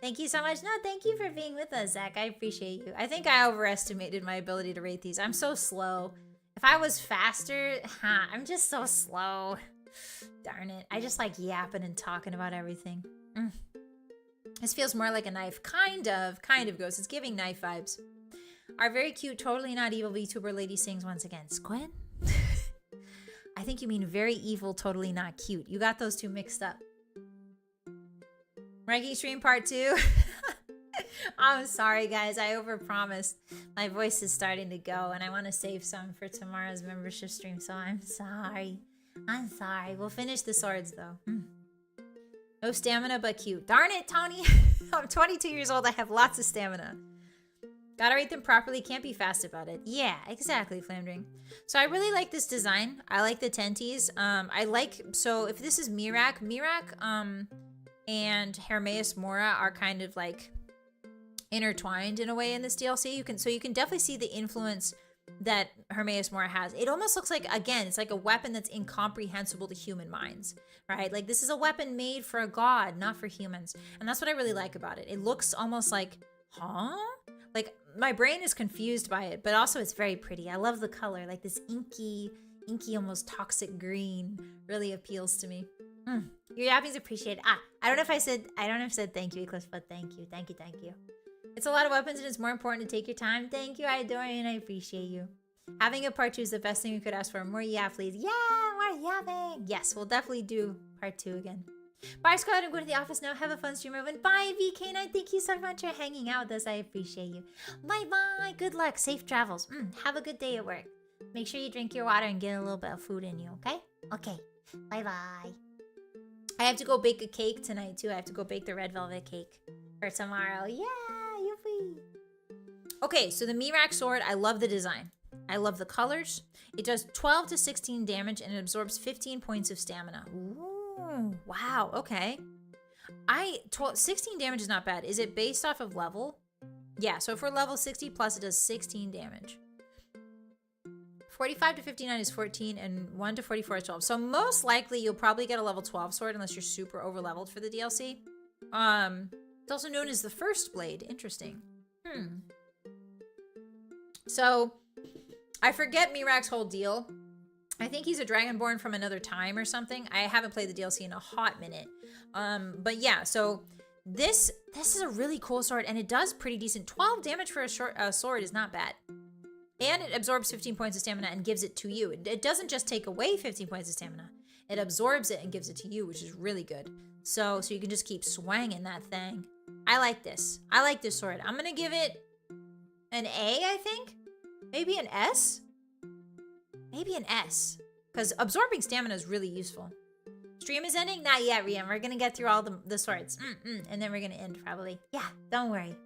Thank you so much. No, thank you for being with us, Zach. I appreciate you. I think I overestimated my ability to rate these. I'm so slow. If I was faster, I'm just so slow. Darn it. I just like yapping and talking about everything. This feels more like a knife. Kind of, Ghost. It's giving knife vibes. Our very cute, totally not evil VTuber lady sings once again. Squid? I think you mean very evil, totally not cute. You got those two mixed up. Ranking stream part 2. I'm sorry, guys. I overpromised. My voice is starting to go, and I want to save some for tomorrow's membership stream, so I'm sorry. I'm sorry. We'll finish the swords, though. No stamina, but cute. Darn it, Tony. I'm 22 years old. I have lots of stamina. Gotta rate them properly. Can't be fast about it. Yeah, exactly, Flamdring. So I really like this design. I like the tenties. So if this is Mirak, and Hermaeus Mora are kind of like intertwined in a way in this DLC. You can definitely see the influence that Hermaeus Mora has. It almost looks like, again, it's like a weapon that's incomprehensible to human minds, right? Like this is a weapon made for a god, not for humans. And that's what I really like about it. It looks almost like, huh? Like my brain is confused by it, but also it's very pretty. I love the color, like this inky, almost toxic green really appeals to me. Your yapping's appreciated. I don't know if I said thank you, Eclipse, but thank you. It's a lot of weapons and it's more important to take your time. Thank you, I adore you and I appreciate you. Having a part 2 is the best thing we could ask for. More yap, please. Yeah, more yapping. Yes, we'll definitely do part 2 again. Bye, squad. I'm going to the office now. Have a fun stream, everyone. Bye, VK9. Thank you so much for hanging out with us. I appreciate you. Bye-bye. Good luck. Safe travels. Have a good day at work. Make sure you drink your water and get a little bit of food in you, okay? Okay. Bye-bye. I have to go bake a cake tonight, too. I have to go bake the red velvet cake for tomorrow. Yeah, yippee. Okay, so the Mirak sword, I love the design. I love the colors. It does 12 to 16 damage, and it absorbs 15 points of stamina. Ooh, wow, okay. 16 damage is not bad. Is it based off of level? Yeah, so for level 60 plus, it does 16 damage. 45 to 59 is 14, and 1 to 44 is 12. So most likely you'll probably get a level 12 sword unless you're super over-leveled for the DLC. It's also known as the First Blade. Interesting. So, I forget Mirak's whole deal. I think he's a Dragonborn from another time or something. I haven't played the DLC in a hot minute. But yeah, so this is a really cool sword, and it does pretty decent. 12 damage for a sword is not bad. And it absorbs 15 points of stamina and gives it to you. It doesn't just take away 15 points of stamina. It absorbs it and gives it to you, which is really good. So you can just keep swanging that thing. I like this. I like this sword. I'm going to give it an A, I think. Maybe an S? Maybe an S. Because absorbing stamina is really useful. Stream is ending? Not yet, Rian. We're going to get through all the swords. And then we're going to end, probably. Yeah, don't worry.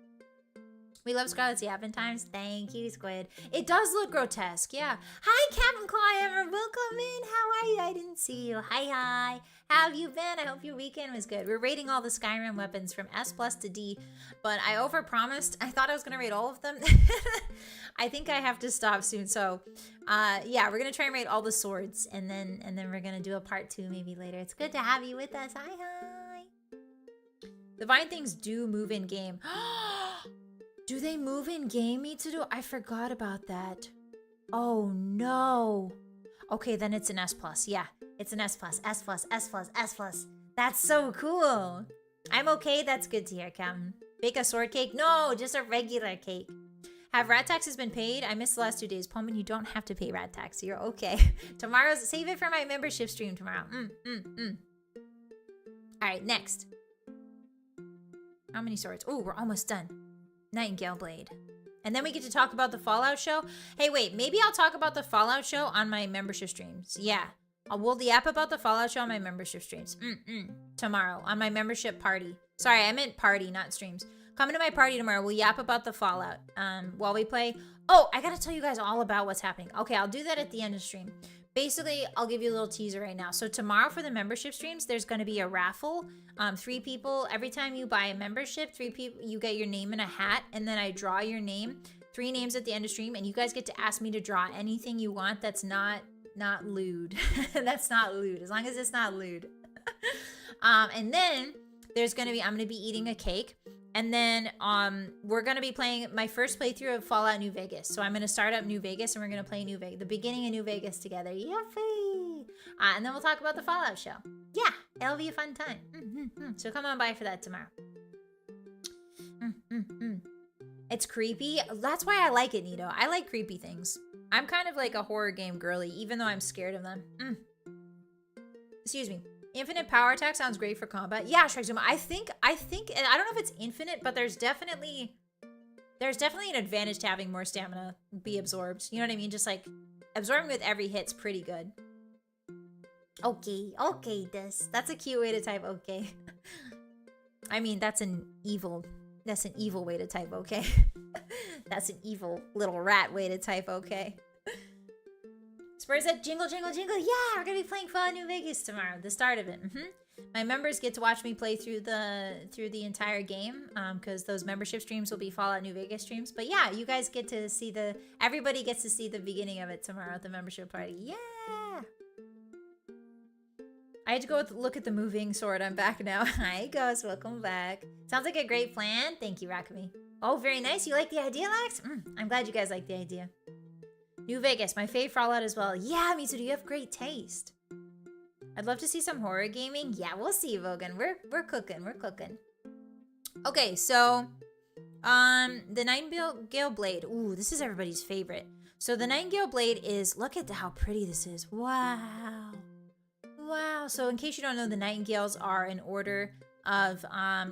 We love Scarlett's yapping times. Thank you, Squid. It does look grotesque, yeah. Hi, Captain Claw. Welcome in. How are you? I didn't see you. Hi. How have you been? I hope your weekend was good. We're rating all the Skyrim weapons from S+ to D, but I overpromised. I thought I was going to rate all of them. I think I have to stop soon. So, yeah, we're going to try and rate all the swords, and then we're going to do a part 2 maybe later. It's good to have you with us. Hi. The vine things do move in game. Do they move in game, Mitsudo? I forgot about that. Oh no. Okay, then it's an S+. Yeah, it's an S+. S+. That's so cool. I'm okay. That's good to hear, Captain. Bake a sword cake? No, just a regular cake. Have rat taxes been paid? I missed the last 2 days. Pullman, you don't have to pay rat tax. You're okay. Tomorrow's, save it for my membership stream tomorrow. All right, next. How many swords? Oh, we're almost done. Nightingale Blade. And then we get to talk about the Fallout show. Hey, wait, maybe I'll talk about the Fallout show on my membership streams. Yeah, We'll yap about the Fallout show on my membership streams. Tomorrow on my membership party. Sorry, I meant party, not streams. Come to my party tomorrow. We'll yap about the Fallout while we play. Oh, I gotta tell you guys all about what's happening. Okay, I'll do that at the end of stream. Basically, I'll give you a little teaser right now. So tomorrow for the membership streams, there's going to be a raffle. 3 people, every time you buy a membership, 3 people, you get your name in a hat, and then I draw your name. 3 names at the end of stream, and you guys get to ask me to draw anything you want that's not lewd. That's not lewd, as long as it's not lewd. And then there's going to be, I'm going to be eating a cake. And then we're going to be playing my first playthrough of Fallout New Vegas. So I'm going to start up New Vegas and we're going to play New Vegas, the beginning of New Vegas together. Yippee! And then we'll talk about the Fallout show. Yeah, it'll be a fun time. So come on by for that tomorrow. It's creepy. That's why I like it, Nito. I like creepy things. I'm kind of like a horror game girly, even though I'm scared of them. Excuse me. Infinite power attack sounds great for combat. Yeah, Shrexuma. I think, and I don't know if it's infinite, but there's definitely an advantage to having more stamina be absorbed. You know what I mean? Just like absorbing with every hit's pretty good. Okay, that's a cute way to type okay. I mean, that's an evil way to type okay. That's an evil little rat way to type okay. Spurs said, jingle, jingle, jingle. Yeah, we're going to be playing Fallout New Vegas tomorrow, the start of it. My members get to watch me play through the entire game because those membership streams will be Fallout New Vegas streams. But yeah, you guys get to see everybody gets to see the beginning of it tomorrow at the membership party. Yeah! I had to go look at the moving sword. I'm back now. Hi, Ghost. Welcome back. Sounds like a great plan. Thank you, Rakami. Oh, very nice. You like the idea, Lex? I'm glad you guys like the idea. New Vegas, my fave Fallout as well. Yeah, me too. You have great taste. I'd love to see some horror gaming. Yeah, we'll see, Vogan. We're cooking. We're cooking. Okay, so the Nightingale Blade. Ooh, this is everybody's favorite. So the Nightingale Blade is, look at how pretty this is. Wow. Wow. So in case you don't know, the Nightingales are an order of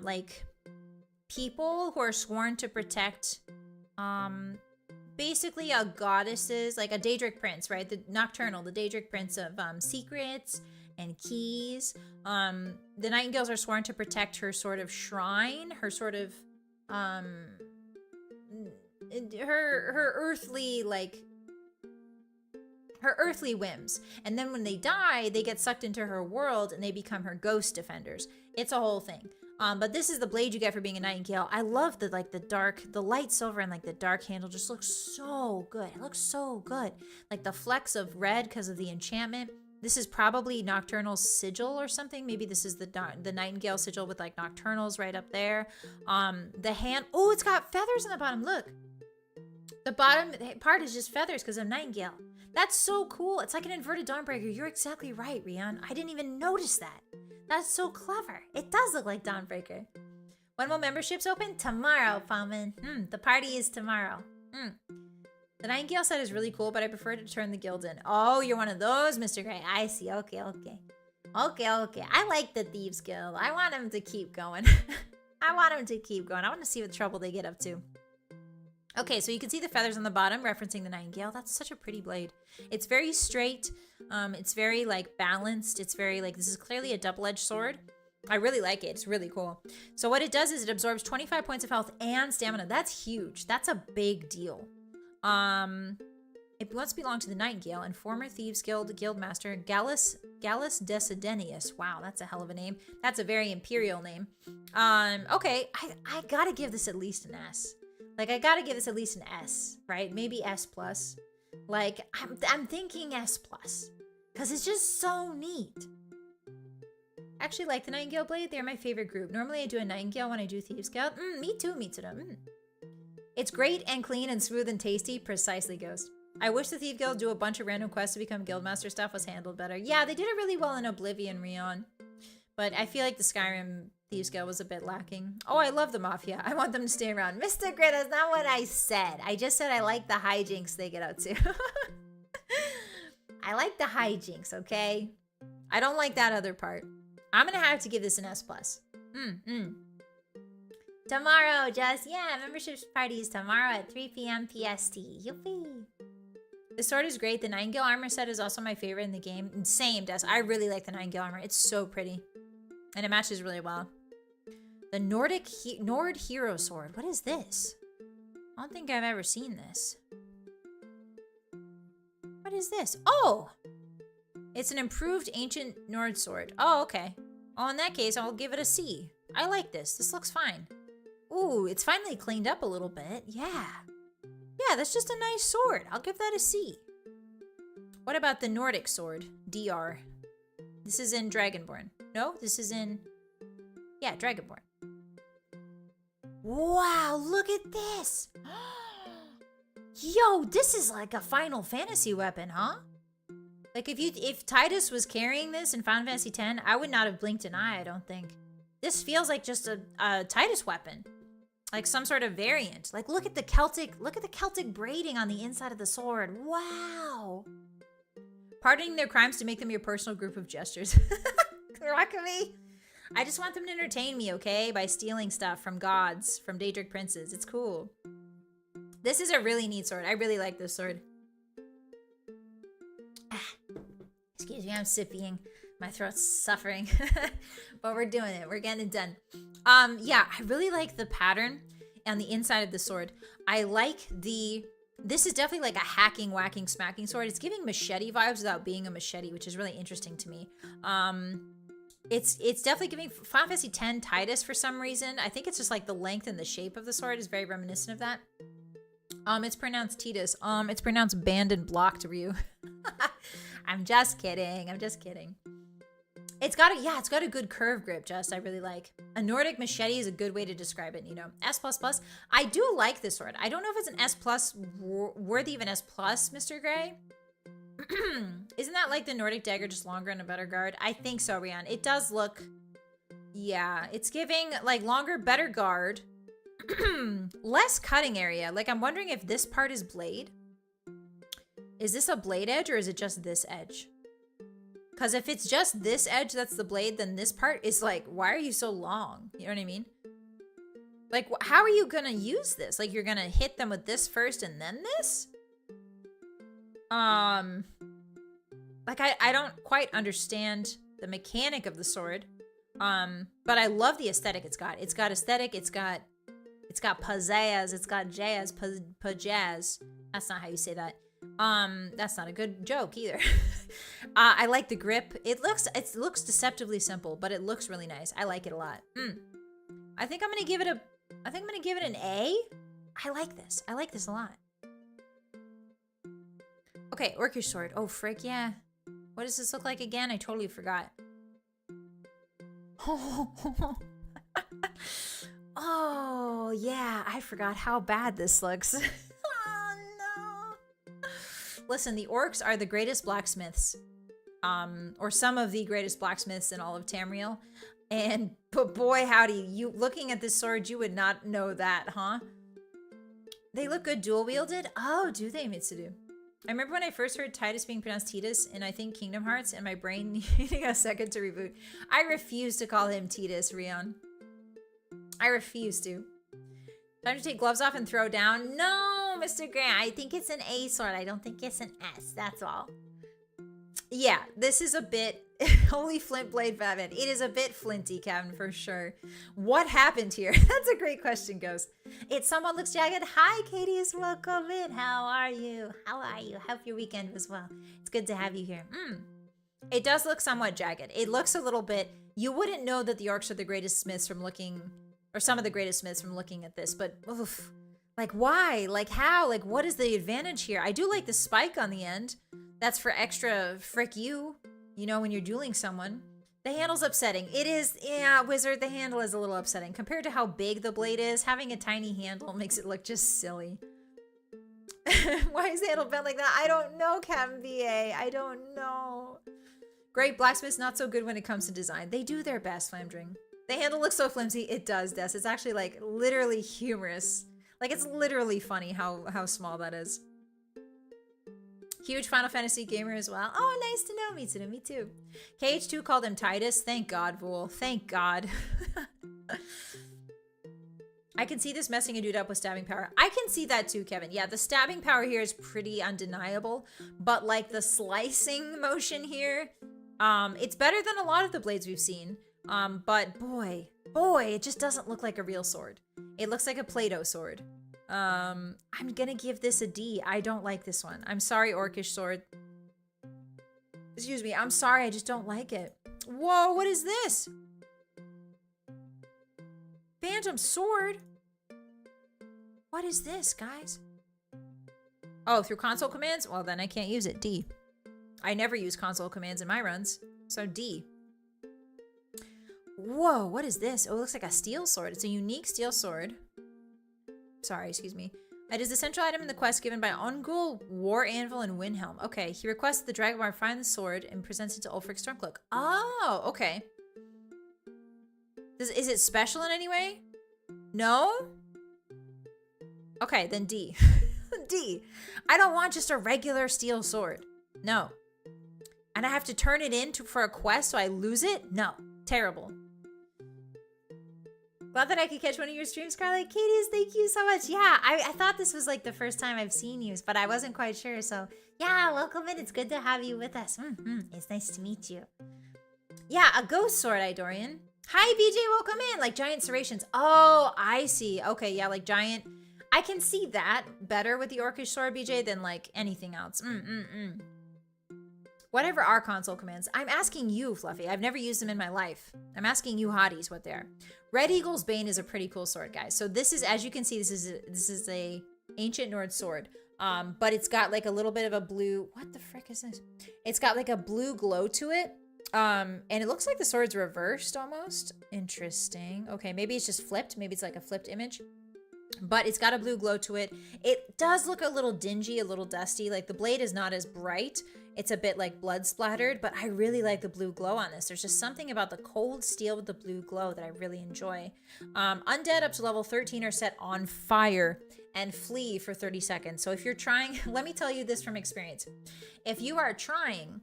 like people who are sworn to protect basically a goddess's, like a Daedric prince, right? The Nocturnal, the Daedric prince of secrets and keys. The Nightingales are sworn to protect her sort of shrine, her sort of her earthly, like her earthly whims. And then when they die, they get sucked into her world and they become her ghost defenders. It's a whole thing. But this is the blade you get for being a Nightingale. I love the light silver and like the dark handle just looks so good. It looks so good. Like the flecks of red because of the enchantment. This is probably Nocturnal's sigil or something. Maybe this is the Nightingale sigil with like Nocturnals right up there. The hand, oh, it's got feathers on the bottom. Look. The bottom part is just feathers because of Nightingale. That's so cool. It's like an inverted Dawnbreaker. You're exactly right, Rian. I didn't even notice that. That's so clever. It does look like Dawnbreaker. When will memberships open? Tomorrow, Palman. The party is tomorrow. The Nightingale set is really cool, but I prefer to turn the guild in. Oh, you're one of those, Mr. Gray. I see. Okay. I like the Thieves Guild. I want them to keep going. I want to see what trouble they get up to. Okay, so you can see the feathers on the bottom referencing the Nightingale. That's such a pretty blade. It's very straight. It's very like balanced. It's very like, this is clearly a double-edged sword. I really like it. It's really cool. So what it does is it absorbs 25 points of health and stamina. That's huge. That's a big deal. It once belonged to the Nightingale and former Thieves Guild Guildmaster Gallus Desidenius. Wow, that's a hell of a name. That's a very imperial name. Okay, I gotta give this at least an S. Like, I gotta give this at least an S, right? Maybe S+. Like, I'm thinking S+. Because it's just so neat. I actually like the Nightingale Blade. They're my favorite group. Normally, I do a Nightingale when I do Thieves Guild. Me too. It's great and clean and smooth and tasty. Precisely, Ghost. I wish the Thieves Guild do a bunch of random quests to become Guildmaster stuff was handled better. Yeah, they did it really well in Oblivion, Rion. But I feel like the Skyrim Thieves Guild was a bit lacking. Oh, I love the Mafia. I want them to stay around. Mr. Gray, that's not what I said. I just said I like the hijinks they get up to. I like the hijinks, okay? I don't like that other part. I'm gonna have to give this an S+. Tomorrow, yeah, membership parties tomorrow at 3 p.m. PST. Yippee. The sword is great. The Nightingale armor set is also my favorite in the game. And same, Des. I really like the Nightingale armor. It's so pretty. And it matches really well. The Nord Hero Sword. What is this? I don't think I've ever seen this. What is this? Oh! It's an improved ancient Nord sword. Oh, okay. Oh, in that case, I'll give it a C. I like this. This looks fine. Ooh, it's finally cleaned up a little bit. Yeah. Yeah, that's just a nice sword. I'll give that a C. What about the Nordic sword? DR. This is in Dragonborn. No, this is in... Yeah, Dragonborn. Wow, look at this! Yo, this is like a Final Fantasy weapon, huh? Like if Tidus was carrying this in Final Fantasy X, I would not have blinked an eye, I don't think. This feels like just a Tidus weapon. Like some sort of variant. Like look at the Celtic braiding on the inside of the sword. Wow. Pardoning their crimes to make them your personal group of gestures. Rockamy. I just want them to entertain me, okay? By stealing stuff from gods, from Daedric princes. It's cool. This is a really neat sword. I really like this sword. Excuse me, I'm sipping. My throat's suffering. But we're doing it. We're getting it done. Yeah, I really like the pattern on the inside of the sword. I like this is definitely like a hacking, whacking, smacking sword. It's giving machete vibes without being a machete, which is really interesting to me. It's definitely giving Final Fantasy X Tidus for some reason. I think it's just like the length and the shape of the sword is very reminiscent of that. It's pronounced Tidus. It's pronounced banned and blocked, Ryu. I'm just kidding. I'm just kidding. It's got a good curve grip, Just. I really like. A Nordic machete is a good way to describe it, you know. S++. I do like this sword. I don't know if it's an S+, worthy of an S+, Mr. Gray. Isn't that like the Nordic dagger, just longer and a better guard? I think so, Rian. It does look... Yeah, it's giving, like, longer, better guard. Less cutting area. Like, I'm wondering if this part is blade. Is this a blade edge or is it just this edge? Because if it's just this edge that's the blade, then this part is like, why are you so long? You know what I mean? Like, how are you gonna use this? Like, you're gonna hit them with this first and then this? Like, I don't quite understand the mechanic of the sword. But I love the aesthetic it's got. It's got aesthetic, it's got pizzazz, it's got jazz, pajazz. That's not how you say that. That's not a good joke either. I like the grip. It looks deceptively simple, but it looks really nice. I like it a lot. I think I'm gonna give it an A. I like this. I like this a lot. Okay, Orcish sword. Oh, frick, yeah. What does this look like again? I totally forgot. Oh, yeah. I forgot how bad this looks. Oh, no. Listen, the orcs are the greatest blacksmiths. Or some of the greatest blacksmiths in all of Tamriel. But boy, howdy, you looking at this sword, you would not know that, huh? They look good dual-wielded? Oh, do they, Mitsudu? I remember when I first heard Tidus being pronounced Tidus in, I think, Kingdom Hearts, and my brain needing a second to reboot. I refuse to call him Tidus, Rion. I refuse to. Time to take gloves off and throw down? No, Mr. Grant, I think it's an A sword. I don't think it's an S, that's all. Yeah, this is a bit... Holy flint blade, Batman. It is a bit flinty, Kevin, for sure. What happened here? That's a great question, Ghost. It's Someone Looks Jagged. Hi, Katie's. Welcome in. How are you? How are you? Hope your weekend was well. It's good to have you here. It does look somewhat jagged. It looks a little bit... You wouldn't know that the orcs are the greatest smiths from looking... Or some of the greatest smiths from looking at this, but... Oof. Like, why? Like, how? Like, what is the advantage here? I do like the spike on the end. That's for extra frick you. You know, when you're dueling someone. The handle's upsetting. It is, yeah, Wizard, the handle is a little upsetting. Compared to how big the blade is, having a tiny handle makes it look just silly. Why is the handle bent like that? I don't know, Captain VA. I don't know. Great blacksmiths, not so good when it comes to design. They do their best, Flamdring. The handle looks so flimsy. It does, Des. It's actually, like, literally humorous. Like, it's literally funny how small that is. Huge Final Fantasy gamer as well. Oh, nice to know. Me too. KH2 called him Tidus. Thank God, Vool. Thank God. I can see this messing a dude up with stabbing power. I can see that too, Kevin. Yeah, the stabbing power here is pretty undeniable, but like the slicing motion here, it's better than a lot of the blades we've seen. But boy, it just doesn't look like a real sword. It looks like a Play-Doh sword. I'm gonna give this a D. I don't like this one. I'm sorry, Orcish sword. Excuse me, I'm sorry, I just don't like it. Whoa, what is this? Phantom sword? What is this, guys? Oh, through console commands? Well, then I can't use it. D. I never use console commands in my runs, so D. Whoa, what is this? Oh, it looks like a steel sword. It's a unique steel sword. Sorry, excuse me. It is the central item in the quest given by Ongul, War Anvil, and Windhelm. Okay, he requests that the Dragonborn find the sword and presents it to Ulfric Stormcloak. Oh, okay. Is it special in any way? No? Okay, then D. D. I don't want just a regular steel sword. No. And I have to turn it in for a quest so I lose it? No. Terrible. Glad that I could catch one of your streams, Scarlett. Katie's, thank you so much. Yeah, I thought this was like the first time I've seen you, but I wasn't quite sure. So yeah, welcome in. It's good to have you with us. It's nice to meet you. Yeah, a ghost sword, Idorian. Hi, BJ, welcome in. Like giant serrations. Oh, I see. Okay, yeah, like giant. I can see that better with the Orcish sword, BJ, than like anything else. Whatever are console commands. I'm asking you, Fluffy. I've never used them in my life. I'm asking you hotties what they are. Red Eagle's Bane is a pretty cool sword, guys. So this is, as you can see, this is a ancient Nord sword. But it's got like a little bit of a blue. What the frick is this? It's got like a blue glow to it. And it looks like the sword's reversed almost. Interesting. Okay, maybe it's just flipped. Maybe it's like a flipped image. But it's got a blue glow to it. It does look a little dingy, a little dusty. Like the blade is not as bright. It's a bit like blood splattered, but I really like the blue glow on this. There's just something about the cold steel with the blue glow that I really enjoy. Undead up to level 13 are set on fire and flee for 30 seconds. So if you're trying, let me tell you this from experience. If you are trying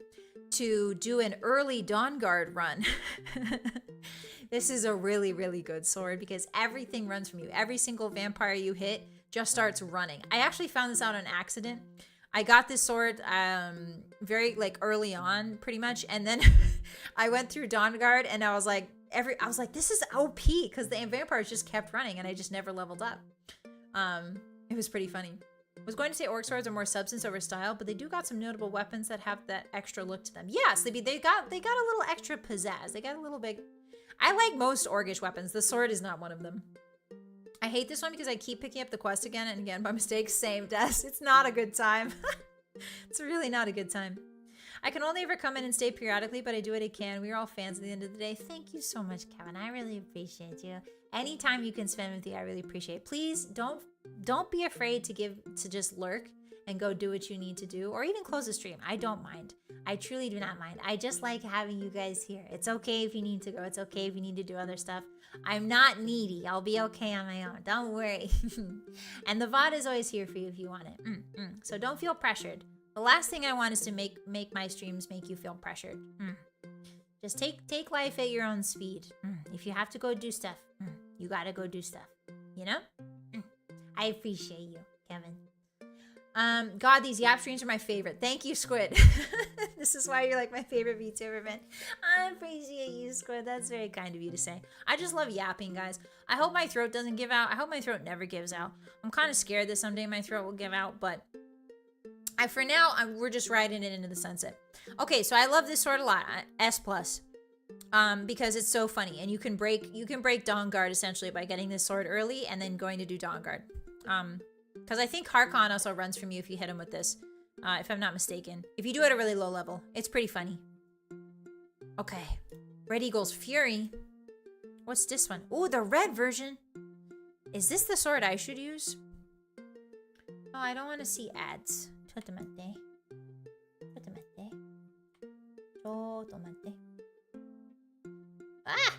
to do an early Dawnguard run, this is a really, really good sword because everything runs from you. Every single vampire you hit just starts running. I actually found this out on accident. I got this sword very like early on, pretty much, and then I went through Dawnguard and I was like, this is OP because the vampires just kept running and I just never leveled up. It was pretty funny. I was going to say orc swords are more substance over style, but they do got some notable weapons that have that extra look to them. Yes, they got a little extra pizzazz. They got a little big. I like most orcish weapons. The sword is not one of them. I hate this one because I keep picking up the quest again and again by mistake. Same, Des. It's not a good time. It's really not a good time. I can only ever come in and stay periodically, but I do what I can. We are all fans at the end of the day. Thank you so much, Kevin. I really appreciate you. Anytime you can spend with you, I really appreciate it. Please don't be afraid to just lurk and go do what you need to do, or even close the stream. I don't mind. I truly do not mind. I just like having you guys here. It's okay if you need to go. It's okay if you need to do other stuff. I'm not needy. I'll be okay on my own. Don't worry. And the VOD is always here for you if you want it. So don't feel pressured. The last thing I want is to make my streams make you feel pressured. Just take life at your own speed. If you have to go do stuff, you gotta go do stuff. You know? I appreciate you, Kevin. God, these Yap streams are my favorite. Thank you, Squid. This is why you're like my favorite VTuber, man. I appreciate you, Squid. That's very kind of you to say. I just love yapping, guys. I hope my throat doesn't give out. I hope my throat never gives out. I'm kind of scared that someday my throat will give out, but for now, we're just riding it into the sunset. Okay, so I love this sword a lot. S+. Because it's so funny, and you can break Dawnguard essentially by getting this sword early and then going to do Dawnguard. Because I think Harkon also runs from you if you hit him with this, if I'm not mistaken. If you do it at a really low level, it's pretty funny. Okay, Red Eagle's Fury. What's this one? Ooh, the red version. Is this the sword I should use? Oh, I don't want to see ads. Chotomate. Ah!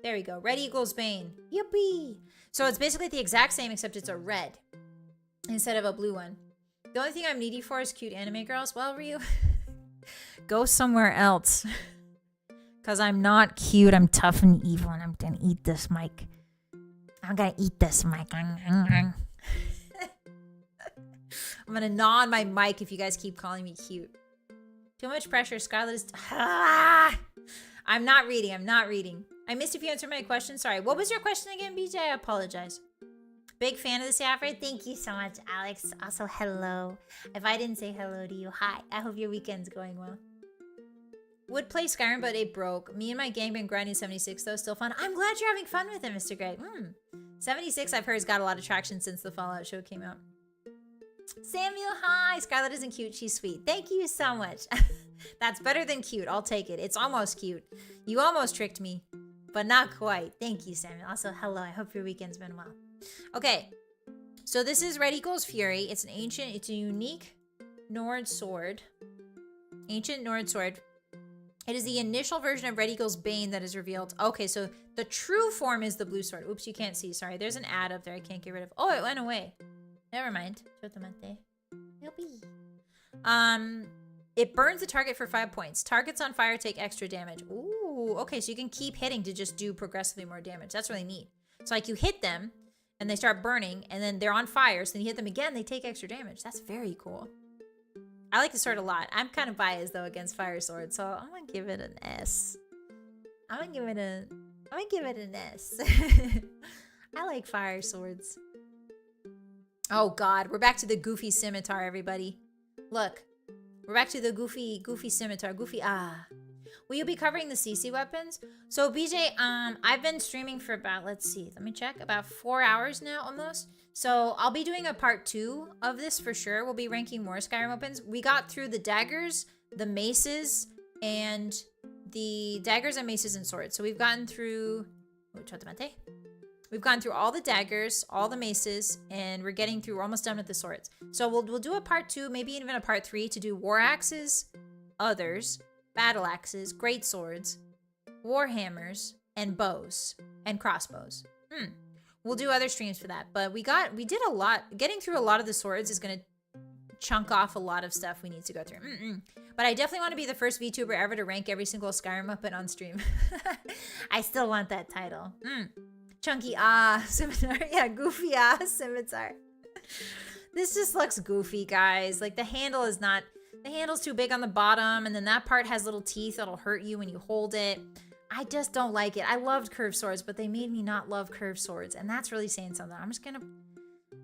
There we go. Red Eagle's Bane. Yippee! So it's basically the exact same, except it's a red instead of a blue one. The only thing I'm needy for is cute anime girls. Well, Ryu, go somewhere else. Because I'm not cute. I'm tough and evil, and I'm going to eat this mic. I'm gonna eat this mic. I'm gonna gnaw on my mic if you guys keep calling me cute. Too much pressure. Scarlett is... I'm not reading. I missed if you answered my question. Sorry. What was your question again, BJ? I apologize. Big fan of this offer. Thank you so much, Alex. Also, hello. If I didn't say hello to you, hi. I hope your weekend's going well. Would play Skyrim, but it broke. Me and my gang been grinding 76, though. Still fun. I'm glad you're having fun with it, Mr. Greg. 76, I've heard, has got a lot of traction since the Fallout show came out. Samuel, hi. Scarlett isn't cute. She's sweet. Thank you so much. That's better than cute. I'll take it. It's almost cute. You almost tricked me, but not quite. Thank you, Samuel. Also, hello. I hope your weekend's been well. Okay. So this is Red Eagle's Fury. It's a unique Nord sword. Ancient Nord sword. It is the initial version of Red Eagle's Bane that is revealed. Okay, so the true form is the blue sword. Oops, you can't see. Sorry. There's an ad up there I can't get rid of. Oh, it went away. Never mind. It burns the target for 5 points. Targets on fire take extra damage. Ooh, okay, so you can keep hitting to just do progressively more damage. That's really neat. So like you hit them, and they start burning, and then they're on fire, so then you hit them again, they take extra damage. That's very cool. I like the sword a lot. I'm kind of biased, though, against fire sword, so I'm gonna give it an S. I'm gonna give it an S. I like fire swords. Oh god, we're back to the goofy scimitar, everybody. Look, we're back to the goofy scimitar. Will you be covering the CC weapons? So BJ, I've been streaming for about, let's see, let me check, about 4 hours now almost. So I'll be doing a part 2 of this for sure. We'll be ranking more Skyrim weapons. We got through the daggers, the maces, and swords. So we've gotten through, we've gone through all the daggers, all the maces, and we're almost done with the swords. So we'll do a part 2, maybe even a part 3 to do war axes, others, battle axes, great swords, war hammers, and bows and crossbows. We'll do other streams for that, but we did a lot. Getting through a lot of the swords is gonna chunk off a lot of stuff we need to go through. But I definitely want to be the first VTuber ever to rank every single Skyrim weapon on stream. I still want that title. Chunky scimitar. Yeah, goofy scimitar. This just looks goofy, guys. Like the handle's too big on the bottom, and then that part has little teeth that'll hurt you when you hold it. I just don't like it. I loved curved swords, but they made me not love curved swords, and that's really saying something. I'm just gonna...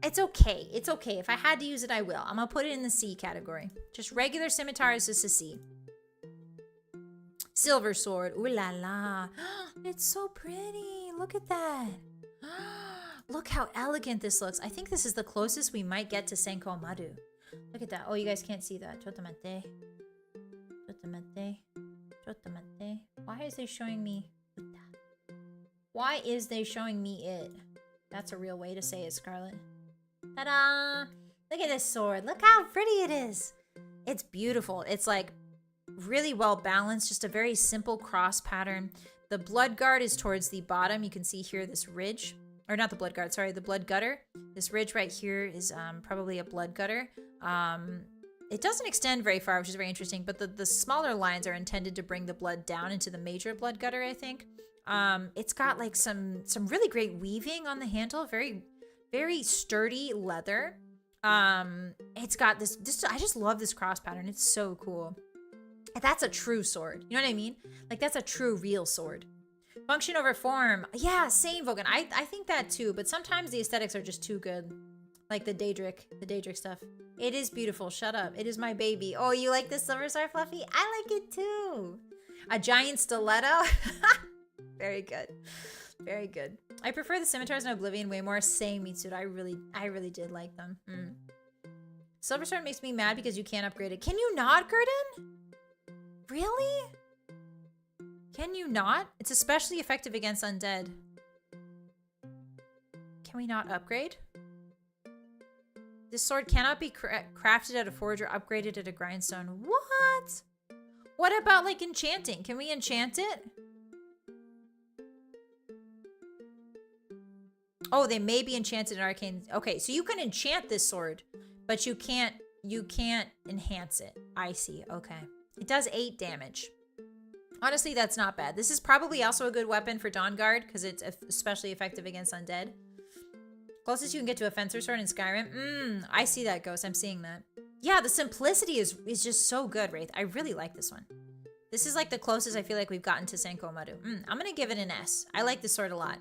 It's okay. It's okay. If I had to use it, I will. I'm gonna put it in the C category. Just regular scimitar is just a C. Silver sword. Ooh la la. It's so pretty. Look at that. Look how elegant this looks. I think this is the closest we might get to Senko Maru. Look at that. Oh, you guys can't see that. Chotomate. Why is they showing me it? That's a real way to say it, Scarlett. Ta-da! Look at this sword. Look how pretty it is. It's beautiful. It's like really well balanced. Just a very simple cross pattern. The blood guard is towards the bottom. You can see here this ridge. Or not the blood guard, sorry, the blood gutter. This ridge right here is probably a blood gutter. It doesn't extend very far, which is very interesting, but the smaller lines are intended to bring the blood down into the major blood gutter, I think. It's got like some really great weaving on the handle, very, very sturdy leather. It's got this, I just love this cross pattern. It's so cool. That's a true sword. You know what I mean? Like that's a true, real sword. Function over form. Yeah, same, Vogan. I think that too, but sometimes the aesthetics are just too good. Like the Daedric stuff. It is beautiful. Shut up. It is my baby. Oh, you like this silver sword, Fluffy? I like it too. A giant stiletto. Very good. Very good. I prefer the scimitars in Oblivion way more. Same, Mitsuda. I really did like them. Silver sword makes me mad because you can't upgrade it. Can you not, Gurdon? Really? Can you not? It's especially effective against undead. Can we not upgrade? This sword cannot be crafted at a forge or upgraded at a grindstone. What? What about like enchanting? Can we enchant it? Oh, they may be enchanted in arcane. Okay, so you can enchant this sword, but you can't enhance it. I see. Okay. It does 8 damage. Honestly, that's not bad. This is probably also a good weapon for Dawnguard because it's especially effective against undead. Closest you can get to a fencer sword in Skyrim. I see that, Ghost. I'm seeing that. Yeah, the simplicity is just so good, Wraith. I really like this one. This is like the closest I feel like we've gotten to Senko Maru. I'm going to give it an S. I like this sword a lot.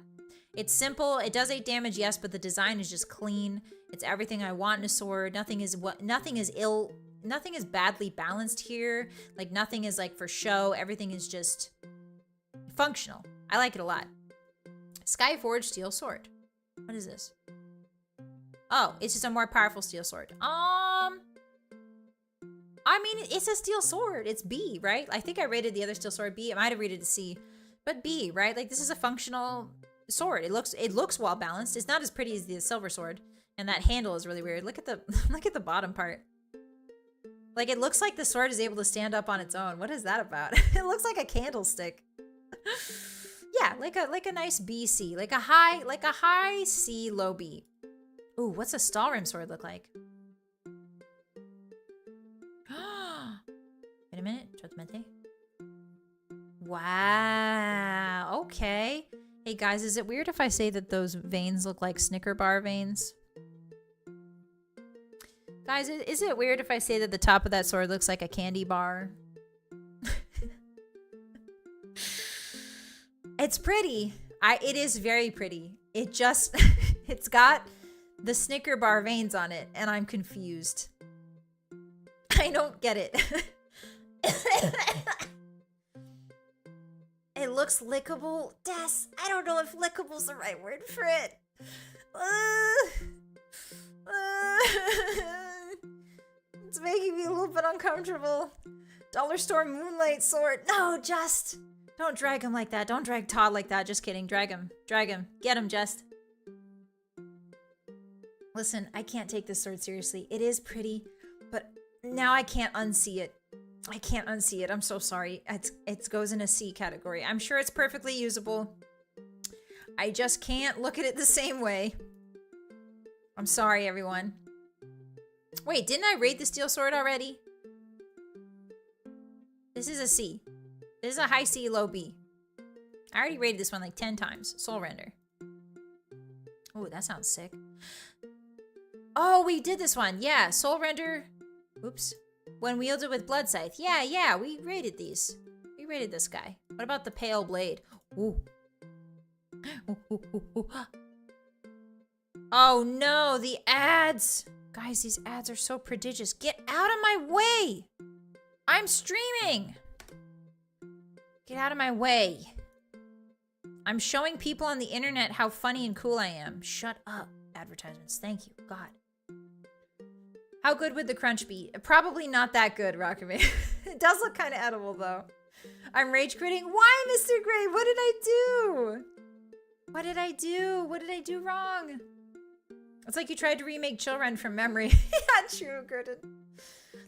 It's simple. It does 8 damage, yes, but the design is just clean. It's everything I want in a sword. Nothing is badly balanced here. Like nothing is like for show. Everything is just functional. I like it a lot. Skyforged steel sword. What is this? Oh, it's just a more powerful steel sword. I mean, it's a steel sword. It's B, right? I think I rated the other steel sword B. I might have rated it C, but B, right? Like this is a functional sword. It looks well balanced. It's not as pretty as the silver sword, and that handle is really weird. Look at the look at the bottom part. Like it looks like the sword is able to stand up on its own. What is that about? It looks like a candlestick. Yeah, like a nice B C, like a high C, low B. Ooh, what's a Stalrim sword look like? Wait a minute, Judgmente. Wow, okay. Hey guys, is it weird if I say that those veins look like Snicker bar veins? Guys, is it weird if I say that the top of that sword looks like a candy bar? It's pretty. It is very pretty. It just, it's got the Snicker bar veins on it, and I'm confused. I don't get it. It looks lickable. Des, I don't know if lickable's the right word for it. It's making me a little bit uncomfortable. Dollar store moonlight sword. No, just don't drag him like that. Don't drag Todd like that. Just kidding. Drag him. Drag him. Get him, Just. Listen, I can't take this sword seriously. It is pretty, but now I can't unsee it. I can't unsee it. I'm so sorry. It goes in a C category. I'm sure it's perfectly usable. I just can't look at it the same way. I'm sorry, everyone. Wait, didn't I rate the steel sword already? This is a C. This is a high C, low B. I already rated this one like 10 times. Soul Render. Oh, that sounds sick. Oh, we did this one. Yeah, Soul Render. Oops. When wielded with Blood Scythe. Yeah, we rated these. We rated this guy. What about the Pale Blade? Ooh. Ooh. Oh no, the ads. Guys, these ads are so prodigious. Get out of my way. I'm streaming. Get out of my way. I'm showing people on the internet how funny and cool I am. Shut up, advertisements. Thank you, God. How good would the crunch be? Probably not that good, Rockman. It does look kind of edible, though. I'm rage quitting. Why, Mr. Gray? What did I do? What did I do? What did I do wrong? It's like you tried to remake Children from memory. Yeah, true, Curtin.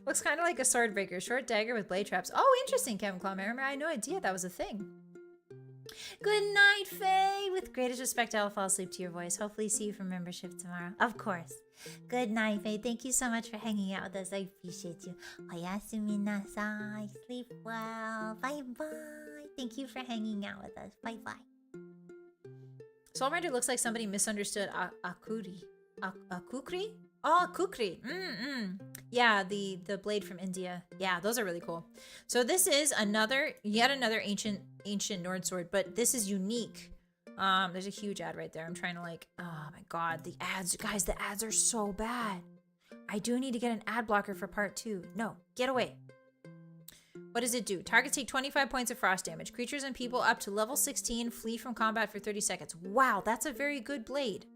Looks kind of like a sword breaker. Short dagger with blade traps. Oh, interesting, Kevin Klum. I remember. I had no idea that was a thing. Good night, Faye. With greatest respect, I'll fall asleep to your voice. Hopefully see you for membership tomorrow. Of course. Good night, Faye. Thank you so much for hanging out with us. I appreciate you. Oyasumi nasai. Sleep well. Bye-bye. Thank you for hanging out with us. Bye-bye. Soul Render looks like somebody misunderstood Akuri. Akukri? Oh, Kukri. Yeah, the blade from India. Yeah, those are really cool. So this is yet another ancient Nord sword, but this is unique. There's a huge ad right there. I'm trying to like, oh my God, the ads, guys, the ads are so bad. I do need to get an ad blocker for part 2. No, get away. What does it do? Targets take 25 points of frost damage. Creatures and people up to level 16 flee from combat for 30 seconds. Wow, that's a very good blade.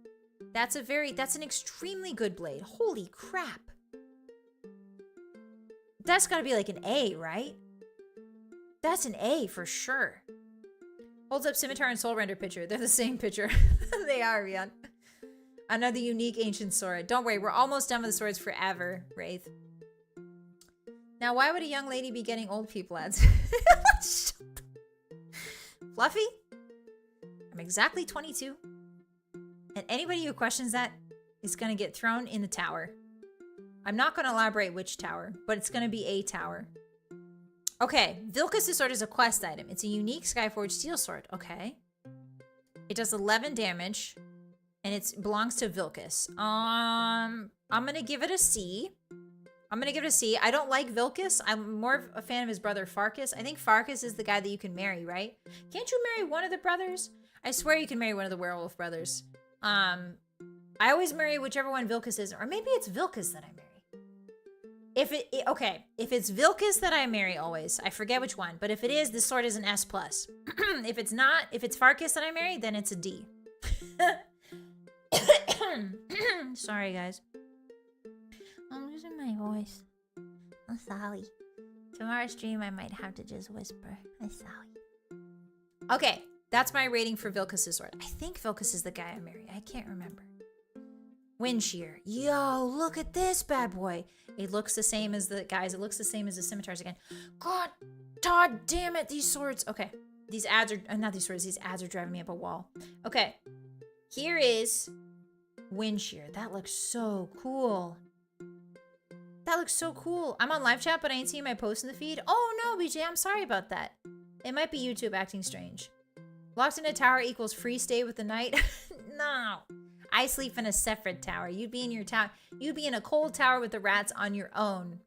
That's an extremely good blade. Holy crap. That's gotta be like an A, right? That's an A for sure. Holds up Scimitar and Soul Render picture. They're the same picture. They are, Rian. Another unique ancient sword. Don't worry, we're almost done with the swords forever, Wraith. Now, why would a young lady be getting old people ads? Fluffy? I'm exactly 22. And anybody who questions that is going to get thrown in the tower. I'm not going to elaborate which tower, but it's going to be a tower. Okay, Vilkas' sword is a quest item. It's a unique Skyforged steel sword. Okay. It does 11 damage, and it belongs to Vilcus. I'm gonna give it a C. I'm gonna give it a C. I don't like Vilcus. I'm more a fan of his brother Farkas. I think Farkas is the guy that you can marry, right? Can't you marry one of the brothers? I swear you can marry one of the werewolf brothers. I always marry whichever one Vilcus is, or maybe it's Vilcus that I marry. If it's Vilcus that I marry always, I forget which one, but if it is, this sword is an S+. If it's not, if it's Farkas that I marry, then it's a D. Sorry, guys. I'm losing my voice. I'm sorry. Tomorrow's stream, I might have to just whisper. I'm sorry. Okay, that's my rating for Vilcus' sword. I think Vilcus is the guy I marry. I can't remember. Wind shear. Yo, look at this bad boy. It looks the same as the guys. It looks the same as the scimitars again. God damn it, these swords. Okay, these ads are not these swords. These ads are driving me up a wall. Okay, here is wind shear. That looks so cool. That looks so cool. I'm on live chat, but I ain't seeing my post in the feed. Oh no, BJ, I'm sorry about that. It might be YouTube acting strange. Locked in a tower equals free stay with the night. No. I sleep in a separate tower. You'd be in your tower. You'd be in a cold tower with the rats on your own.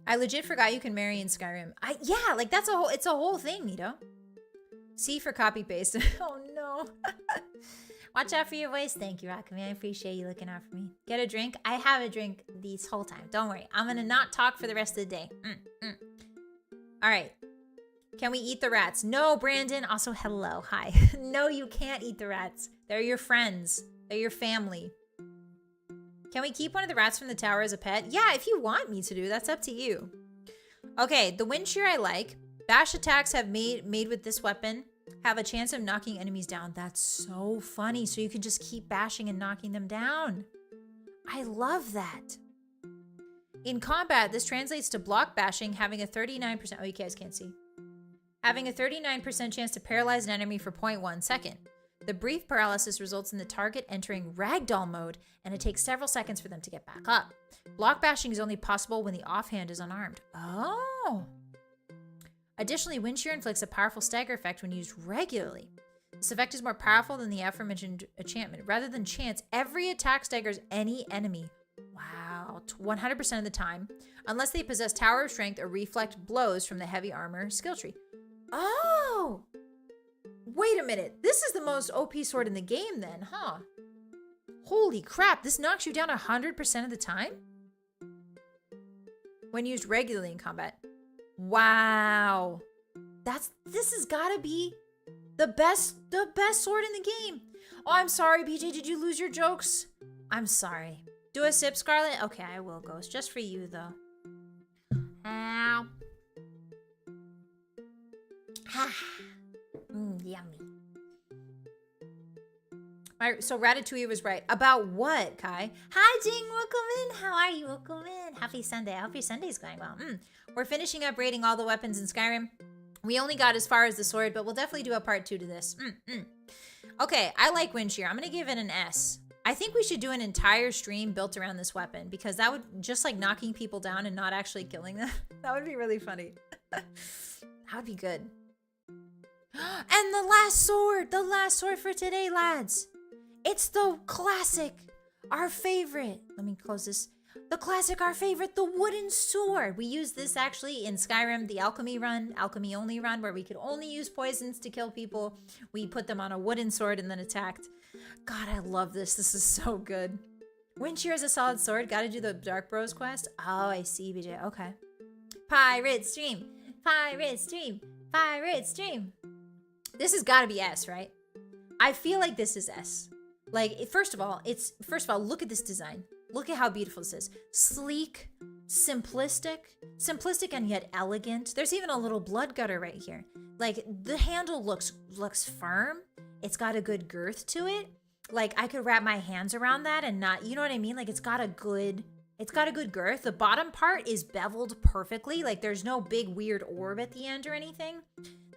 I legit forgot you can marry in Skyrim. Yeah, like that's it's a whole thing, Nito. C for copy paste. Oh no. Watch out for your voice. Thank you, Rockman. I appreciate you looking out for me. Get a drink. I have a drink this whole time. Don't worry. I'm gonna not talk for the rest of the day. All right. Can we eat the rats? No, Brandon. Also, hello. Hi. No, you can't eat the rats. They're your friends. They're your family. Can we keep one of the rats from the tower as a pet? Yeah, if you want me to do, that's up to you. Okay, the wind shear I like. Bash attacks have made with this weapon have a chance of knocking enemies down. That's so funny. So you can just keep bashing and knocking them down. I love that. In combat, this translates to block bashing, having a 39%. Oh, you guys can't see. Having a 39% chance to paralyze an enemy for 0.1 second. The brief paralysis results in the target entering ragdoll mode, and it takes several seconds for them to get back up. Block bashing is only possible when the offhand is unarmed. Oh! Additionally, wind shear inflicts a powerful stagger effect when used regularly. This effect is more powerful than the aforementioned enchantment. Rather than chance, every attack staggers any enemy. Wow, 100% of the time, unless they possess Tower of Strength or reflect blows from the heavy armor skill tree. Oh! Wait a minute. This is the most OP sword in the game then, huh? Holy crap, this knocks you down 100% of the time? When used regularly in combat. Wow. This has gotta be the best sword in the game. Oh, I'm sorry, BJ. Did you lose your jokes? I'm sorry. Do a sip, Scarlett? Okay, I will, Ghost. Just for you, though. Ow. Yummy. Alright, so Ratatouille was right. About what, Kai? Hi, Jing. Welcome in. How are you? Welcome in. Happy Sunday. I hope your Sunday's going well. We're finishing up rating all the weapons in Skyrim. We only got as far as the sword, but we'll definitely do a part 2 to this. Okay, I like wind shear. I'm going to give it an S. I think we should do an entire stream built around this weapon because that would just like knocking people down and not actually killing them. That would be really funny. That would be good. And the last sword for today, lads. It's the classic, our favorite. Let me close this. The classic, our favorite, the wooden sword. We use this actually in Skyrim, the alchemy only run, where we could only use poisons to kill people. We put them on a wooden sword and then attacked. God, I love this. This is so good. Wind shear is a solid sword. Gotta do the Dark Bros quest. Oh, I see, BJ. Okay. Pirate stream. Pirate stream. Pirate stream. This has gotta be S, right? I feel like this is S. Like, first of all, look at this design. Look at how beautiful this is. Sleek, simplistic and yet elegant. There's even a little blood gutter right here. Like, the handle looks firm. It's got a good girth to it. Like, I could wrap my hands around that and not, you know what I mean? Like, it's got a good girth. The bottom part is beveled perfectly. Like, there's no big weird orb at the end or anything.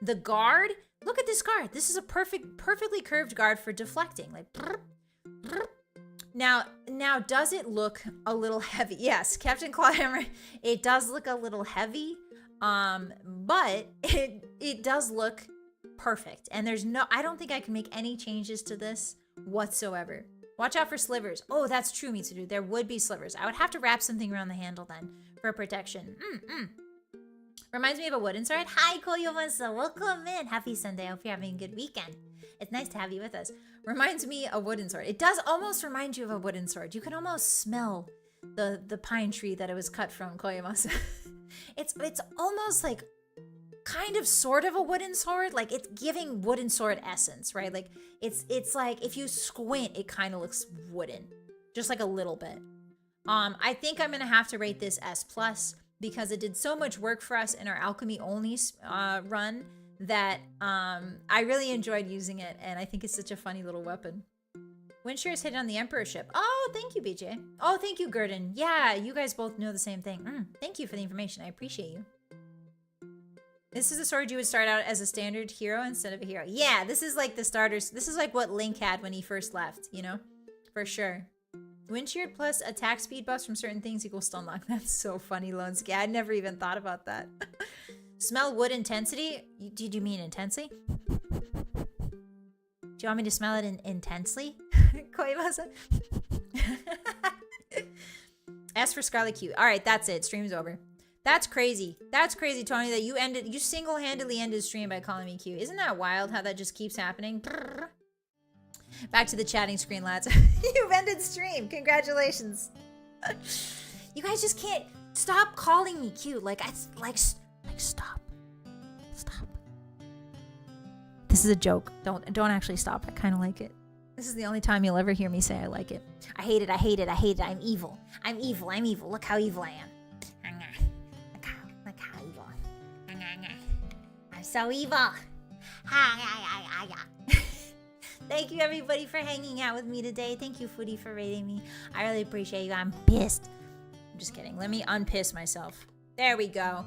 The guard, look at this guard. This is a perfectly curved guard for deflecting. Like, Now, does it look a little heavy? Yes, Captain Clawhammer, it does look a little heavy, but it does look perfect. And there's no, I don't think I can make any changes to this whatsoever. Watch out for slivers. Oh, that's true, Mitsudu. There would be slivers. I would have to wrap something around the handle then for protection. Reminds me of a wooden sword. Hi, Koyomasa. Welcome in. Happy Sunday. I hope you're having a good weekend. It's nice to have you with us. Reminds me of a wooden sword. It does almost remind you of a wooden sword. You can almost smell the pine tree that it was cut from, Koyomasa. It's almost like kind of sort of a wooden sword. Like it's giving wooden sword essence, right? Like it's like if you squint, it kind of looks wooden. Just like a little bit. I think I'm gonna have to rate this S+ because it did so much work for us in our alchemy only run that I really enjoyed using it, and I think it's such a funny little weapon. Windshear is hidden on the Emperor ship. Oh, thank you, BJ. Oh, thank you, Gurdon. Yeah, you guys both know the same thing. Thank you for the information. I appreciate you. This is a sword you would start out as a standard hero instead of a hero. Yeah, this is like the starters. This is like what Link had when he first left, you know? For sure. Windshield plus attack speed buffs from certain things equals stun lock. That's so funny, Lonesky. I never even thought about that. Smell wood intensity? Did you mean intensely? Do you want me to smell it intensely? Koimasa? S for Scarlet Q. All right, that's it. Stream's over. That's crazy. That's crazy, Tony, that you single-handedly ended stream by calling me cute. Isn't that wild how that just keeps happening? Back to the chatting screen, lads. You've ended stream. Congratulations. You guys just can't stop calling me cute. Like stop. Stop. This is a joke. Don't actually stop. I kind of like it. This is the only time you'll ever hear me say I like it. I hate it. I hate it. I hate it. I'm evil. I'm evil. I'm evil. Look how evil I am. Look how evil. I'm so evil. Thank you, everybody, for hanging out with me today. Thank you, Foodie, for rating me. I really appreciate you. I'm pissed. I'm just kidding. Let me unpiss myself. There we go.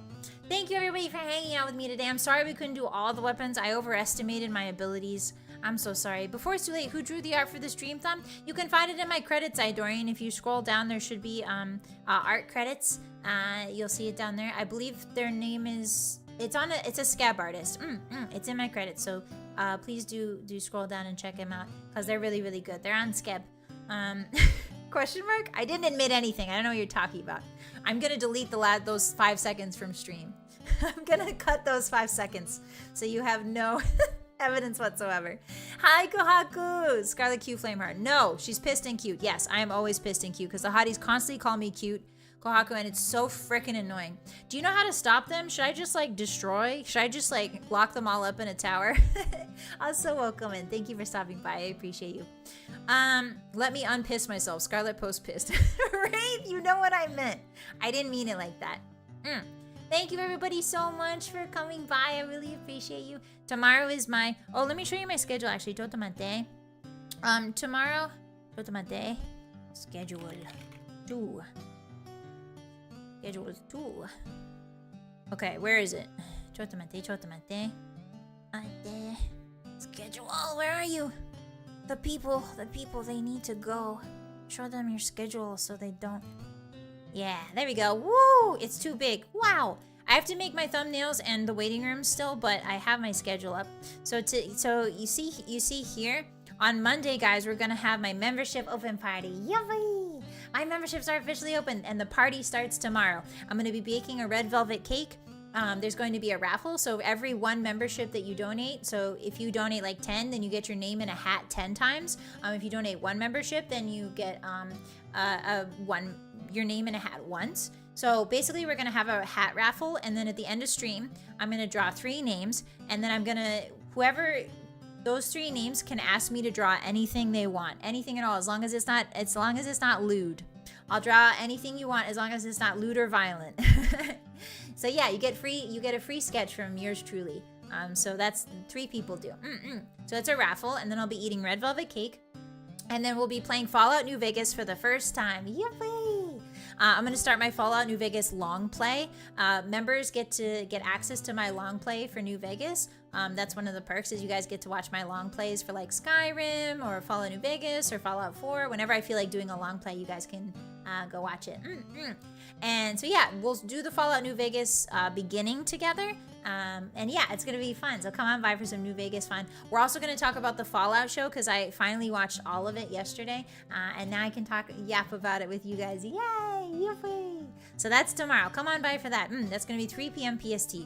Thank you, everybody, for hanging out with me today. I'm sorry we couldn't do all the weapons. I overestimated my abilities. I'm so sorry. Before it's too late, who drew the art for the stream thumb? You can find it in my credits, Idorian. If you scroll down, there should be art credits. You'll see it down there. I believe their name is... It's a scab artist. It's in my credits, so please do scroll down and check them out because they're really, really good. They're on scab. Question mark? I didn't admit anything. I don't know what you're talking about. I'm gonna delete those 5 seconds from stream. I'm gonna cut those 5 seconds so you have no evidence whatsoever. Hi, Kohaku! Scarlet Q Flameheart. No, she's pissed and cute. Yes, I am always pissed and cute because the hotties constantly call me cute, Kohaku, and it's so freaking annoying. Do you know how to stop them? Should I just like destroy? Should I just like lock them all up in a tower? Also welcome and thank you for stopping by. I appreciate you. Let me unpiss myself. Scarlet Post pissed. Wraith, you know what I meant. I didn't mean it like that. Thank you everybody so much for coming by. I really appreciate you. Tomorrow is my... Oh, let me show you my schedule actually. Totomate. Tomorrow... Totomate. Schedule 2. Schedule 2. Okay, where is it? Chotomate. Schedule. Where are you? The people, they need to go. Show them your schedule so they don't... Yeah, there we go. Woo! It's too big. Wow! I have to make my thumbnails and the waiting room still, but I have my schedule up. So you see here, on Monday, guys, we're gonna have my membership open party. Yummy! My memberships are officially open and the party starts tomorrow. I'm gonna be baking a red velvet cake. There's going to be a raffle, so every one membership that you donate, so if you donate like 10, then you get your name in a hat 10 times. If you donate one membership, then you get your name in a hat once. So basically we're gonna have a hat raffle, and then at the end of stream, I'm gonna draw 3 names, and then whoever those 3 names can ask me to draw anything they want, anything at all, as long as it's not lewd. I'll draw anything you want as long as it's not lewd or violent. So yeah, you get a free sketch from yours truly. So that's 3 people do. So it's a raffle, and then I'll be eating red velvet cake, and then we'll be playing Fallout New Vegas for the first time. Yippee! I'm going to start my Fallout New Vegas long play. Members get access to my long play for New Vegas. That's one of the perks, is you guys get to watch my long plays for like Skyrim or Fallout New Vegas or Fallout 4. Whenever I feel like doing a long play, you guys can go watch it. And so yeah, we'll do the Fallout New Vegas beginning together. And yeah, it's gonna be fun. So come on by for some New Vegas fun. We're also gonna talk about the Fallout show, because I finally watched all of it yesterday, and now I can yap about it with you guys. Yay! Yippee! So that's tomorrow. Come on by for that. That's gonna be 3 p.m. PST.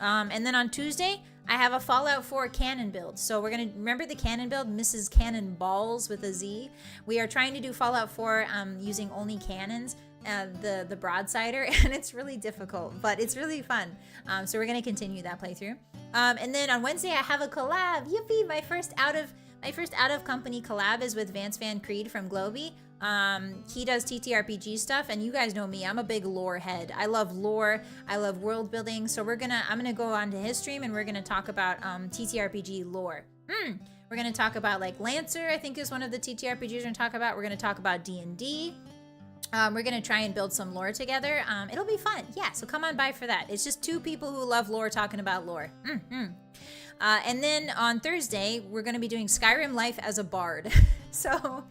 And then on Tuesday, I have a Fallout 4 cannon build. So we're gonna remember the cannon build, Mrs. Cannon Balls with a Z. We are trying to do Fallout 4 using only cannons. The broadsider, and it's really difficult, but it's really fun. So we're gonna continue that playthrough. And then on Wednesday I have a collab. Yippee! My first out of company collab is with Vance Van Creed from Globey. He does TTRPG stuff, and you guys know me, I'm a big lore head. I love lore, I love world building. So I'm gonna go onto his stream and we're gonna talk about TTRPG lore. We're gonna talk about like Lancer, I think is one of the TTRPGs we're gonna talk about. We're gonna talk about D&D. We're going to try and build some lore together. It'll be fun. Yeah, so come on by for that. It's just two people who love lore talking about lore. And then on Thursday, we're going to be doing Skyrim Life as a Bard. So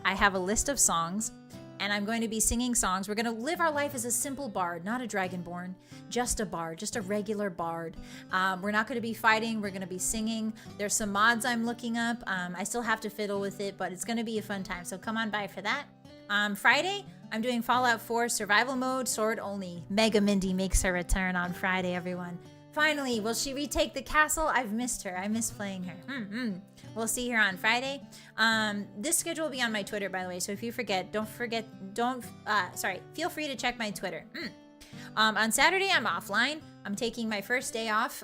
I have a list of songs, and I'm going to be singing songs. We're going to live our life as a simple bard, not a dragonborn, just a bard, just a regular bard. We're not going to be fighting. We're going to be singing. There's some mods I'm looking up. I still have to fiddle with it, but it's going to be a fun time. So come on by for that. Friday, I'm doing Fallout 4 survival mode, sword only. Mega Mindy makes her return on Friday, everyone. Finally, will she retake the castle? I've missed her. I miss playing her. We'll see her on Friday. This schedule will be on my Twitter, by the way. So if you forget, feel free to check my Twitter. On Saturday, I'm offline. I'm taking my first day off.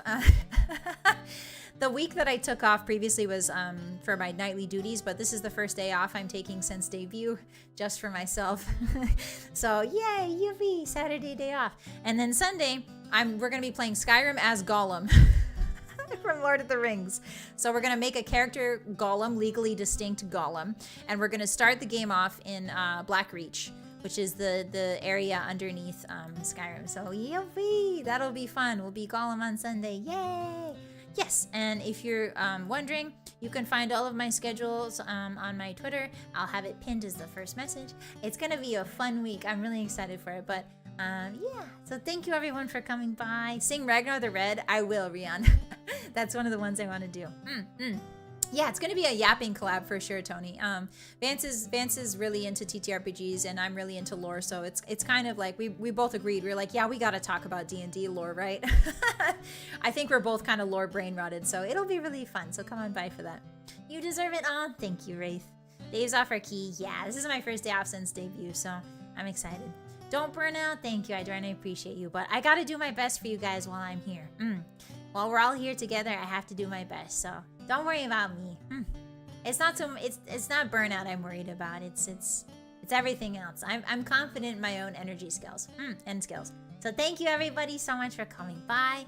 The week that I took off previously was for my nightly duties, but this is the first day off I'm taking since debut, just for myself. So yay, yippee, Saturday day off. And then Sunday, we're gonna be playing Skyrim as Gollum from Lord of the Rings. So we're gonna make a character Gollum, legally distinct Gollum, and we're gonna start the game off in Blackreach, which is the area underneath Skyrim. So yippee, that'll be fun. We'll be Gollum on Sunday, yay! Yes, and if you're wondering, you can find all of my schedules on my Twitter. I'll have it pinned as the first message. It's gonna be a fun week. I'm really excited for it, but yeah. So thank you everyone for coming by. Sing Ragnar the Red. I will, Rian. That's one of the ones I want to do. Yeah, it's gonna be a yapping collab for sure, Tony. Vance is really into TTRPGs and I'm really into lore, so it's kind of like we both agreed. We were like, yeah, we gotta talk about D&D lore, right? I think we're both kind of lore brain rotted, so it'll be really fun. So come on by for that. You deserve it. Thank you, Wraith. Days off are key. Yeah, this is my first day off since debut, so I'm excited. Don't burn out. Thank you. I do appreciate you, but I gotta do my best for you guys while I'm here. While we're all here together, I have to do my best. So don't worry about me. It's not burnout I'm worried about. It's everything else. I'm confident in my own energy skills and skills. So thank you everybody so much for coming by.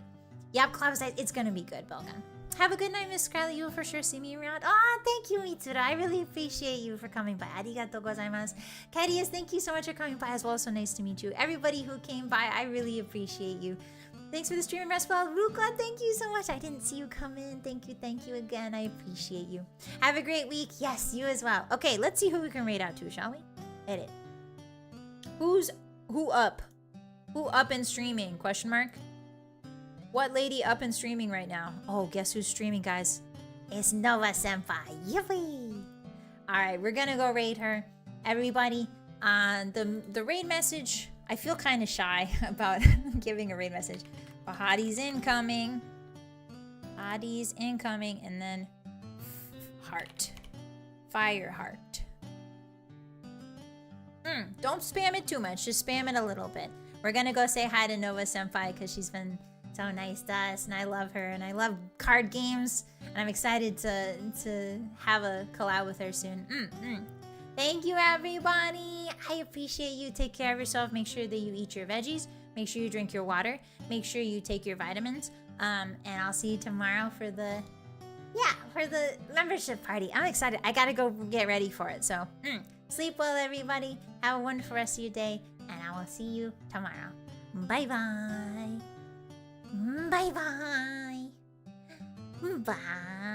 Yep, Cloud says it's gonna be good, Belgan. Have a good night, Miss Scarlett. You'll for sure see me around. Thank you, Mitsura. I really appreciate you for coming by. Arigatou gozaimasu. Kadius, thank you so much for coming by as well. So nice to meet you. Everybody who came by, I really appreciate you. Thanks for the stream, Restfall. Ruka, thank you so much. I didn't see you come in. Thank you again. I appreciate you. Have a great week. Yes, you as well. Okay, let's see who we can raid out to, shall we? Edit. Who up? Who up and streaming? Question mark. What lady up and streaming right now? Oh, guess who's streaming, guys? It's Nova Senpai. Yippee! Alright, we're gonna go raid her. Everybody, the raid message, I feel kind of shy about giving a raid message. But Hotties incoming. Hotties incoming, and then heart. Fire heart. Don't spam it too much, just spam it a little bit. We're gonna go say hi to Nova Senpai because she's been so nice to us, and I love her, and I love card games, and I'm excited to have a collab with her soon. Thank you, everybody. I appreciate you. Take care of yourself. Make sure that you eat your veggies. Make sure you drink your water. Make sure you take your vitamins. And I'll see you tomorrow for the membership party. I'm excited. I gotta go get ready for it. So sleep well, everybody. Have a wonderful rest of your day. and I will see you tomorrow. Bye-bye. Bye-bye. Bye.